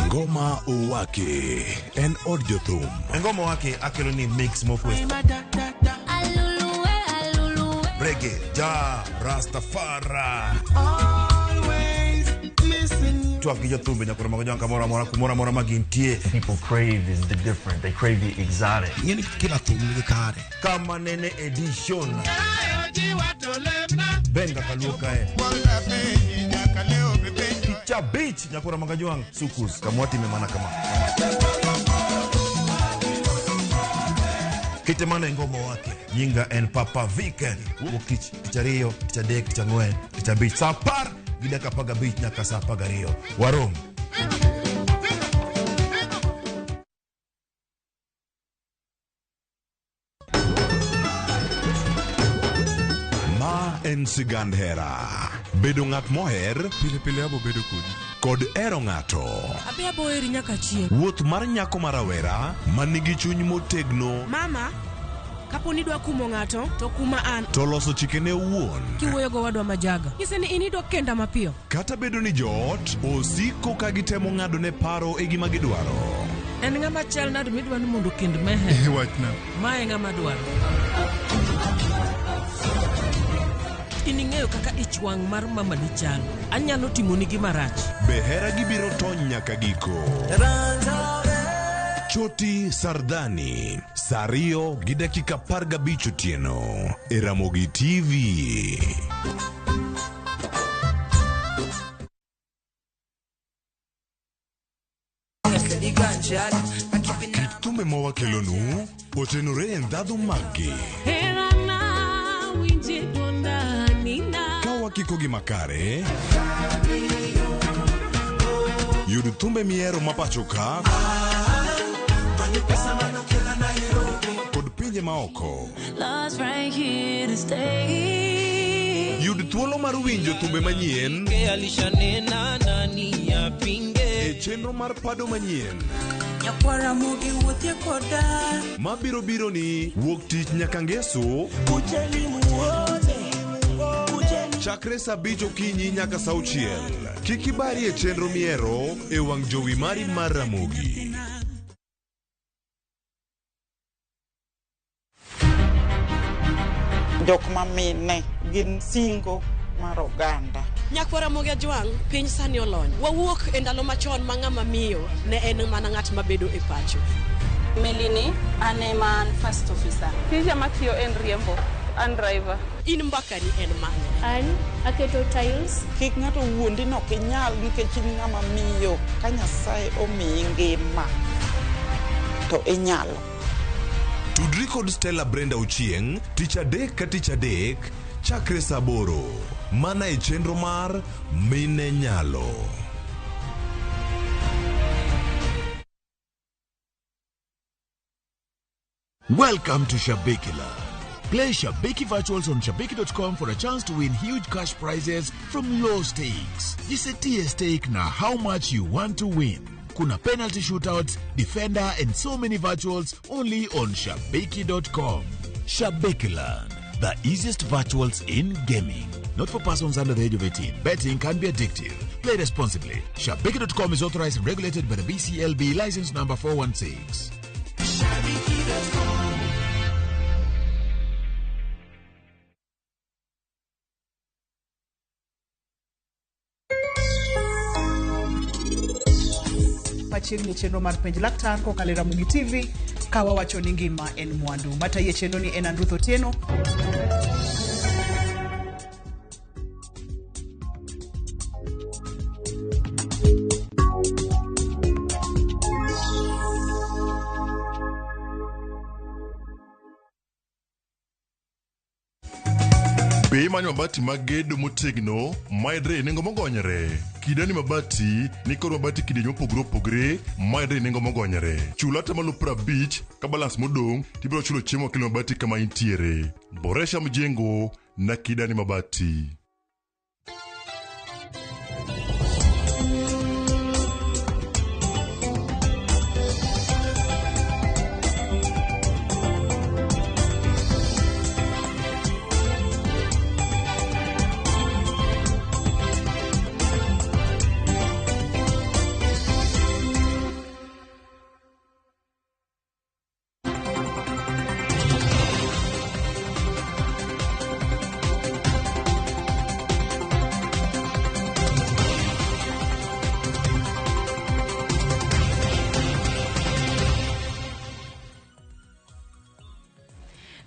Ngoma Owake en od jothum. Ngoma Owake akelo ni mix mofwes. Reggae, ja, Rastafari. Always listen. Tuak gi jothumbe nyakoro mago janka mora mora magintie. People crave is the different. They crave the exotic. Yeni kila thum ni kare. Kama nene edition. Benga kaluka Cha beach nyakora magajuang sukus kamwati memana kama Kitemana Ngoma Owake nyinga en Papa Weekend wukich kichario kichadek kichangwen kichabich saa 10 gidaka paga beach nyaka saa 12 warom En sigand hera. Bedo ng'at moher, pile abo bedo kodi. Kod ero ng'ato. Abi abo eri nyaka chieng'. Wuoth mar nyako marawera, manigi chuny motegno. Mama, kapo ni dwa kumo ng'ato, to kuma an. To loso chikene wuon. Kiwuoyo go wadwa majaga. Nyise ni inido kenda mapiyo. Kata bedo ni joot, osiko ka gitemo ng'ado ne paro e gima gidwaro. En ng'ama chal nado midwa ni mondo kend mehe. Wachna. Mae ng'ama dwaro. Ining'eyo kaka ichwang' mar mama ni chal. Anyalo timoni gima rach. Behera gibiro tony nyaka giko. Choti Sardani, Sario gi dakika 15 otieno. E Ramogi TV. Kit thumbe mawakelonu otenore e ndhadhu maggi. Kawakiko gi makare yud thumbe miero mapacho ka kod pinje maoko. Yud thuolo mar winjo thumbe manyien e chenro mar pado manyien mabiro biro ni wuok tich nyaka ngeso chakre saa 5 okinyi nyaka saa 6. Kik ibari e chenro miero e wang' jowi mari mar Ramogi. Jok mamine gin singo mar oganda. Nyakwa Ramogi Ajwang' piny sani olony. Wawuok e ndalo machon ma ng'ama miyo ne en mana ng'at mabedo e pacho. Melini, ane man first officer. Tija matiyo en riembo. An driver. In mbakani en mane? An aketo tiles. Kik ng'ato wuondi no kinyal nikech in ng'ama miyo ka Nyasaye omiyi ngima to inyalo. Tudri kod Stella Brenda Ochieng, tich adek ka tich adek, chakre saa 8, mana e chenro mar Mine Nyalo. Welcome to Shabekila. Play Shabeki Virtuals on Shabeki.com for a chance to win huge cash prizes from low stakes. Jisetie stake na how much you want to win. Kuna penalty shootouts, defender and so many virtuals only on Shabeki.com. Shabekiland, the easiest virtuals in gaming. Not for persons under the age of 18. Betting can be addictive. Play responsibly. Shabeki.com is authorized and regulated by the BCLB license number 416. Shabeki.com. Machiegni chenro mar penj laktar kokalo Ramogi TV ka wawacho ni ngima en mwandu. Mataye chenro ni en Andruth Otieno. Be imanyo mabati mag gedo motegno maedre nengo mogonyore. Kidani mabati ni kod mabati kidienje mopogore opogore maedre nengo mogonyore. Chula tamalo 50 ka balance modong tibiro chulo chiemo kilo mabati kama intiere. Boresha mjengo na Kidani Mabati.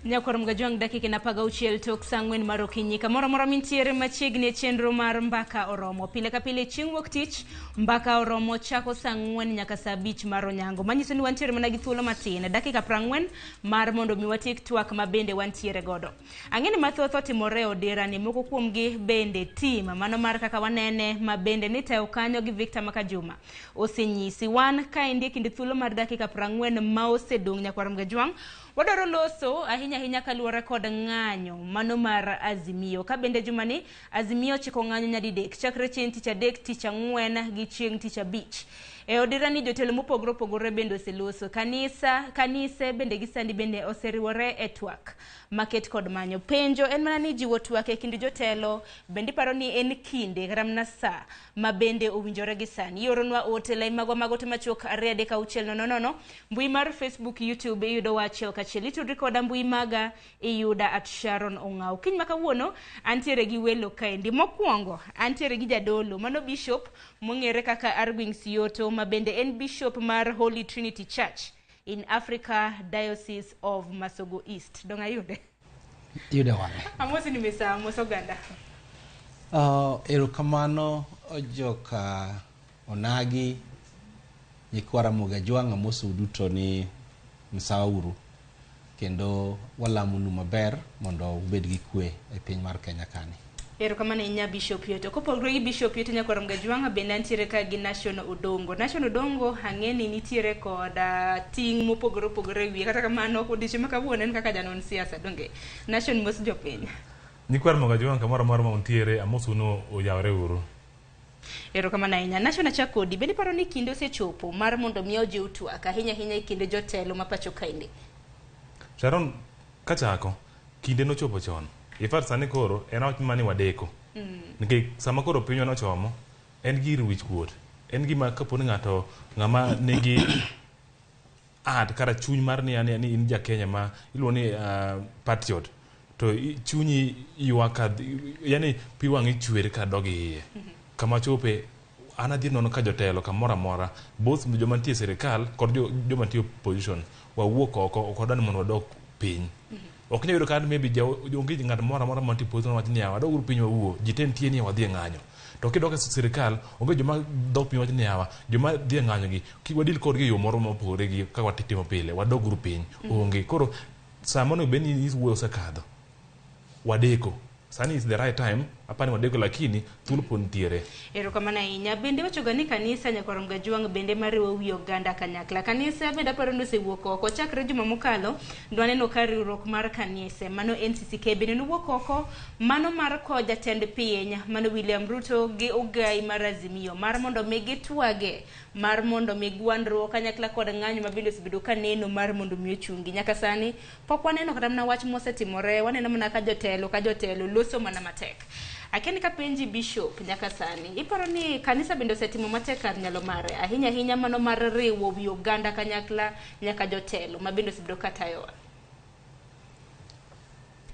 Nyakor mgajwang dakika na paga uchiel tok sangwen marokinyi kamora mora mintiere machiegni chenro mar mbaka oromo pile ka pile chieng' wuok tich mbaka oromo chako sangwen nyaka saa 5 mar onyango manyiso ni wantiere mana gi thuolo matin dakika 40 mar mondo mi watiek twak mabende wantiere godo. Ang'eni mathoth otimore odera ni moko kuom gi bende team mano mar kaka wanene mabende ni teo kanyo gi Victor Makajuma osenyisi wan ka indi kinde thuolo mar dakika 40 ma osedong nyakor mgajwang wadoro loso ahinya kaluwore kod ng'anyo mano mar Azimio ka bende jumani Azimio chiko ng'anyo nyadidek chakre chieng' tich adek tich ang'wen gi chieng' tich abich. E odira ni jotelo mopogore opogore bende oseloso kanise bende gisandi bende oseriwore e twak market kod manyo penjo en mana ni jiwo twak e kind jotelo bende paro ni en kinde ramna saa ma bende owinjore gi sani yoronwa otele magote machok 3:600 mbui mar Facebook YouTube iyudo wachiel kachiel itudri koda mbui maga iyuda @Sharon Ong'aw kiny makawuono antiere gi welo kaendi mokwongo antiere gi jadolo mano bishop mong'ere kaka Arwing Sioto mabende en bishop mar Holy Trinity Church in Africa Diocese of Masogo East. Donga yude wale. Amosi nimesa Mosoganda. Erokamano ojoka onagi nyikwara Mugajwang amosi uduto ni msauru kendo walamunu maber mondo ubed gi kwe e piny mar Kenya kani. Erokamano inya bishop yeto kopogore gi bishop yeto nyakor Mgajwang bende antiere ka gi National Odongo hang'eni nitiere koda ting mopogore opogore wiye kata kamano kodiche makawuono en kaka janon siasa donge National mos jopiny nyikwar Mgajwang kamoro moro ma untiere amosuno oyawre uru. Erokamano inya National chakodi bende paro ni kinde osechopo mar mondo miyo ji utwak ahinya e kinde jotelo mapacho kainde. Sharon kachako kinde no chopo chon ifar sani koro en wach mani wadeko nikech sama koro pinywa nochomo en gir wich kuot en gima kaponi ng'ato ng'ama nigi kara chuny mar ni in ja Kenya ma iluongo ni patriot to chunyi ywaka yani pi wang'i chwer ka dogi iye kama chope an adhi nono ka jotelo kamoro amora both joma nitie sirikal kod joma nitie opposition wawuok oko ok wadwani mondo wadok piny. Ok nyalo yudo ka maybe onge ng'at moro amora mantie opposition wacho ni wadog piny wawuo ji te nitie ni wadhi ng'anyo. To kidok e sirikal onge joma dok piny wacho ni joma dhi ng'anyo gi wadil kodgi yo moro mopogore gi kaka watimo pile wadog piny onge. Koro sama no beni is wuoyo osekadho wadeko sani is the right time apani wadeko lakini thuolo pod nitiere. Erokamano ahinya. Bende wachoga ni kanisa Nyakorom Gajwang' bende mariwo wi oganda kanyakla. Kanisa bende aparo ni osewuok oko chakre juma mokalo dwaneno ka riwruok mar kanise mano NCCK bende nowuok oko mano mar ko jatend piny mano William Ruto gi ogai mar Azimio mar mondo mi gitwage mar mondo mi gwandruok kanyakla kod ng'anyo mabende osebedo ka neno mar mondo mi ochungi. Nyaka sani pok waneno kata mana wach mosetimore, waneno mana ka jotelo loso mana matek. Akeni ka penji Bishop nyaka sani iparo ni kanisa bende osetimo matek kar nyalo mare ahinya mano mar riwo wi oganda kanyakla nyaka jotelo mabende osebedo ka tayowa.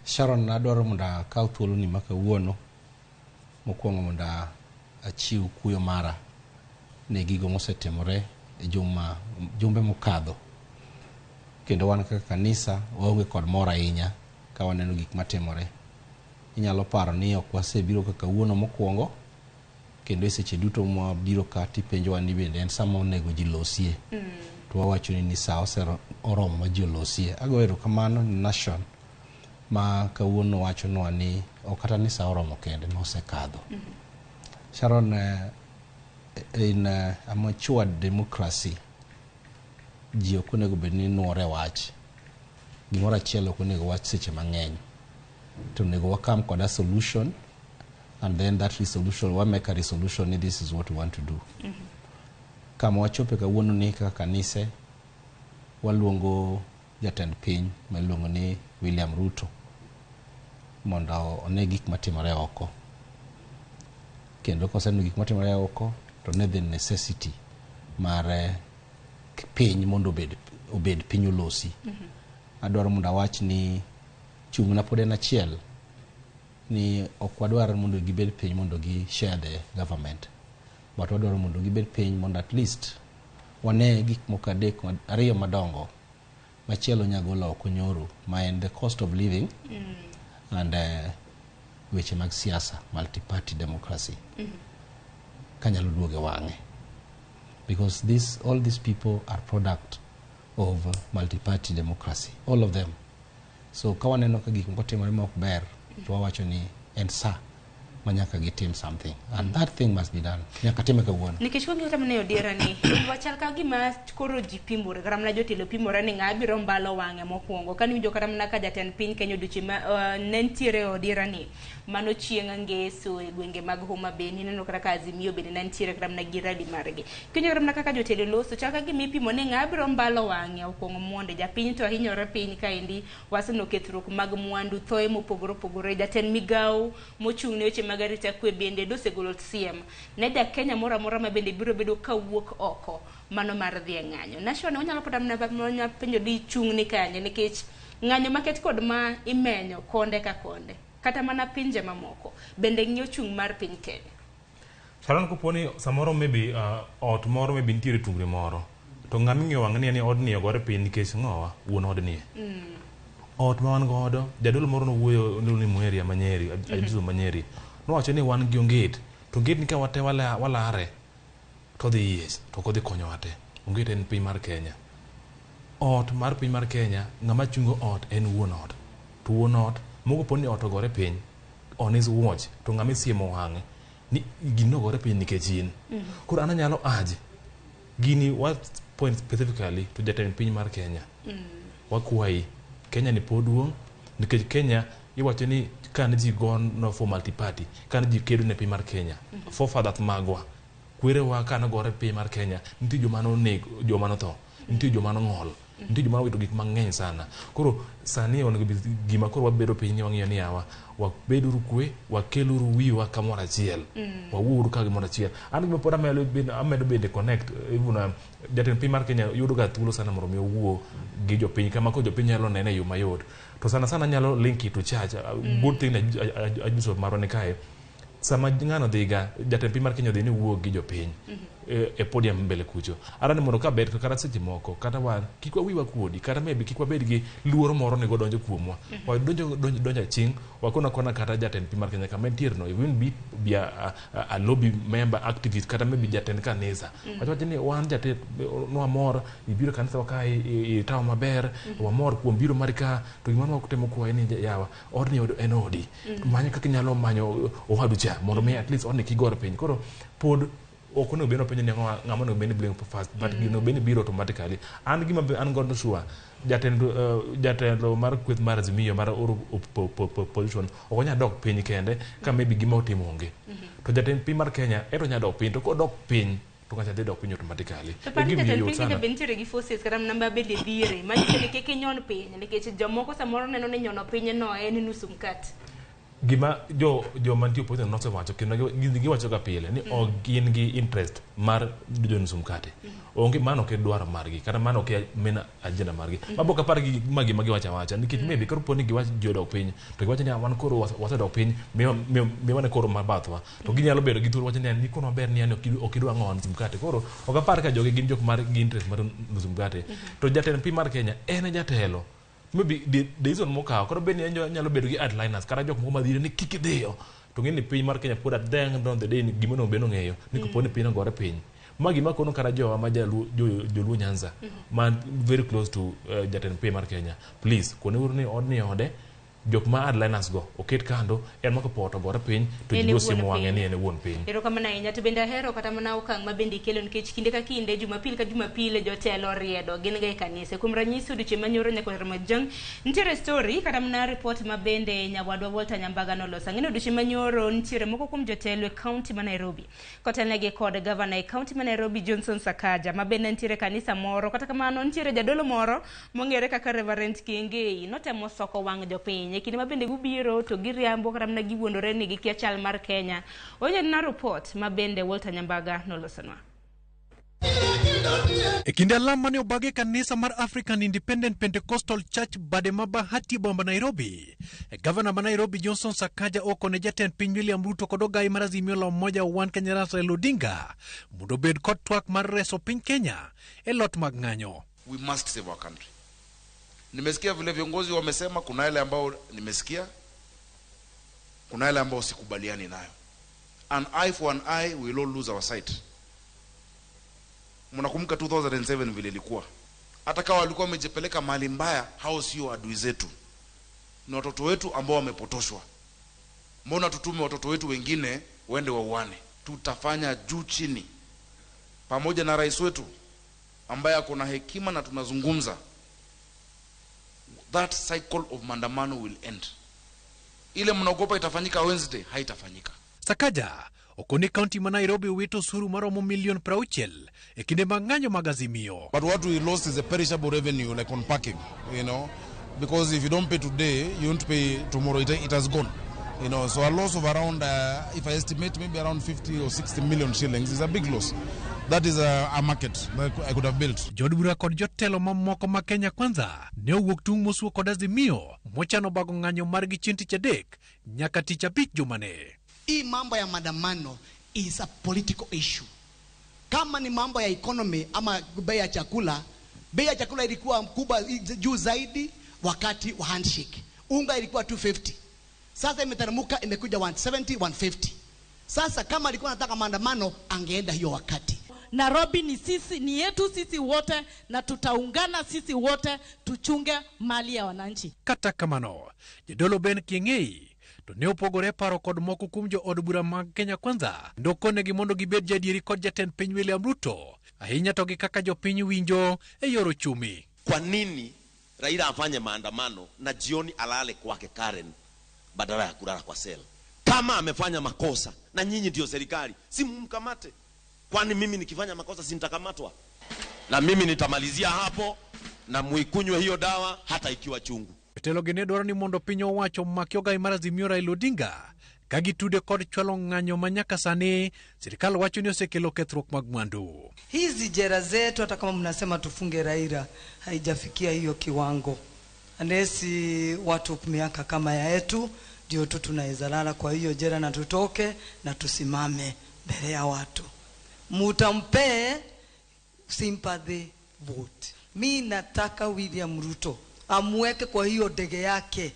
Sharon, adwaro mondo akaw thuolo ni ma kawuono mokwongo mondo achiw kuyo mara ne gigo mosetimore e jumbe mokadho, kendo wan kaka kanisa waonge kod mor ahinya ka waneno gik matimore. Inyalo paro ni ok wasebiro kaka kawuono mokwongo, kendo e seche duto mwabiro ka tipenjowa ni bende en sama onego ji losie. To wawacho ni sa oromo ma ji olosie. Ago erokamano ni Nation ma kawuono wachonwa ni ok kata ni sa oromo kende ma osekadho. Sharon, in a matured democracy ji ok onego bed ni nuore wach. Gimoro achiel ok onego wach seche mang'eny. To nego wakam kod a solution, and then that resolution, we make a resolution, this is what we want to do. Kama wachope kawuono ni kaka kanise, waluongo jatend piny maluongo ni William Ruto mondo one gik matimore oko. Kendo koseno gik matimore oko, to ne the necessity mar piny mondo obed piny olosi. Adwaro mondo awach ni chung na pod en achiel ni ok wadwar mondo gibed piny mondo gi share the government, but wadwaro mondo gibed piny mondo at least wane gik moko ariyo madongo machielo nyagolo oko nyoro ma en the cost of living and weche mag siasa, multi-party democracy. Kanyalo duoge wang'e, because all these people are product of multi-party democracy, all of them. So kawaneno ka gik moko timore ma ok ber, to wawacho ni en sa manyaka gitim something, and that thing must be done. Nyaka time kawuono. Nikech kongi kata mane odiera ni wachal ka gima koro ji pimore, kata mana jotelo pimore ni ng'a biro mbalo wang'e mokwongo. Kani winjo kata mana ka jatend piny Kenya odiochieng' ma ne ntiere odiera ni mano chieng' ngeso e gwenge mag Homa Bay, neno kata ka Azimio bende ne ntiere kata mana gi radi margi. Kinyo kata mana kaka jotelo loso chaka gima ipimo ni ng'a biro mbalo wang'e okwongo monde. Japiny to ahinyore piny kaendi waseno kethruok mag mwandu, thoe mopogore opogore. Jatend migawo mochung' ne weche mag arita kwe bende dosegolo siem ne ja Kenya moro amora ma bende biro bedo kawuok oko mano mar dhi ng'anyo. Nation onyalo pata mana penjo di chung' ni kanye nikech ng'anyo maket kod ma imenyo konde ka konde kata mana pinje mamoko bende ng'iyo chung' mar piny Kenya. Sharon, koponi samoro maybe ot moro maybe nitiere tungre moro to ng'ama ing'iyo wang'ni ni odni ogore piny nikech ng'owa wuon odni ot ma wan godo. Jadolo moro nowuoyo ni Muheria Manyeri, Ajuso Manyeri, nowacho ni wan gi onget, to onget ni ka wate walare to dhi yes to kodhi konyo wate. Onget en piny mar Kenya. Ot mar piny mar Kenya, ng'ama chungo ot en wuon ot. To wuon ot mogo poni ot ogore piny on his watch, to ng'ama isiemo wang'e ni gino ogore piny nikech in. Koro an anyalo aje gini what point specifically to jatend piny mar Kenya. Wakwayi Kenya ni poduong' nikech Kenya iwacho ni kan ji gono for multi-party, kan ji kedo ne piny mar Kenya. Forefathers magwa, kwerewa kan gore piny mar Kenya, nitie joma nonego, joma notho, nitie joma nong'ol, nitie joma nowito gik mang'eny sana. Koro sani onego gima koro wabedo piny wang'iyo ni yawa wabeduru kwe, wakeluru wiwa kamoro achiel, wawuoru ka gimoro achiel. An gima pod amedo bende connect even jatend piny mar Kenya yudo ga thuolo sana mondo mi owuo gi jopiny kama ko jopiny nyalo nene yo mayot. To sana nyalo link it to church. Good thing Ajuso marwa ni kae sama ng'ano dhiga jatend piny mar Kenya dhi ni wuok gi jopiny e podium mbele kucho arani mondo ka ber to kata seche moko kata wan kik wawiwa kuodi kata maybe kik wabed gi luoro moro nego donjo kuomwa donjo ching wakona kona kata jatend piny mar Kenya kama entiere no even be a lobby member activist kata maybe jatend kanisa wacho ni wan jatend no amor ibiro kanisa waka i tawo maber wamor kuom biro mar ka to gimano wakutemo kwa ni yawa odni en odi manyo kaka nyalo manyo ohadu cha mondo me at least odni kigor piny koro pod okono beno penyo ni ng'ama no beno blame first but gino beno biro automatically an gima an godo sure jatelo mar kweth mar Azimio mar position okonya dok piny kende ka maybe gima otimo onge to jatend piny mar Kenya eto nya dok piny to kodok piny to ngacha dhi dok piny automatically to pani jatend piny Kenya bentere gi forces kata namba bende dhire manyiso ni keke nyon piny nikech jomoko samoro neno ni nyono piny no en nusu mkate gima jo mantie opposition no se wacho kendo giwacho ga pile ni gin gi interest mar nusu mkate onge mano ke dwaro margi kata mano ke mena agenda margi maboka par gi magi wacha nikech maybe koro poni giwacho jodok piny to giwacho ni wan koro wasedok piny me wane koro mabathwa to ginyalo bedo gi thuolo wacho ni kono ber ni okidwa ng'on nusu mkate koro okapar ka joge gin jok mar gi interest mar nusu mkate to jatend piny mar Kenya en jatelo maybe the reason mokaw koro ben nyalo bedo gi outliners kata jok moko madhire ni kik idhiyo to ng'eni piny mar Kenya pod adeng don the day gima no beno ng'eyo ni koponi piny gore piny magi makono kata jowa ma joluo Nyanza man very close to jatend piny mar Kenya please kone uru ni odni ode jok ma outliners go oket kando en mako poto gore piny to jigo siemo wang'e ni en wuon piny ero kamana inya to bende hero kata mana okang' ma bende kelo nikech kinde ka kinde jumapil ka jumapil jotelo riedo gin ga kanisa kuom ranyisi duche manyoro nyako Ramogi nitiere story kata mana report ma bende nyawadwa Walter Nyambaga nolosa ng'eno duche manyoro nitiere moko kuom jotelo e county ma Nairobi kotelnegi kod governor e county ma Nairobi Johnson Sakaja ma bende nitiere kanisa moro kata kamano nitiere jadolo moro mong'ere kaka Reverend Kingei notemo soko wang' jopiny kinde mabende gubiro to giriambo kata mna giwuondore ni gikia chal mar Kenya onye na report mabende Walter Nyambaga nolosonwa e kinde alam mane obage kanisa mar African Independent Pentecostal Church bade mabahati bomba Nairobi governor ma Nairobi Johnson Sakaja oko ne jatend piny William Ruto kod ogai mar Azimio la Umoja One Kenya Raila Odinga mondo bed kod twak mar reso piny Kenya e lot mag ng'anyo. We must save our country. Nimesikia vile viongozi wamesema, kuna yale ambao nimesikia, kuna yale ambao sikubaliani nayo. An eye for an eye, we will all lose our sight. Mnakumbuka 2007 vile ilikuwa. Hata kama walikuwa wamejipeleka mahali mbaya, hao sio adui zetu. Ni watoto wetu ambao wamepotoshwa. Mbona tutume watoto wetu wengine waende wauane? Tutafanya juu chini pamoja na rais wetu ambaye akona hekima na tunazungumza. That cycle of maandamano will end. Ile mnaogopa itafanyika Wednesday, haitafanyika. Sakaja okoni county ma Nairobi wito suru maromo milion 60 e kinde mang'anyo mag Azimio. But what we lost is a perishable revenue, like on parking, you know, because if you don't pay today, you won't pay tomorrow. It has gone, you know. So a loss of around, if I estimate, maybe around 50 or 60 million shillings is a big loss. That is a market that I could have built. Jodbura kod jotelo mamoko ma Kenya Kwanza ne owuok tung' mosuo kod Azimio mochano bago ng'anyo margi chieng' tich adek nyaka tich abich jumane. Hii mambo ya maandamano is a political issue. Kama ni mambo ya economy ama bei ya chakula ilikuwa mkubwa juu zaidi wakati wa handshake. Unga ilikuwa 250. Sasa imeteremka imekuja 170, 150. Sasa kama alikuwa anataka maandamano angeenda hiyo wakati. Nairobi ni sisi, ni yetu sisi wote, na tutaungana sisi wote tuchunge mali ya wananchi. Kata kamano, jadolo Ben Kingei to ne opogore paro kod moko kuom jo od bura mag Kenya Kwanza ndokonegi mondo gibed jadieri kod jatend piny William Ruto ahinya to gi kaka jopiny winjo e yor uchumi. Kwa nini Raila afanye maandamano na jioni alale kwake Karen badala ya kulala kwa sel? Kama amefanya makosa na nyinyi ndio serikali, si mumkamate. Kwani mimi nikifanya makosa si nitakamatwa? Na mimi nitamalizia hapo na muikunywe hiyo dawa hata ikiwa chungu. Jotelo gene dwaro ni mondo piny owacho maki ogai mar Azimio Raila Odinga ka gitude kod chwalo ng'anyo ma nyaka sani serikal wacho ni osekelo kethruok mag mwandu. Hizi jera zetu hata kama mnasema tufunge Raila haijafikia hiyo kiwango. Anesi watu miaka kama ya yetu ndio tu tunaweza lala kwa hiyo jela na tutoke na tusimame mbele ya watu. Mutampee sympathy vote. Mi nataka William Ruto amweke kwa hiyo ndege yake,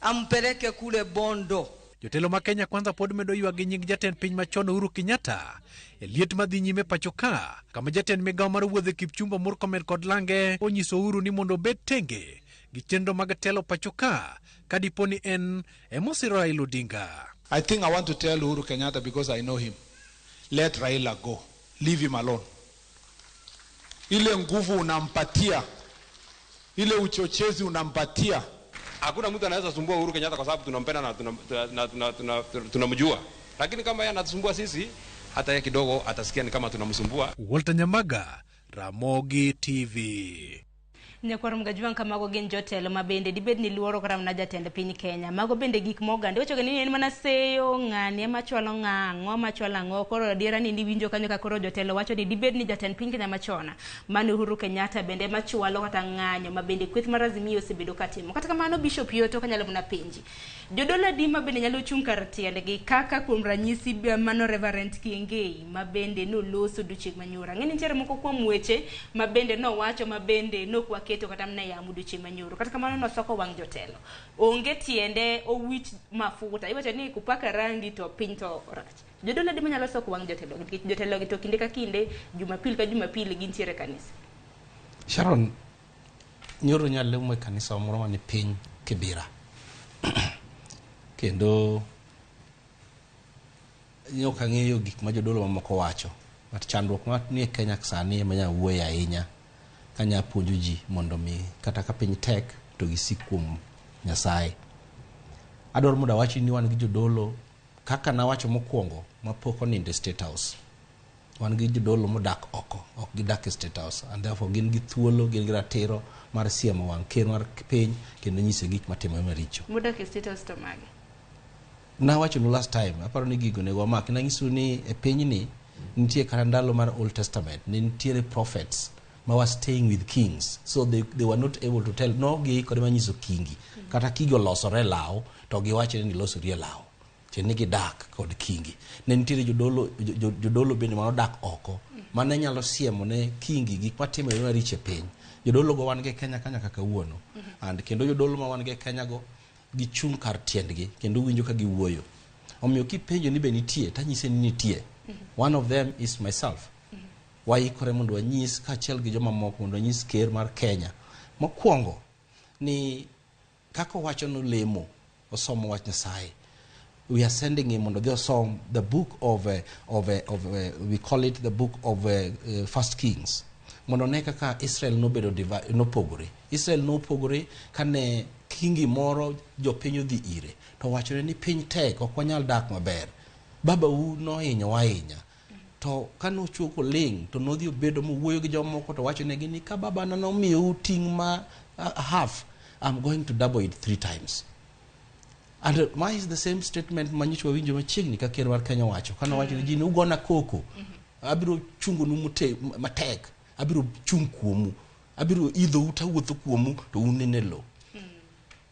ampeleke kule Bondo. Jotelo ma Kenya Kwanza pod medo ywak nying jatend piny machon Uhuru Kenyatta e liet madhi nyime pacho ka, kama jatend migawo mar wuodhe Kipchumba Murkomen kod Lange onyiso Uhuru ni mondo obed tenge gi chenro mag telo pacho ka kadipo ni en emosiro Raila Odinga. I think I want to tell Uhuru Kenyatta, because I know him, let Raila go, leave him alone. Ile nguvu unampatia, ile uchochezi unampatia, hakuna mtu anaweza sumbua Uhuru Kenyatta kwa sababu tunampenda na tunamjua. Lakini kama yeye anatusumbua sisi, hata yeye kidogo atasikia ni kama tunamsumbua. Walter Nyamaga, Ramogi TV. Nyakwaro mgajwang kamago gen jotelo mabende dibed ni luoro karam na jatend piny Kenya. Mago bende gik mogande wacho ni en mana seyo ng'ani machwalo ng'ango machwalo ngo koro diera ni winjo kanyo ka koro jotelo wacho ni dibed ni jatend piny Kenya machona mane Uhuru Kenyatta bende machwalo kata ng'anyo mabende kweth marazimio osebedo katimo. Kata kamano Bishop Yoto kanyalo mna penji. Jodola dima bende nyalo chung kar tiende gi kaka kuom ranyisi mano Reverend Kiengei mabende no loso duchig manyura. Ng'eni ntiere moko kuom weche mabende no wacho mabende no kwa keto kata mna ya muduche manyoro. Kata kamano no soko wang jotelo. Onge tiende o wich mafuta. Iwacho ni kupaka rangi to pinto rach. Jodola dima nyalo soko wang jotelo. Nikech jotelo gito kinde ka kinde, Jumapili ka Jumapili gintiere kanisa. Sharon, nyoro nyalo mwe kanisa moro mani piny Kibera. Kendo nyoka ng'eyo gik ma jodolo mamoko wacho. But chandruok ma ni Kenya sani manya wuoyo ahinya kanya puonjo ji mondo mi kata ka piny tek to gisik kuom Nyasaye. Adwaro mondo awachi ni wan gi jodolo kaka na wacho mokwongo mapok oninde State House. Wan gi jodolo modak oko, ok gidak e State House, and therefore gin gi thuolo, gin gi ratiro mar siemo wang' ker mar piny kendo nyise gik matimo maricho. Modak e State House to mage. Na wacho no last time, aparo ni gigo nego mak na ngisu ni e piny ni nitie kata ndalo mar Old Testament, ni nitie prophets ma was staying with kings, so they were not able to tell no gi kod manyiso kingi kata kigo losore lao to giwacho ni loso rie lao cheni gi dak kod kingi. Ne nitie jodolo bende ma odak oko mane nyalo siemo ne kingi gik matimo e maricho piny. Jodolo go wan ge Kenya kanya kaka wuono, and kendo jodolo ma wan ge Kenya go gichung kar tiendgi kendo winjo ka giwuoyo. Omiyo kipenjo ni be nitie tanyise ni nitie. One of them is myself. Waikore mondo wanyis kaachiel gi joma moko mondo wanyis ker mar Kenya mokwongo ni kako wacho no lemo osomo wach Nyasaye. We are sending him mondo osom the book of we call it the book of First Kings. Mondo ne kaka Israel nobedo nopogore. Israel nopogore kane kingi moro jopiny odhi ire to wachore ni piny tek ok wanyal dak maber. Baba u nohinyo wahinya. To kano chuoko ling to nodhi obedo mowuoyo gi jomoko to wacho negi ni ka baba na nomiyo ting ma half, I'm going to double it 3 times. And why is the same statement manyicho winjo machiegni ka ker mar Kenya wacho kano wacho ni jini ugona koko abiro chungo nu matek, abiro chung kuomu, abiro idho utawuotho kuomu to unene lo.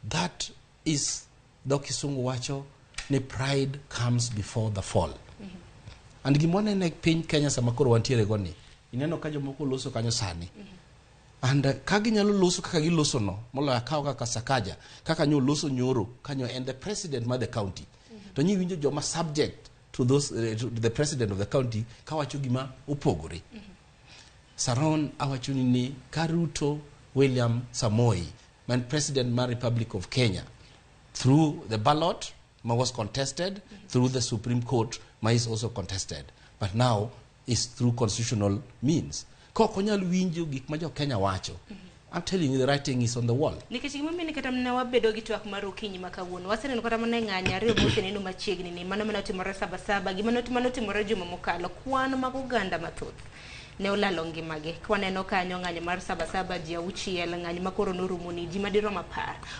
That is the Kisungu wacho ni pride comes before the fall. And gimone ne piny Kenya sama koro wantiere goni ineno ka jomoko loso kanyo sani, and ka ginyalo loso kaka giloso no moloyo akaw kaka Sakaja kaka nyo loso nyoro kanyo and the president of the county to nyi winjo joma subject to those to the president of the county kawacho gima opogore. Saron awacho ni Karuto William Samoei, man president of the Republic of Kenya, through the ballot was contested, through the Supreme Court is also contested, but now is through constitutional means. Kokonyal winjo gik ma jo Kenya wacho. I'm telling you, the writing is on the wall. Nikech gimome ni kata mna wabedo gi twak mar okinyi makawuono. Waseneno kata mane ng'anya ariyo moseneno machiegni ni mano timore Sabasaba, gimano timore juma mokalo, kwan mag oganda mathoth ne olalo ngimagi. Kwaneno kanyo ng'anyo mar Sabasaba ji 6, ng'anyo makoro norumo ni ji madirom 10,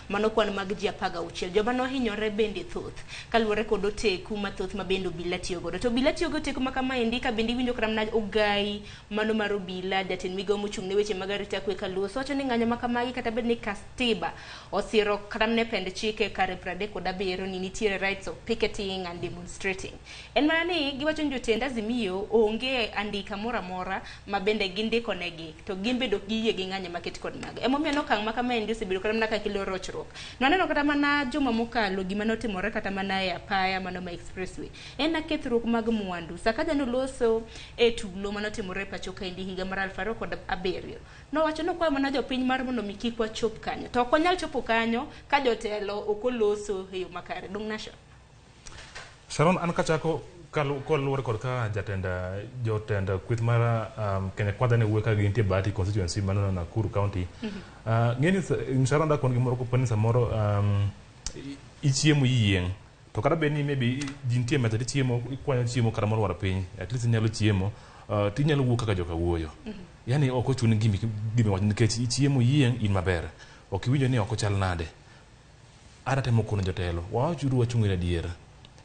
mano kwan mag ji 16. Joma nohinyore bende thoth kaluwore kod oteku mathoth ma bende obila tiyo godo. To obila tiyo go teku ma kamaendi ka bende winjo kram na Ogai mano mar obila jatend migawo mochung' ne weche mag arita kwe Kaluso wacho ni ng'anyo ma kamagi kata bed ni Katiba osiro kram ne pend chike kare 37 ni nitiere rights of picketing and demonstrating. En mana ni giwacho ni jotend Azimio onge andika mora mora ma bende gindiko negi to gin bedo giyie gi ng'anyo maket kod mago. Emomiyo nokang' ma kamaendi osebedo kram na ka kilo rochruok. Naneno kata mana juma mokalo gima notimore kata mana e apaya mano ma expressway. En akethruok mag mwandu. Sakaja noloso e tulo manotimore pacho kaendi higa mar 2007. Nowacho no kwa mana jopiny mar mondo mi kik wachop kanyo. To ok wanyal chopo kanyo ka jotelo ok oloso e yo makare. Dong Nasha. Sharon, an kachako kaluwore kod ka jotend kweth mar Kenya Kwanza ne wuoka gi nitie Bahati constituency mano na Nakuru County. Ng'eni Sharon da kon gimoro koponi samoro ichiemo yieng'. To kata bed ni maybe ji nitie method chiemo ikwanyo chiemo kata moro war piny. At least inyalo chiemo tinyalo wuok kaka joka wuoyo. Yani ok ochuni gimi wach nikech ichiemo yieng' in maber. Ok iwinjo ni ok ochal nade. Ada temo kono jotelo. Wawachuru wachung'e adier.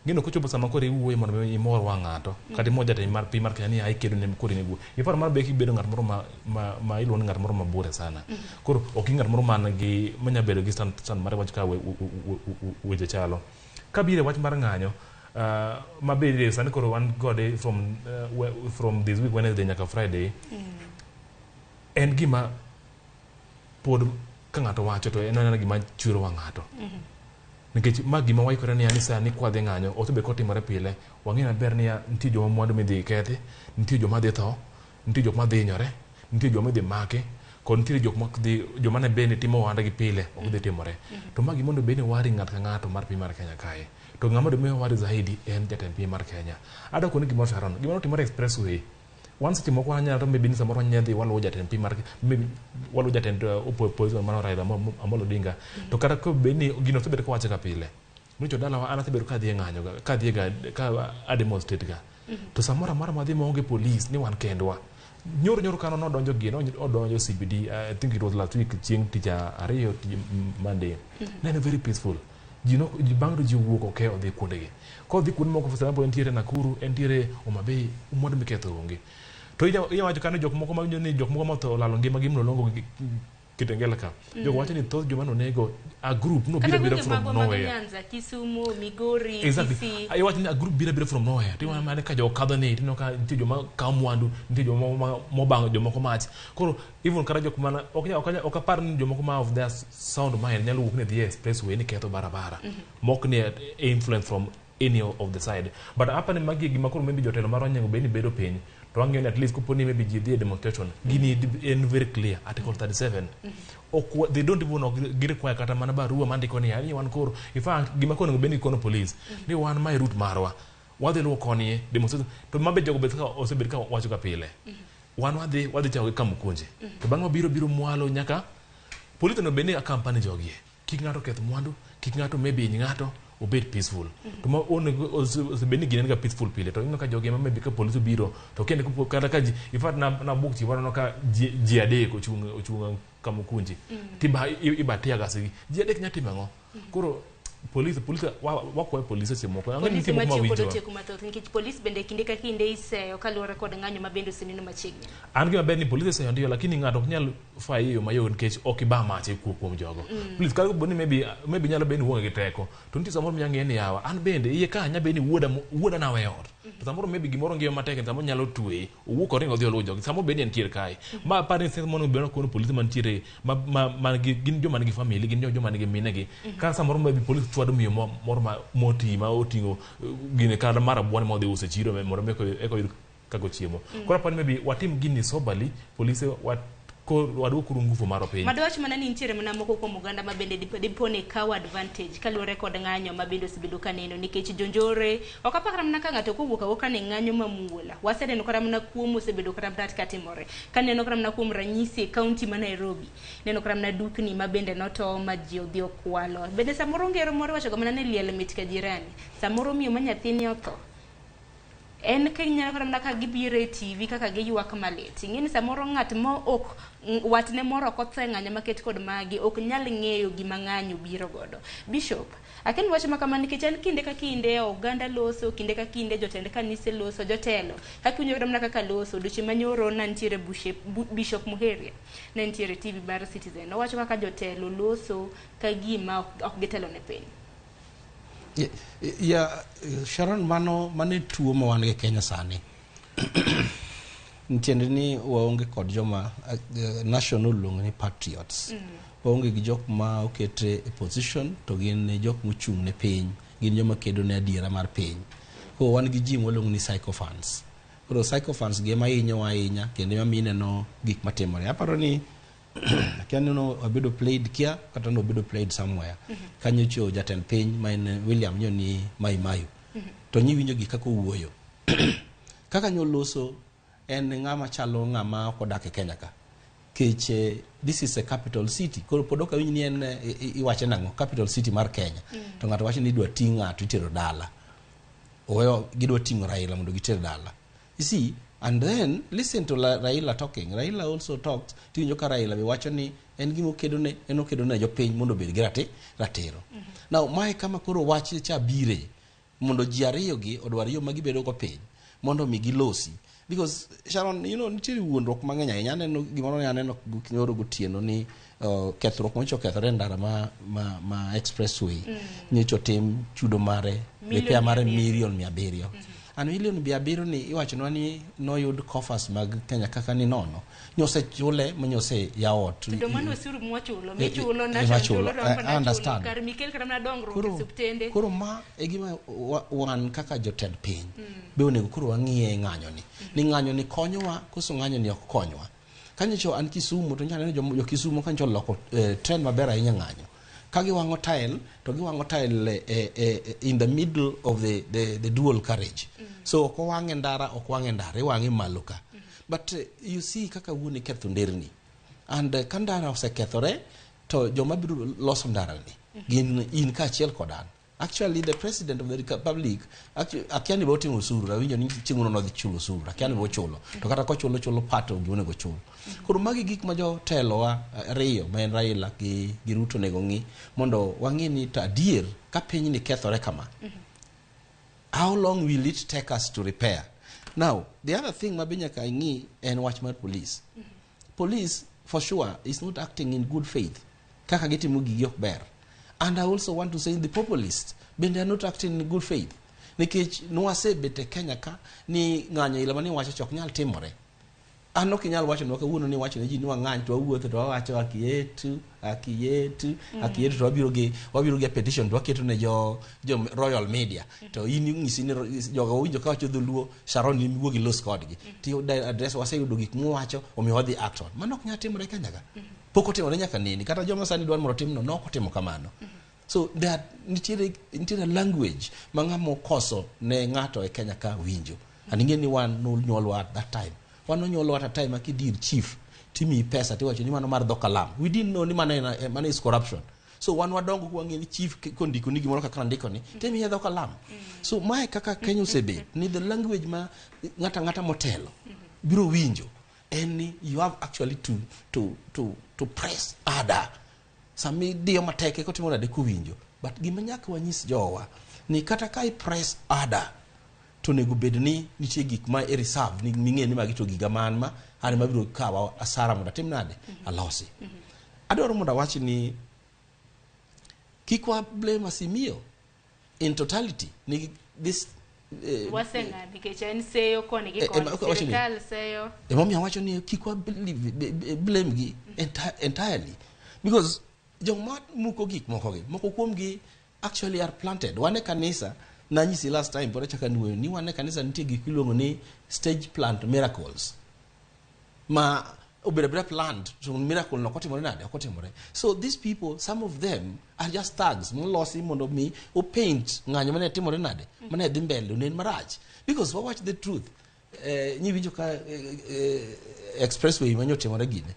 Gino kochopo sama kore iwuoyo mondo imor wang' ng'ato kata imo jatend mar piny mar Kenya ni ai kedo ne kore ne guo. Iparo mar be kibedo ng'at moro ma iluongo ni ng'at moro mabure sana. Koro ok ng'at moro man gi manya bedo gi stand mar wach ka weche chalo. Kabire wach mar ng'anyo ma be sani koro wan gode from this week Wednesday nyaka Friday. En gima pod ka ng'ato wacho to en gima chwero wang' ng'ato. Nikech ma gima waikore ni anisa ni kwadhe ng'anyo osebedo kotimore pile. Wang'e maber ni nitie joma mwandu midhi kethi, nitie joma dhi tho, nitie joma dhi hinyore, nitie joma dhi make, kod nitie joma ne bende timo ohanda gi pile ok dhi timore. To ma gimondo bed ni wari ng'at ka ng'ato mar piny mar Kenya kae. To ng'ama dimiyo wari zaidi en jatend piny mar Kenya. Ada koni gimoro Sharon, gimoro timore expressway. Once seche moko wanyalo to maybe ni samoro nyadhi waluwo jatend piny mar maybe waluwo jatend opposition mano Raila Amolo Odinga. To kata ko bed ni gino osebedo kawacho ka pile. Nicho dala an asebedo ka dhi ng'anyo ka dhi ka demonstrate ga. To samoro amora madhi maonge police ni wan kendwa. Nyoro kano nodonjo gino odonjo CBD. I think it was last week chieng' tich ariyo Monday. Nene very peaceful. Bang'do ji wuok oke odhi kuondegi. Ko dhi kuonde moko for example entiere Nakuru, entiere Homabay, mwandu miketho onge. To iwacho kane jok moko ma ni jok moko motho lalo ngima gi mlolongo Kitengela ka. Jok wacho ni thoth joma nonego a group no bira from nowhere. Nyanza, Kisumu, Migori, exactly. Kisii. Ai wacho ni a group bira from nowhere. Tiwa mane ka jok kadho ni tino ka nitie joma ka mwandu, nitie joma mobango joma ko mach. Koro even kara jok mana ok apar ni joma ko ma of their sound mind nyalo wuok ne the expressway ni ketho barabara. Mok ni influence from any of the side. But hapa ni magi gima koro maybe jotelo maro nyengo be ni bedo piny. To ang'eyo at least kuponi maybe GD demonstration gini in very clear article 37. They don't even require kata mana barua mandiko ni yani wan koro in fact gima kono be ni kono police ni wan my route marwa wadhi luwo koni demonstration to mabe jogo be ka osebed ka wacho ka pile wan wadhi chawo ka Mukunji to bang' biro mwalo nyaka police no be ni akampani jogie kik ng'ato keth mwandu kik ng'ato maybe ng'ato obed peaceful. To ma osebeni ginen ga peaceful pile to ino ka joge ma maybe ka police biro to kende kata ka in fact na book chi wano ka ji adek ochunga ka Mukunji tiba ibatia gasi ji adek nyati mango koro police wakwa police se moko ang'e nitie moko ma winjo nikech police bende kinde ka kinde iseyo kaluwore kod ng'anyo mabende oseneno machiegni. An gima ber ni police iseyo ndio lakini ng'ato ok nyal fayo mayo nikech ok iba mache kuom jogo. Please ka boni maybe nyalo beni wuonge gi teko to nitie samoro myange ni yawa an bende iye ka nya beni wuoda na weyo to samoro maybe gimoro ngiyo matek samoro nyalo twe owuok oringo dhi oluwo jogo samoro bende entiere kae ma par ni sen mono beno kono police mantiere ma gin joma nigi family gin joma nigi minegi ka samoro maybe police chwado miyo moro moti ma otingo gine kada mara bwana mo de use chiro moro meko eko kago chiemo kora pan maybe watim gini sobali police ko wadu kuru nguvu maro piny madwach mana ni ntiere mana moko kuom oganda ma bende dipone kaw advantage kaluwore kod ng'anyo ma bende osebedo kaneno nikech jonjore ok apakra mana ka ng'ato kowuok ka ne ng'anyo mamuola waseneno kata mana kuom osebedo kata mtat katimore kaneno kata mana kuom ranyisi kaunti ma Nairobi neno kata mana dukni ma bende noto ma ji odhi okwalo bende samoro ngero moro wacho mana ne liel mit ka jirani samoro miyo ma nyathini otho en Kenya kata ka gibire TV kaka giywak malit ing'eni samoro ng'at mo ok watne moro kothe ng'anyo maket kod magi ok nyal ng'eyo gima ng'anyo biro godo. Bishop, aken wach makama nikech en kinde ka kinde oganda loso, kinde ka kinde jotend kanise loso, jotelo kaka winjo mana kaka loso duche manyoro nantiere Bishop Muheria nantiere TV bar Citizen owacho kaka jotelo loso ka gima ok gitelo ne piny. Sharon, mane tuo ma wan gi Kenya sani. Ntiende ni waonge kod joma national luongo ni patriots. Waonge gi jok ma okete e position to gin jok mochung' ne piny, gin joma kedo ne adiera mar piny. Ko wan gi ji molong ni sycophants. Koro sycophants gi ma hinyo ahinya kendo ma mineno gik matimore. Aparo ni kiani no obedo played kia kata no obedo played somewhere. Kanyo cho jatend piny ma en William Nyoni Mayu. To nyi winjo gi kaka wuoyo. Kaka nyoloso en ng'ama chalo ng'ama kodak e Kenya ka. Kech this is a capital city. Koro podoka winji ni en iwache nango capital city mar Kenya. To ng'ato wacho ni idwa ting' ng'ato itero dala. Oweyo gidwa ting'o Raila mondo giter dala. You see, and then listen to Raila talking. Raila also talked to ka Raila be wacho ni en gimo kedone jo piny mondo bed gi ratiro. Now mai kama koro wache cha bire mondo ji ariyo gi odwar yo magi bedo go piny mondo mi gilosi. Because Sharon, you know, nitiere wuondruok mang'eny ahinya. Aneno gimoro ne aneno nyoro gotieno ni kethruok mocho kethore ndara ma expressway nyicho tim chudo mare repair mare milion 700. An milion 700 ni iwacho ni noyud coffers mag Kenya kaka ni nono. Nyose chule manyose yaot. To mano suru mwachulo michulo na chulo understand. Kar Mikel kata na dongruok e subtende. Koro ma e gima wan kaka jotend piny. Be onego koro wang'iye ng'anyo ni. Ni ng'anyo ni konyowa koso ng'anyo ni ok konyowa. Kanyo an Kisumu to nyalo jo Kisumu kanyo loko trend maber ahinya ng'anyo. Kagi wango tile to giwango tile in the middle of the dual carriage. So ok wange ndara iwange maluka. But you see kaka wuoni ketho nderni. And kandara osekethore to joma biro loso ndara ni gin in ka achiel kodan. Actually the president of the republic akiani boti usuru rawinjo ni chinguno no dhi chulo usuru akiani bo chulo to kata ko chulo pato gione go chulo. Koro magi gik ma jo telo wa riyo ma en Raila gi Ruto nego ng'i mondo wang'i ni to adier ka piny ni kethore kama. How long will it take us to repair? Now, the other thing mabinya ka ng'i en wach mar police. Police for sure is not acting in good faith. Kaka gitimo gigi ok ber. And I also want to say the populists, but they are not acting in good faith. Nikech nwase bete Kenya ka ni ng'anyo ila mani wacho chok nyal timore. Ano kinyal wacho no ka wuono ni wacho ne ji ni wang'any to wuotho to wacho akietu to wabiro ge petition to waketo ne jo royal media to in ng'isi ni jogo winjo ka wacho dholuo Sharon ni wuogi los kodgi ti address waseyudo gik muwacho omiyo wadhi act on. Mano ok nyal timore Kenya ka. Poko timore nyaka nini kata joma sani dwan moro timno no ok timo kamano. So that nitiere language mang'amo koso ne ng'ato e Kenya ka winjo. Aninge ni wan nyolwa at that time. Wan nyolwa at a time akidir chief timi pesa tiwacho ni mano mar dhokalam. We didn't know ni mano is corruption. So wan wadongo kuwangi ni chief kondiko ni gimoro kaka ndiko ni timi he dhokalam. So mae kaka Kenya osebe ni the language ma ng'ata motelo biro winjo. And you have actually to press harder. Sami dio mateke ko timora de kuwinjo. But gima nyaka wanyis jowa ni kata kai press harder to nego bedni nitie gik ma e reserve ni ming'e ni magi to giga man ma ani mabiro kawa asara mondo tim nade alosi. Adwaro mondo wachi ni kikwa blame Asimio in totality ni this wasenga nikech en seyo koni gi koni serikal seyo emomi awacho ni kikwa blame gi entirely because joma muko gik moko kuom gi actually are planted. Wane kanisa na nyisi last time pore chaka nuoyo ni wane kanisa nitie gik iluongo ni stage plant miracles ma obere plant so miracle no kotimore nade okotimore. So these people, some of them are just thugs molosi mondo mi o paint ng'anyo mane timore nade mane dhi mbele nen marach. Because watch the truth nyi winjo ka expressway manyo timore gine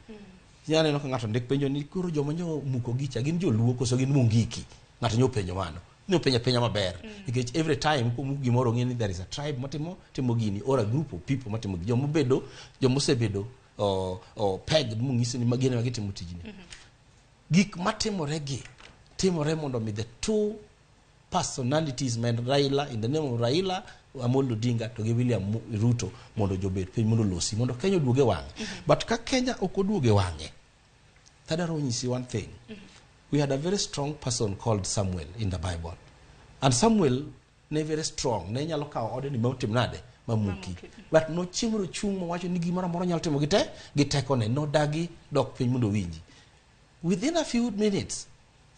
nyane no ng'ato ndik penjo ni kuro joma nyo muko gicha gin joluo koso gin mungiki ng'ato nyo penjo mano no penya maber because every time gimoro ngeni there is a tribe timo gini or a group of people matimo jomosebedo o peg mungisi ni magene magitimo tijini gik timore mondo mi the two personalities men Raila in the name of Raila Amolo Odinga to gi William Ruto mondo jobet piny mondo losi mondo Kenya duoge wange but ka Kenya okoduoge wange tadaro nyisi one thing we had a very strong person called Samuel in the Bible and Samuel ne very strong ne nyalo kawo ode ni motim nade mamuki but no chimro chung mowacho ni gimoro amora nyalo timo giteko ne no dagi dok piny mondo winji within a few minutes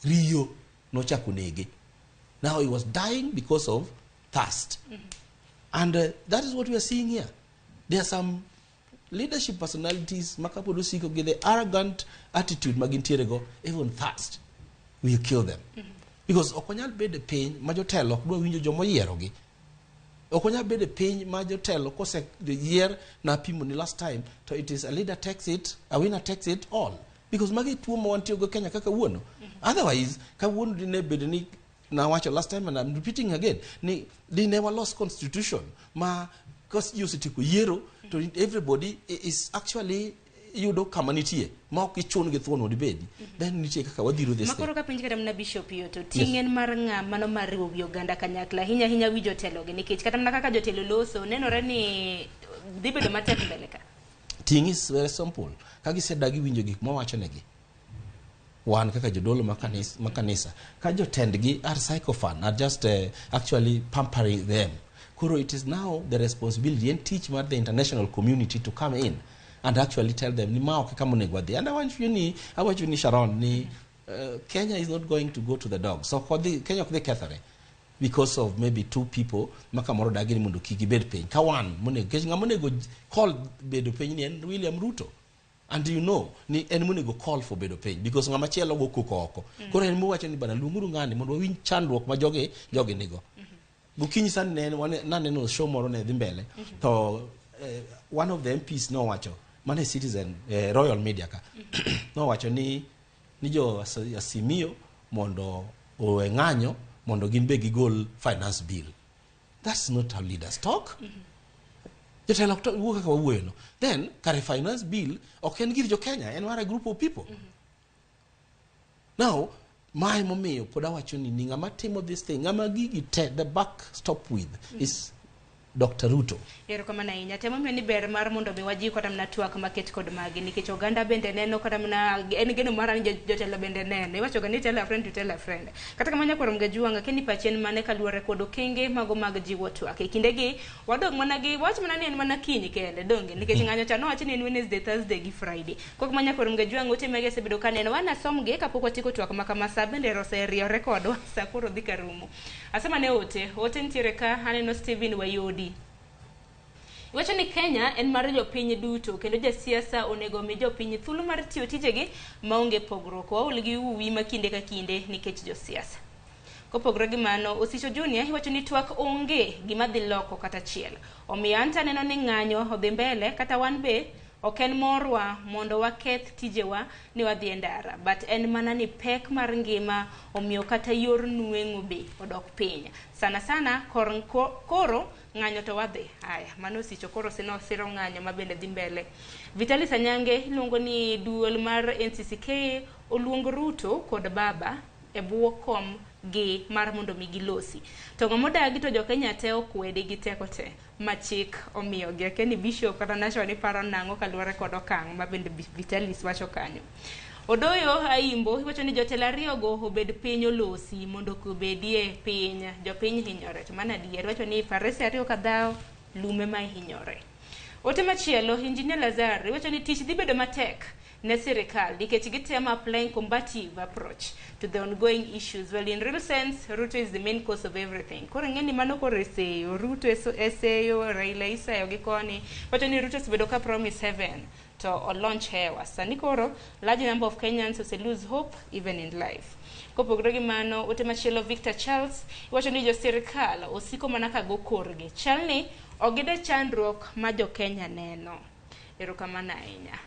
Rio no chako nege now he was dying because of thirst and that is what we are seeing here. There are some leadership personalities makapodo siko with the arrogant attitude magintierego even thirst will kill them because okonyal bede piny ma jotelo ok dwa winjo jomo yierogi okonyal bede piny ma jotelo kose yier na pimo ni last time to it is a leader takes it a winner takes it all because magi tuo mo wantio go Kenya kaka wuono otherwise ka wuono dine bede ni na wacho last time and I'm repeating again they never lost constitution ma because you sit ku yero to everybody is actually yudo kama nitie ma ok ichun gi thuon odibedi then nitie kaka wadhiro this makoro ka pinj kata na bishop yo to tingen mar nga mano mar riwo Uganda kanyakla hinya wi jotelo gi nikech kata mna kaka jotelo loso nenore ni dhibedo matek mbele ka thing is very simple kagi sedagi winjo gik ma wacho negi wan kaka jodolo makanisa ka jotendgi are psychophone are just actually pampering them kuro it is now the responsibility and teach the international community to come in and actually tell them ni mao kama negwadhi and I want you ni Sharon ni Kenya is not going to go to the dog so for the Kenya the Catholic because of maybe two people makamoro dagini mundu kiki bed piny ka wan monego call bedo piny ni en William Ruto and you know ni en monego call for bedo piny because ngama chielo go kuko oko koro en muwacho ni bana lunguru ngani mondo win chandruok ma joge nigo bukinyi san neno show moro ne dhi mbele to one of the MPs no wacho mane citizen Royal Media ka no wacho ni jo asimio mondo owe ng'anyo mondo ginbe gigol finance bill that's not how leaders talk jotelo wuok ka wuono then kare finance bill ok en gir jo Kenya en war a group of people now my momiyo poda wacho ni ngama timo this thing ngama gigi the back stop with is Dr. Ruto. Yero kama na inya tema ni ber mar mondo mi waji kota mna tuak market kod magi nikech oganda bende neno kota mna en geno mara ni jotelo bende neno iwacho ga ni tell a friend to tell a friend kata kama nyako romga juanga keni pachen mane kaluore kod okenge mago mag jiwo tuak e kinde gi wadog mana gi wach mana ni en mana kiny kende donge nikech ng'anyo cha no wacho ni en Wednesday Thursday gi Friday kok manya ko romga juanga ote mege sebedo kaneno wana somge kapok otiko tuak makama sa bende roserio record sa koro dhi karumo asema ne ote ntiere ka aneno Steven Wayodi iwacho ni Kenya en mar jopiny duto kendo jasiasa onego mi jopiny thuolo mar tiyo tijegi maonge pogruok waol gi uwi makinde ka kinde nikech josiasa kopogore gi mano Osicho Junior iwacho ni twak onge gima dhi loko kata chiel omiyo anta neno ni ng'anyo odhi mbele kata wan be ok en morwa mondo waketh tijewa ni wadhi ndara but en mana ni pek mar ngima omiyo kata yor nueng'o be odok piny sana koro ng'anyo to wadhi haya mano Osicho koro siro ng'anyo mabende dhi mbele Vitalis Anyange luongo ni duol mar NCCK oluongo Ruto kod Baba e buo kom gi mar mondo mi gilosi to ng'amodagi to jo Kenya te okwede gi teko te machik omiyo gi keni bishop kata nacho ni paro nango kaluore kod okang' mabende Vitalis wacho kanyo Odoyo Aimbo iwacho ni jotelo ariyo go obed piny olosi mondo kubedie piny jopiny hinyore to mana dier wacho ni farese ariyo kadhao lume ma hinyore ote machielo Engineer Lazar iwacho ni tich dhi bedo matek ne sirikal nikech gitemo applying combative approach to the ongoing issues well in real sense Ruto is the main cause of everything koro ng'eni mano koro eseyo Ruto eseyo Raila isayo gi koni wacho ni Ruto sebedo ka promise heaven to launch hewa sani koro large number of Kenyans ose lose hope even in life kopogore gi mano ote machielo Victor Charles iwacho ni jo sirikal osiko mana ka go korgi chalni ogide chandruok ma jo Kenya neno erokamano ahinya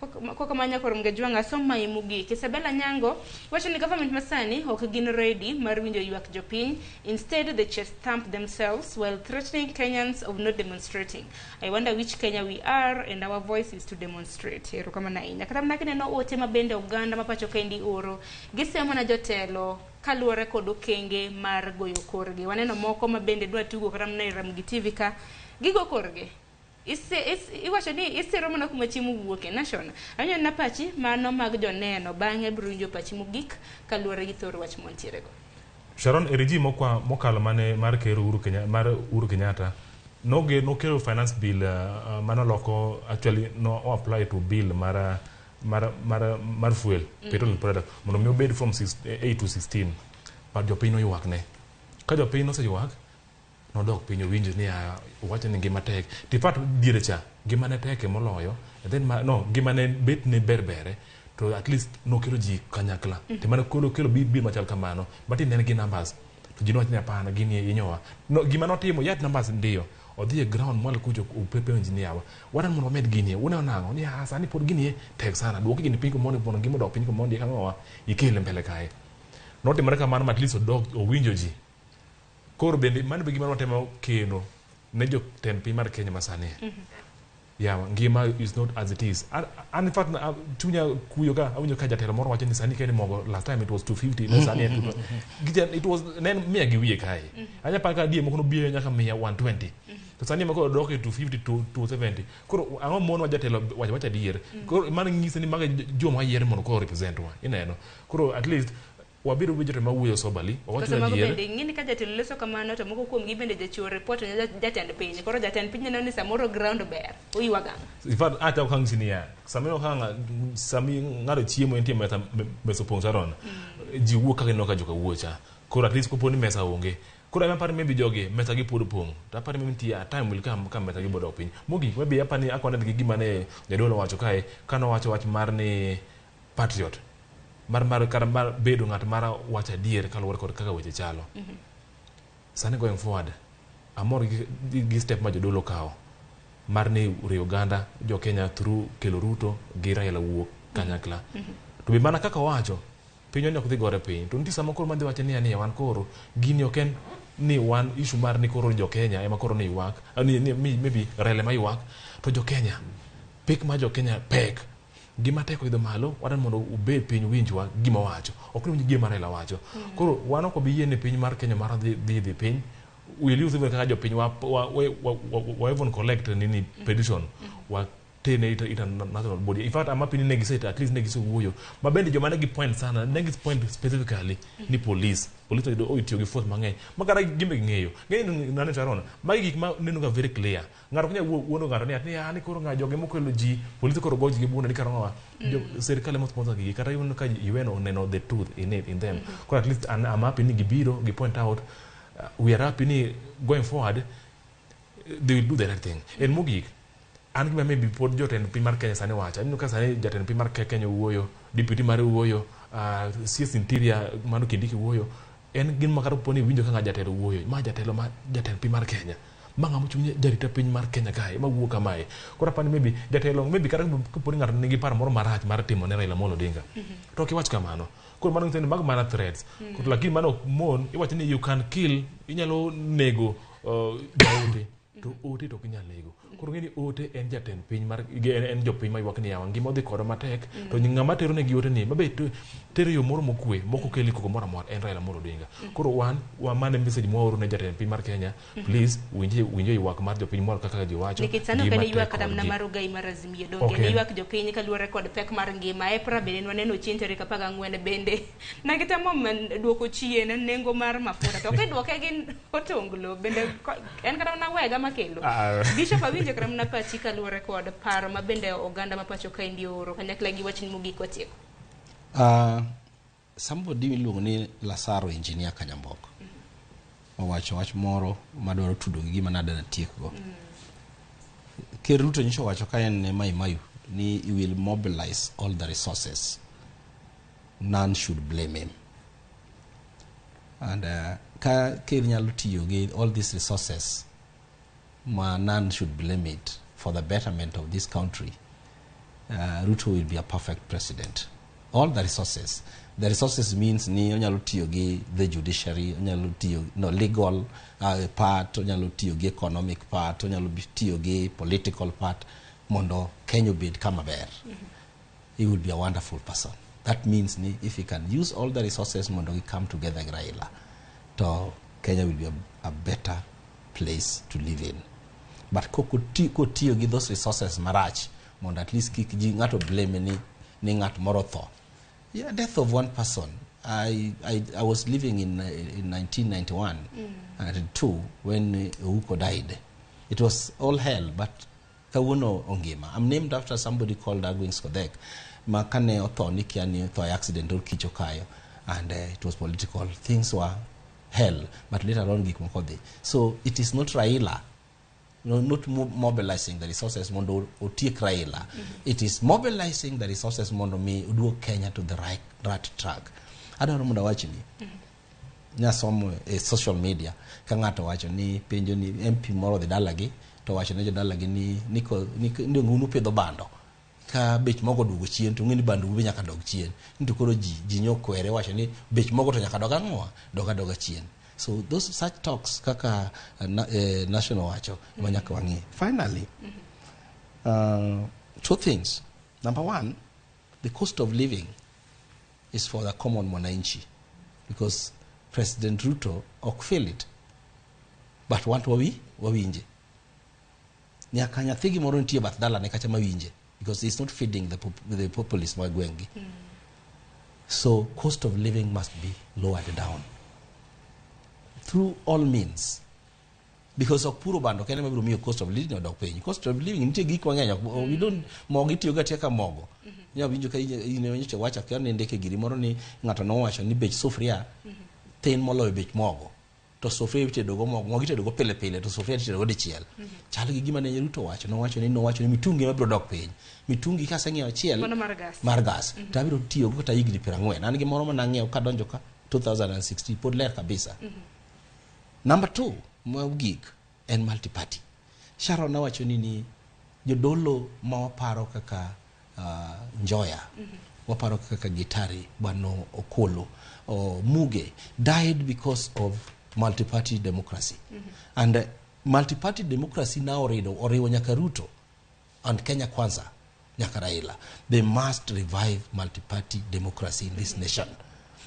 koka manya korum gajwanga soma imugi Isabella Nyango wacho ni government masani ok gin ready mar winjo ywak jopiny. Instead they just stamp themselves while threatening Kenyans of not demonstrating. I wonder which Kenya we are and our voice is to demonstrate. Ero kama na inya kata mnakine no ote mabende Uganda mapacho kendi oro gisemo na jotelo kaluore kod okenge mar goyo korgi. Waneno moko mabende dwa tugo kata mna Ramogi TV ka gigo korgi. Iwacho ni isero mana kuma chiemo wuoke nation. Anyo na pachi mano mag joneno bang'e brunjo pachi mogik kaluore gi thoro wach montiere go. Sharon, regime mokalo mane mar kero Uhuru Kenyatta no kero finance bill mano loko actually no apply to bill mar fuel petrol product mondo mi obed from 8 to 16 but jopiny noywak ne ka jopiny noseyuak nodok piny owinjo ni wacho ni ngima tek tipat diere cha ngima ne tek moloyo and then ngima ne bet ne berbere to at least no kelo ji kanyakla te mane kelo bill machal kamano but ne gi numbers to ji nowacho ni hapana gini inyowa no gima notimo yat numbers ndio odhi e ground mwalo kujo upepe engineer waran mondo med gini una nango ni sani pod gini tek sana duoki gini pinko mondo pono ngimo dok pinko mondo kama ikele mbele kae noti maraka man at least odog owinjo ji kor bende man be gima notemo keno ne jo ten pi mar Kenya masani ngima is not as it is and in fact tunya kuyo ka awinjo ka jatelo moro wacho ni sani kene mogo last time it was 250 no sani it was nen mia gi wiye kai anya pa ka die moko no biye nyaka 120 to sani mako doke 250 to 270 koro ango mon wajatelo wacha dier koro man ngise ni maga joma yiere mono ko represent wa ineno koro at least wabiro wijo ma wuyo sobali wacho na dier bende ngini ka jatelo leso kamano to moko kuom gi bende jachiwo report ne jatend piny koro jatend piny neno ni samoro ground ber oyiwaga in fact ata kang sinia sameno hanga sami ngaro chiemo entie meta mesopong Sharon ji wuoka ka noka joka wuocha koro at least koponi mesa onge koro ama par maybe joge mesa gi pod pong ta par maybe tia time will come mesa gi bodo piny mogi maybe apa ni akona gi gima ne jadolo wacho kae kano wacho wach mar ni patriot mar bedo ngat mara wacha dier kaluwore kod kaka weche chalo sani going forward amor gi step ma jodolo kao mar ni Uganda jo Kenya through kelo Ruto gi Raila wuok kanyakla to be mana kaka wacho pinyo ne ok dhi gore piny to nitie sama koro madhi wacho ni wan koro gini oken ni wan issue mar ni koro jo Kenya ema koro ni ywak maybe Raila ma ywak to jo Kenya pek ma jo Kenya pek gima teko idho malo wadan mondo ubed piny winjwa gima wacho ok ni gima Raila wacho koro wan ok bi yene piny mar Kenya mar dhi piny will use even kaka jo piny wa even collect nini petition wa tene ita national body in fact ama pini negi set at least negi so wuyo mabende jo manegi point sana negi point specifically ni police do oitio gi force mang'eny magara gimbe ng'eyo nane Sharon magi gik ma neno ga very clear ngaro kanya wuono ngaro ni koro nga joge mokelo ji police koro goji gi buna ni karonga serikali mo sponsor gi kata even ka iweno neno the truth in them koro at least ama pini gibiro gi point out we are happy ni going forward they will do the right thing and mogik an gima maybe pod jotend piny mar Kenya sani wacha nino ka sani jatend piny mar Kenya wuoyo deputy mar wuoyo CS interior mano Kindiki wuoyo en gin makaro poni winjo ka jatelo wuoyo ma jatend piny mar Kenya manga muchunye jarita piny mar Kenya kae ma wuoka mae kora pani maybe jatelo maybe kata koponi ng'ato nigi paro moro marach mar timo ne Raila Amolo Odinga to kiwach kamano koro mano ng'eni mag mana threats koro lakini mano mon iwacho ni you can kill inyalo nego jaote to ote to kinyal nego koro ng'eni ote en jatend piny mar en jopiny maywak ni yawa ngima odhi kodo matek to ng'ama tero negi ote ni mabe tero yo moro mokwe moko keli koko moro amora en Raila Amolo Odinga koro wan mane message mwaoro ne jatend piny mar Kenya please winje ywak mar jopiny moro kaka ji wacho nikech sano kane ywak kata mna mar Ogai mar Azimio donge ne ywak jopiny kaluwore kod pek mar ngima EPRA bende waneno chien tarik 14 bende nagitemo duoko chien nengo mar mafuta to kiduoke gi otonglo bende en kata na wega makelo Bishop awinjo kram na pachi kaluwore kod paro ma bende oganda ma pacho ka indi oro kanyakla gi wachni mogik watieko somebody miluongo ni Lasaro engineer Kanyambok owacho wach moro madwaro tudo gi gima nadana tiekgo Ker Ruto nyiso wacho ka en mayu ni he will mobilize all the resources none should blame him and ka Ker nyalo tiyo gi all these resources none should blame it for the betterment of this country Ruto will be a perfect president. All the resources. The resources means ni onyalo tiyo gi the judiciary, onyalo tiyo legal part, onyalo tiyo gi economic part, onyalo tiyo gi political part mondo Kenya bid kama ber. He will be a wonderful person. That means ni if he can use all the resources mondo we come together gi Raila, to Kenya will be a better place to live in. But ko tiyo gi those resources marach mondo at least kik ji ngato blame ni ngat moro tho. Yeah, death of one person. I was living in 1991 and 2 when Ouko died. It was all hell, but kawuno ongima. I'm named after somebody called Agwing Skodek. Makane otho nikiani tho accident or kicho kayo, and it was political. Things were hell, but later on gik moko. So it is not Raila. Not mobilizing the resources mondo otiek Raila. It is mobilizing the resources mondo mi uduok Kenya to the right track. Adwaro mondo wachi ni nyasomo social media ka ng'ato wacho ni penjo ni MP moro dhi dalagi to wacho ne jodalagi ni ndio ngunu pedho bando ka bech mogo duogo chien to ng'eni bando be nyaka dog chien. Nito koro ji nyokwere wacho ni bech mogo to nyaka dog ang'oa doga chien. So those such talks kaka national wacho manyaka wangi. Finally, 2 things. Number 1, the cost of living is for the common mwananchi, because President Ruto ok feel it. But want wawinje. Nyaka nyathi gimoro nitie bath dala ne kacha mawinje, because he's not feeding the populace magwengi. So cost of living must be lowered down through all means, because of puro bando kene mabiro miyo cost of living odok piny. Cost of living nitie gik mang'eny, we don't mogo itiyo ga teka mogo. Nyawinjo ka inenyoche wacha ka ne ndeke giri moro ni ng'ato nowacho ni bech sufria tin moloyo bech mogo, to sufria itedo go mogo itedo go pile to sufria itedo go dichiel. Chal gi gima ne Ruto wacho, nowacho ni mitungi mabiro dok piny. Mitungi ka seng'iewo achiel mar gas to abiro tiyo go kata higni 40. An gi moro ma nang'iewo kadonjo ka 2016 pod ler kabisa. Number 2, mogik en multi-party. Sharon nawacho ni jodolo ma waparo kaka Njoya, waparo kaka Gitari, Bano Okolo, or Muge died because of multi-party democracy. And multi-party democracy now oriwo nyaka Ruto and Kenya Kwanza nyaka Raila. They must revive multi-party democracy in this nation.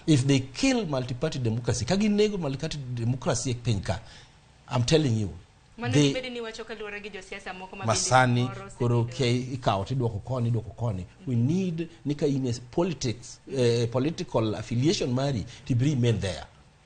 If they kill multi-party democracy, kaginego multi-party democracy ek penka, I'm telling you, Masani koro ikawo tidwoko koni. We need nika in politics, political affiliation mari to bring men there.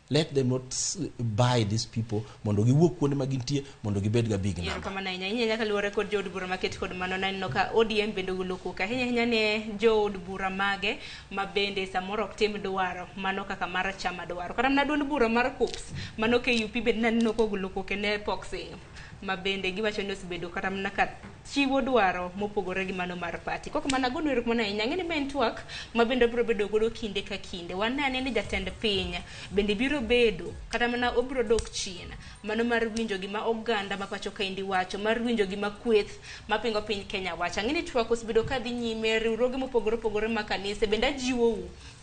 Let them not buy these people mondo giwuok kuonde magintie mondo gibed ga big number. Kama na nyaka luore kod jood bura market kod mano nanno ka ODM bende guluko ka hinya ne jood bura mage mabende samoro ok tim dwaro mano kaka mar chama dwaro. Kata na duond bura mar KUPS mano ke UP bende nanno ko guluko ke ne boxing mabende giwacho ni osebedo kata mana ka chiwo dwaro mopogore gi mano mar party. Koko mana gono ero mana nyang'eni men twak mabende biro bedo godo kinde ka kinde. Wanane ni jatend piny bende biro bedo kata mana obiro dok chien mano mar winjo gima oganda mapacho kaindi wacho, mar winjo gima kweth mapingo piny Kenya wacho. Ng'eni twak osebedo ka dhi nyime, riwruoge mopogore ma kanise bende jiwo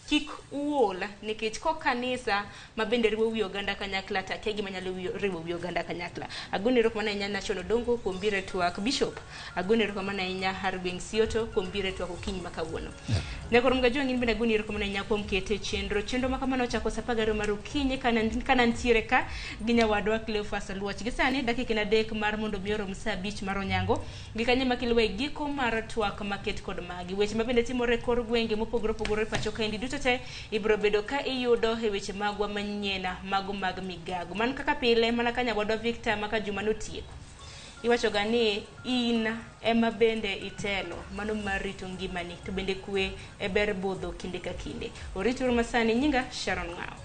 kik uola nikech ko kanisa mabende riwo wi oganda kanyakla ta ke gima nyalo riwo wi oganda kanyakla. Agonero kwa mana national dongo kombire twak bishop, agonero kwa mana nya Harbing Sioto kombire twak okinyi makawuono. Nekoro mga jwangi bende agonero kwa mana nya kom kete chendro makamano chako sapagaro marukinyi kana ntiere ka ginya wadwa Cleophas Luoch gisani dakika na dek mar mondo mioro msa beach maronyango gikanye makilwe giko mar twak market kod magi weche mabende timore kor gwenge mopogore pacho kaindi te ibro bedo ka iyudo e weche magwa manyena mago mag migago man kaka pile mana kanya wadwa Victor maka juma notieko iwacho gani in ema bende itelo mano marito ngimani to bende kwe e ber bodho kinde ka kinde. Oritur masani nyinga Sharon Ngao.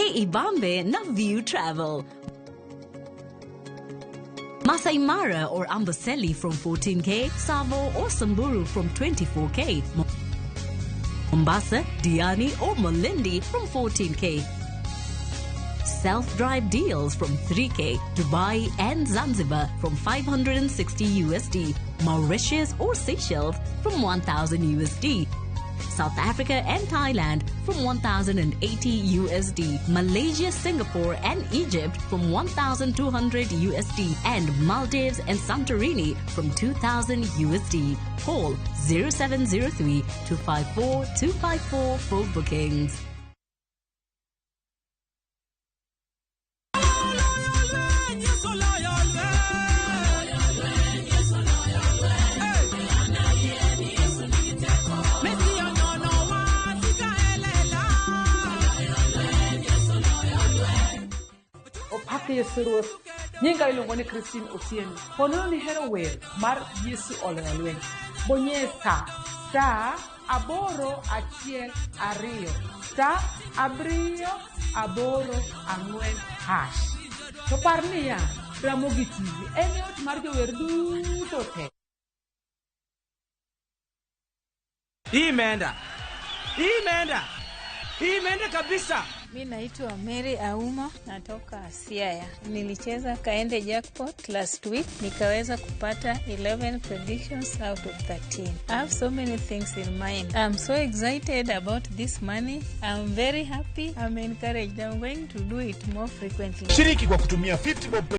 Ibambe na View Travel. Masai Mara or Amboseli from 14K, Savo or Samburu from 24K, Mombasa, Diani or Malindi from 14K. Self-drive deals from 3K, Dubai and Zanzibar from 560 USD, Mauritius or Seychelles from 1,000 USD. South Africa and Thailand from 1,080 USD, Malaysia, Singapore and Egypt from 1,200 USD, and Maldives and Santorini from 2,000 USD. Call 0703 254 254 for bookings. Yesu nyinga ilongo ni Christine Otieno kono ni hero wer mar Yesu olwelwe bonyesa star aboro achiel ariyo star abriyo aboro ang'wen hash to par niya Ramogi TV en ot mar jower duto te. Imeenda kabisa. Mimi naitwa Mary Auma, natoka Siaya. Nilicheza Kaende Jackpot last week, nikaweza kupata 11 predictions out of 13. I have so many things in mind. I'm so excited about this money. I'm very happy. I'm encouraged. I'm going to do it more frequently. Shiriki kwa kutumia 50 bob